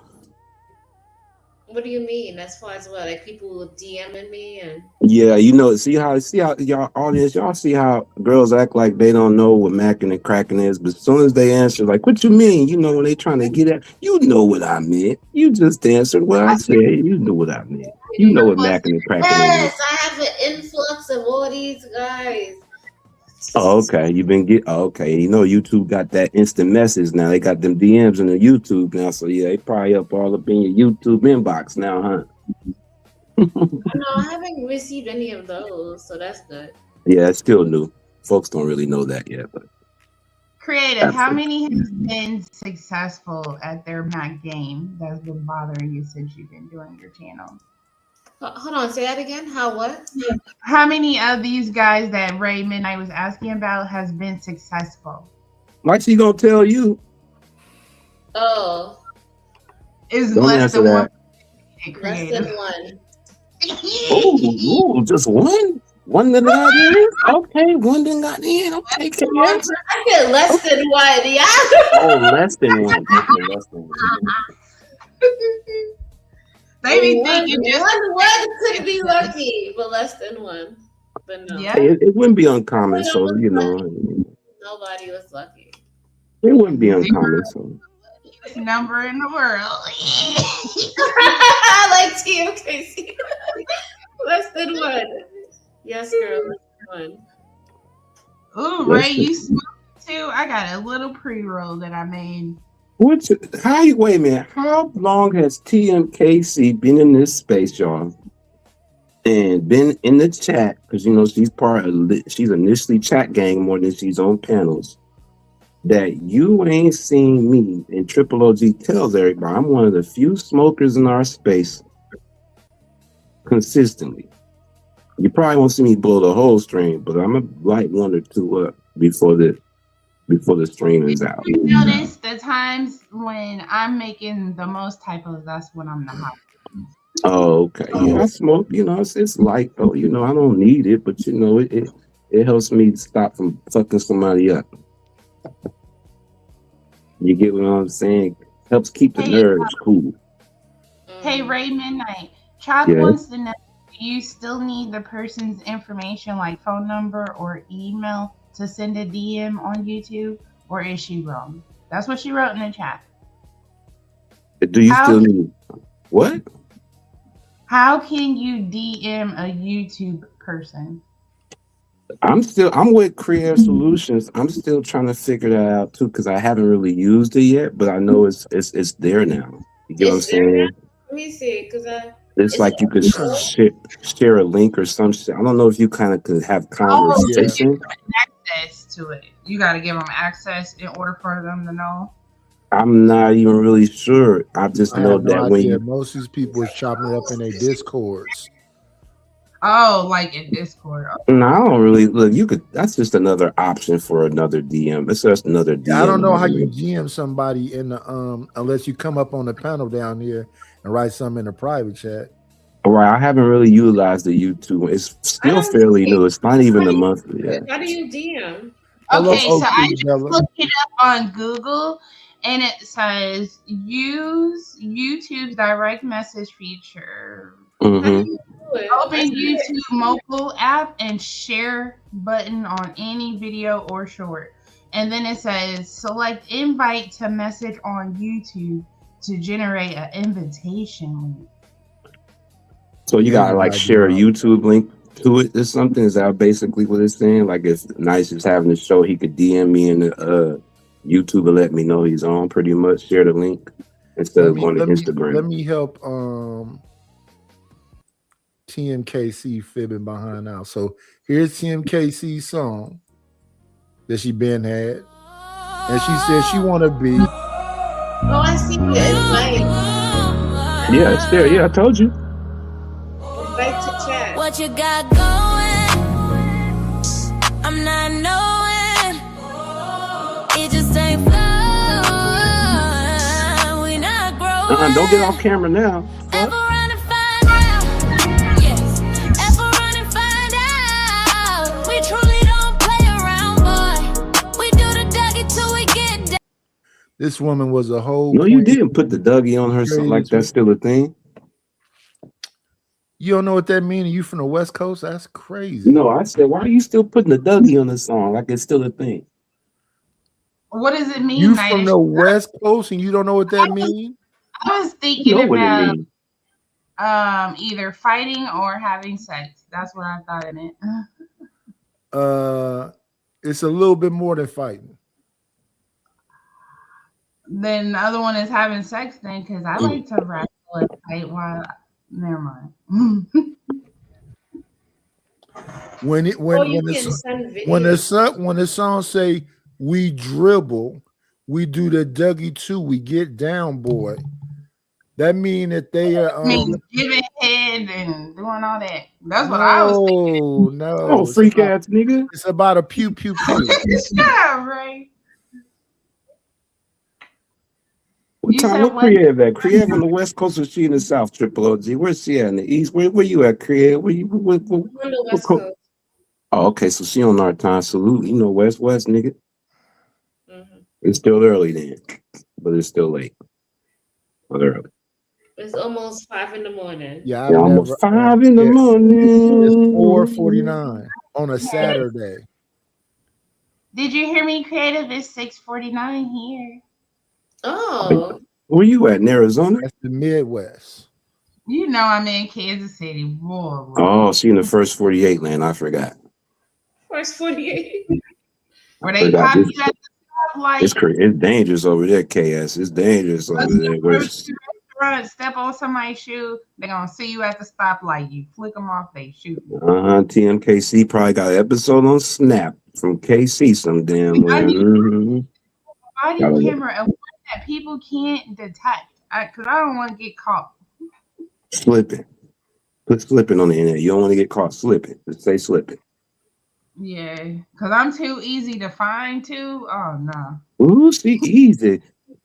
What do you mean? As far as what, like people DMing me and Yeah, see how y'all audience, y'all see how girls act like they don't know what macking and cracking is, but as soon as they answer, like, what you mean? When they trying to get at, you know what I meant. You just answered what I said. You know what I meant. You know what macking and cracking is. yes, I have an influx of all these guys. Oh, okay. Okay. YouTube got that instant message now. They got them DMs in the YouTube now. So yeah, they probably up all up in your YouTube inbox now, huh? No, I haven't received any of those, so that's good. Yeah, it's still new. Folks don't really know that yet, but Creative, how many have been successful at their Mac game that's been bothering you since you've been doing your channel? Hold on, say that again. How what? How many of these guys that Ray Midnight was asking about has been successful? like she gonna tell you. Oh. Is Don't less answer than that. one. Less than one. Oh, just one? One that got in? Okay, one that got in. Okay, KS. I get less than one. Yeah. Oh, less than one. Okay, less than one. They be thinking just one could be lucky, but less than one. But no. Yeah. Hey, it wouldn't be uncommon, so Nobody was lucky. it wouldn't be uncommon. So number in the world. I like TMKC. Less than one. Yes, girl. Less than one. Ooh, Ray, you smoke too? I got a little pre-roll that I made. wait a minute. How long has TMKC been in this space, y'all? And been in the chat, because she's initially chat gang more than she's on panels. That you ain't seen me, and Triple OG tells everybody I'm one of the few smokers in our space consistently. You probably won't see me blow the whole stream, but I'm gonna light one or two up before the stream is out. You notice the times when I'm making the most typos, that's when I'm the hottest. Oh, okay. Yeah, I smoke. It's light though. I don't need it, but it helps me stop from fucking somebody up. You get what I'm saying? Helps keep the nerves cool. Hey, Ray Midnight. Chop Yeah. wants to know, do you still need the person's information, like phone number or email, to send a DM on YouTube, or is she wrong? That's what she wrote in the chat. Do you still need what? How can you DM a YouTube person? I'm with Creative Solutions. I'm still trying to figure that out too, because I haven't really used it yet, but I know it's there now. You get what I'm saying? Let me see, because It's like you could share a link or some shit. I don't know if you kind of could have conversation. Access to it. You got to give them access in order for them to know. I'm not even really sure. I just know that when most of these people is chopping it up in their Discords. Oh, like in Discord. No, I don't really look. You could. That's just another option for another DM. It's just another DM. I don't know how you GM somebody in the unless you come up on the panel down here and write something in the private chat. All right, I haven't really utilized the YouTube. It's still fairly new. It's not even a month yet. How do you DM? Okay, so I just looked it up on Google, and it says use YouTube's direct message feature. Mm-hmm. Open YouTube mobile app and share button on any video or short. And then it says select invite to message on YouTube to generate an invitation link. So you gotta like share a YouTube link to it or something? Is that basically what it's saying? Like if Nice is having a show, he could DM me in the YouTube and let me know he's on, pretty much share the link instead of going to Instagram. Let me help TMKC fibbing behind now. So here's TMKC's song that she been had. And she said she wanna be. Oh, I see the invite. Yeah, it's there. Yeah, I told you. Invite to chat. What you got going? I'm not knowing. It just ain't fun. We not growing. Don't get off camera now. This woman was a whole. No, you didn't put the Dougie on her. Something like that's still a thing. You don't know what that means? You from the West Coast? That's crazy. No, I said, why are you still putting the Dougie on the song? Like it's still a thing. What does it mean, You from Nightish? the West Coast and you don't know what that means? I was You thinking know what it about means. either fighting or having sex. That's what I thought in it. It's a little bit more than fighting. Then the other one is having sex then, because I like to wrestle and fight while never mind. When it Oh, you can send when videos. the song say we dribble, we do the Dougie too, we get down, boy. That mean that they are I mean, giving head and doing all that. That's what I was thinking. no. Oh, freak ass nigga. It's about a pew pew pew. Yeah, right. What You time? said What what? Creative at? Creative on the West Coast or she in the South? Triple OG. Where's she at? In the East? Where you at, Creative? Where you? On the West Coast. Oh, okay. So she on our time. Salute. You know, West, nigga. It's still early then, but it's still late. But early. It's almost 5 in the morning. Yeah, Yeah, almost 5 in the morning. It's 4:49 on a Saturday. Did you hear me? Creative is 6:49 here. Oh. Where you at? In Arizona? That's the Midwest. You know I'm in Kansas City. Boy. Oh, she in the first 48 land. I forgot. First 48. Where they pop you at the stoplight. It's dangerous over there, KS. It's dangerous over there. Restaurant, step on somebody's shoe, they're gonna see you at the stoplight. You flick them off, they shoot. TMKC probably got an episode on Snap from KC some damn way. Body camera and that people can't detect. Because I don't want to get caught. Slipping. Put slipping on the internet. You don't want to get caught slipping. Just say slipping. Yeah, because I'm too easy to find too. Oh no. Ooh, she easy.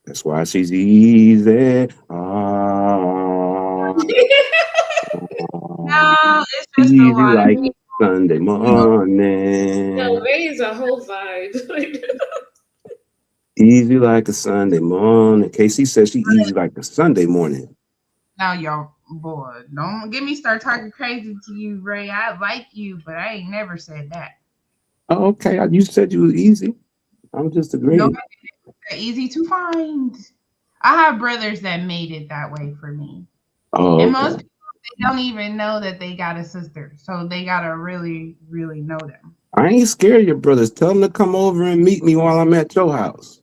That's why she's easy. No, it's just Easy a lot like of people. Sunday morning. No, Ray is a whole vibe. Easy like a Sunday morning. KC says she easy like a Sunday morning. Now, y'all, boy, don't get me start talking crazy to you, Ray. I like you, but I ain't never said that. Oh, okay. You said you was easy. I'm just agreeing. No, they're easy to find. I have brothers that made it that way for me. Oh, and okay. most people, they don't even know that they got a sister. So they got to really, really know them. I ain't scared of your brothers. Tell them to come over and meet me while I'm at your house.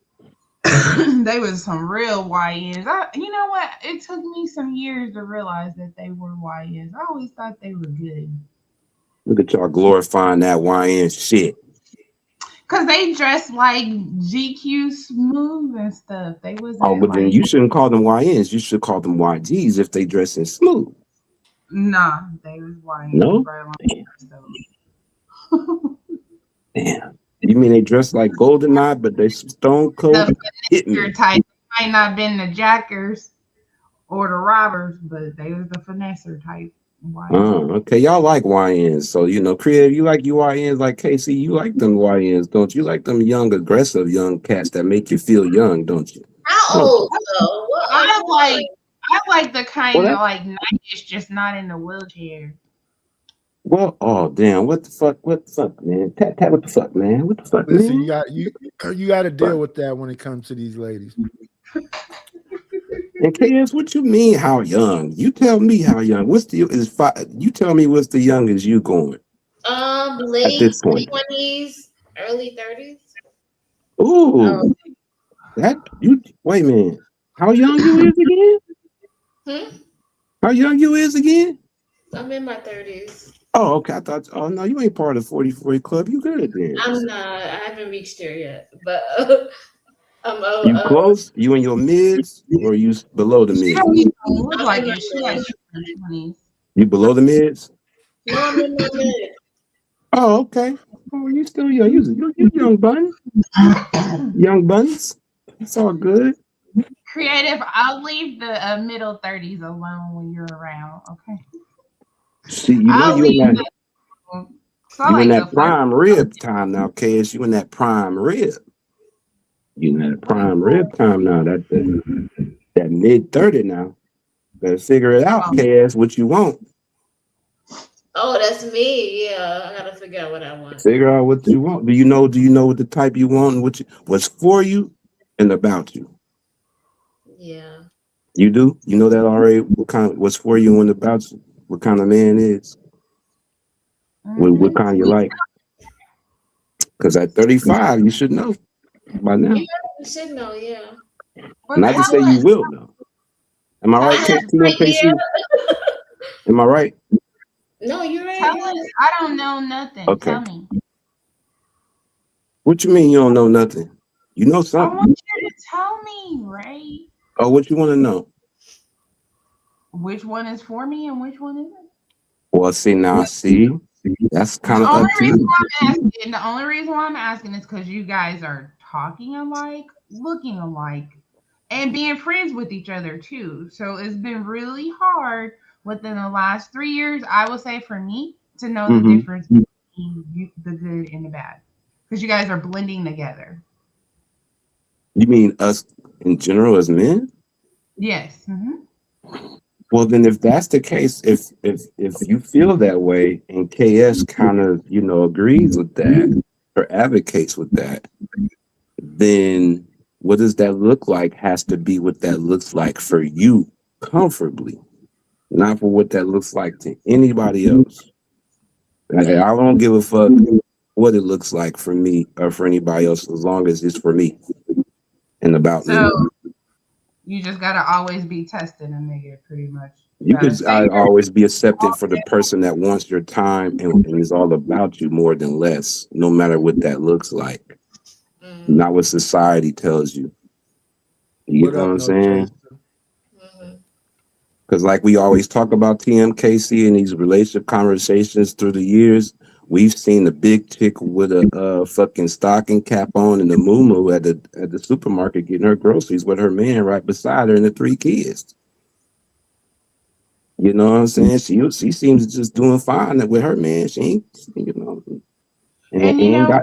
They was some real YNs. You know what? It took me some years to realize that they were YNs. I always thought they were good. Look at y'all glorifying that YN shit. Because they dressed like GQ Smooth and stuff. They was But then you shouldn't call them YNs. You should call them YGs if they dress in smooth. Nah, they was YNs. No? Damn. You mean they dress like GoldenEye, but they Stone Cold hit me. Type might not been the jackers or the robbers, but they was the finesser type. Okay, y'all like YNs, so you know, creative. You like YNs like KC. You like them YNs, don't you? Like them young, aggressive young cats that make you feel young, don't you? How old though? I like the kind of like nice, just not in the wheelchair. Well, oh damn! What the fuck? What the fuck, man? Pat, what the fuck, man? What the fuck, Listen, man? you got to deal with that when it comes to these ladies. And KS, what you mean? How young? You tell me how young. You tell me what's the youngest you going? Late this point. 20s, early 30s. Ooh, wait a minute. How young you is again? How young you is again? I'm in my 30s. Oh, okay. I thought. Oh no, you ain't part of the 40/40 club. You good then? I'm not. I haven't reached there yet, but You close? You in your mids or you below the mids? Look like it. She like 20s. You below the mids? No, I'm in my mid. Oh, okay. Oh, you still young. You young bun. Young buns. It's all good. Creative. I'll leave the middle 30s alone when you're around. Okay. See, you know you in that prime rib time now, KS. You in that prime rib. You in that prime rib time now. That mid 30 now. Better figure it out, KS. What you want? Oh, that's me. Yeah, I gotta figure out what I want. Figure out what you want. Do you know what the type you want and what's for you and about you? Yeah. You do? You know that already? What's for you and about you? What kind of man is? What kind you like? Because at 35, you should know by now. Yeah, you should know, yeah. Not to say you will know. Am I right, TMKC? Am I right? No, you're right. Tell us. I don't know nothing. Okay. Tell me. What you mean you don't know nothing? You know I something. want you to tell me, Ray. Oh, what you want to know? Which one is for me and which one isn't? Well, see, that's kind of The up only to reason you. why I'm asking, the only reason why I'm asking is because you guys are talking alike, looking alike, and being friends with each other too. So it's been really hard within the last 3 years, I would say, for me to know the difference between the good and the bad, because you guys are blending together. You mean us in general as men? Yes. Well, then, if that's the case, if you feel that way, and KS kind of agrees with that or advocates with that, then what does that look like? Has to be what that looks like for you comfortably, not for what that looks like to anybody else. I don't give a fuck what it looks like for me or for anybody else, as long as it's for me and about me. So you just gotta always be testing a nigga, pretty much. You could always be accepted for the person that wants your time and is all about you more than less, no matter what that looks like. Not what society tells you. You know what I'm saying? Because like we always talk about TMKC in these relationship conversations through the years, we've seen the big chick with a fucking stocking cap on and the moo at the supermarket getting her groceries with her man right beside her and the 3 kids. You know what I'm saying? She seems just doing fine with her man. She ain't, And you know,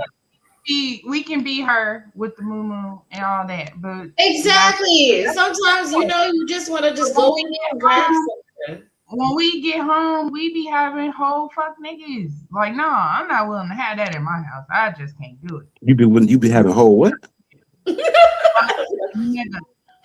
we can be her with the moo and all that, but exactly. Sometimes you just want to just go in there and grab something. When we get home, we be having whole fuck niggas. Like, no, I'm not willing to have that in my house. I just can't do it. You be having whole what?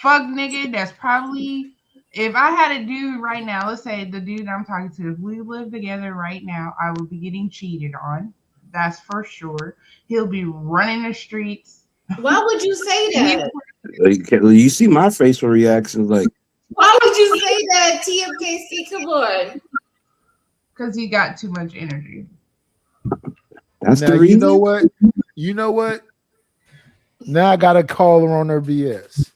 Fuck nigga, that's probably, if I had a dude right now, let's say the dude I'm talking to, if we live together right now, I would be getting cheated on. That's for sure. He'll be running the streets. Why would you say that? You see my facial reaction, like. Why would you say that, TMKC? Come on. Because he got too much energy. That's now, the reason. You know what? Now I gotta call her on her BS.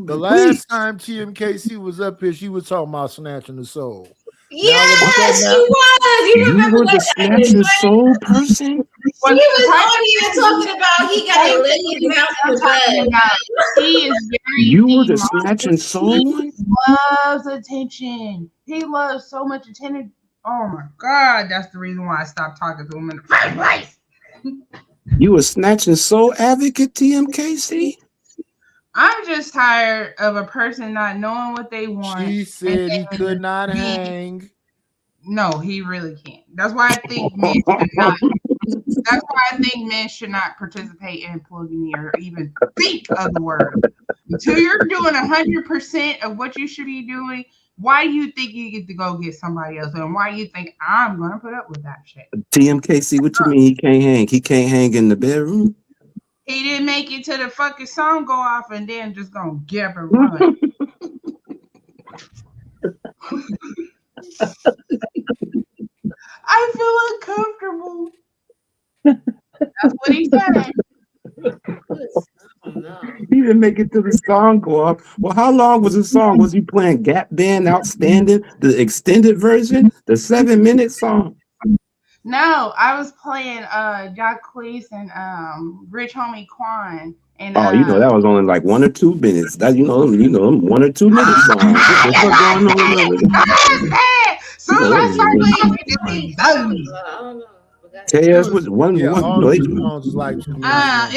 The last time TMKC was up here, she was talking about snatching the soul. Yes, she was. You remember the snatching soul person? He was on here talking about he got a lady mouth in the butt. He is very. You were the snatching soul one? He loves attention. He loves so much attention. Oh my God, that's the reason why I stopped talking to him in the first place. You a snatching soul advocate, TMKC? I'm just tired of a person not knowing what they want. She said he could not hang. No, he really can't. That's why I think men should not. That's why I think men should not participate in polygamy or even think of the word. Until you're doing 100% of what you should be doing, why do you think you get to go get somebody else? And why do you think I'm gonna put up with that shit? TMKC, what you mean he can't hang? He can't hang in the bedroom? He didn't make it to the fucking song go off and then just gonna get up and run. I feel uncomfortable. That's what he said. He didn't make it to the song go off. Well, how long was the song? Was he playing Gap Band Outstanding, the extended version, the 7-minute song? No, I was playing Jacquees and Rich Homie Quan. And that was only like 1 or 2 minutes. That 1 or 2 minute song. What the fuck going on with that? KS was one. It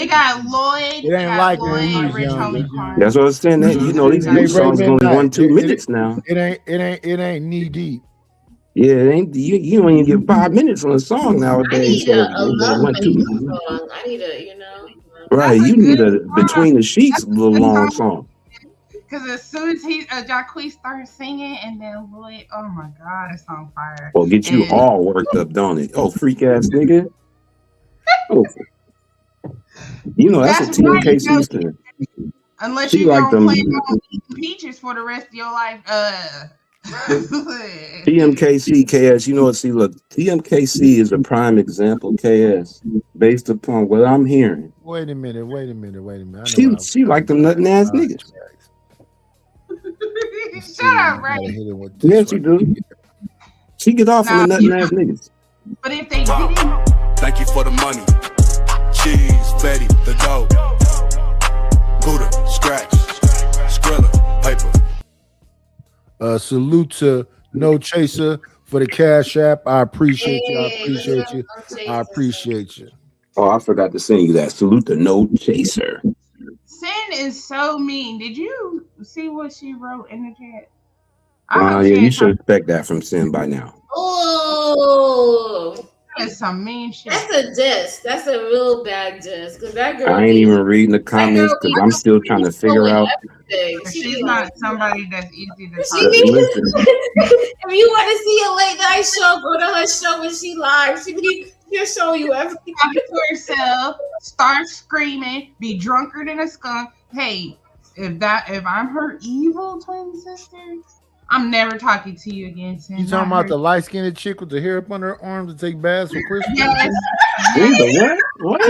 got Lloyd. It ain't like when he was younger. That's what I was saying. These new songs are only 1-2 minutes now. It ain't knee deep. Yeah, it ain't you don't even get 5 minutes on a song nowadays. I need So a you better love want making to. song. I need a, you know. Right, you need a between the sheets little long song. Because as soon as Jacquees starts singing, and then Lloyd, oh my God, it's on fire. Or get you all worked up, don't it? Oh, freak ass nigga. Oh, you know that's what TMKC said. Unless She you're like gonna them. play on peaches for the rest of your life. TMKC KS, you know what? See, look, TMKC is a prime example. KS, based upon what I'm hearing. Wait a minute. I know She like them nutting ass niggas. Shut up, right? Yeah, she do. She get off on the nutting ass niggas. But if they didn't, thank you for the money. Cheese, Betty, the dough. Buddha, scratch, Skrilla, paper. Salute to No Chaser for the Cash App. I appreciate you. I appreciate you. Oh, I forgot to sing you that. Salute to No Chaser. Sin is so mean. Did you see what she wrote in the chat? Yeah, you should expect that from Sin by now. Oh, that's some mean shit. That's a diss. That's a real bad diss. Because that girl. I ain't even reading the comments because I'm still trying to figure out. She's not somebody that's easy to talk to. If you want to see a late night show, go to her show when she live. She'll show you everything. Talk to herself, start screaming, be drunker than a skunk. Hey, if I'm her evil twin sister, I'm never talking to you again. You talking about the light skinned chick with the hair up on her arms to take baths for Christmas? Yes. The what?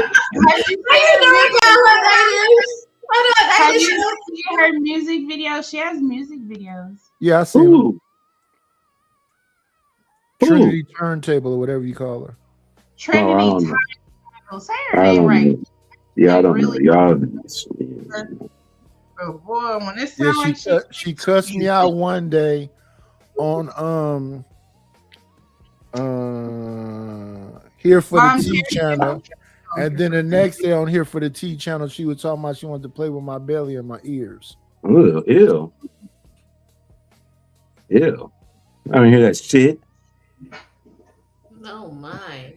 Have you seen her music videos? She has music videos. Yeah, I see them. Trinity Turntable or whatever you call her. Trinity Turntable. Say her name right. Yeah, I don't know. Y'all. Oh boy, when it sounds like she cussed me out one day on Here for the T channel, and then the next day on Here for the T channel, she was talking about she wanted to play with my belly and my ears. Ew. I don't hear that shit. Oh my.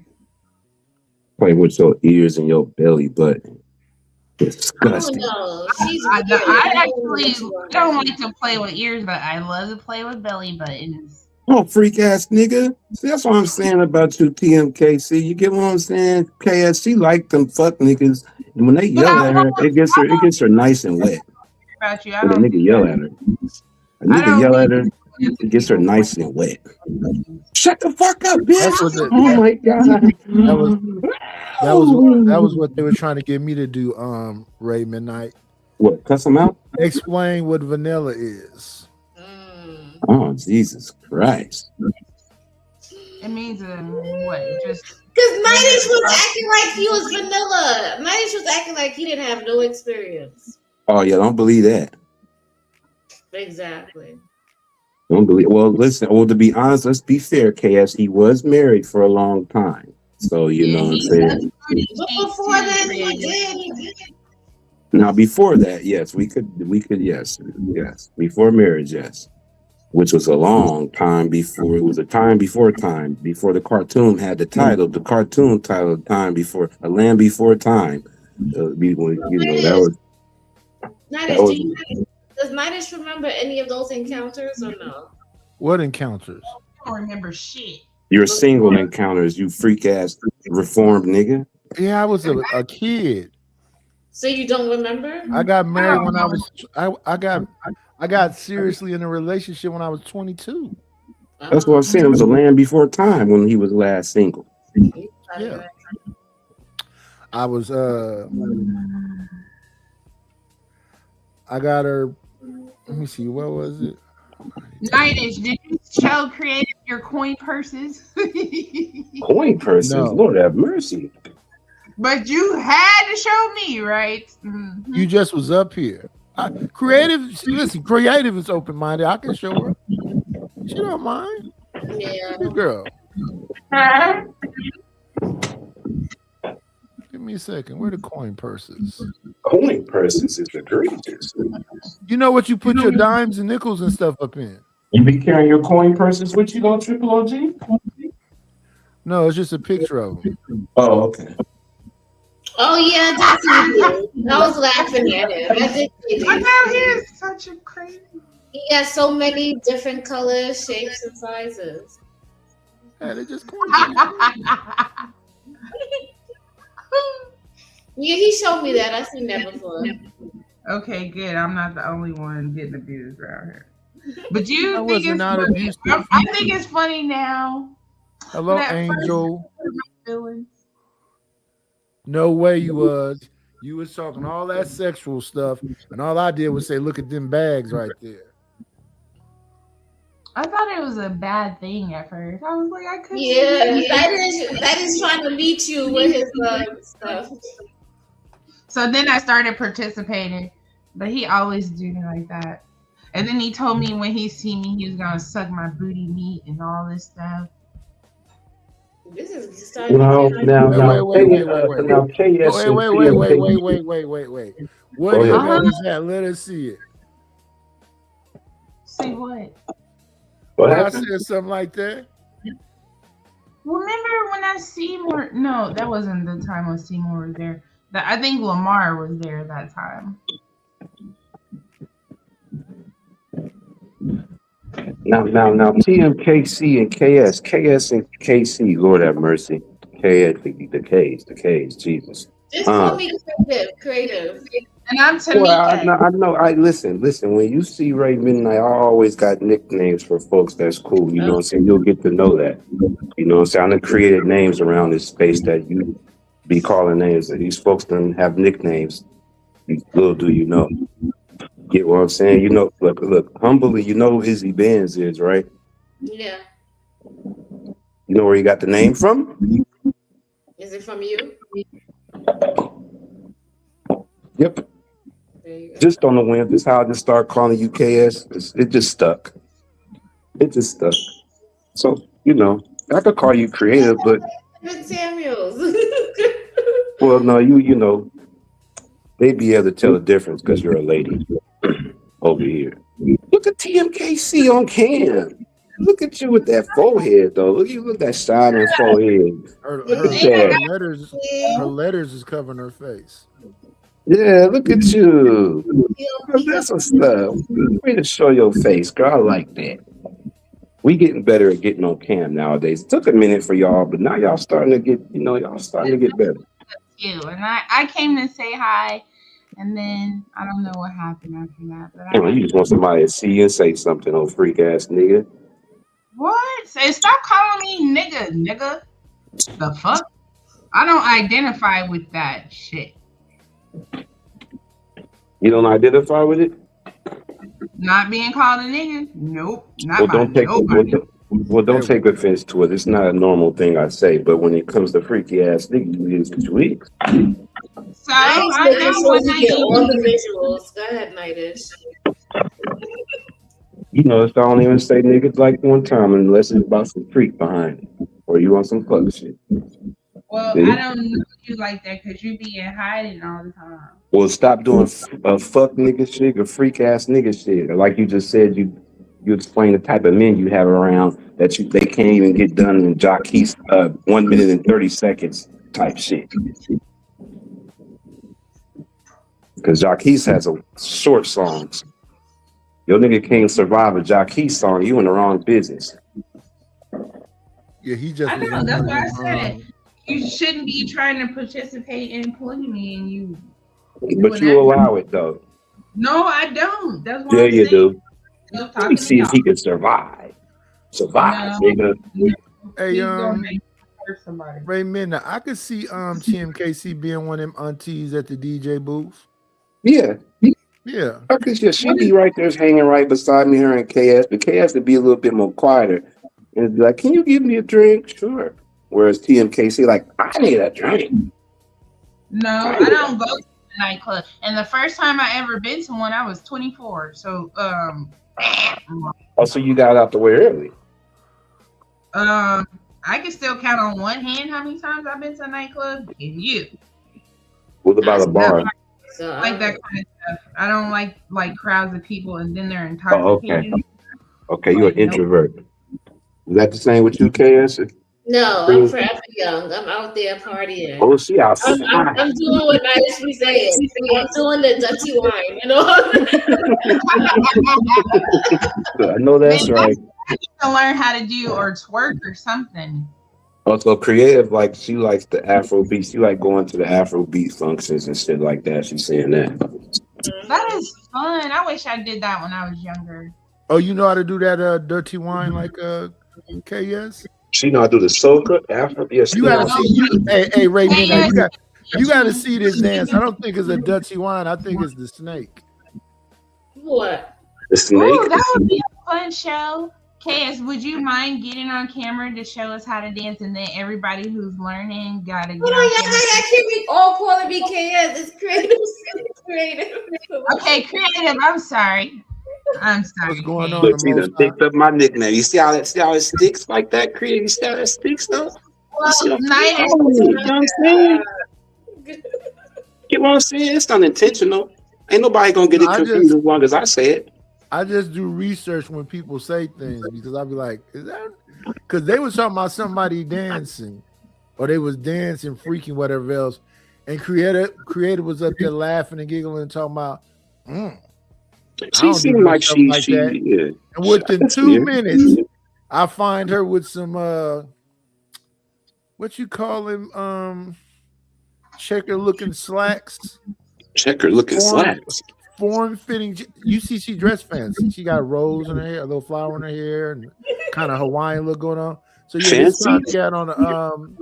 Play with your ears and your belly button. Disgusting. Oh, no. I actually don't like to play with ears, but I love to play with belly buttons. Oh, freak ass nigga. See, that's what I'm saying about you, TMKC. You get what I'm saying? KS, she like them fuck niggas. And when they yell at her, it gets her nice and wet. About you, when a nigga yell at her. A nigga yell at her, it gets her nice and wet. Shut the fuck up, bitch. Oh my god. That was what they were trying to get me to do, Ray Midnight. What, cuss them out? Explain what vanilla is. Oh, Jesus Christ. It means what? Just because Nightish was acting like he was vanilla. Nightish was acting like he didn't have no experience. Oh yeah, don't believe that. Exactly. Don't believe. Well, listen. Well, to be honest, let's be fair. KS, he was married for a long time, so you know what I'm saying. But before then, he did. Now, before that, yes, we could, yes. Before marriage, yes, which was a long time before. It was a time before the cartoon had the title. The cartoon title, Time Before, A Land Before Time. That was. Does Nightish remember any of those encounters or no? What encounters? I don't remember shit. Your single encounters, you freak ass reformed nigga. Yeah, I was a kid. So you don't remember? I got married when I was. I got seriously in a relationship when I was 22. That's what I'm saying. It was a land before time when he was last single. Yeah. I was. I got her. Let me see. What was it? Nightish, did you show creative your coin purses? Coin purses? No. Lord have mercy. But you had to show me, right? Mm-hmm. You just was up here. Creative is open-minded. I can show her. She don't mind. Yeah. Good girl. Give me a second. Where are the coin purses? Coin purses is the greatest. You know what you put your dimes and nickels and stuff up in? You be carrying your coin purses with you, though, Triple OG? No, it's just a picture of him. Oh, okay. Oh yeah, I did see him. I was laughing at him. I did see I him. know he is such a crazy. He has so many different colors, shapes, and sizes. Yeah, they just Yeah, he showed me that. I seen that before. Okay, good. I'm not the only one getting abused around here. But you I think wasn't it's not funny. abusive. I think it's funny now. Hello, But at first, Angel. it hurt my feelings. No way you was. You was talking all that sexual stuff, and all I did was say, "Look at them bags right there." I thought it was a bad thing at first. I was like, I couldn't. Yeah, that is trying to meet you with his stuff. So then I started participating, but he always do me like that. And then he told me when he see me, he was gonna suck my booty meat and all this stuff. This is starting Now, to get now, now, Wait. now, KS and Wait. What Go is ahead. that? Let us see it. See what? What I happened? said something like that. Remember when I Seymour? No, that wasn't the time when Seymour was there. I think Lamar was there that time. Now, TMKC and KS and KC, Lord have mercy. The K's, Jesus. Just call me creative. And I'm Tamika. Well, I know. Listen. When you see Ray Midnight, I always got nicknames for folks. That's cool. You know what I'm saying? You'll get to know that. You know what I'm saying? I done created names around this space that you be calling names. That these folks don't have nicknames. Little do you know. Get what I'm saying? You know, look, humbly, you know who Izzy Benz is, right? Yeah. You know where he got the name from? Is it from you? Yep. Just on the whim. This is how I just start calling you KS. It just stuck. So, you know, I could call you creative, but Samuels. well, no, you know, they'd be able to tell the difference because you're a lady over here. Look at TMKC on cam. Look at you with that forehead, though. Look at that shining forehead. Her letters is covering her face. Yeah, look at you. That's some stuff. Way to show your face, girl. I like that. We getting better at getting on cam nowadays. It took a minute for y'all, but now y'all starting to get, better. You and I came to say hi, and then I don't know what happened after that. But You just want somebody to see you and say something, old freak ass nigga. What? Say stop calling me nigga. The fuck? I don't identify with that shit. You don't identify with it? Not being called a nigga? Nope. Not Well, by don't take nobody. don't take offense to it. It's not a normal thing I say, but when it comes to freaky ass nigga, you is what you is. So I know when I get all the visuals. Go ahead, Nightish. You know, if I don't even say niggas like one time unless it's about some freak behind it, or you want some fuck shit. Well, See? I don't know you like that because you be in hiding all the time. Well, stop doing a fuck nigga shit or freak ass nigga shit. Like you just said, you explain the type of men you have around that they can't even get done in Jacquees 1 minute and 30 seconds type shit. Because Jacquees has a short songs. Your nigga can't survive a Jacquees song. You in the wrong business. Yeah, he just. I know. That's why I said you shouldn't be trying to participate in polygamy, and you. But you allow it though. No, I don't. That's why Yeah, I'm you saying. do. Let me see if he can survive. Nigga. Hey, Ray Midnight, I could see TMKC being one of them aunties at the DJ booth. Yeah. Yeah. Because she'd be right there hanging right beside me, her and KS, but KS would be a little bit more quieter. And it'd be like, can you give me a drink? Sure. Whereas TMKC, like, I need a drink. No, I don't go to the nightclub. And the first time I ever been to one, I was 24. So, Oh, so you got out the way early. I can still count on one hand how many times I've been to a nightclub. And you. What about a bar? Like that kind of stuff. I don't like crowds of people and then they're intoxicated. Okay, you're an introvert. Is that the same with you, KS? No, I'm forever young. I'm out there partying. Oh, she outside. I'm doing what Nice be saying. I'm doing the dirty wine, you know. I know that's Man, right. I need to learn how to do or twerk or something. Also, creative, like she likes the Afro beat. She like going to the Afro beat functions and shit like that. She's saying that. That is fun. I wish I did that when I was younger. Oh, you know how to do that dirty wine like KS? She know how to do the soca, Afro. Yes, You gotta see. Hey, Ray Midnight, you gotta see this dance. I don't think it's a dirty wine. I think it's the snake. What? The snake. Ooh, that would be a fun show. KS, would you mind getting on camera to show us how to dance, and then everybody who's learning gotta get on camera? I can't be all calling me KS. It's creative. Creative. Okay, creative. I'm sorry. What's going on? Look, she done picked up my nickname. You see how it sticks like that? Creative. You see how that sticks though? Well, you know what I'm saying? Get what I'm saying? It's unintentional. Ain't nobody gonna get it confused as long as I say it. I just do research when people say things because I'll be like, is that? Because they was talking about somebody dancing, or they was dancing, freaking, whatever else, and creative was up there laughing and giggling and talking about. She seemed like she that. Yeah. And within 2 minutes, I find her with some what you call him, checker looking slacks. Checker looking slacks. Form fitting. You see, she dressed fancy. She got rolls in her hair, a little flower in her hair, and kind of Hawaiian look going on. So yeah, this time she had on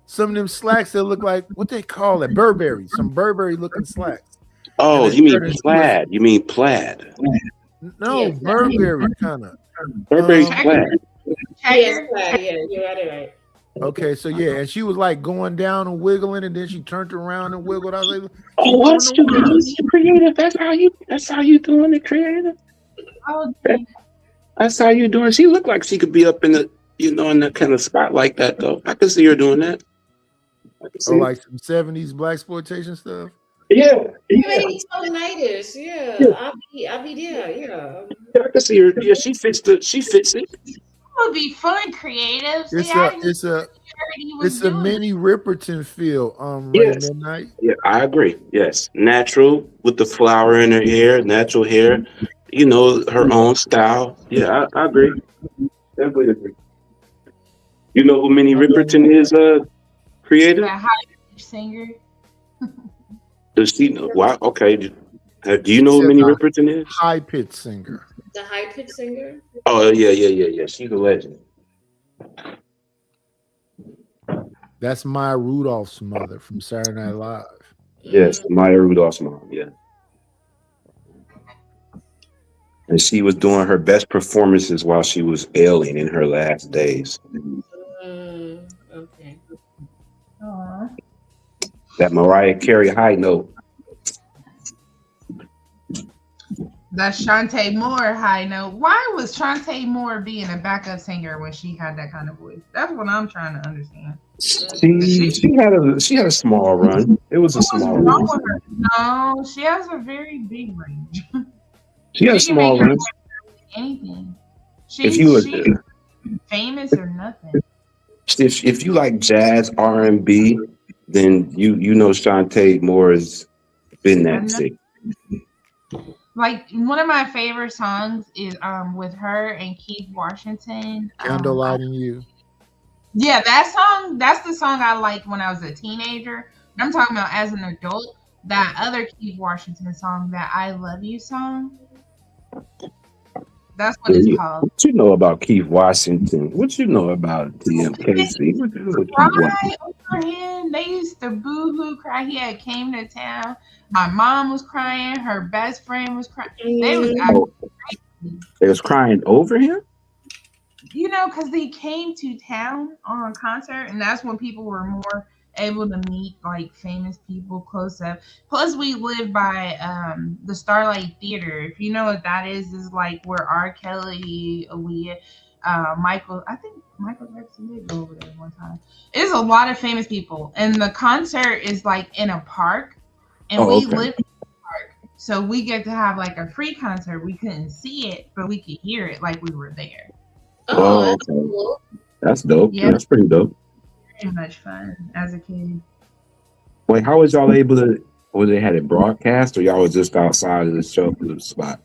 some of them slacks that look like what they call it, Burberry. Some Burberry looking slacks. Oh, you mean plaid? You mean plaid? No, Burberry kind of. Burberry plaid. Yes, yeah, you're right. Okay, so yeah, and she was like going down and wiggling, and then she turned around and wiggled. I was like, "Oh, what's creative? That's how you doing it, creative? Oh, that's how you doing." She looked like she could be up in the, in that kind of spot like that, though. I can see her doing that. Oh, like some 70s black exploitation stuff. Yeah. Nightish. Yeah. I'll be there. Yeah. I can see her. Yeah, she fits it. That would be fun, creative. It's a mini Ripperton feel. Yes. Midnight. Yeah, I agree. Yes, natural with the flower in her hair, natural hair. Her own style. Yeah, I agree. Definitely agree. You know who Minnie Ripperton is? Creative. A high singer. Does she know? Wow. Okay. Do you know who Minnie Ripperton is? High pitch singer. The high pitch singer. Oh yeah. She's a legend. That's Maya Rudolph's mother from Saturday Night Live. Yes, Maya Rudolph's mom. Yeah. And she was doing her best performances while she was ailing in her last days. Okay. Aww. That Mariah Carey high note. That's Shantae Moore high note. Why was Shantae Moore being a backup singer when she had that kind of voice? That's what I'm trying to understand. She had a small run. It was a small run. No, she has a very big range. She had a small run. Anything. If you She's famous or nothing. If you like jazz, R&B, then you know Shantae Moore has been that sick. Like one of my favorite songs is with her and Keith Washington. Candlelight in You. Yeah, that song, that's the song I liked when I was a teenager. I'm talking about as an adult. That other Keith Washington song, that I Love You song. That's what it's called. What you know about Keith Washington? What you know about TMKC? Cry over him. They used to boo-hoo cry. He had came to town. My mom was crying. Her best friend was crying. They was crying over him? Because they came to town on a concert, and that's when people were more able to meet like famous people close up. Plus, we live by the Starlight Theater. If you know what that is like where R. Kelly, Aaliyah, Michael Jackson did go over there one time. There's a lot of famous people, and the concert is like in a park, and we live in the park. So we get to have like a free concert. We couldn't see it, but we could hear it like we were there. Oh, that's cool. That's dope. Yeah. That's pretty dope. Very much fun as a kid. Wait, how was y'all able to? Was they had it broadcast, or y'all was just outside of the show spot?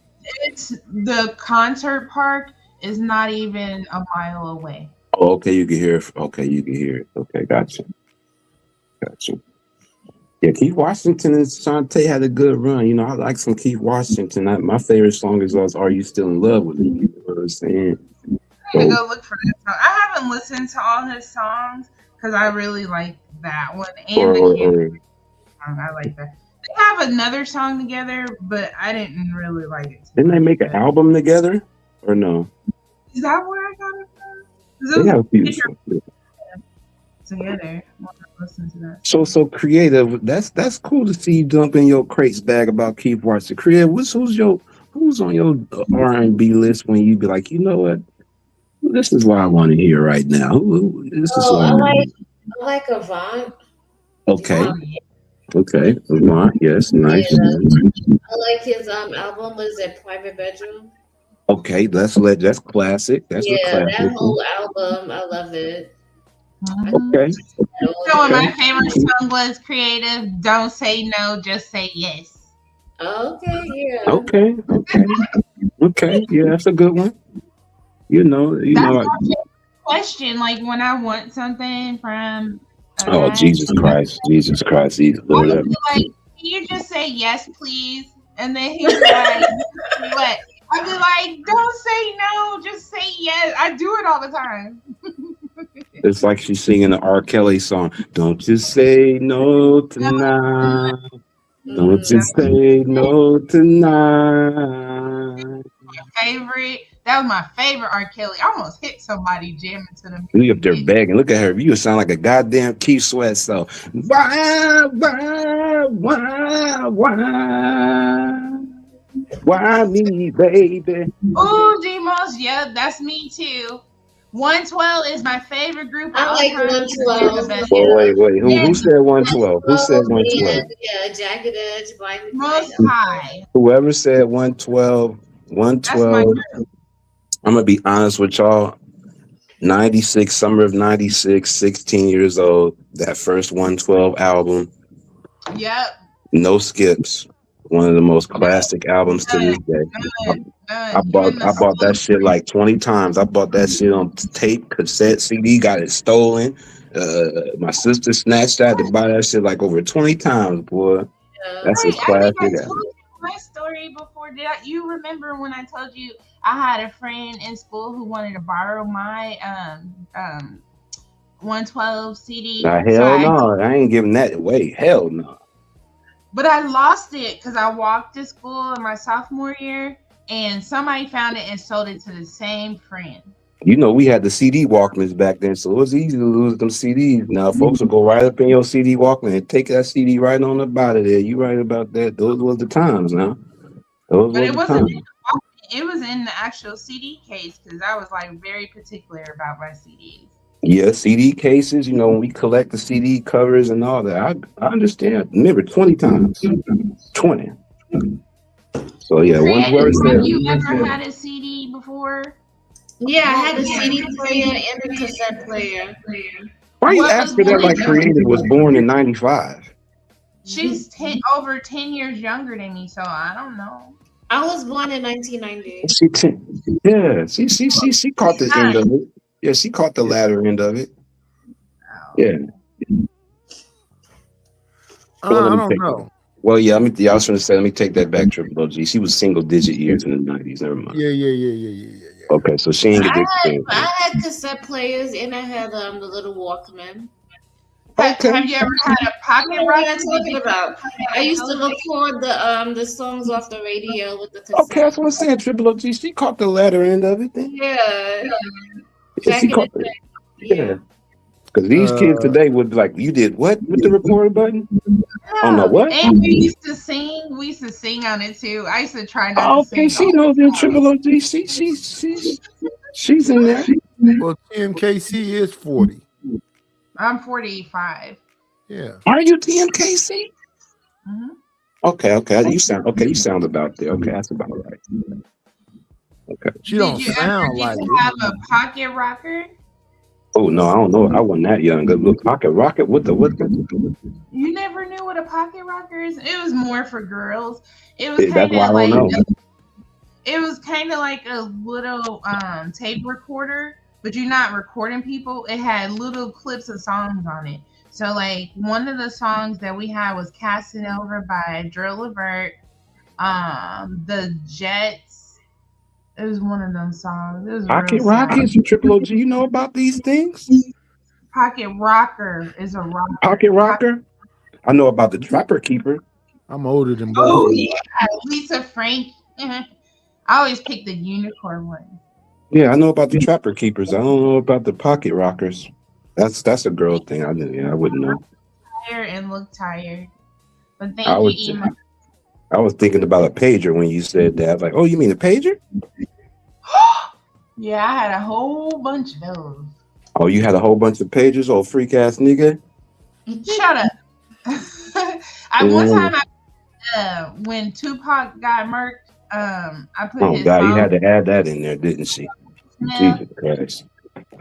It's the concert park is not even a mile away. Oh, okay, you can hear it. Okay, you can hear it. Okay, gotcha. Yeah, Keith Washington and Shantae had a good run. You know, I like some Keith Washington. My favorite song is "Are You Still in Love with Me?" You know what I'm saying? I'm gonna go look for that song. I haven't listened to all his songs because I really like that one and the Candy song. I like that. They have another song together, but I didn't really like it. Didn't they make an album together, or no? Is that where I got it from? They have a few songs. Together. I want to listen to that. So creative. That's cool to see you dump in your crates bag about Keith Washington. Creative. Who's on your R&B list when you be like, you know what? This is what I want to hear right now. This is what I like Avant. Okay. Okay. Avant. Yes. Nice. Yeah. I like his album. Was it Private Bedroom? Okay. That's classic. That's a classic. That whole album. I love it. Okay. So my favorite song was Creative. Don't say no, just say yes. Okay. Yeah. Okay. Yeah, that's a good one. You know. My question, like when I want something from. Oh, Jesus Christ! He's Lord. I'll be like, can you just say yes, please? And then he'll be like, what? I'll be like, don't say no, just say yes. I do it all the time. It's like she's singing the R. Kelly song. Don't you say no tonight. Don't you say no tonight. That was my favorite R. Kelly. I almost hit somebody jamming to the You up there begging. Look at her. You sound like a goddamn Keith Sweat. So why me, baby? Oh, Demos. Yeah, that's me too. 112 is my favorite group. I like 112. Wait. Who said 112? Who said 112? Yeah, Jagged Edge. Most High. Whoever said 112, 112. I'm gonna be honest with y'all. 96, summer of 96, 16 years old. That first 112 album. Yep. No skips. One of the most classic albums to this day. I bought that shit like 20 times. I bought that shit on tape, cassette, CD, got it stolen. My sister snatched that to buy that shit like over 20 times, boy. That's a classic album. My story before that. You remember when I told you I had a friend in school who wanted to borrow my 112 CD? Hell no. I ain't giving that away. Hell no. But I lost it because I walked to school in my sophomore year and somebody found it and sold it to the same friend. You know, we had the CD Walkmans back then, so it was easy to lose them CDs. Now, folks will go right up in your CD Walkman and take that CD right on up out of there. You right about that. Those was the times now. But it wasn't in the Walkman. It was in the actual CD case because I was like very particular about my CDs. Yeah, CD cases, you know, when we collect the CD covers and all that. I understand. Remember, 20 times. 20. So, yeah. Have you ever had a CD before? Yeah, I had a CD player and a cassette player. Why are you asking that like Creative was born in 95? She's over 10 years younger than me, so I don't know. I was born in 1990. She caught the end of it. Yeah, she caught the latter end of it. Yeah. I don't know. Well, yeah, I was trying to say, let me take that back, Triple OG. She was single digit years in the 90s. Never mind. Yeah. Okay, so she ain't get the experience. I had cassette players and I had the little Walkman. Okay. Have you ever had a pocket What rocket? am I talking about? I used to record the songs off the radio with the cassette. Okay, that's what I'm saying. Triple OG, she caught the latter end of it then. Yeah. She caught it. Yeah. Because these kids today would be like, you did what with the record button? Oh, no, what? And we used to sing. We used to sing on it too. I used to try not to sing. Okay, she knows in Triple OG. She's in there. Well, TMKC is 40. I'm 45. Yeah. Are you TMKC? Mm-hmm. Okay. You sound about there. Okay, that's about right. Okay. She Did don't you ever sound get like to it. have a pocket rocker? Oh no, I don't know. I wasn't that young. Good look, pocket rocket. What the? You never knew what a pocket rocker is? It was more for girls. It was Yeah, that's kind why I of don't like know. it was kind of like a little tape recorder, but you're not recording people. It had little clips of songs on it. So like one of the songs that we had was Casanova by Drill Levert. The Jets. It was one of them songs. It was real Pocket sad. rockets, Triple OG. You know about these things? Pocket rocker is a rocker. Pocket rocker. I know about the Trapper Keeper. I'm older than both. Oh of you. yeah, Lisa Frank. I always pick the unicorn one. Yeah, I know about the Trapper Keepers. I don't know about the Pocket Rockers. That's a girl thing. I wouldn't know. Tired and look tired. But thank I you, was Ema. I was thinking about a pager when you said that. I was like, oh, you mean a pager? Yeah, I had a whole bunch of those. Oh, you had a whole bunch of pagers, old freak ass nigga. Shut up. One time, when Tupac got murked, I put Oh his God, you phone. had to add that in there, didn't she? Yeah. Jesus Christ.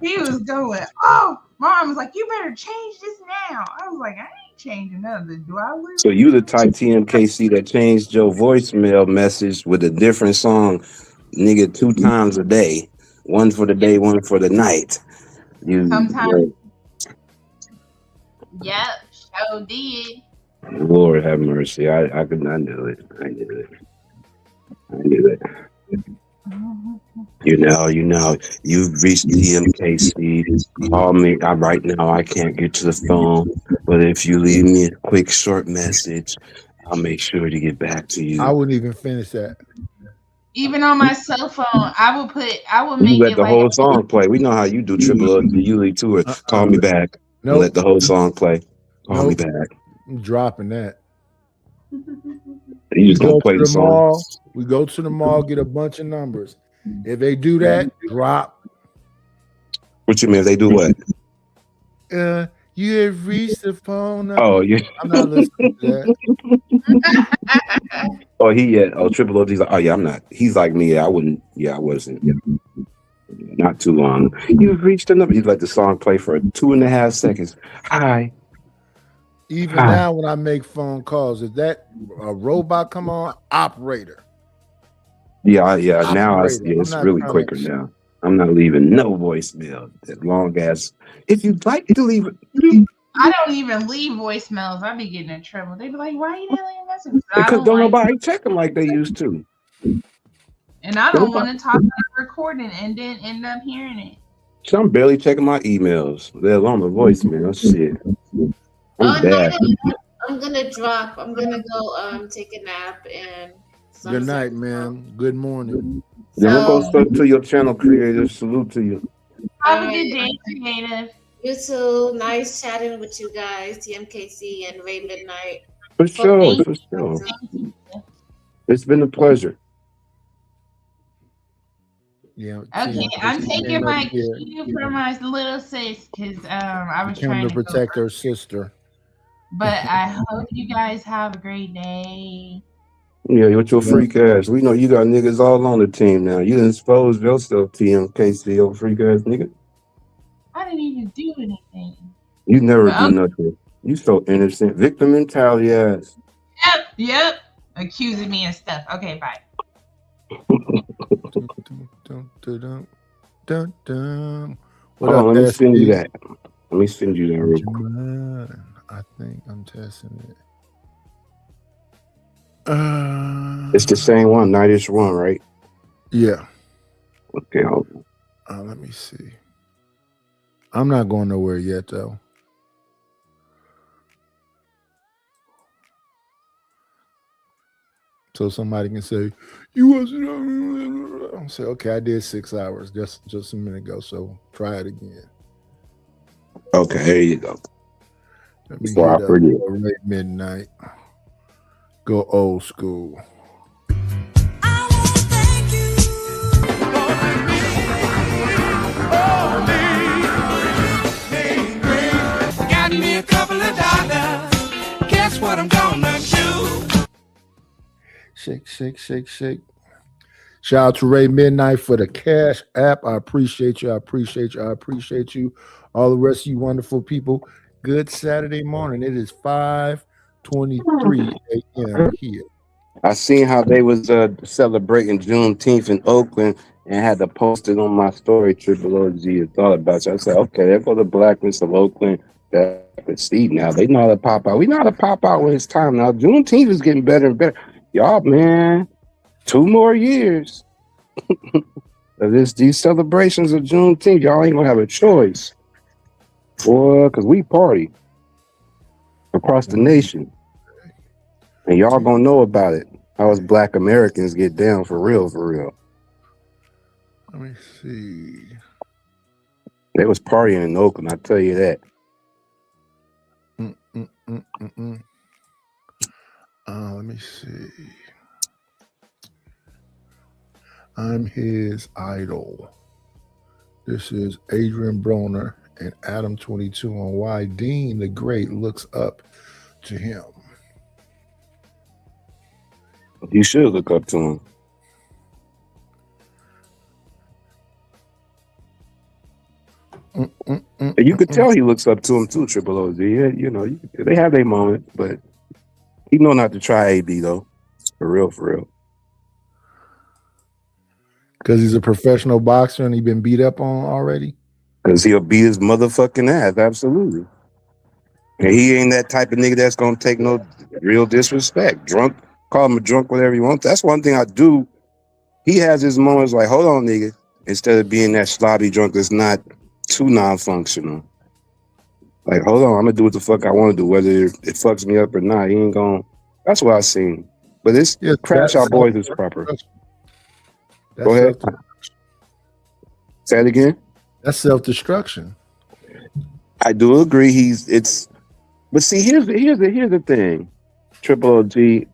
He was going, oh, Mom was like, you better change this now. I was like, I ain't changing nothing. Do I live? So you the type TMKC that changed your voicemail message with a different song, nigga, 2 times a day. One for the day, one for the night. Sometimes. Yep, so did. Lord have mercy. I knew it. I knew it. You know, you've reached TMKC. Call me. Right now, I can't get to the phone. But if you leave me a quick, short message, I'll make sure to get back to you. I wouldn't even finish that. Even on my cell phone, I will You make let it the like whole song play. We know how you do Triple O. You lead to it. Call me back. Nope. Let the whole song play. Call me back. I'm dropping that. You just gonna play the song. Mall. We go to the mall, get a bunch of numbers. If they do that, drop. What you mean? If they do what? You have reached the phone number. Oh, yeah. I'm not listening to that. Triple OG's like, oh yeah, I'm not. He's like me. I wasn't. Not too long. You've reached the number. You let the song play for 2.5 seconds. Hi. Even now, when I make phone calls, is that a robot come on? Operator. Yeah. Now it's not really trying quicker now. I'm not leaving no voicemail as long as if you'd like to leave it. I don't even leave voicemails. I be getting in trouble. They be like, "Why you didn't leave a message?" Because don't nobody check them like they used to. And I don't want to talk on a recording and then end up hearing it. So I'm barely checking my emails. They're on the voicemail. Shit. I'm bad. I'm gonna drop. I'm gonna go take a nap and. Good night, ma'am. Good morning. Then we'll go straight to your channel, creator. Salute to you. Have a good day, creative. You too. Nice chatting with you guys, TMKC and Ray Midnight. For sure. It's been a pleasure. Yeah. Okay, I'm taking my cue from my little sis because I was trying to protect her sister. But I hope you guys have a great day. Yeah, with your freak ass. We know you got niggas all on the team now. You didn't expose yourself, TMKC, your freak ass nigga. I didn't even do anything. You never do nothing. You so innocent. Victim mentality ass. Yep. Accusing me of stuff. Okay, bye. What up, let me send you SB? that. Let me send you that real quick. I think I'm testing it. It's the same one, Nightish one, right? Yeah. Okay, hold on. Let me see. I'm not going nowhere yet, though. So somebody can say, you wasn't. I'll say, okay, I did 6 hours just a minute ago, so try it again. Okay, there you go. Let me Before I forget. Right midnight. Go old school. Got me a couple of dollars. Guess what I'm gonna do? Shake, shake, shake, shake. Shout out to Ray Midnight for the Cash App. I appreciate you. I appreciate you. I appreciate you. All the rest of you wonderful people. Good Saturday morning. It is 5:23 a.m. here. I seen how they was celebrating Juneteenth in Oakland and had to post it on my story. Triple OG and thought about it. I said, okay, there go the blackness of Oakland. That could see now. They know how to pop out. We know how to pop out when it's time now. Juneteenth is getting better and better. Y'all, man, 2 more years of these celebrations of Juneteenth. Y'all ain't gonna have a choice, boy, because we party across the nation. And y'all gonna know about it. How us Black Americans get down for real, for real. Let me see. They was partying in Oakland, I tell you that. Let me see. I'm his idol. This is Adrian Broner and Adam 22 on why Dean the Great looks up to him. You should look up to him. And you could tell he looks up to him too, Triple OG. Yeah, you know, they have their moments, but he know not to try AB though. For real, for real. Because he's a professional boxer and he been beat up on already? Because he'll beat his motherfucking ass, absolutely. And he ain't that type of nigga that's gonna take no real disrespect. Drunk, call him a drunk, whatever you want. That's one thing I do. He has his moments like, hold on, nigga. Instead of being that sloppy drunk that's not too non-functional. Like, hold on, I'm gonna do what the fuck I want to do, whether it fucks me up or not. He ain't gonna. That's what I seen. But it's Crash Out Boys is proper. Go ahead. Say it again. That's self-destruction. I do agree. But see, here's the thing, Triple OG.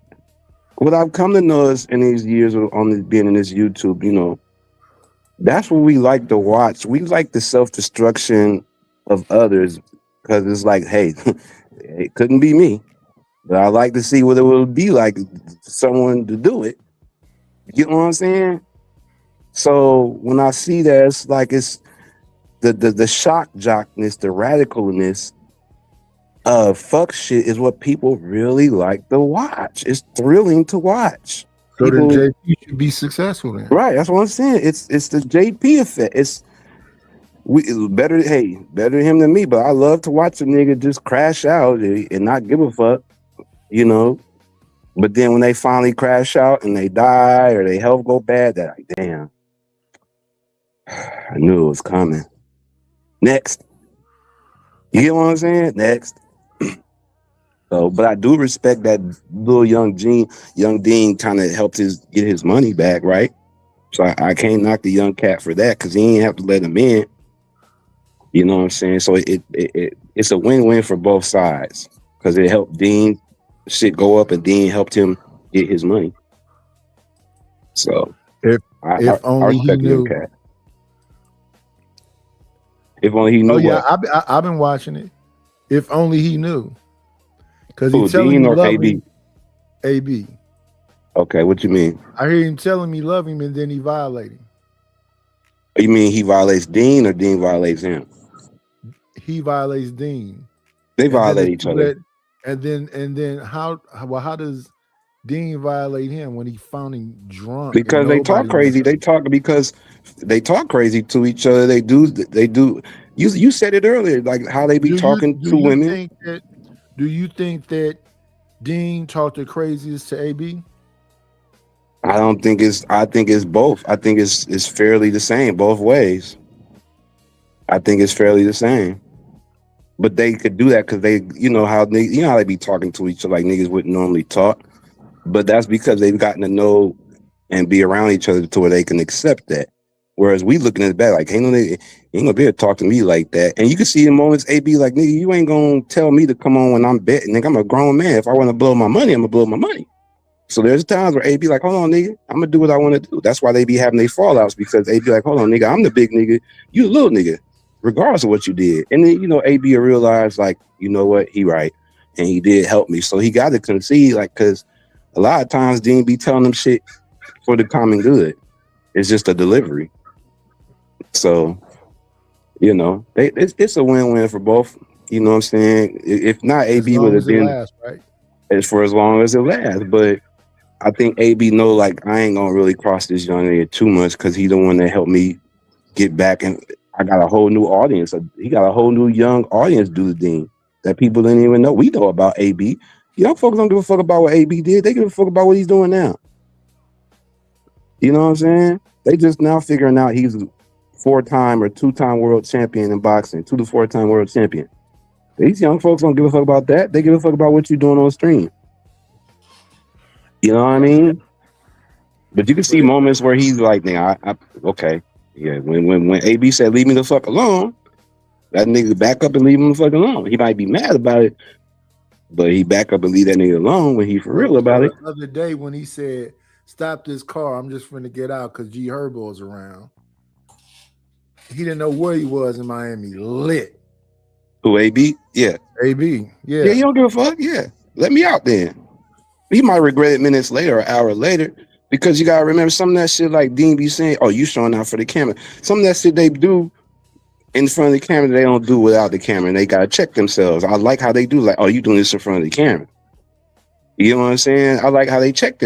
What I've come to know is in these years of being in this YouTube, you know, that's what we like to watch. We like the self-destruction of others because it's like, hey, it couldn't be me, but I like to see what it would be like for someone to do it. You know what I'm saying? So when I see that, it's like it's the shock jockness, the radicalness of fuck shit is what people really like to watch. It's thrilling to watch. So then JP should be successful then. Right, that's what I'm saying. It's the JP effect. It's better him than me, but I love to watch a nigga just crash out and not give a fuck, you know. But then when they finally crash out and they die or their health go bad, they're like, damn. I knew it was coming. Next. You get what I'm saying? Next. So, but I do respect that little young Dean kind of helped get his money back, right? So I can't knock the young cat for that because he ain't have to let him in. You know what I'm saying? So it's a win-win for both sides because it helped Dean shit go up and Dean helped him get his money. So if only he knew. If only he knew. Oh yeah, I've been watching it. If only he knew. Because he's telling Dean me or love AB? him. AB. Okay, what you mean? I hear him telling me love him and then he violating. You mean he violates Dean or Dean violates him? He violates Dean. They violate each other. And then how does Dean violate him when he found him drunk? Because they talk crazy. They talk crazy to each other. They do. You said it earlier, like how they be talking to women. Do you think that Dean talked the craziest to AB? I think it's both. I think it's fairly the same both ways. I think it's fairly the same. But they could do that because they, how they be talking to each other like niggas wouldn't normally talk. But that's because they've gotten to know and be around each other to where they can accept that. Whereas we looking at it back like, hey, no, they ain't gonna be able to talk to me like that. And you can see in moments AB like, nigga, you ain't gonna tell me to come on when I'm betting. Nigga, I'm a grown man. If I want to blow my money, I'm gonna blow my money. So there's times where AB like, hold on, nigga, I'm gonna do what I want to do. That's why they be having their fallouts because AB like, hold on, nigga, I'm the big nigga, you the little nigga, regardless of what you did. And then AB will realize like, you know what, he right, and he did help me. So he got to concede like, cause A lot of times Dean be telling them shit for the common good. It's just a delivery. So, you know, it's a win-win for both. You know what I'm saying? If not, As AB would long have as it been lasts, right? as for as long as it lasts. But I think AB know like I ain't gonna really cross this young nigga too much because he the one that helped me get back, and I got a whole new audience. He got a whole new young audience due to Dean that people didn't even know. We know about AB. Young folks don't give a fuck about what AB did. They give a fuck about what he's doing now. You know what I'm saying? They just now figuring out he's a 4-time or 2-time world champion in boxing, 2 to 4-time world champion. These young folks don't give a fuck about that. They give a fuck about what you're doing on stream. You know what I mean? But you can see moments where he's like, nigga, okay. Yeah, when AB said, leave me the fuck alone, that nigga back up and leave him the fuck alone. He might be mad about it, but he back up and leave that nigga alone when he for real about it. The other day when he said, stop this car, I'm just finna get out because G Herbo's around. He didn't know where he was in Miami. Lit. Who, AB? Yeah. AB, yeah. Yeah, you don't give a fuck? Yeah. Let me out then. He might regret it minutes later or an hour later because you got to remember some of that shit like Dean be saying, oh, you showing out for the camera. Some of that shit they do in front of the camera, they don't do without the camera, and they got to check themselves. I like how they do like, oh, you doing this in front of the camera. You know what I'm saying? I like how they check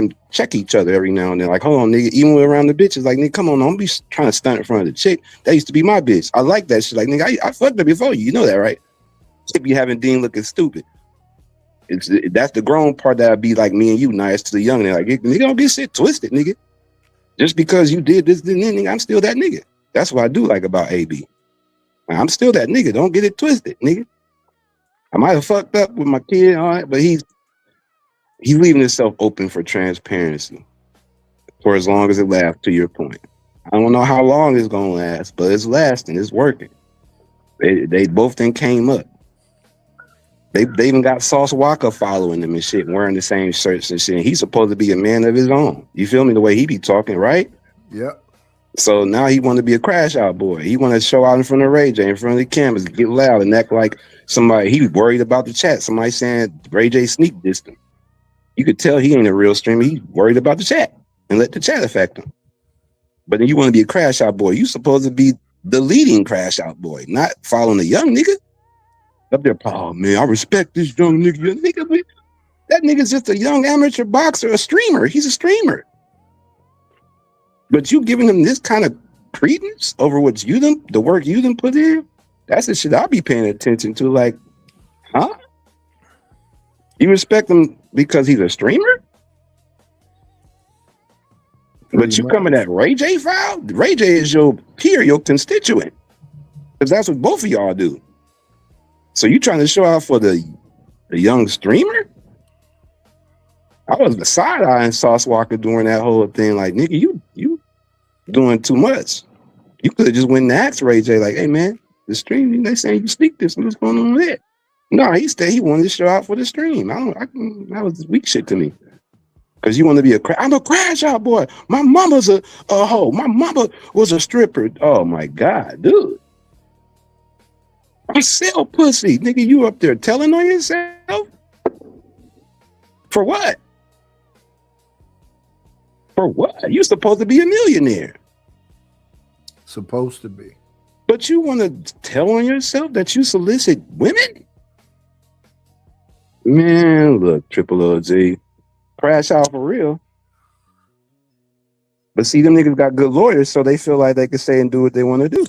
each other every now and then. Like, hold on, nigga, even when around the bitches, like, nigga, come on, don't be trying to stunt in front of the chick. That used to be my bitch. I like that shit. Like, nigga, I fucked her before you. You know that, right? If you having Dean looking stupid. That's the grown part that'd be like me and you, nice to the young. They're like, nigga, don't get shit twisted, nigga. Just because you did this, then nigga, I'm still that nigga. That's what I do like about AB. I'm still that nigga. Don't get it twisted, nigga. I might have fucked up with my kid, all right, but he's leaving himself open for transparency for as long as it lasts, to your point. I don't know how long it's gonna last, but it's lasting, it's working. They both then came up. They even got Sauce Walker following them and shit, wearing the same shirts and shit. And he's supposed to be a man of his own. You feel me? The way he be talking, right? Yep. So now he want to be a crash out boy. He want to show out in front of Ray J, in front of the cameras, get loud and act like somebody. He worried about the chat. Somebody saying Ray J sneak dissed him. You could tell he ain't a real streamer. He's worried about the chat and let the chat affect him. But then you want to be a crash out boy. You supposed to be the leading crash out boy, not following a young nigga. Up there, oh man, I respect this young nigga. That nigga's just a young amateur boxer, a streamer. He's a streamer. But you giving him this kind of credence over what the work you done put in, that's the shit I'll be paying attention to. Like, huh? You respect him because he's a streamer? But you coming at Ray J foul? Ray J is your peer, your constituent. Because that's what both of y'all do. So you trying to show out for the young streamer? I was the side-eyeing Sauce Walker during that whole thing. Like, nigga, you doing too much. You could have just went and asked Ray J, like, hey, man, the stream, they saying you sneak this. What's going on with it? No, he wanted to show out for the stream. That was weak shit to me. Because you want to be I'm a crash out boy. My mama's a hoe. My mama was a stripper. Oh, my God, dude. I sell pussy. Nigga, you up there telling on yourself? For what? For what? You're supposed to be a millionaire. Supposed to be. But you want to tell on yourself that you solicit women? Man, look, Triple OG. Crash out for real. But see, them niggas got good lawyers, so they feel like they can say and do what they want to do.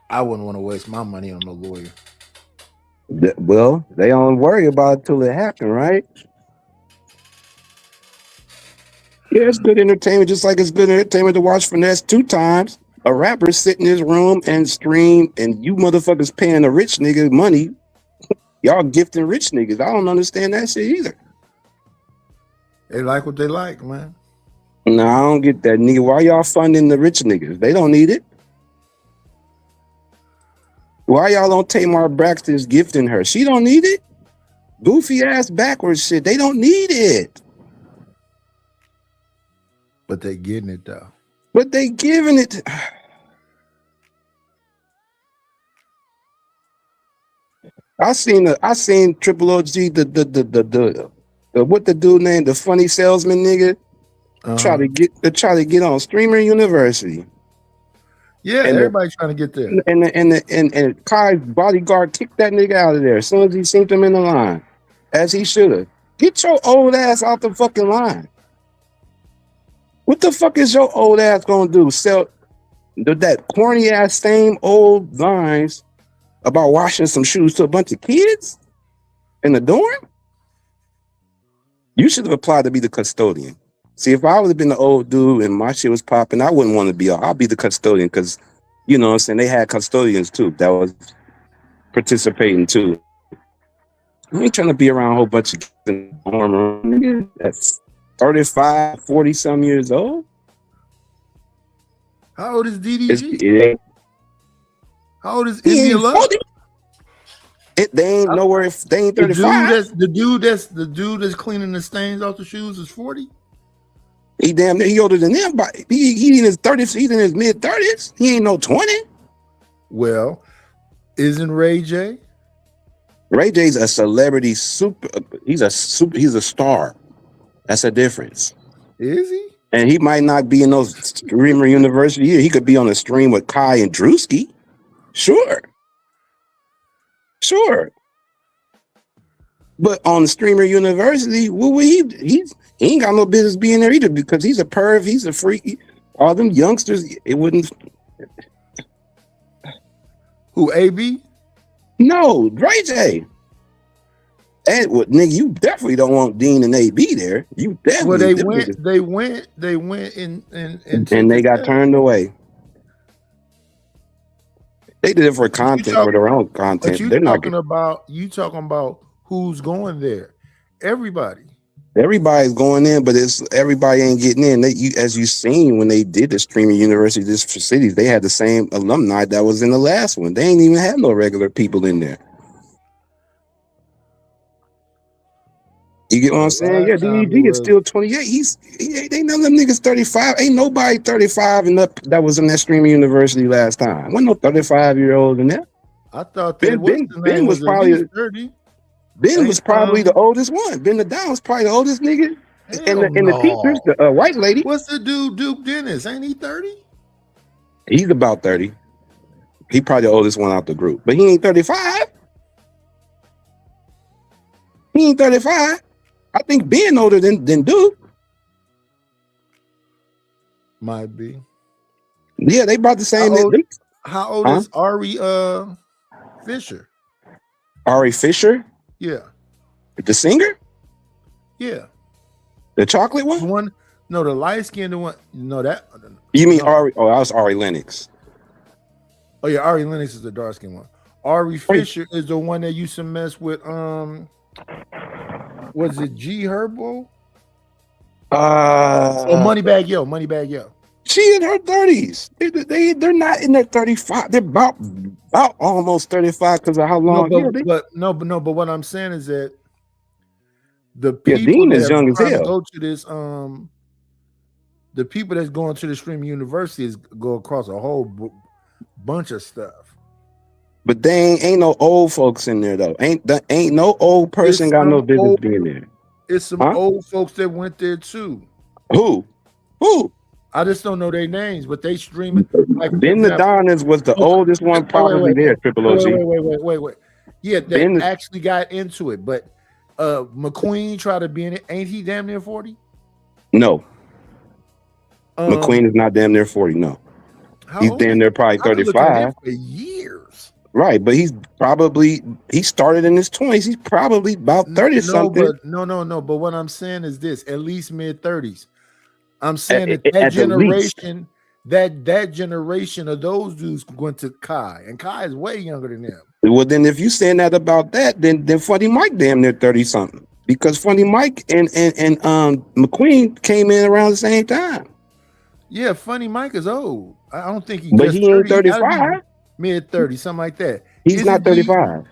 I wouldn't want to waste my money on no lawyer. Well, they don't worry about it till it happens, right? Yeah, it's good entertainment, just like it's good entertainment to watch Finesse 2 times. A rapper sit in his room and stream, and you motherfuckers paying a rich nigga money. Y'all gifting rich niggas. I don't understand that shit either. They like what they like, man. No, I don't get that, nigga. Why y'all funding the rich niggas? They don't need it. Why y'all don't Tamar Braxton's gifting her? She don't need it. Goofy ass backwards shit. They don't need it. But they getting it though. But they giving it. I seen Triple OG the what the dude named the funny salesman nigga try to get on Streamer University. Yeah, And everybody's trying to get there. And Kai's bodyguard kicked that nigga out of there as soon as he seen him in the line, as he should have. Get your old ass out the fucking line. What the fuck is your old ass gonna do? Sell that corny ass same old lines about washing some shoes to a bunch of kids in the dorm? You should have applied to be the custodian. See, if I would have been the old dude and my shit was popping, I wouldn't want to be. I'll be the custodian because, you know what I'm saying, they had custodians too that was participating too. I ain't trying to be around a whole bunch of kids in the dorm room. That's 35, 40 some years old. How old is DDG? How old is He ain't Love? 40. They ain't nowhere. If they ain't 35. The dude that's cleaning the stains off the shoes is 40. He damn near he older than them. But he in his 30s. He's in his mid 30s. He ain't no 20. Well, isn't Ray J? Ray J's a celebrity super. He's a star. That's a difference. Is he? And he might not be in those Streamer University. He could be on a stream with Kai and Drewski. Sure. But on Streamer University, he ain't got no business being there either because he's a perv, he's a freak. All them youngsters, it wouldn't. Who, AB? No, Ray J. And what, nigga, you definitely don't want Dean and AB there. You definitely. Well, they went and they got turned away. They did it for content, for their own content. But They're not talking about who's going there. Everybody's going in, but everybody ain't getting in. As you seen when they did the Streaming University District for Cities, they had the same alumni that was in the last one. They ain't even have no regular people in there. You get what I'm saying? Yeah, DDG is still 28. Ain't none of them niggas 35. Ain't nobody 35 and up that was in that Streaming University last time. Wasn't no 35-year-old in there. I thought Ben was probably 30. Ben was probably the oldest one. Ben the Down was probably the oldest nigga. And the teachers, the white lady. What's the dude, Duke Dennis? Ain't he 30? He's about 30. He probably the oldest one out the group. But he ain't 35. He ain't 35. I think Ben older than Duke. Might be. Yeah, they about the same. How old is Ari Fisher? Ari Fisher? Yeah. The singer? Yeah. The chocolate one? No, the light skinned one. No, that. You mean Ari? Oh, that was Ari Lennox. Oh yeah, Ari Lennox is the dark skinned one. Ari Fisher is the one that used to mess with was it G Herbo? Moneybag Yo. She in her 30s. They're not in their 35. They're about almost 35 because of how long. But what I'm saying is that the people Dean is young as hell. Go to this the people that's going to the Stream University is go across a whole bunch of stuff. But they ain't no old folks in there though. Ain't no old person got no business being there. It's some old folks that went there too. Who? I just don't know their names, but they stream it. Like Ben the Donnas was the oldest one probably there. Triple OG. Wait. Yeah, they actually got into it, but McQueen tried to be in it. Ain't he damn near 40? No. McQueen is not damn near 40. No. He's damn near probably 35. For years. Right, but he started in his 20s. He's probably about 30 something. No. But what I'm saying is this: at least mid 30s. I'm saying that generation, that generation of those dudes went to Kai, and Kai is way younger than them. Well, then if you saying that about that, then Funny Mike damn near 30 something, because Funny Mike and McQueen came in around the same time. Yeah, Funny Mike is old. I don't think he. But he ain't 35. Mid 30, something like that. He's not 35.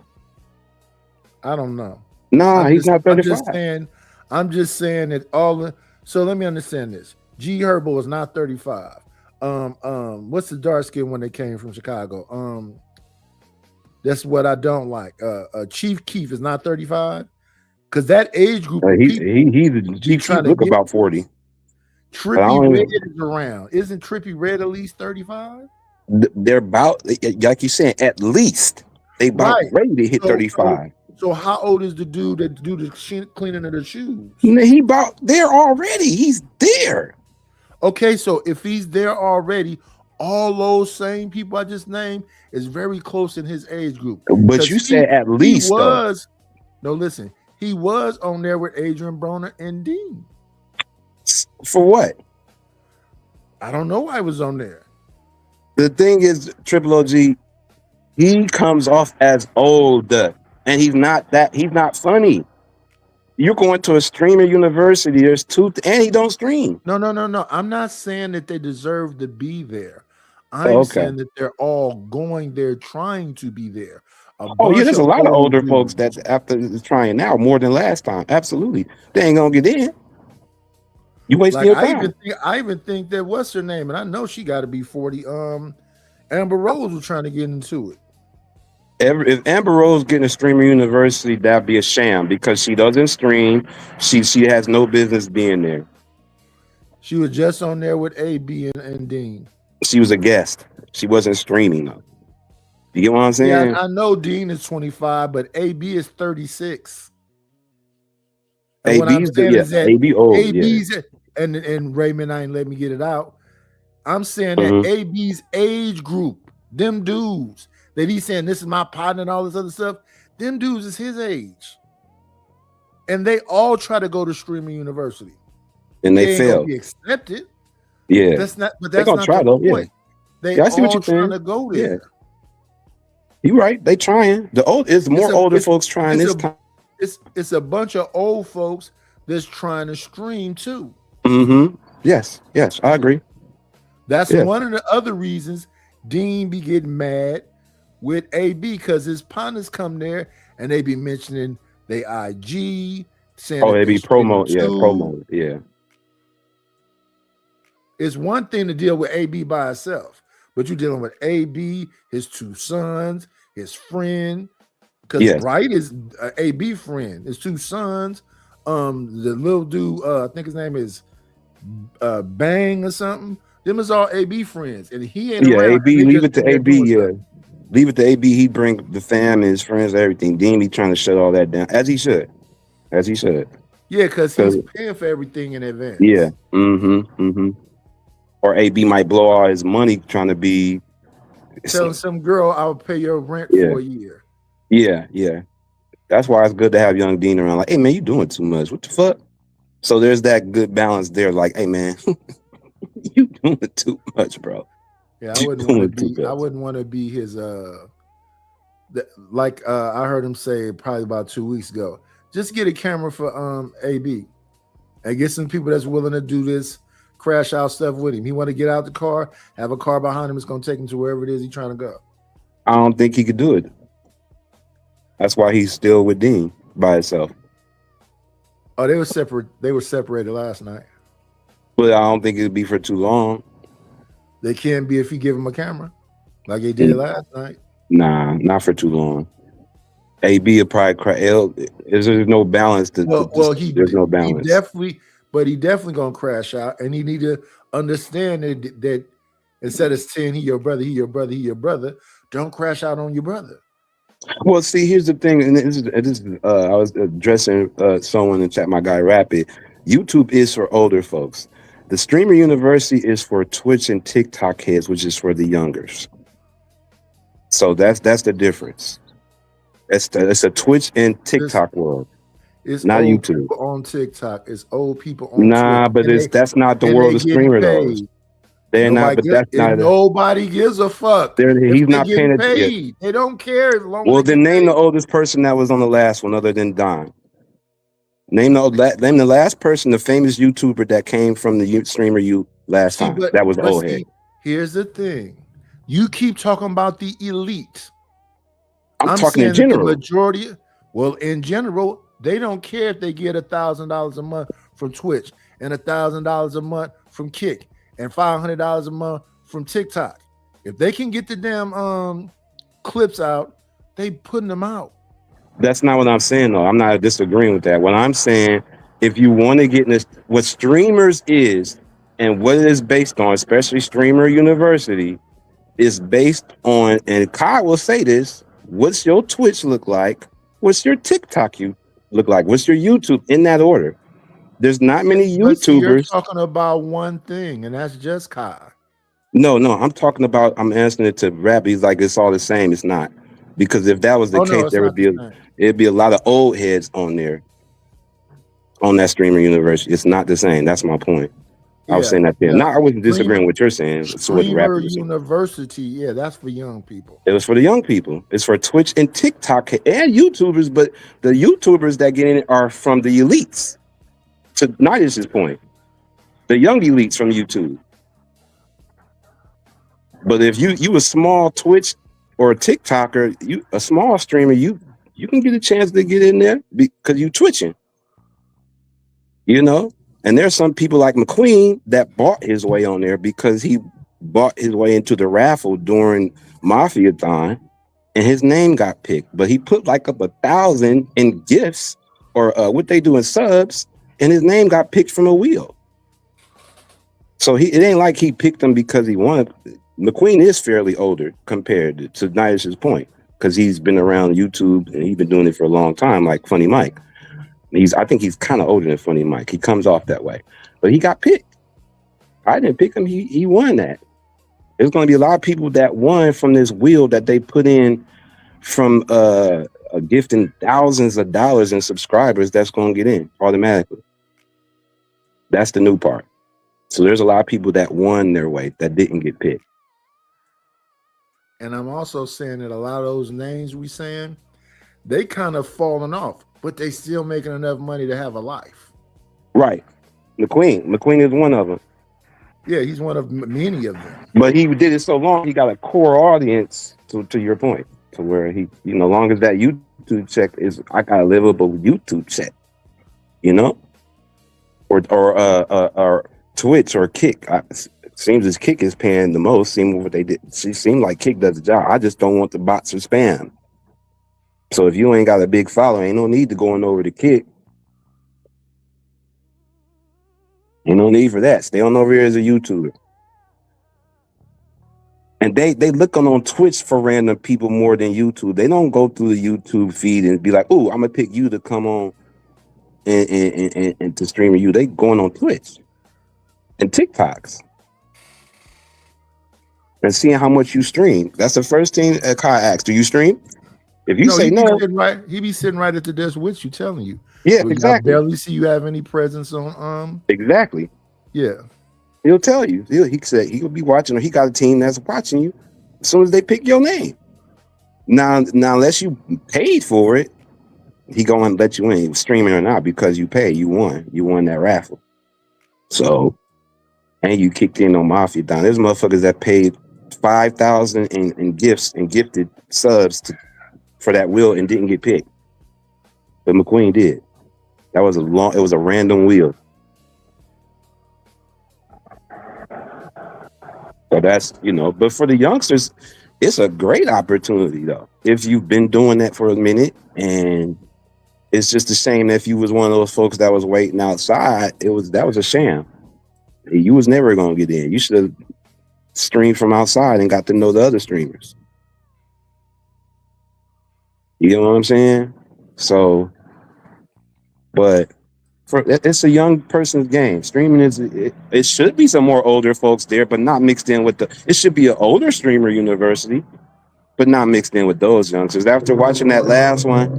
I don't know. Nah, he's not 35. I'm just saying that all. So let me understand this. G Herbo was not 35. What's the dark skin when they came from Chicago? That's what I don't like. Chief Keef is not 35 because that age group of He's people Chief trying to look get about 40. But I Trippy don't Red even, is around. Isn't Trippy Red at least 35? they're about, like you saying, at least they about Right. ready to hit 35. So how old is the dude that do the cleaning of the shoes? He about there already. He's there. Okay, so if he's there already, all those same people I just named is very close in his age group. But you said at least, though. No, listen, he was on there with Adrian Broner and Dean. For what? I don't know why he was on there. The thing is, Triple OG, he comes off as old, and he's not funny. You're going to a streamer university. There's two, and he don't stream. No. I'm not saying that they deserve to be there. I'm saying that they're all going there trying to be there. There's a lot of older folks that after trying now more than last time. Absolutely, they ain't gonna get in. You wasting your time. I even think that what's her name, and I know she got to be 40. Amber Rose was trying to get into it. If Amber Rose getting a streamer university, that'd be a sham because she doesn't stream. She has no business being there. She was just on there with AB and Dean. She was a guest. She wasn't streaming though. You get what I'm saying? Yeah, I know Dean is 25, but AB is 36. AB's AB old. AB's and Raymond, I ain't let me get it out. I'm saying that AB's age group, them dudes that he's saying this is my partner and all this other stuff, them dudes is his age. And they all try to go to streaming university. And they fail. Be accepted. Yeah. That's not they're gonna try though. Yeah. They I see what you're trying to go there. Yeah. You're right. They trying. It's more older folks trying this time. It's a bunch of old folks that's trying to stream too. Yes, I agree. That's one of the other reasons Dean be getting mad with AB because his partners come there and they be mentioning they IG, saying they be promo, yeah. It's one thing to deal with AB by herself, but you're dealing with AB, his two sons, his friend, because Bright is AB friend, his two sons, the little dude, I think his name is Bang or something. Them is all AB friends, and he ain't around. AB, leave it to AB, leave it to AB. He bring the fam, his friends, everything. Dean be trying to shut all that down, as he should. Yeah, because he's paying for everything in advance. Yeah. Or AB might blow all his money trying to be telling some girl, I'll pay your rent for a year. Yeah. That's why it's good to have young Dean around. Like, hey man, you doing too much. What the fuck? So there's that good balance there. Like, hey man, you doing too much, bro. Yeah, I wouldn't want to be his I heard him say probably about 2 weeks ago. Just get a camera for AB and get some people that's willing to do this crash out stuff with him. He want to get out the car, have a car behind him. It's going to take him to wherever it is he's trying to go. I don't think he could do it. That's why he's still with Dean by himself. Oh, they were separate. They were separated last night. But I don't think it'd be for too long. They can be if you give him a camera, like they did last night. Nah, not for too long. AB will probably cry. There's no balance. There's no balance. He definitely gonna crash out, and he need to understand that instead of saying he your brother, don't crash out on your brother. Well, see, here's the thing, and this is I was addressing someone in chat, my guy Rapid. YouTube is for older folks. The Streamer University is for Twitch and TikTok heads, which is for the youngers. So that's the difference. It's a Twitch and TikTok world. It's not old YouTube. People on TikTok. It's old people on Twitch. But that's not the world of streamer though. They're not, but that's not. Nobody gives a fuck. He's not paying attention. They don't care as long. Well, then name the oldest person that was on the last one, other than Don. Name the last person, the famous YouTuber that came from the streamer last time. That was old head. Here's the thing: you keep talking about the elite. I'm talking in general. The majority. Well, in general, they don't care if they get $1,000 a month from Twitch and $1,000 a month from Kick and $500 a month from TikTok. If they can get the damn clips out They putting them out. That's not what I'm saying, though. I'm not disagreeing with that. What I'm saying, if you want to get in this, what streamers is and what it is based on, especially Streamer University, is based on, and Kai will say this, what's your Twitch look like? What's your TikTok you look like? What's your YouTube, in that order? There's not many But see, you're YouTubers. talking about one thing, and that's just Kai. No, I'm talking about, I'm answering it to Rabbi's like it's all the same. It's not. Because if that was the case, it's there would not be the same. it'd be a lot of old heads on there on that Streamer University. It's not the same. That's my point. I was saying that there. No, I wasn't disagreeing with what you're saying. It's what Streamer Rabbi was saying. University, yeah, that's for young people. It was for the young people. It's for Twitch and TikTok and YouTubers, but the YouTubers that get in it are from the elites. To Nidus's point, the young elites from YouTube. But if you a small Twitch or a TikToker, you a small streamer, you can get a chance to get in there because you twitching. You know? And there's some people like McQueen that bought his way on there because he bought his way into the raffle during Mafia-thon and his name got picked. But he put like up 1,000 in gifts or what they do in subs, and his name got picked from a wheel. So it ain't like he picked him because he wanted. McQueen is fairly older compared to Nidus's point because he's been around YouTube and he's been doing it for a long time, like Funny Mike. I think he's kind of older than Funny Mike. He comes off that way, but he got picked. I didn't pick him. He won that. There's going to be a lot of people that won from this wheel that they put in from gifting thousands of dollars in subscribers. That's going to get in automatically. That's the new part. So there's a lot of people that won their way that didn't get picked. And I'm also saying that a lot of those names we saying, they kind of falling off, but they still making enough money to have a life. Right. McQueen is one of them. Yeah, he's one of many of them. But he did it so long, he got a core audience, to your point, to where he, long as that YouTube check is, I got a livable YouTube check, or Twitch or Kick. It seems as Kick is paying the most. Seeing what they did, she seemed like Kick does the job. I just don't want the bots or spam. So if you ain't got a big following, ain't no need to going over to Kick. Ain't no need for that. Stay on over here as a YouTuber. And they looking on Twitch for random people more than YouTube. They don't go through the YouTube feed and be like, "Oh, I'm gonna pick you to come on and to stream you." They going on Twitch and TikToks and seeing how much you stream. That's the first thing Kai asks. Do you stream? If you say no, he be sitting right at the desk with you, telling you. Yeah, exactly. I barely see you have any presence on. Exactly. Yeah. He'll tell you. He said he'll be watching, or he got a team that's watching you as soon as they pick your name. Now unless you paid for it, he gonna let you in, streaming or not, because you paid. You won that raffle. So, and you kicked in on Mafia-thon. There's motherfuckers that paid 5,000 in gifts and gifted subs for that wheel and didn't get picked. But McQueen did. It was a random wheel. So that's, but for the youngsters, it's a great opportunity though. If you've been doing that for a minute, and it's just a shame that if you was one of those folks that was waiting outside, that was a sham. You was never gonna get in. You should have streamed from outside and got to know the other streamers. You know what I'm saying? So, but it's a young person's game. Streaming it should be some more older folks there, but not mixed in with it should be an older streamer university, but not mixed in with those youngsters. After watching that last one,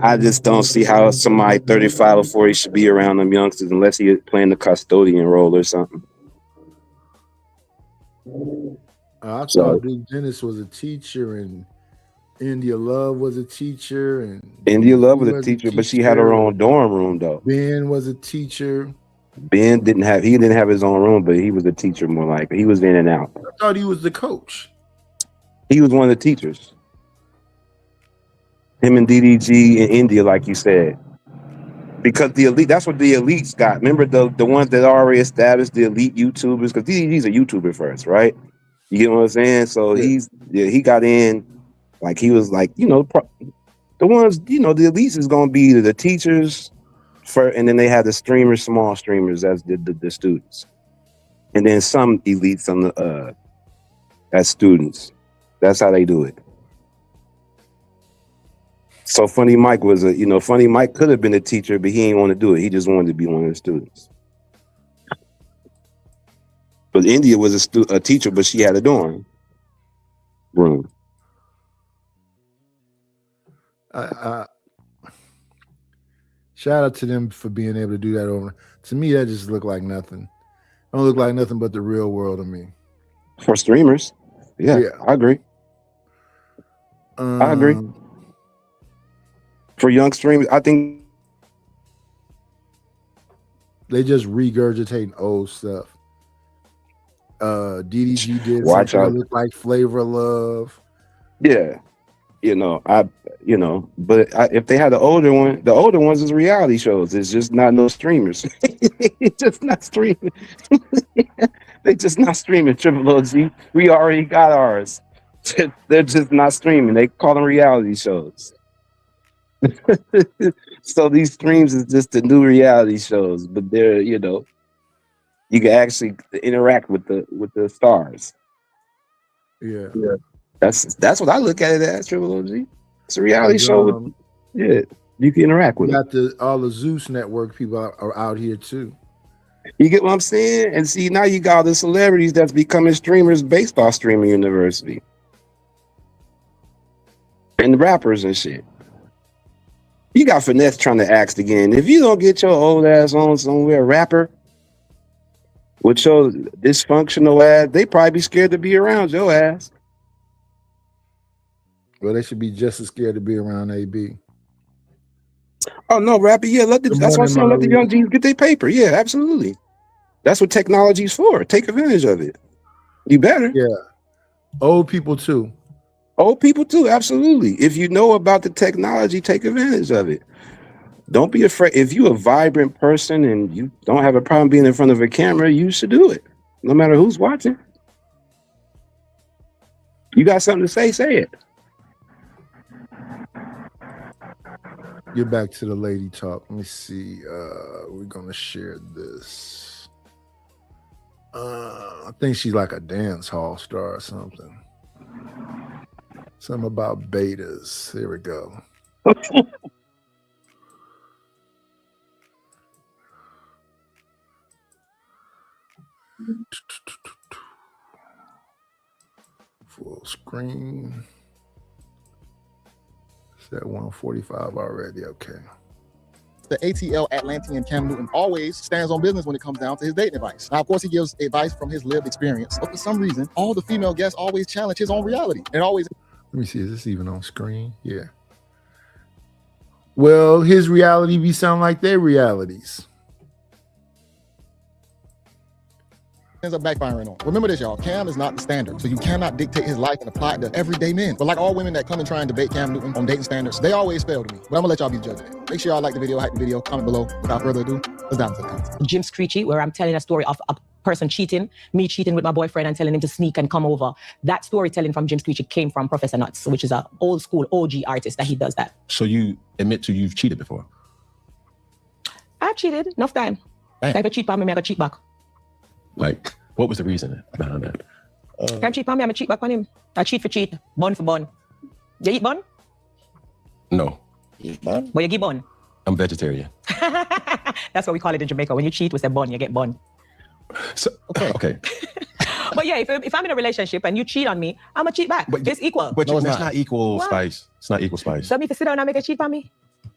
I just don't see how somebody 35 or 40 should be around them youngsters unless he playing the custodian role or something. I thought Duke Dennis was a teacher and India Love was a teacher, and India Love was a teacher, but she had her own dorm room though. Ben was a teacher. Ben didn't have his own room, but he was a teacher more like. He was in and out. I thought he was the coach. He was one of the teachers. Him and DDG in India, like you said. Because the elite, that's what the elites got. Remember the ones that already established the elite YouTubers, because DDG's a YouTuber first, right? You get what I'm saying? So he got in Like he was like, you know, the ones, you know, the elites is gonna be the teachers and then they have the streamers, small streamers as the students, and then some elites on the as students. That's how they do it. So Funny Mike was Funny Mike could have been a teacher, but he didn't want to do it. He just wanted to be one of the students. But India was a teacher, but she had a dorm room. Shout out to them for being able to do that over. To me, that just looked like nothing. Don't look like nothing but the real world to me. For streamers, yeah. I agree. I agree. For young streamers, I think they just regurgitating old stuff. DDG did Watch something out. that looked like Flavor of Love. Yeah, but if they had the older ones is reality shows. It's just not no streamers. It's just not streaming. They just not streaming Triple OG. We already got ours. They're just not streaming. They call them reality shows. So these streams is just the new reality shows, but they're, you can actually interact with the stars. Yeah. That's what I look at it as, Triple OG. It's a reality show. You can interact with it. All the Zeus Network people are out here too. You get what I'm saying? And see, now you got all the celebrities that's becoming streamers based off Streaming University. And the rappers and shit. You got Finesse trying to ask again. If you don't get your old ass on somewhere, rapper, with your dysfunctional ass, they probably be scared to be around your ass. Well, they should be just as scared to be around AB. Oh no, rapper, yeah. That's what I'm saying. Let the young G's get their paper. Yeah, absolutely. That's what technology's for. Take advantage of it. You better. Yeah. Old people too. Old people too, absolutely. If you know about the technology, take advantage of it. Don't be afraid. If you're a vibrant person and you don't have a problem being in front of a camera, you should do it. No matter who's watching. You got something to say it. Get back to the lady talk. Let me see. We're gonna share this. I think she's like a dance hall star or something. Something about betas. Here we go. Full screen. It's at 145 already. Okay. The ATL Atlantean Cam Newton always stands on business when it comes down to his dating advice. Now, of course, he gives advice from his lived experience, but for some reason, all the female guests always challenge his own reality. And always. Let me see. Is this even on screen? Yeah. Well, his reality be sound like their realities. Ends up backfiring on. Remember this, y'all. Cam is not the standard, so you cannot dictate his life and apply it to everyday men. But like all women that come and try and debate Cam Newton on dating standards, they always fail to me. But I'm gonna let y'all be the judge of it. Make sure y'all like the video, hype the video, comment below. Without further ado, let's dive into the comments. Jim Screechy, where I'm telling a story of a person cheating, me cheating with my boyfriend and telling him to sneak and come over. That storytelling from Jim Screechy came from Professor Nuts, which is an old school OG artist that he does that. So you admit to you've cheated before? I cheated enough time. If I cheat on me, I got cheat back. Like, what was the reason behind that? If I cheat on me, I'm a cheat back on him. I cheat for cheat, bun for bun. You eat bun? No. But you give bun. I'm vegetarian. That's what we call it in Jamaica. When you cheat, we say bun, you get bun. So, okay. But yeah, if I'm in a relationship and you cheat on me, I'm a cheat back. It's equal. But that's not equal spice. It's not equal spice. So me to sit down and make a cheat on me?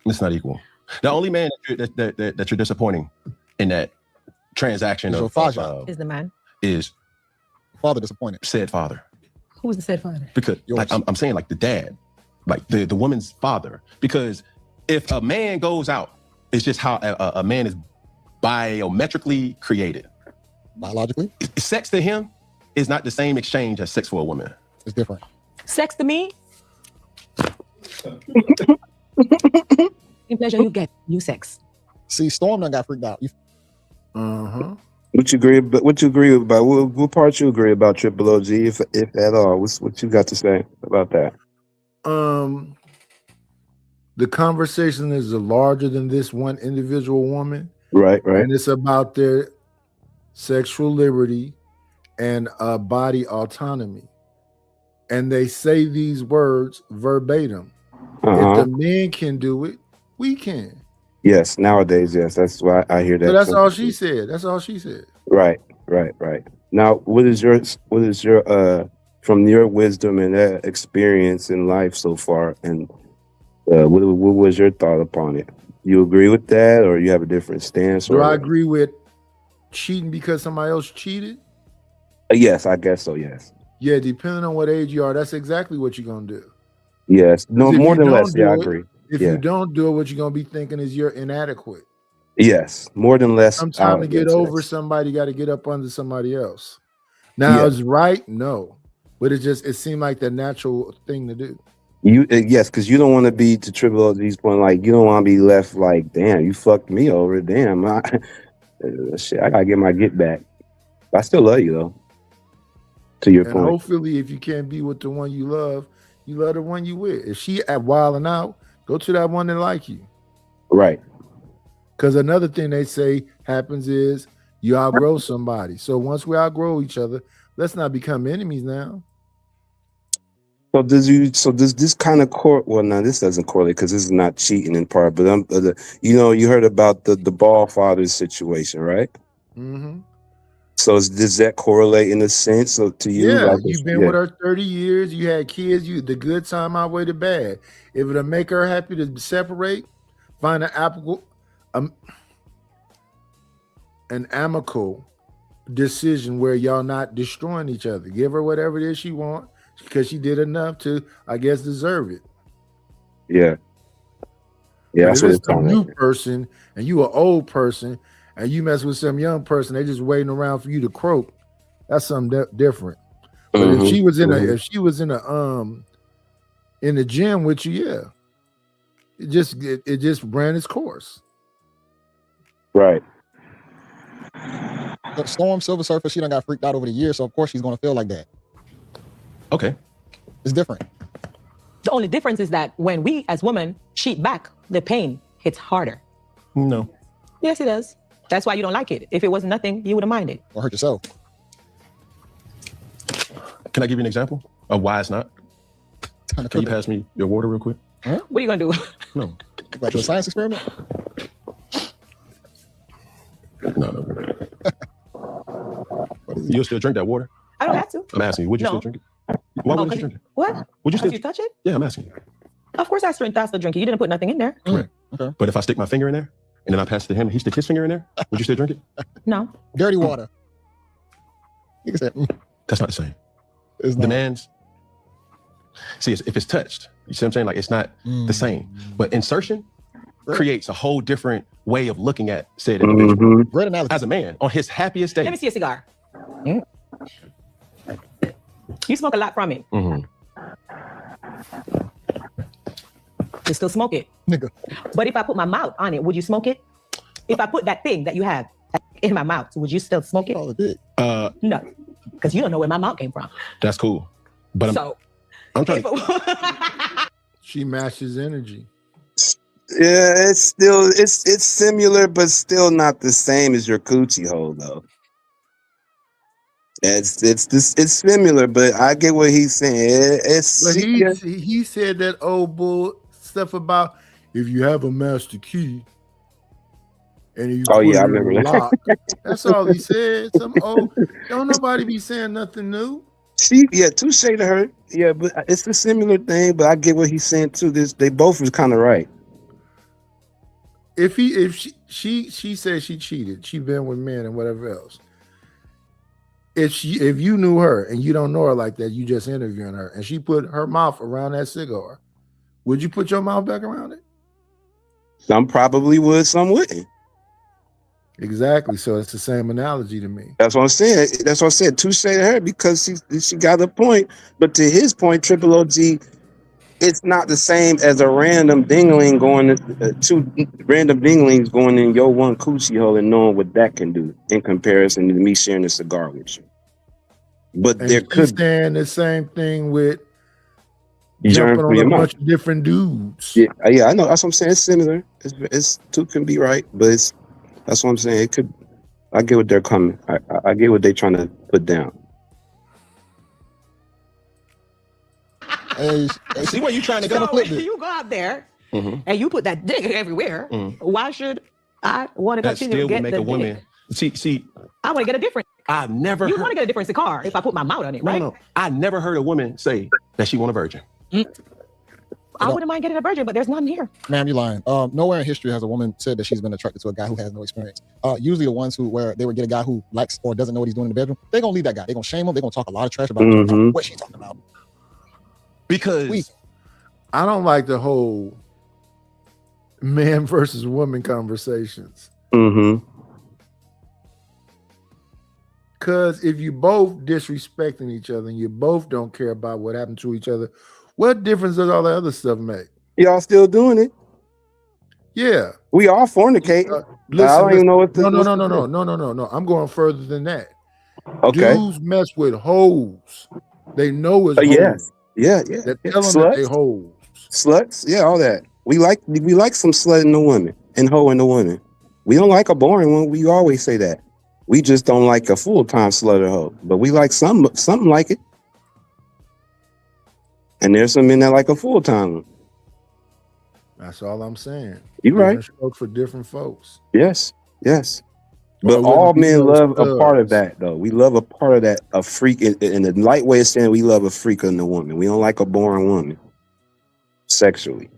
It's not equal. The only man that you're disappointing in that transaction So Faja is the man. Is father disappointed. Said father. Who's the said father? Because like, I'm saying like the dad, like the woman's father. Because if a man goes out, it's just how a man is biometrically created. Biologically? Sex to him is not the same exchange as sex for a woman. It's different. Sex to me? In pleasure you get, you sex. See, Storm done got freaked out. What you agree about? What part you agree about, Triple OG, if at all? What you got to say about that? the conversation is larger than this one individual woman. Right. And it's about their sexual liberty and body autonomy. And they say these words verbatim. If the men can do it, we can. Yes, nowadays, yes. That's why I hear that. So that's all she said. That's all she said. Right. Now, what is your from your wisdom and that experience in life so far, and what was your thought upon it? You agree with that, or you have a different stance? Do I agree with cheating because somebody else cheated? Yes, I guess so. Yes. Yeah, depending on what age you are, that's exactly what you're gonna do. Yes. No, more than less. Yeah, I agree. If you don't do it, what you're gonna be thinking is you're inadequate. Yes, more than less. Sometimes to get over somebody, you got to get up under somebody else. Now, is right? No, but it seemed like the natural thing to do. Yes, because you don't want to be to Triple G's point. Like, you don't want to be left like, damn, you fucked me over. Damn, shit, I gotta get my get back. I still love you though. To your point. Hopefully, if you can't be with the one you love the one you with. If she at wilding out, go to that one that like you. Right. Because another thing they say happens is you outgrow somebody. So once we outgrow each other, let's not become enemies now. So does this kind of well, now this doesn't correlate because this is not cheating in part, but you heard about the ball father situation, right? Mm-hmm. So does that correlate in a sense to you? Yeah, like you've been with her 30 years. You had kids. The good time outweighed the bad. If it'll make her happy to separate, find an amicable decision where y'all not destroying each other. Give her whatever it is she wants because she did enough to, I guess, deserve it. Yeah. Yeah, but if it's a new person and you an old person and you mess with some young person, they just waiting around for you to croak. That's something different. But if she was in the gym with you, yeah, it just ran its course. Right. The Storm Silver Surfer, she done got freaked out over the years, so of course she's gonna feel like that. Okay. It's different. The only difference is that when we as women cheat back, the pain hits harder. No. Yes, it does. That's why you don't like it. If it was nothing, you would have minded. Or hurt yourself. Can I give you an example of why it's not? Can you pass me your water real quick? Huh? What are you gonna do? No. Like a science experiment? No. You'll still drink that water? I don't have to. I'm asking you, would you still drink it? Why would you drink it? What? Would you still touch it? Yeah, I'm asking you. Of course I still drink it. You didn't put nothing in there. Correct. Okay. But if I stick my finger in there and then I pass it to him and he stick his finger in there, would you still drink it? No. Dirty water. That's not the same. The man's see, if it's touched, you see what I'm saying? Like it's not the same. But insertion creates a whole different way of looking at said individual. Great analogy. As a man, on his happiest day. Let me see a cigar. You smoke a lot from it. You still smoke it. Nigga. But if I put my mouth on it, would you smoke it? If I put that thing that you have in my mouth, would you still smoke it? No, because you don't know where my mouth came from. That's cool. But I'm trying She matches energy. Yeah, it's similar, but still not the same as your coochie hole though. It's similar, but I get what he's saying. He said that old bull stuff about if you have a master key and you put it I in remember a that. lock. That's all he said. Don't nobody be saying nothing new. Touche to her. Yeah, but it's a similar thing. But I get what he's saying too. They both is kind of right. If she said she cheated, she been with men and whatever else. If you knew her and you don't know her like that, you just interviewing her, and she put her mouth around that cigar, would you put your mouth back around it? Some probably would, some wouldn't. Exactly. So it's the same analogy to me. That's what I'm saying. That's what I said. Touche to her because she got a point. But to his point, Triple OG, it's not the same as a random dingling going two random dinglings going in your one coochie hole and knowing what that can do in comparison to me sharing a cigar with you. But and there could saying the same thing with jumping through on your a mind. bunch of different dudes. Yeah, yeah, I know. That's what I'm saying. It's similar. It's two can be right, but that's what I'm saying. It could. I get what they're coming. I get what they're trying to put down. Hey, See where you trying to So go? if you go out there and you put that dick everywhere, why should I want to That continue still to would get make the a woman. dick? See, I want to get a different. I've never You heard. want to get a different cigar if I put my mouth on it, right? No. I never heard a woman say that she want a virgin. I wouldn't mind getting a virgin, but there's none here. Ma'am, you're lying. Nowhere in history has a woman said that she's been attracted to a guy who has no experience. Usually the ones where they would get a guy who likes or doesn't know what he's doing in the bedroom, they're gonna leave that guy. They're gonna shame him. They're gonna talk a lot of trash about what she's talking about. Because I don't like the whole man versus woman conversations. Because if you both disrespecting each other and you both don't care about what happened to each other, what difference does all that other stuff make? Y'all still doing it? Yeah. We all fornicate. Listen, I don't even know what the No. I'm going further than that. Okay. Dudes mess with hoes. They know it's hoes. Yes. Yeah. They're telling that they hoes. Sluts, yeah, all that. We like some slut in the women and hoe in the women. We don't like a boring one. We always say that. We just don't like a full-time slut or hoe, but we like something like it. And there's some men that like a full-time one. That's all I'm saying. You right. Different strokes for different folks. Yes. But all men love a part of that, though. We love a part of that, a freak. In the light way of saying, we love a freak in the woman. We don't like a boring woman sexually.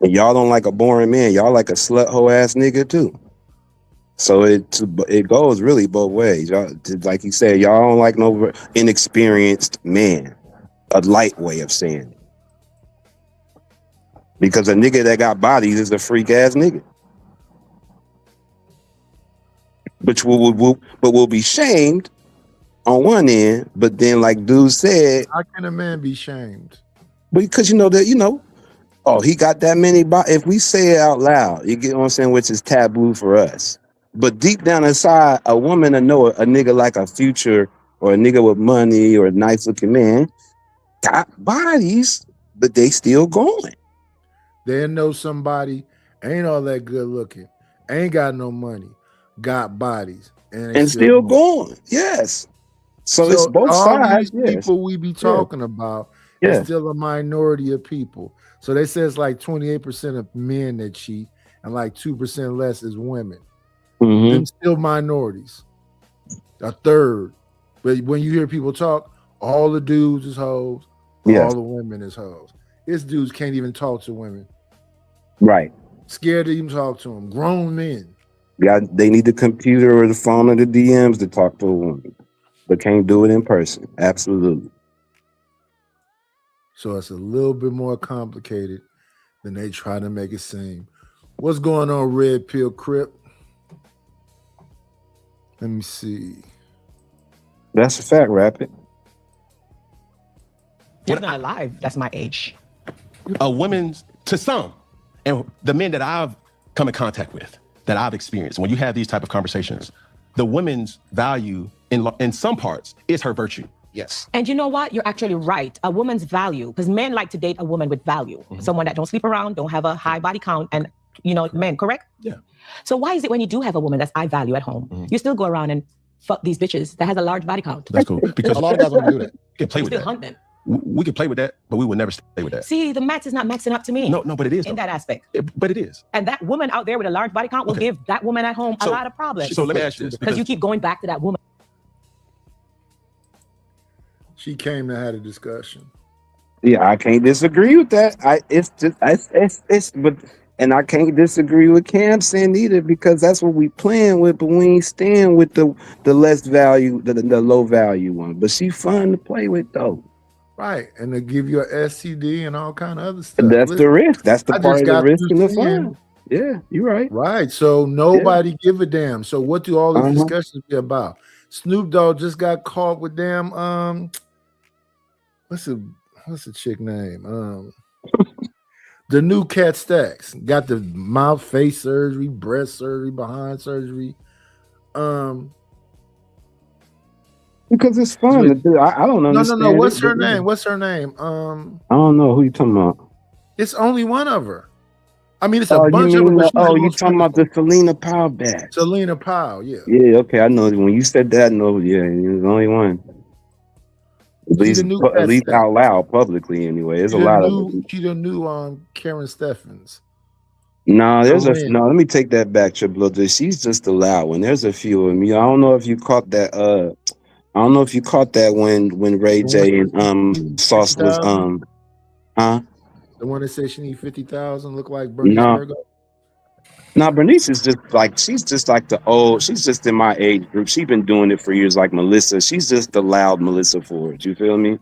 And y'all don't like a boring man. Y'all like a slut hoe ass nigga too. So it goes really both ways. Y'all, like you said, y'all don't like no inexperienced man. A light way of saying it. Because a nigga that got bodies is a freak ass nigga. But will be shamed on one end, but then like dude said, how can a man be shamed? Because oh, he got that many bodies. If we say it out loud, you get what I'm saying, which is taboo for us. But deep down inside, a woman to know a nigga like a Future or a nigga with money or a nice looking man got bodies, but they still going. They know somebody ain't all that good looking, ain't got no money, got bodies, and still going. Yes. So it's both all sides. These people we be talking about is still a minority of people. So they say it's like 28% of men that cheat, and like 2% less is women. Them still minorities. A third. But when you hear people talk, all the dudes is hoes, all the women is hoes. These dudes can't even talk to women. Right. Scared to even talk to them. Grown men. Yeah, they need the computer or the phone or the DMs to talk to a woman, but can't do it in person. Absolutely. So it's a little bit more complicated than they try to make it seem. What's going on, Red Pill Crip? Let me see. That's a fact, Rapid. You're not alive. That's my age. A woman's, to some, and the men that I've come in contact with, that I've experienced, when you have these type of conversations, the woman's value in some parts is her virtue. Yes. And you know what? You're actually right. A woman's value, because men like to date a woman with value. Someone that don't sleep around, don't have a high body count, and men, correct? Yeah. So why is it when you do have a woman that's high value at home, you still go around and fuck these bitches that has a large body count? That's cool. Because a lot of guys want to do that. We can play with still that. hunt them. We can play with that, but we would never stay with that. See, the max is not maxing up to me. No, but it is in that aspect. But it is. And that woman out there with a large body count will give that woman at home a lot of problems. So let me ask you this. Because you keep going back to that woman. She came to have a discussion. Yeah, I can't disagree with that. And I can't disagree with Cam saying either, because that's what we playing with, but we ain't staying with the less value, the low value one. But she fun to play with though. Right, and they give you an STD and all kind of other stuff. That's the risk. That's the part of the risk and the fun. Yeah, you're right. Right, so nobody give a damn. So what do all these discussions be about? Snoop Dogg just got caught with damn what's the chick name? The new Cat Stacks got the mouth, face surgery, breast surgery, behind surgery. Because it's fun to do. I don't understand. No. What's her it. name? What's her name? I don't know who you talking about. It's only one of her. I mean, it's a Oh, you bunch of mean them. the, you talking about the Selena Powell batch? Selena Powell, yeah. Yeah, okay, I know. When you said that, no, yeah, there's only one. At least out loud, publicly, anyway. There's a lot of them. She the new Karen Steffens. No, let me take that back, Triple J. She's just the loud one. There's a few of them. I don't know if you caught that. I don't know if you caught that when Ray J and Sauce was huh? The one that said she need 50,000 look like Bernice Burgo. No, Bernice is just like she's just in my age group. She's been doing it for years, like Melissa. She's just the loud Melissa Ford. You feel me?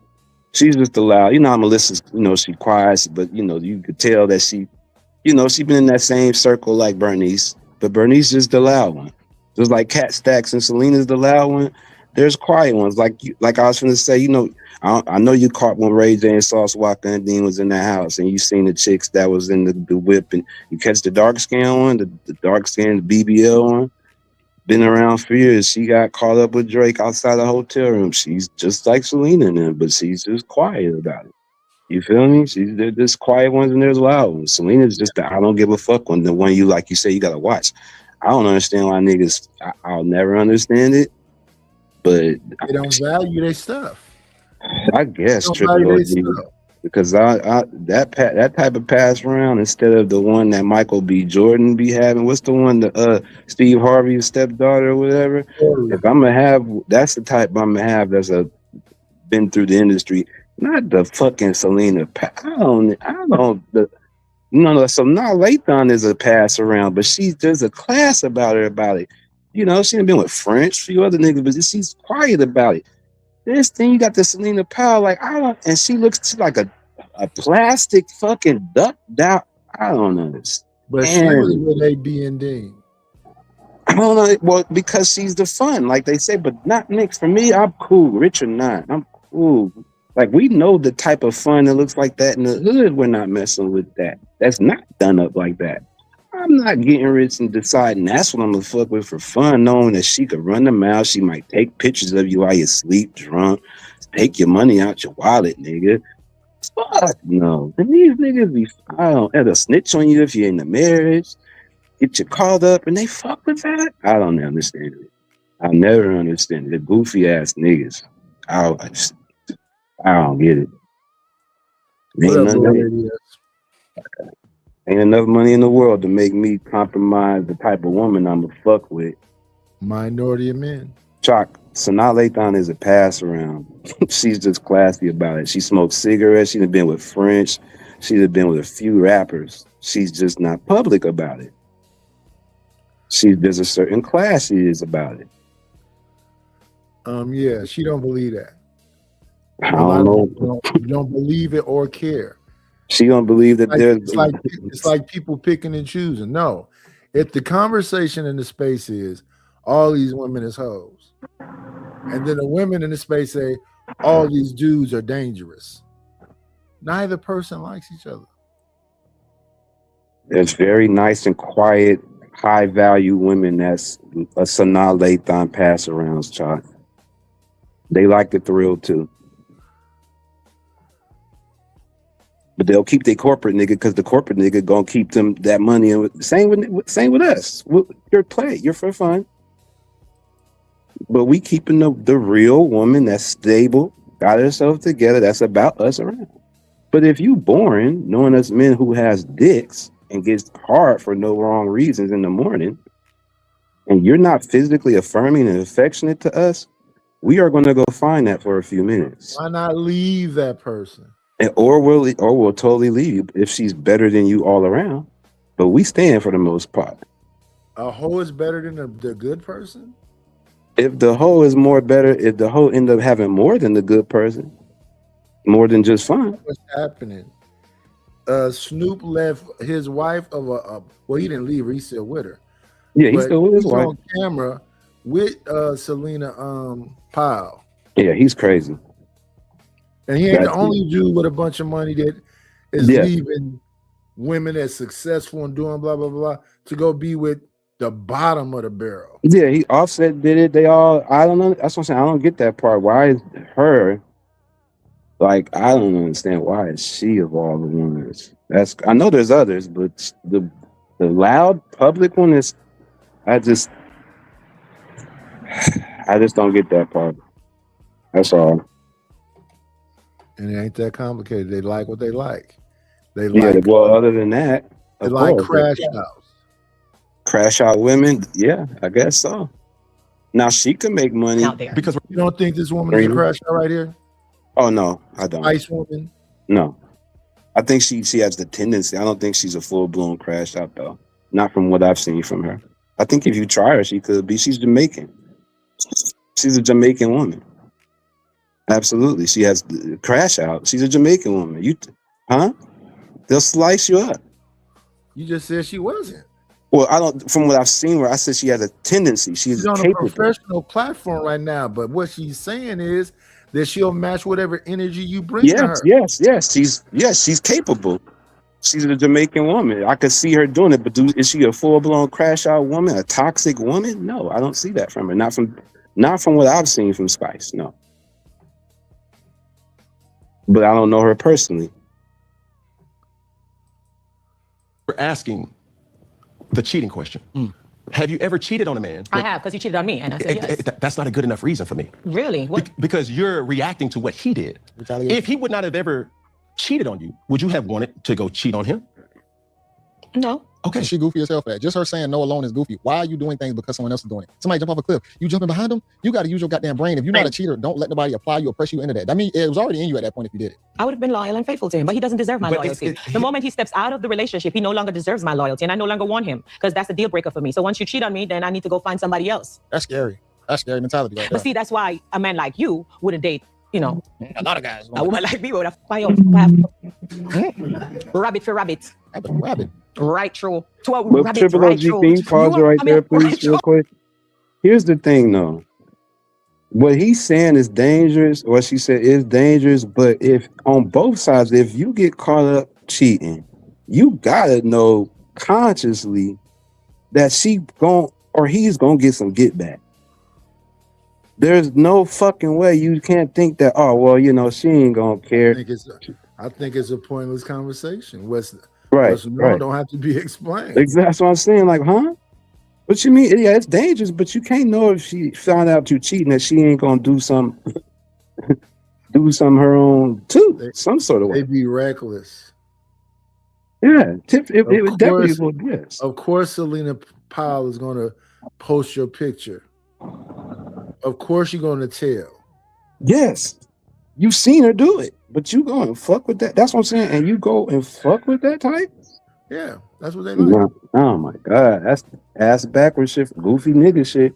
She's just the loud. You know how Melissa's, she quiet, but you could tell that she been in that same circle like Bernice. But Bernice is the loud one. Just like Cat Stacks and Selena's the loud one. There's quiet ones. Like I was going to say, I know you caught when Ray J and Sauce Walker and Dean was in that house, and you seen the chicks that was in the whip, and you catch the dark skin one, the dark skin BBL one. Been around for years. She got caught up with Drake outside the hotel room. She's just like Selena and them, but she's just quiet about it. You feel me? There's just quiet ones and there's loud ones. Selena's just the I don't give a fuck one. The one you like you say you gotta watch. I don't understand why niggas. I'll never understand it. But they don't value their stuff. I guess because that type of pass around instead of the one that Michael B. Jordan be having. What's the one the Steve Harvey's stepdaughter or whatever? If I'm gonna have, that's the type I'm gonna have. That's been through the industry. Not the fucking Selena. I don't. So now Lathan is a pass around, but there's a class about her about it. She done been with French, a few other niggas, but she's quiet about it. This thing, you got the Selena Powell, and she looks like a plastic fucking duck down. I don't understand. But she was with AD&D. I don't know. Well, because she's the fun, like they say, but not mixed. For me, I'm cool. Rich or not, I'm cool. Like, we know the type of fun that looks like that in the hood. We're not messing with that. That's not done up like that. I'm not getting rich and deciding that's what I'm gonna fuck with for fun, knowing that she could run the mouth. She might take pictures of you while you sleep drunk, take your money out your wallet, nigga. Fuck no. And these niggas they'll snitch on you if you're in the marriage, get you called up, and they fuck with that. I don't understand it. I'll never understand it. The goofy ass niggas. I don't get it. Ain't enough money in the world to make me compromise the type of woman I'm gonna fuck with. Minority of men. Chalk, Sanaa Lathan is a pass around. She's just classy about it. She smokes cigarettes. She's been with French. She's been with a few rappers. She's just not public about it. There's a certain class she is about it. Yeah, she don't believe that. I don't know. Don't believe it or care. She don't believe that it's like people picking and choosing. No, if the conversation in the space is all these women is hoes, and then the women in the space say all these dudes are dangerous, neither person likes each other. There's very nice and quiet, high value women that's a Sanaa Lathan pass arounds, Chuck. They like the thrill too. But they'll keep their corporate nigga because the corporate nigga gonna keep them that money. Same with us. You're for fun. But we keeping the real woman that's stable, got herself together, that's about us around. But if you boring, knowing us men who has dicks and gets hard for no wrong reasons in the morning, and you're not physically affirming and affectionate to us, we are gonna go find that for a few minutes. Why not leave that person? Or we'll totally leave you if she's better than you all around. But we stand for the most part. A hoe is better than the good person? If the hoe is more better, if the hoe end up having more than the good person, more than just fun. What's happening? Snoop left his wife well, he didn't leave her, he's still with her. Yeah, he's still with his wife. On camera with Selena Powell. Yeah, he's crazy. And he ain't the only dude with a bunch of money that is leaving women that's successful and doing blah, blah, blah, to go be with the bottom of the barrel. Yeah, he Offset did it. They all. I don't know. That's what I'm saying. I don't get that part. Why is her? Like, I don't understand why is she of all the ones. That's. I know there's others, but the loud public one is. I just don't get that part. That's all. And it ain't that complicated. They like what they like. They Yeah. like. Well, other than that, They of like course, crash outs. Crash out women. Yeah, I guess so. Now she can make money out there. Because You don't think this woman is a crash out right here? Oh no, I don't. Ice woman. No, I think she has the tendency. I don't think she's a full blown crash out though. Not from what I've seen from her. I think if you try her, she could be. She's Jamaican. She's a Jamaican woman. Absolutely, she has crash out. She's a Jamaican woman. They'll slice you up. You just said she wasn't. Well, I don't. From what I've seen, where I said she has a tendency. She's on capable. a professional platform right now, but what she's saying is that she'll match whatever energy you bring to her. Yes. She's capable. She's a Jamaican woman. I could see her doing it, but is she a full blown crash out woman? A toxic woman? No, I don't see that from her. Not from what I've seen from Spice. No. But I don't know her personally. We're asking the cheating question. Have you ever cheated on a man? I have, because he cheated on me, and I said yes. That's not a good enough reason for me. Really? What? Because you're reacting to what he did. If he would not have ever cheated on you, would you have wanted to go cheat on him? No. Okay. She goofy as hell for that. Just her saying no alone is goofy. Why are you doing things because someone else is doing it? Somebody jump off a cliff. You jumping behind them? You got to use your goddamn brain. If you're not a cheater, don't let nobody apply you or press you into that. I mean, it was already in you at that point if you did it. I would have been loyal and faithful to him, but he doesn't deserve my loyalty. The moment he steps out of the relationship, he no longer deserves my loyalty, and I no longer want him because that's a deal breaker for me. So once you cheat on me, then I need to go find somebody else. That's scary. That's scary mentality. Right But see, that's why a man like you wouldn't date, a lot of guys. A woman like me would have rabbit for rabbit. Rabbit. Right through. To a But rabbit Triple right OG, through. can you pause it right there, please, right real quick? Here's the thing, though. What he's saying is dangerous. What she said is dangerous. But if on both sides, if you get caught up cheating, you gotta know consciously that he's gonna get some get back. There's no fucking way you can't think that. Oh well, she ain't gonna care. I think it's a pointless conversation. What's Right. don't have to be explained. Exactly. That's what I'm saying. Like, huh? What you mean? Yeah, it's dangerous, but you can't know if she found out you cheating that she ain't gonna do some her own too. Some sort of way. They'd be reckless. Yeah, it would definitely would. Yes. Of course, Selena Powell is gonna post your picture. Of course, you're gonna tell. Yes, you've seen her do it. But you go and fuck with that. That's what I'm saying. And you go and fuck with that type? Yeah, that's what they like. Oh my God. That's ass backwards shit, goofy nigga shit.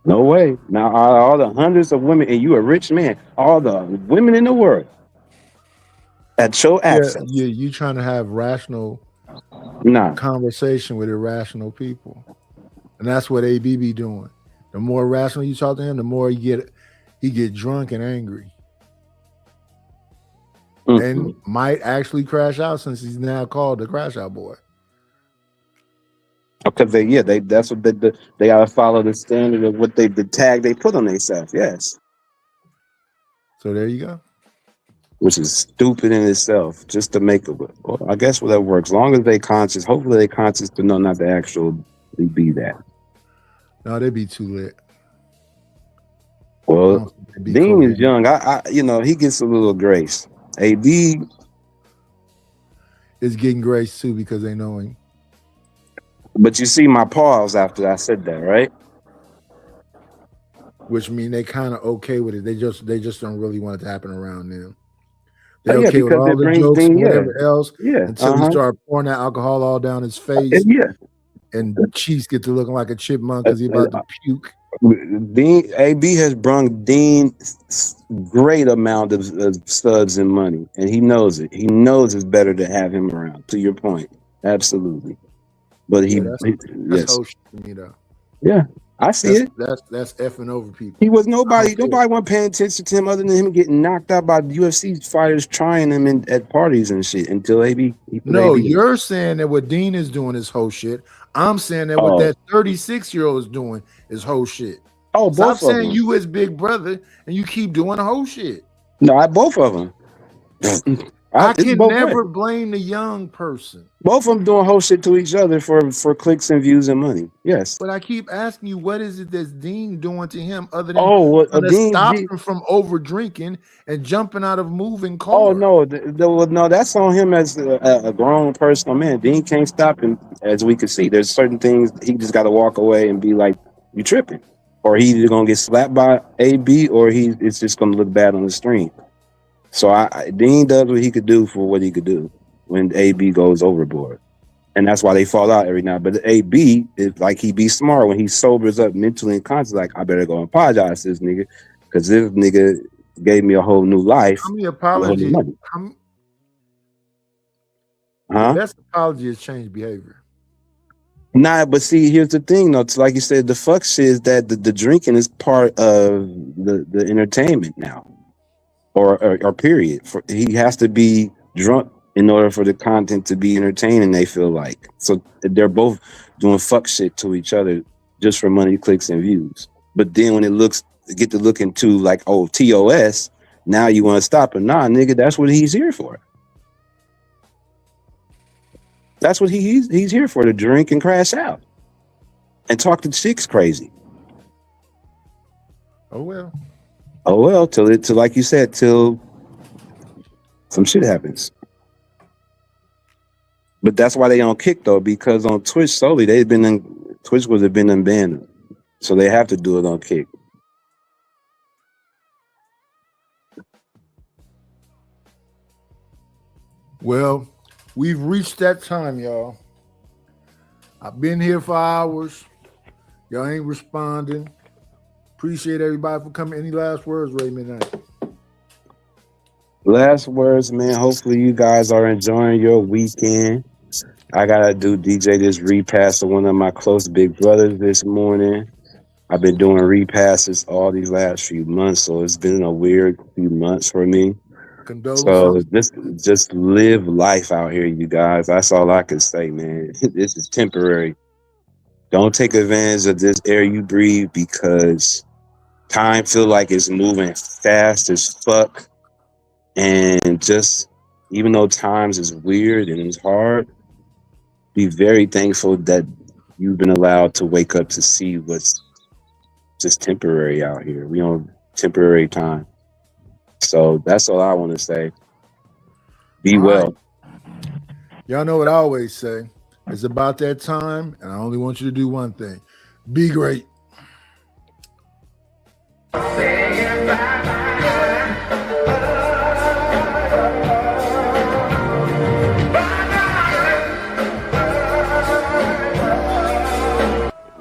No way. Now all the hundreds of women, and you a rich man, all the women in the world at your access. You trying to have rational conversation with irrational people. And that's what AB be doing. The more rational you talk to him, the more he get drunk and angry. And might actually crash out since he's now called the crash out boy. Because that's what they gotta follow the standard of what the tag they put on themselves. Yes. So there you go. Which is stupid in itself, just to make it. Well, I guess that works. As long as they conscious, hopefully they conscious to know not to actually be that. No, they'd be too lit. Well, Dean is young. I he gets a little grace. AB is getting grace too because they know him. But you see my pause after I said that, right? Which mean they kind of okay with it. They just don't really want it to happen around them. They're okay with all the jokes and whatever else until he start pouring that alcohol all down his face. And Chiefs get to looking like a chipmunk because he about to puke. Dean AB has brung Dean great amount of studs and money, and he knows it. He knows it's better to have him around. To your point, absolutely. But that's whole shit to me though. Yeah, I see it. That's effing over people. He was nobody wasn't paying attention to him other than him getting knocked out by UFC fighters trying him at parties and shit until he No, you're saying that what Dean is doing is whole shit. I'm saying that what that 36-year-old is doing is whole shit. Oh, Stop both of saying them. you his big brother and you keep doing whole shit. No, both of them. I can never blame the young person. Both of them doing whole shit to each other for clicks and views and money. Yes. But I keep asking you, what is it that's Dean doing to him other than Dean stop him from over drinking and jumping out of moving cars? Oh no, no, that's on him as a grown personal man. Dean can't stop him, as we can see. There's certain things he just got to walk away and be like, "You tripping," or he's either gonna get slapped by AB, or it's just gonna look bad on the stream. So Dean does what he could do for what he could do when AB goes overboard. And that's why they fall out every now. But AB is like, he be smart when he sobers up mentally and consciously, like, I better go and apologize to this nigga, because this nigga gave me a whole new life. How many apologies? The best apology is change behavior. Nah, but see, here's the thing though. Like you said, the fuck shit is that the drinking is part of the entertainment now. Or period. He has to be drunk in order for the content to be entertaining, they feel like. So they're both doing fuck shit to each other just for money, clicks, and views. But then when it get to look into like, oh, TOS, now you want to stop him. Nah, nigga, that's what he's here for. That's what he's here for, to drink and crash out. And talk to chicks crazy. Oh well. Oh well, till like you said, till some shit happens. But that's why they on Kick though, because on Twitch solely Twitch would have been unbanned, so they have to do it on Kick. Well, we've reached that time, y'all. I've been here for hours. Y'all ain't responding. Appreciate everybody for coming. Any last words, Ray Midnight? Last words, man. Hopefully you guys are enjoying your weekend. I gotta do DJ this repass to one of my close big brothers this morning. I've been doing repasses all these last few months, so it's been a weird few months for me. So just live life out here, you guys. That's all I can say, man. This is temporary. Don't take advantage of this air you breathe, because time feel like it's moving fast as fuck. And just, even though times is weird and it's hard, be very thankful that you've been allowed to wake up to see what's just temporary out here. We on temporary time. So that's all I want to say. Be well. Y'all know what I always say. It's about that time, and I only want you to do one thing. Be great.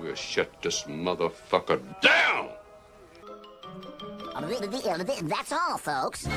We'll shut this motherfucker down! That's all, folks.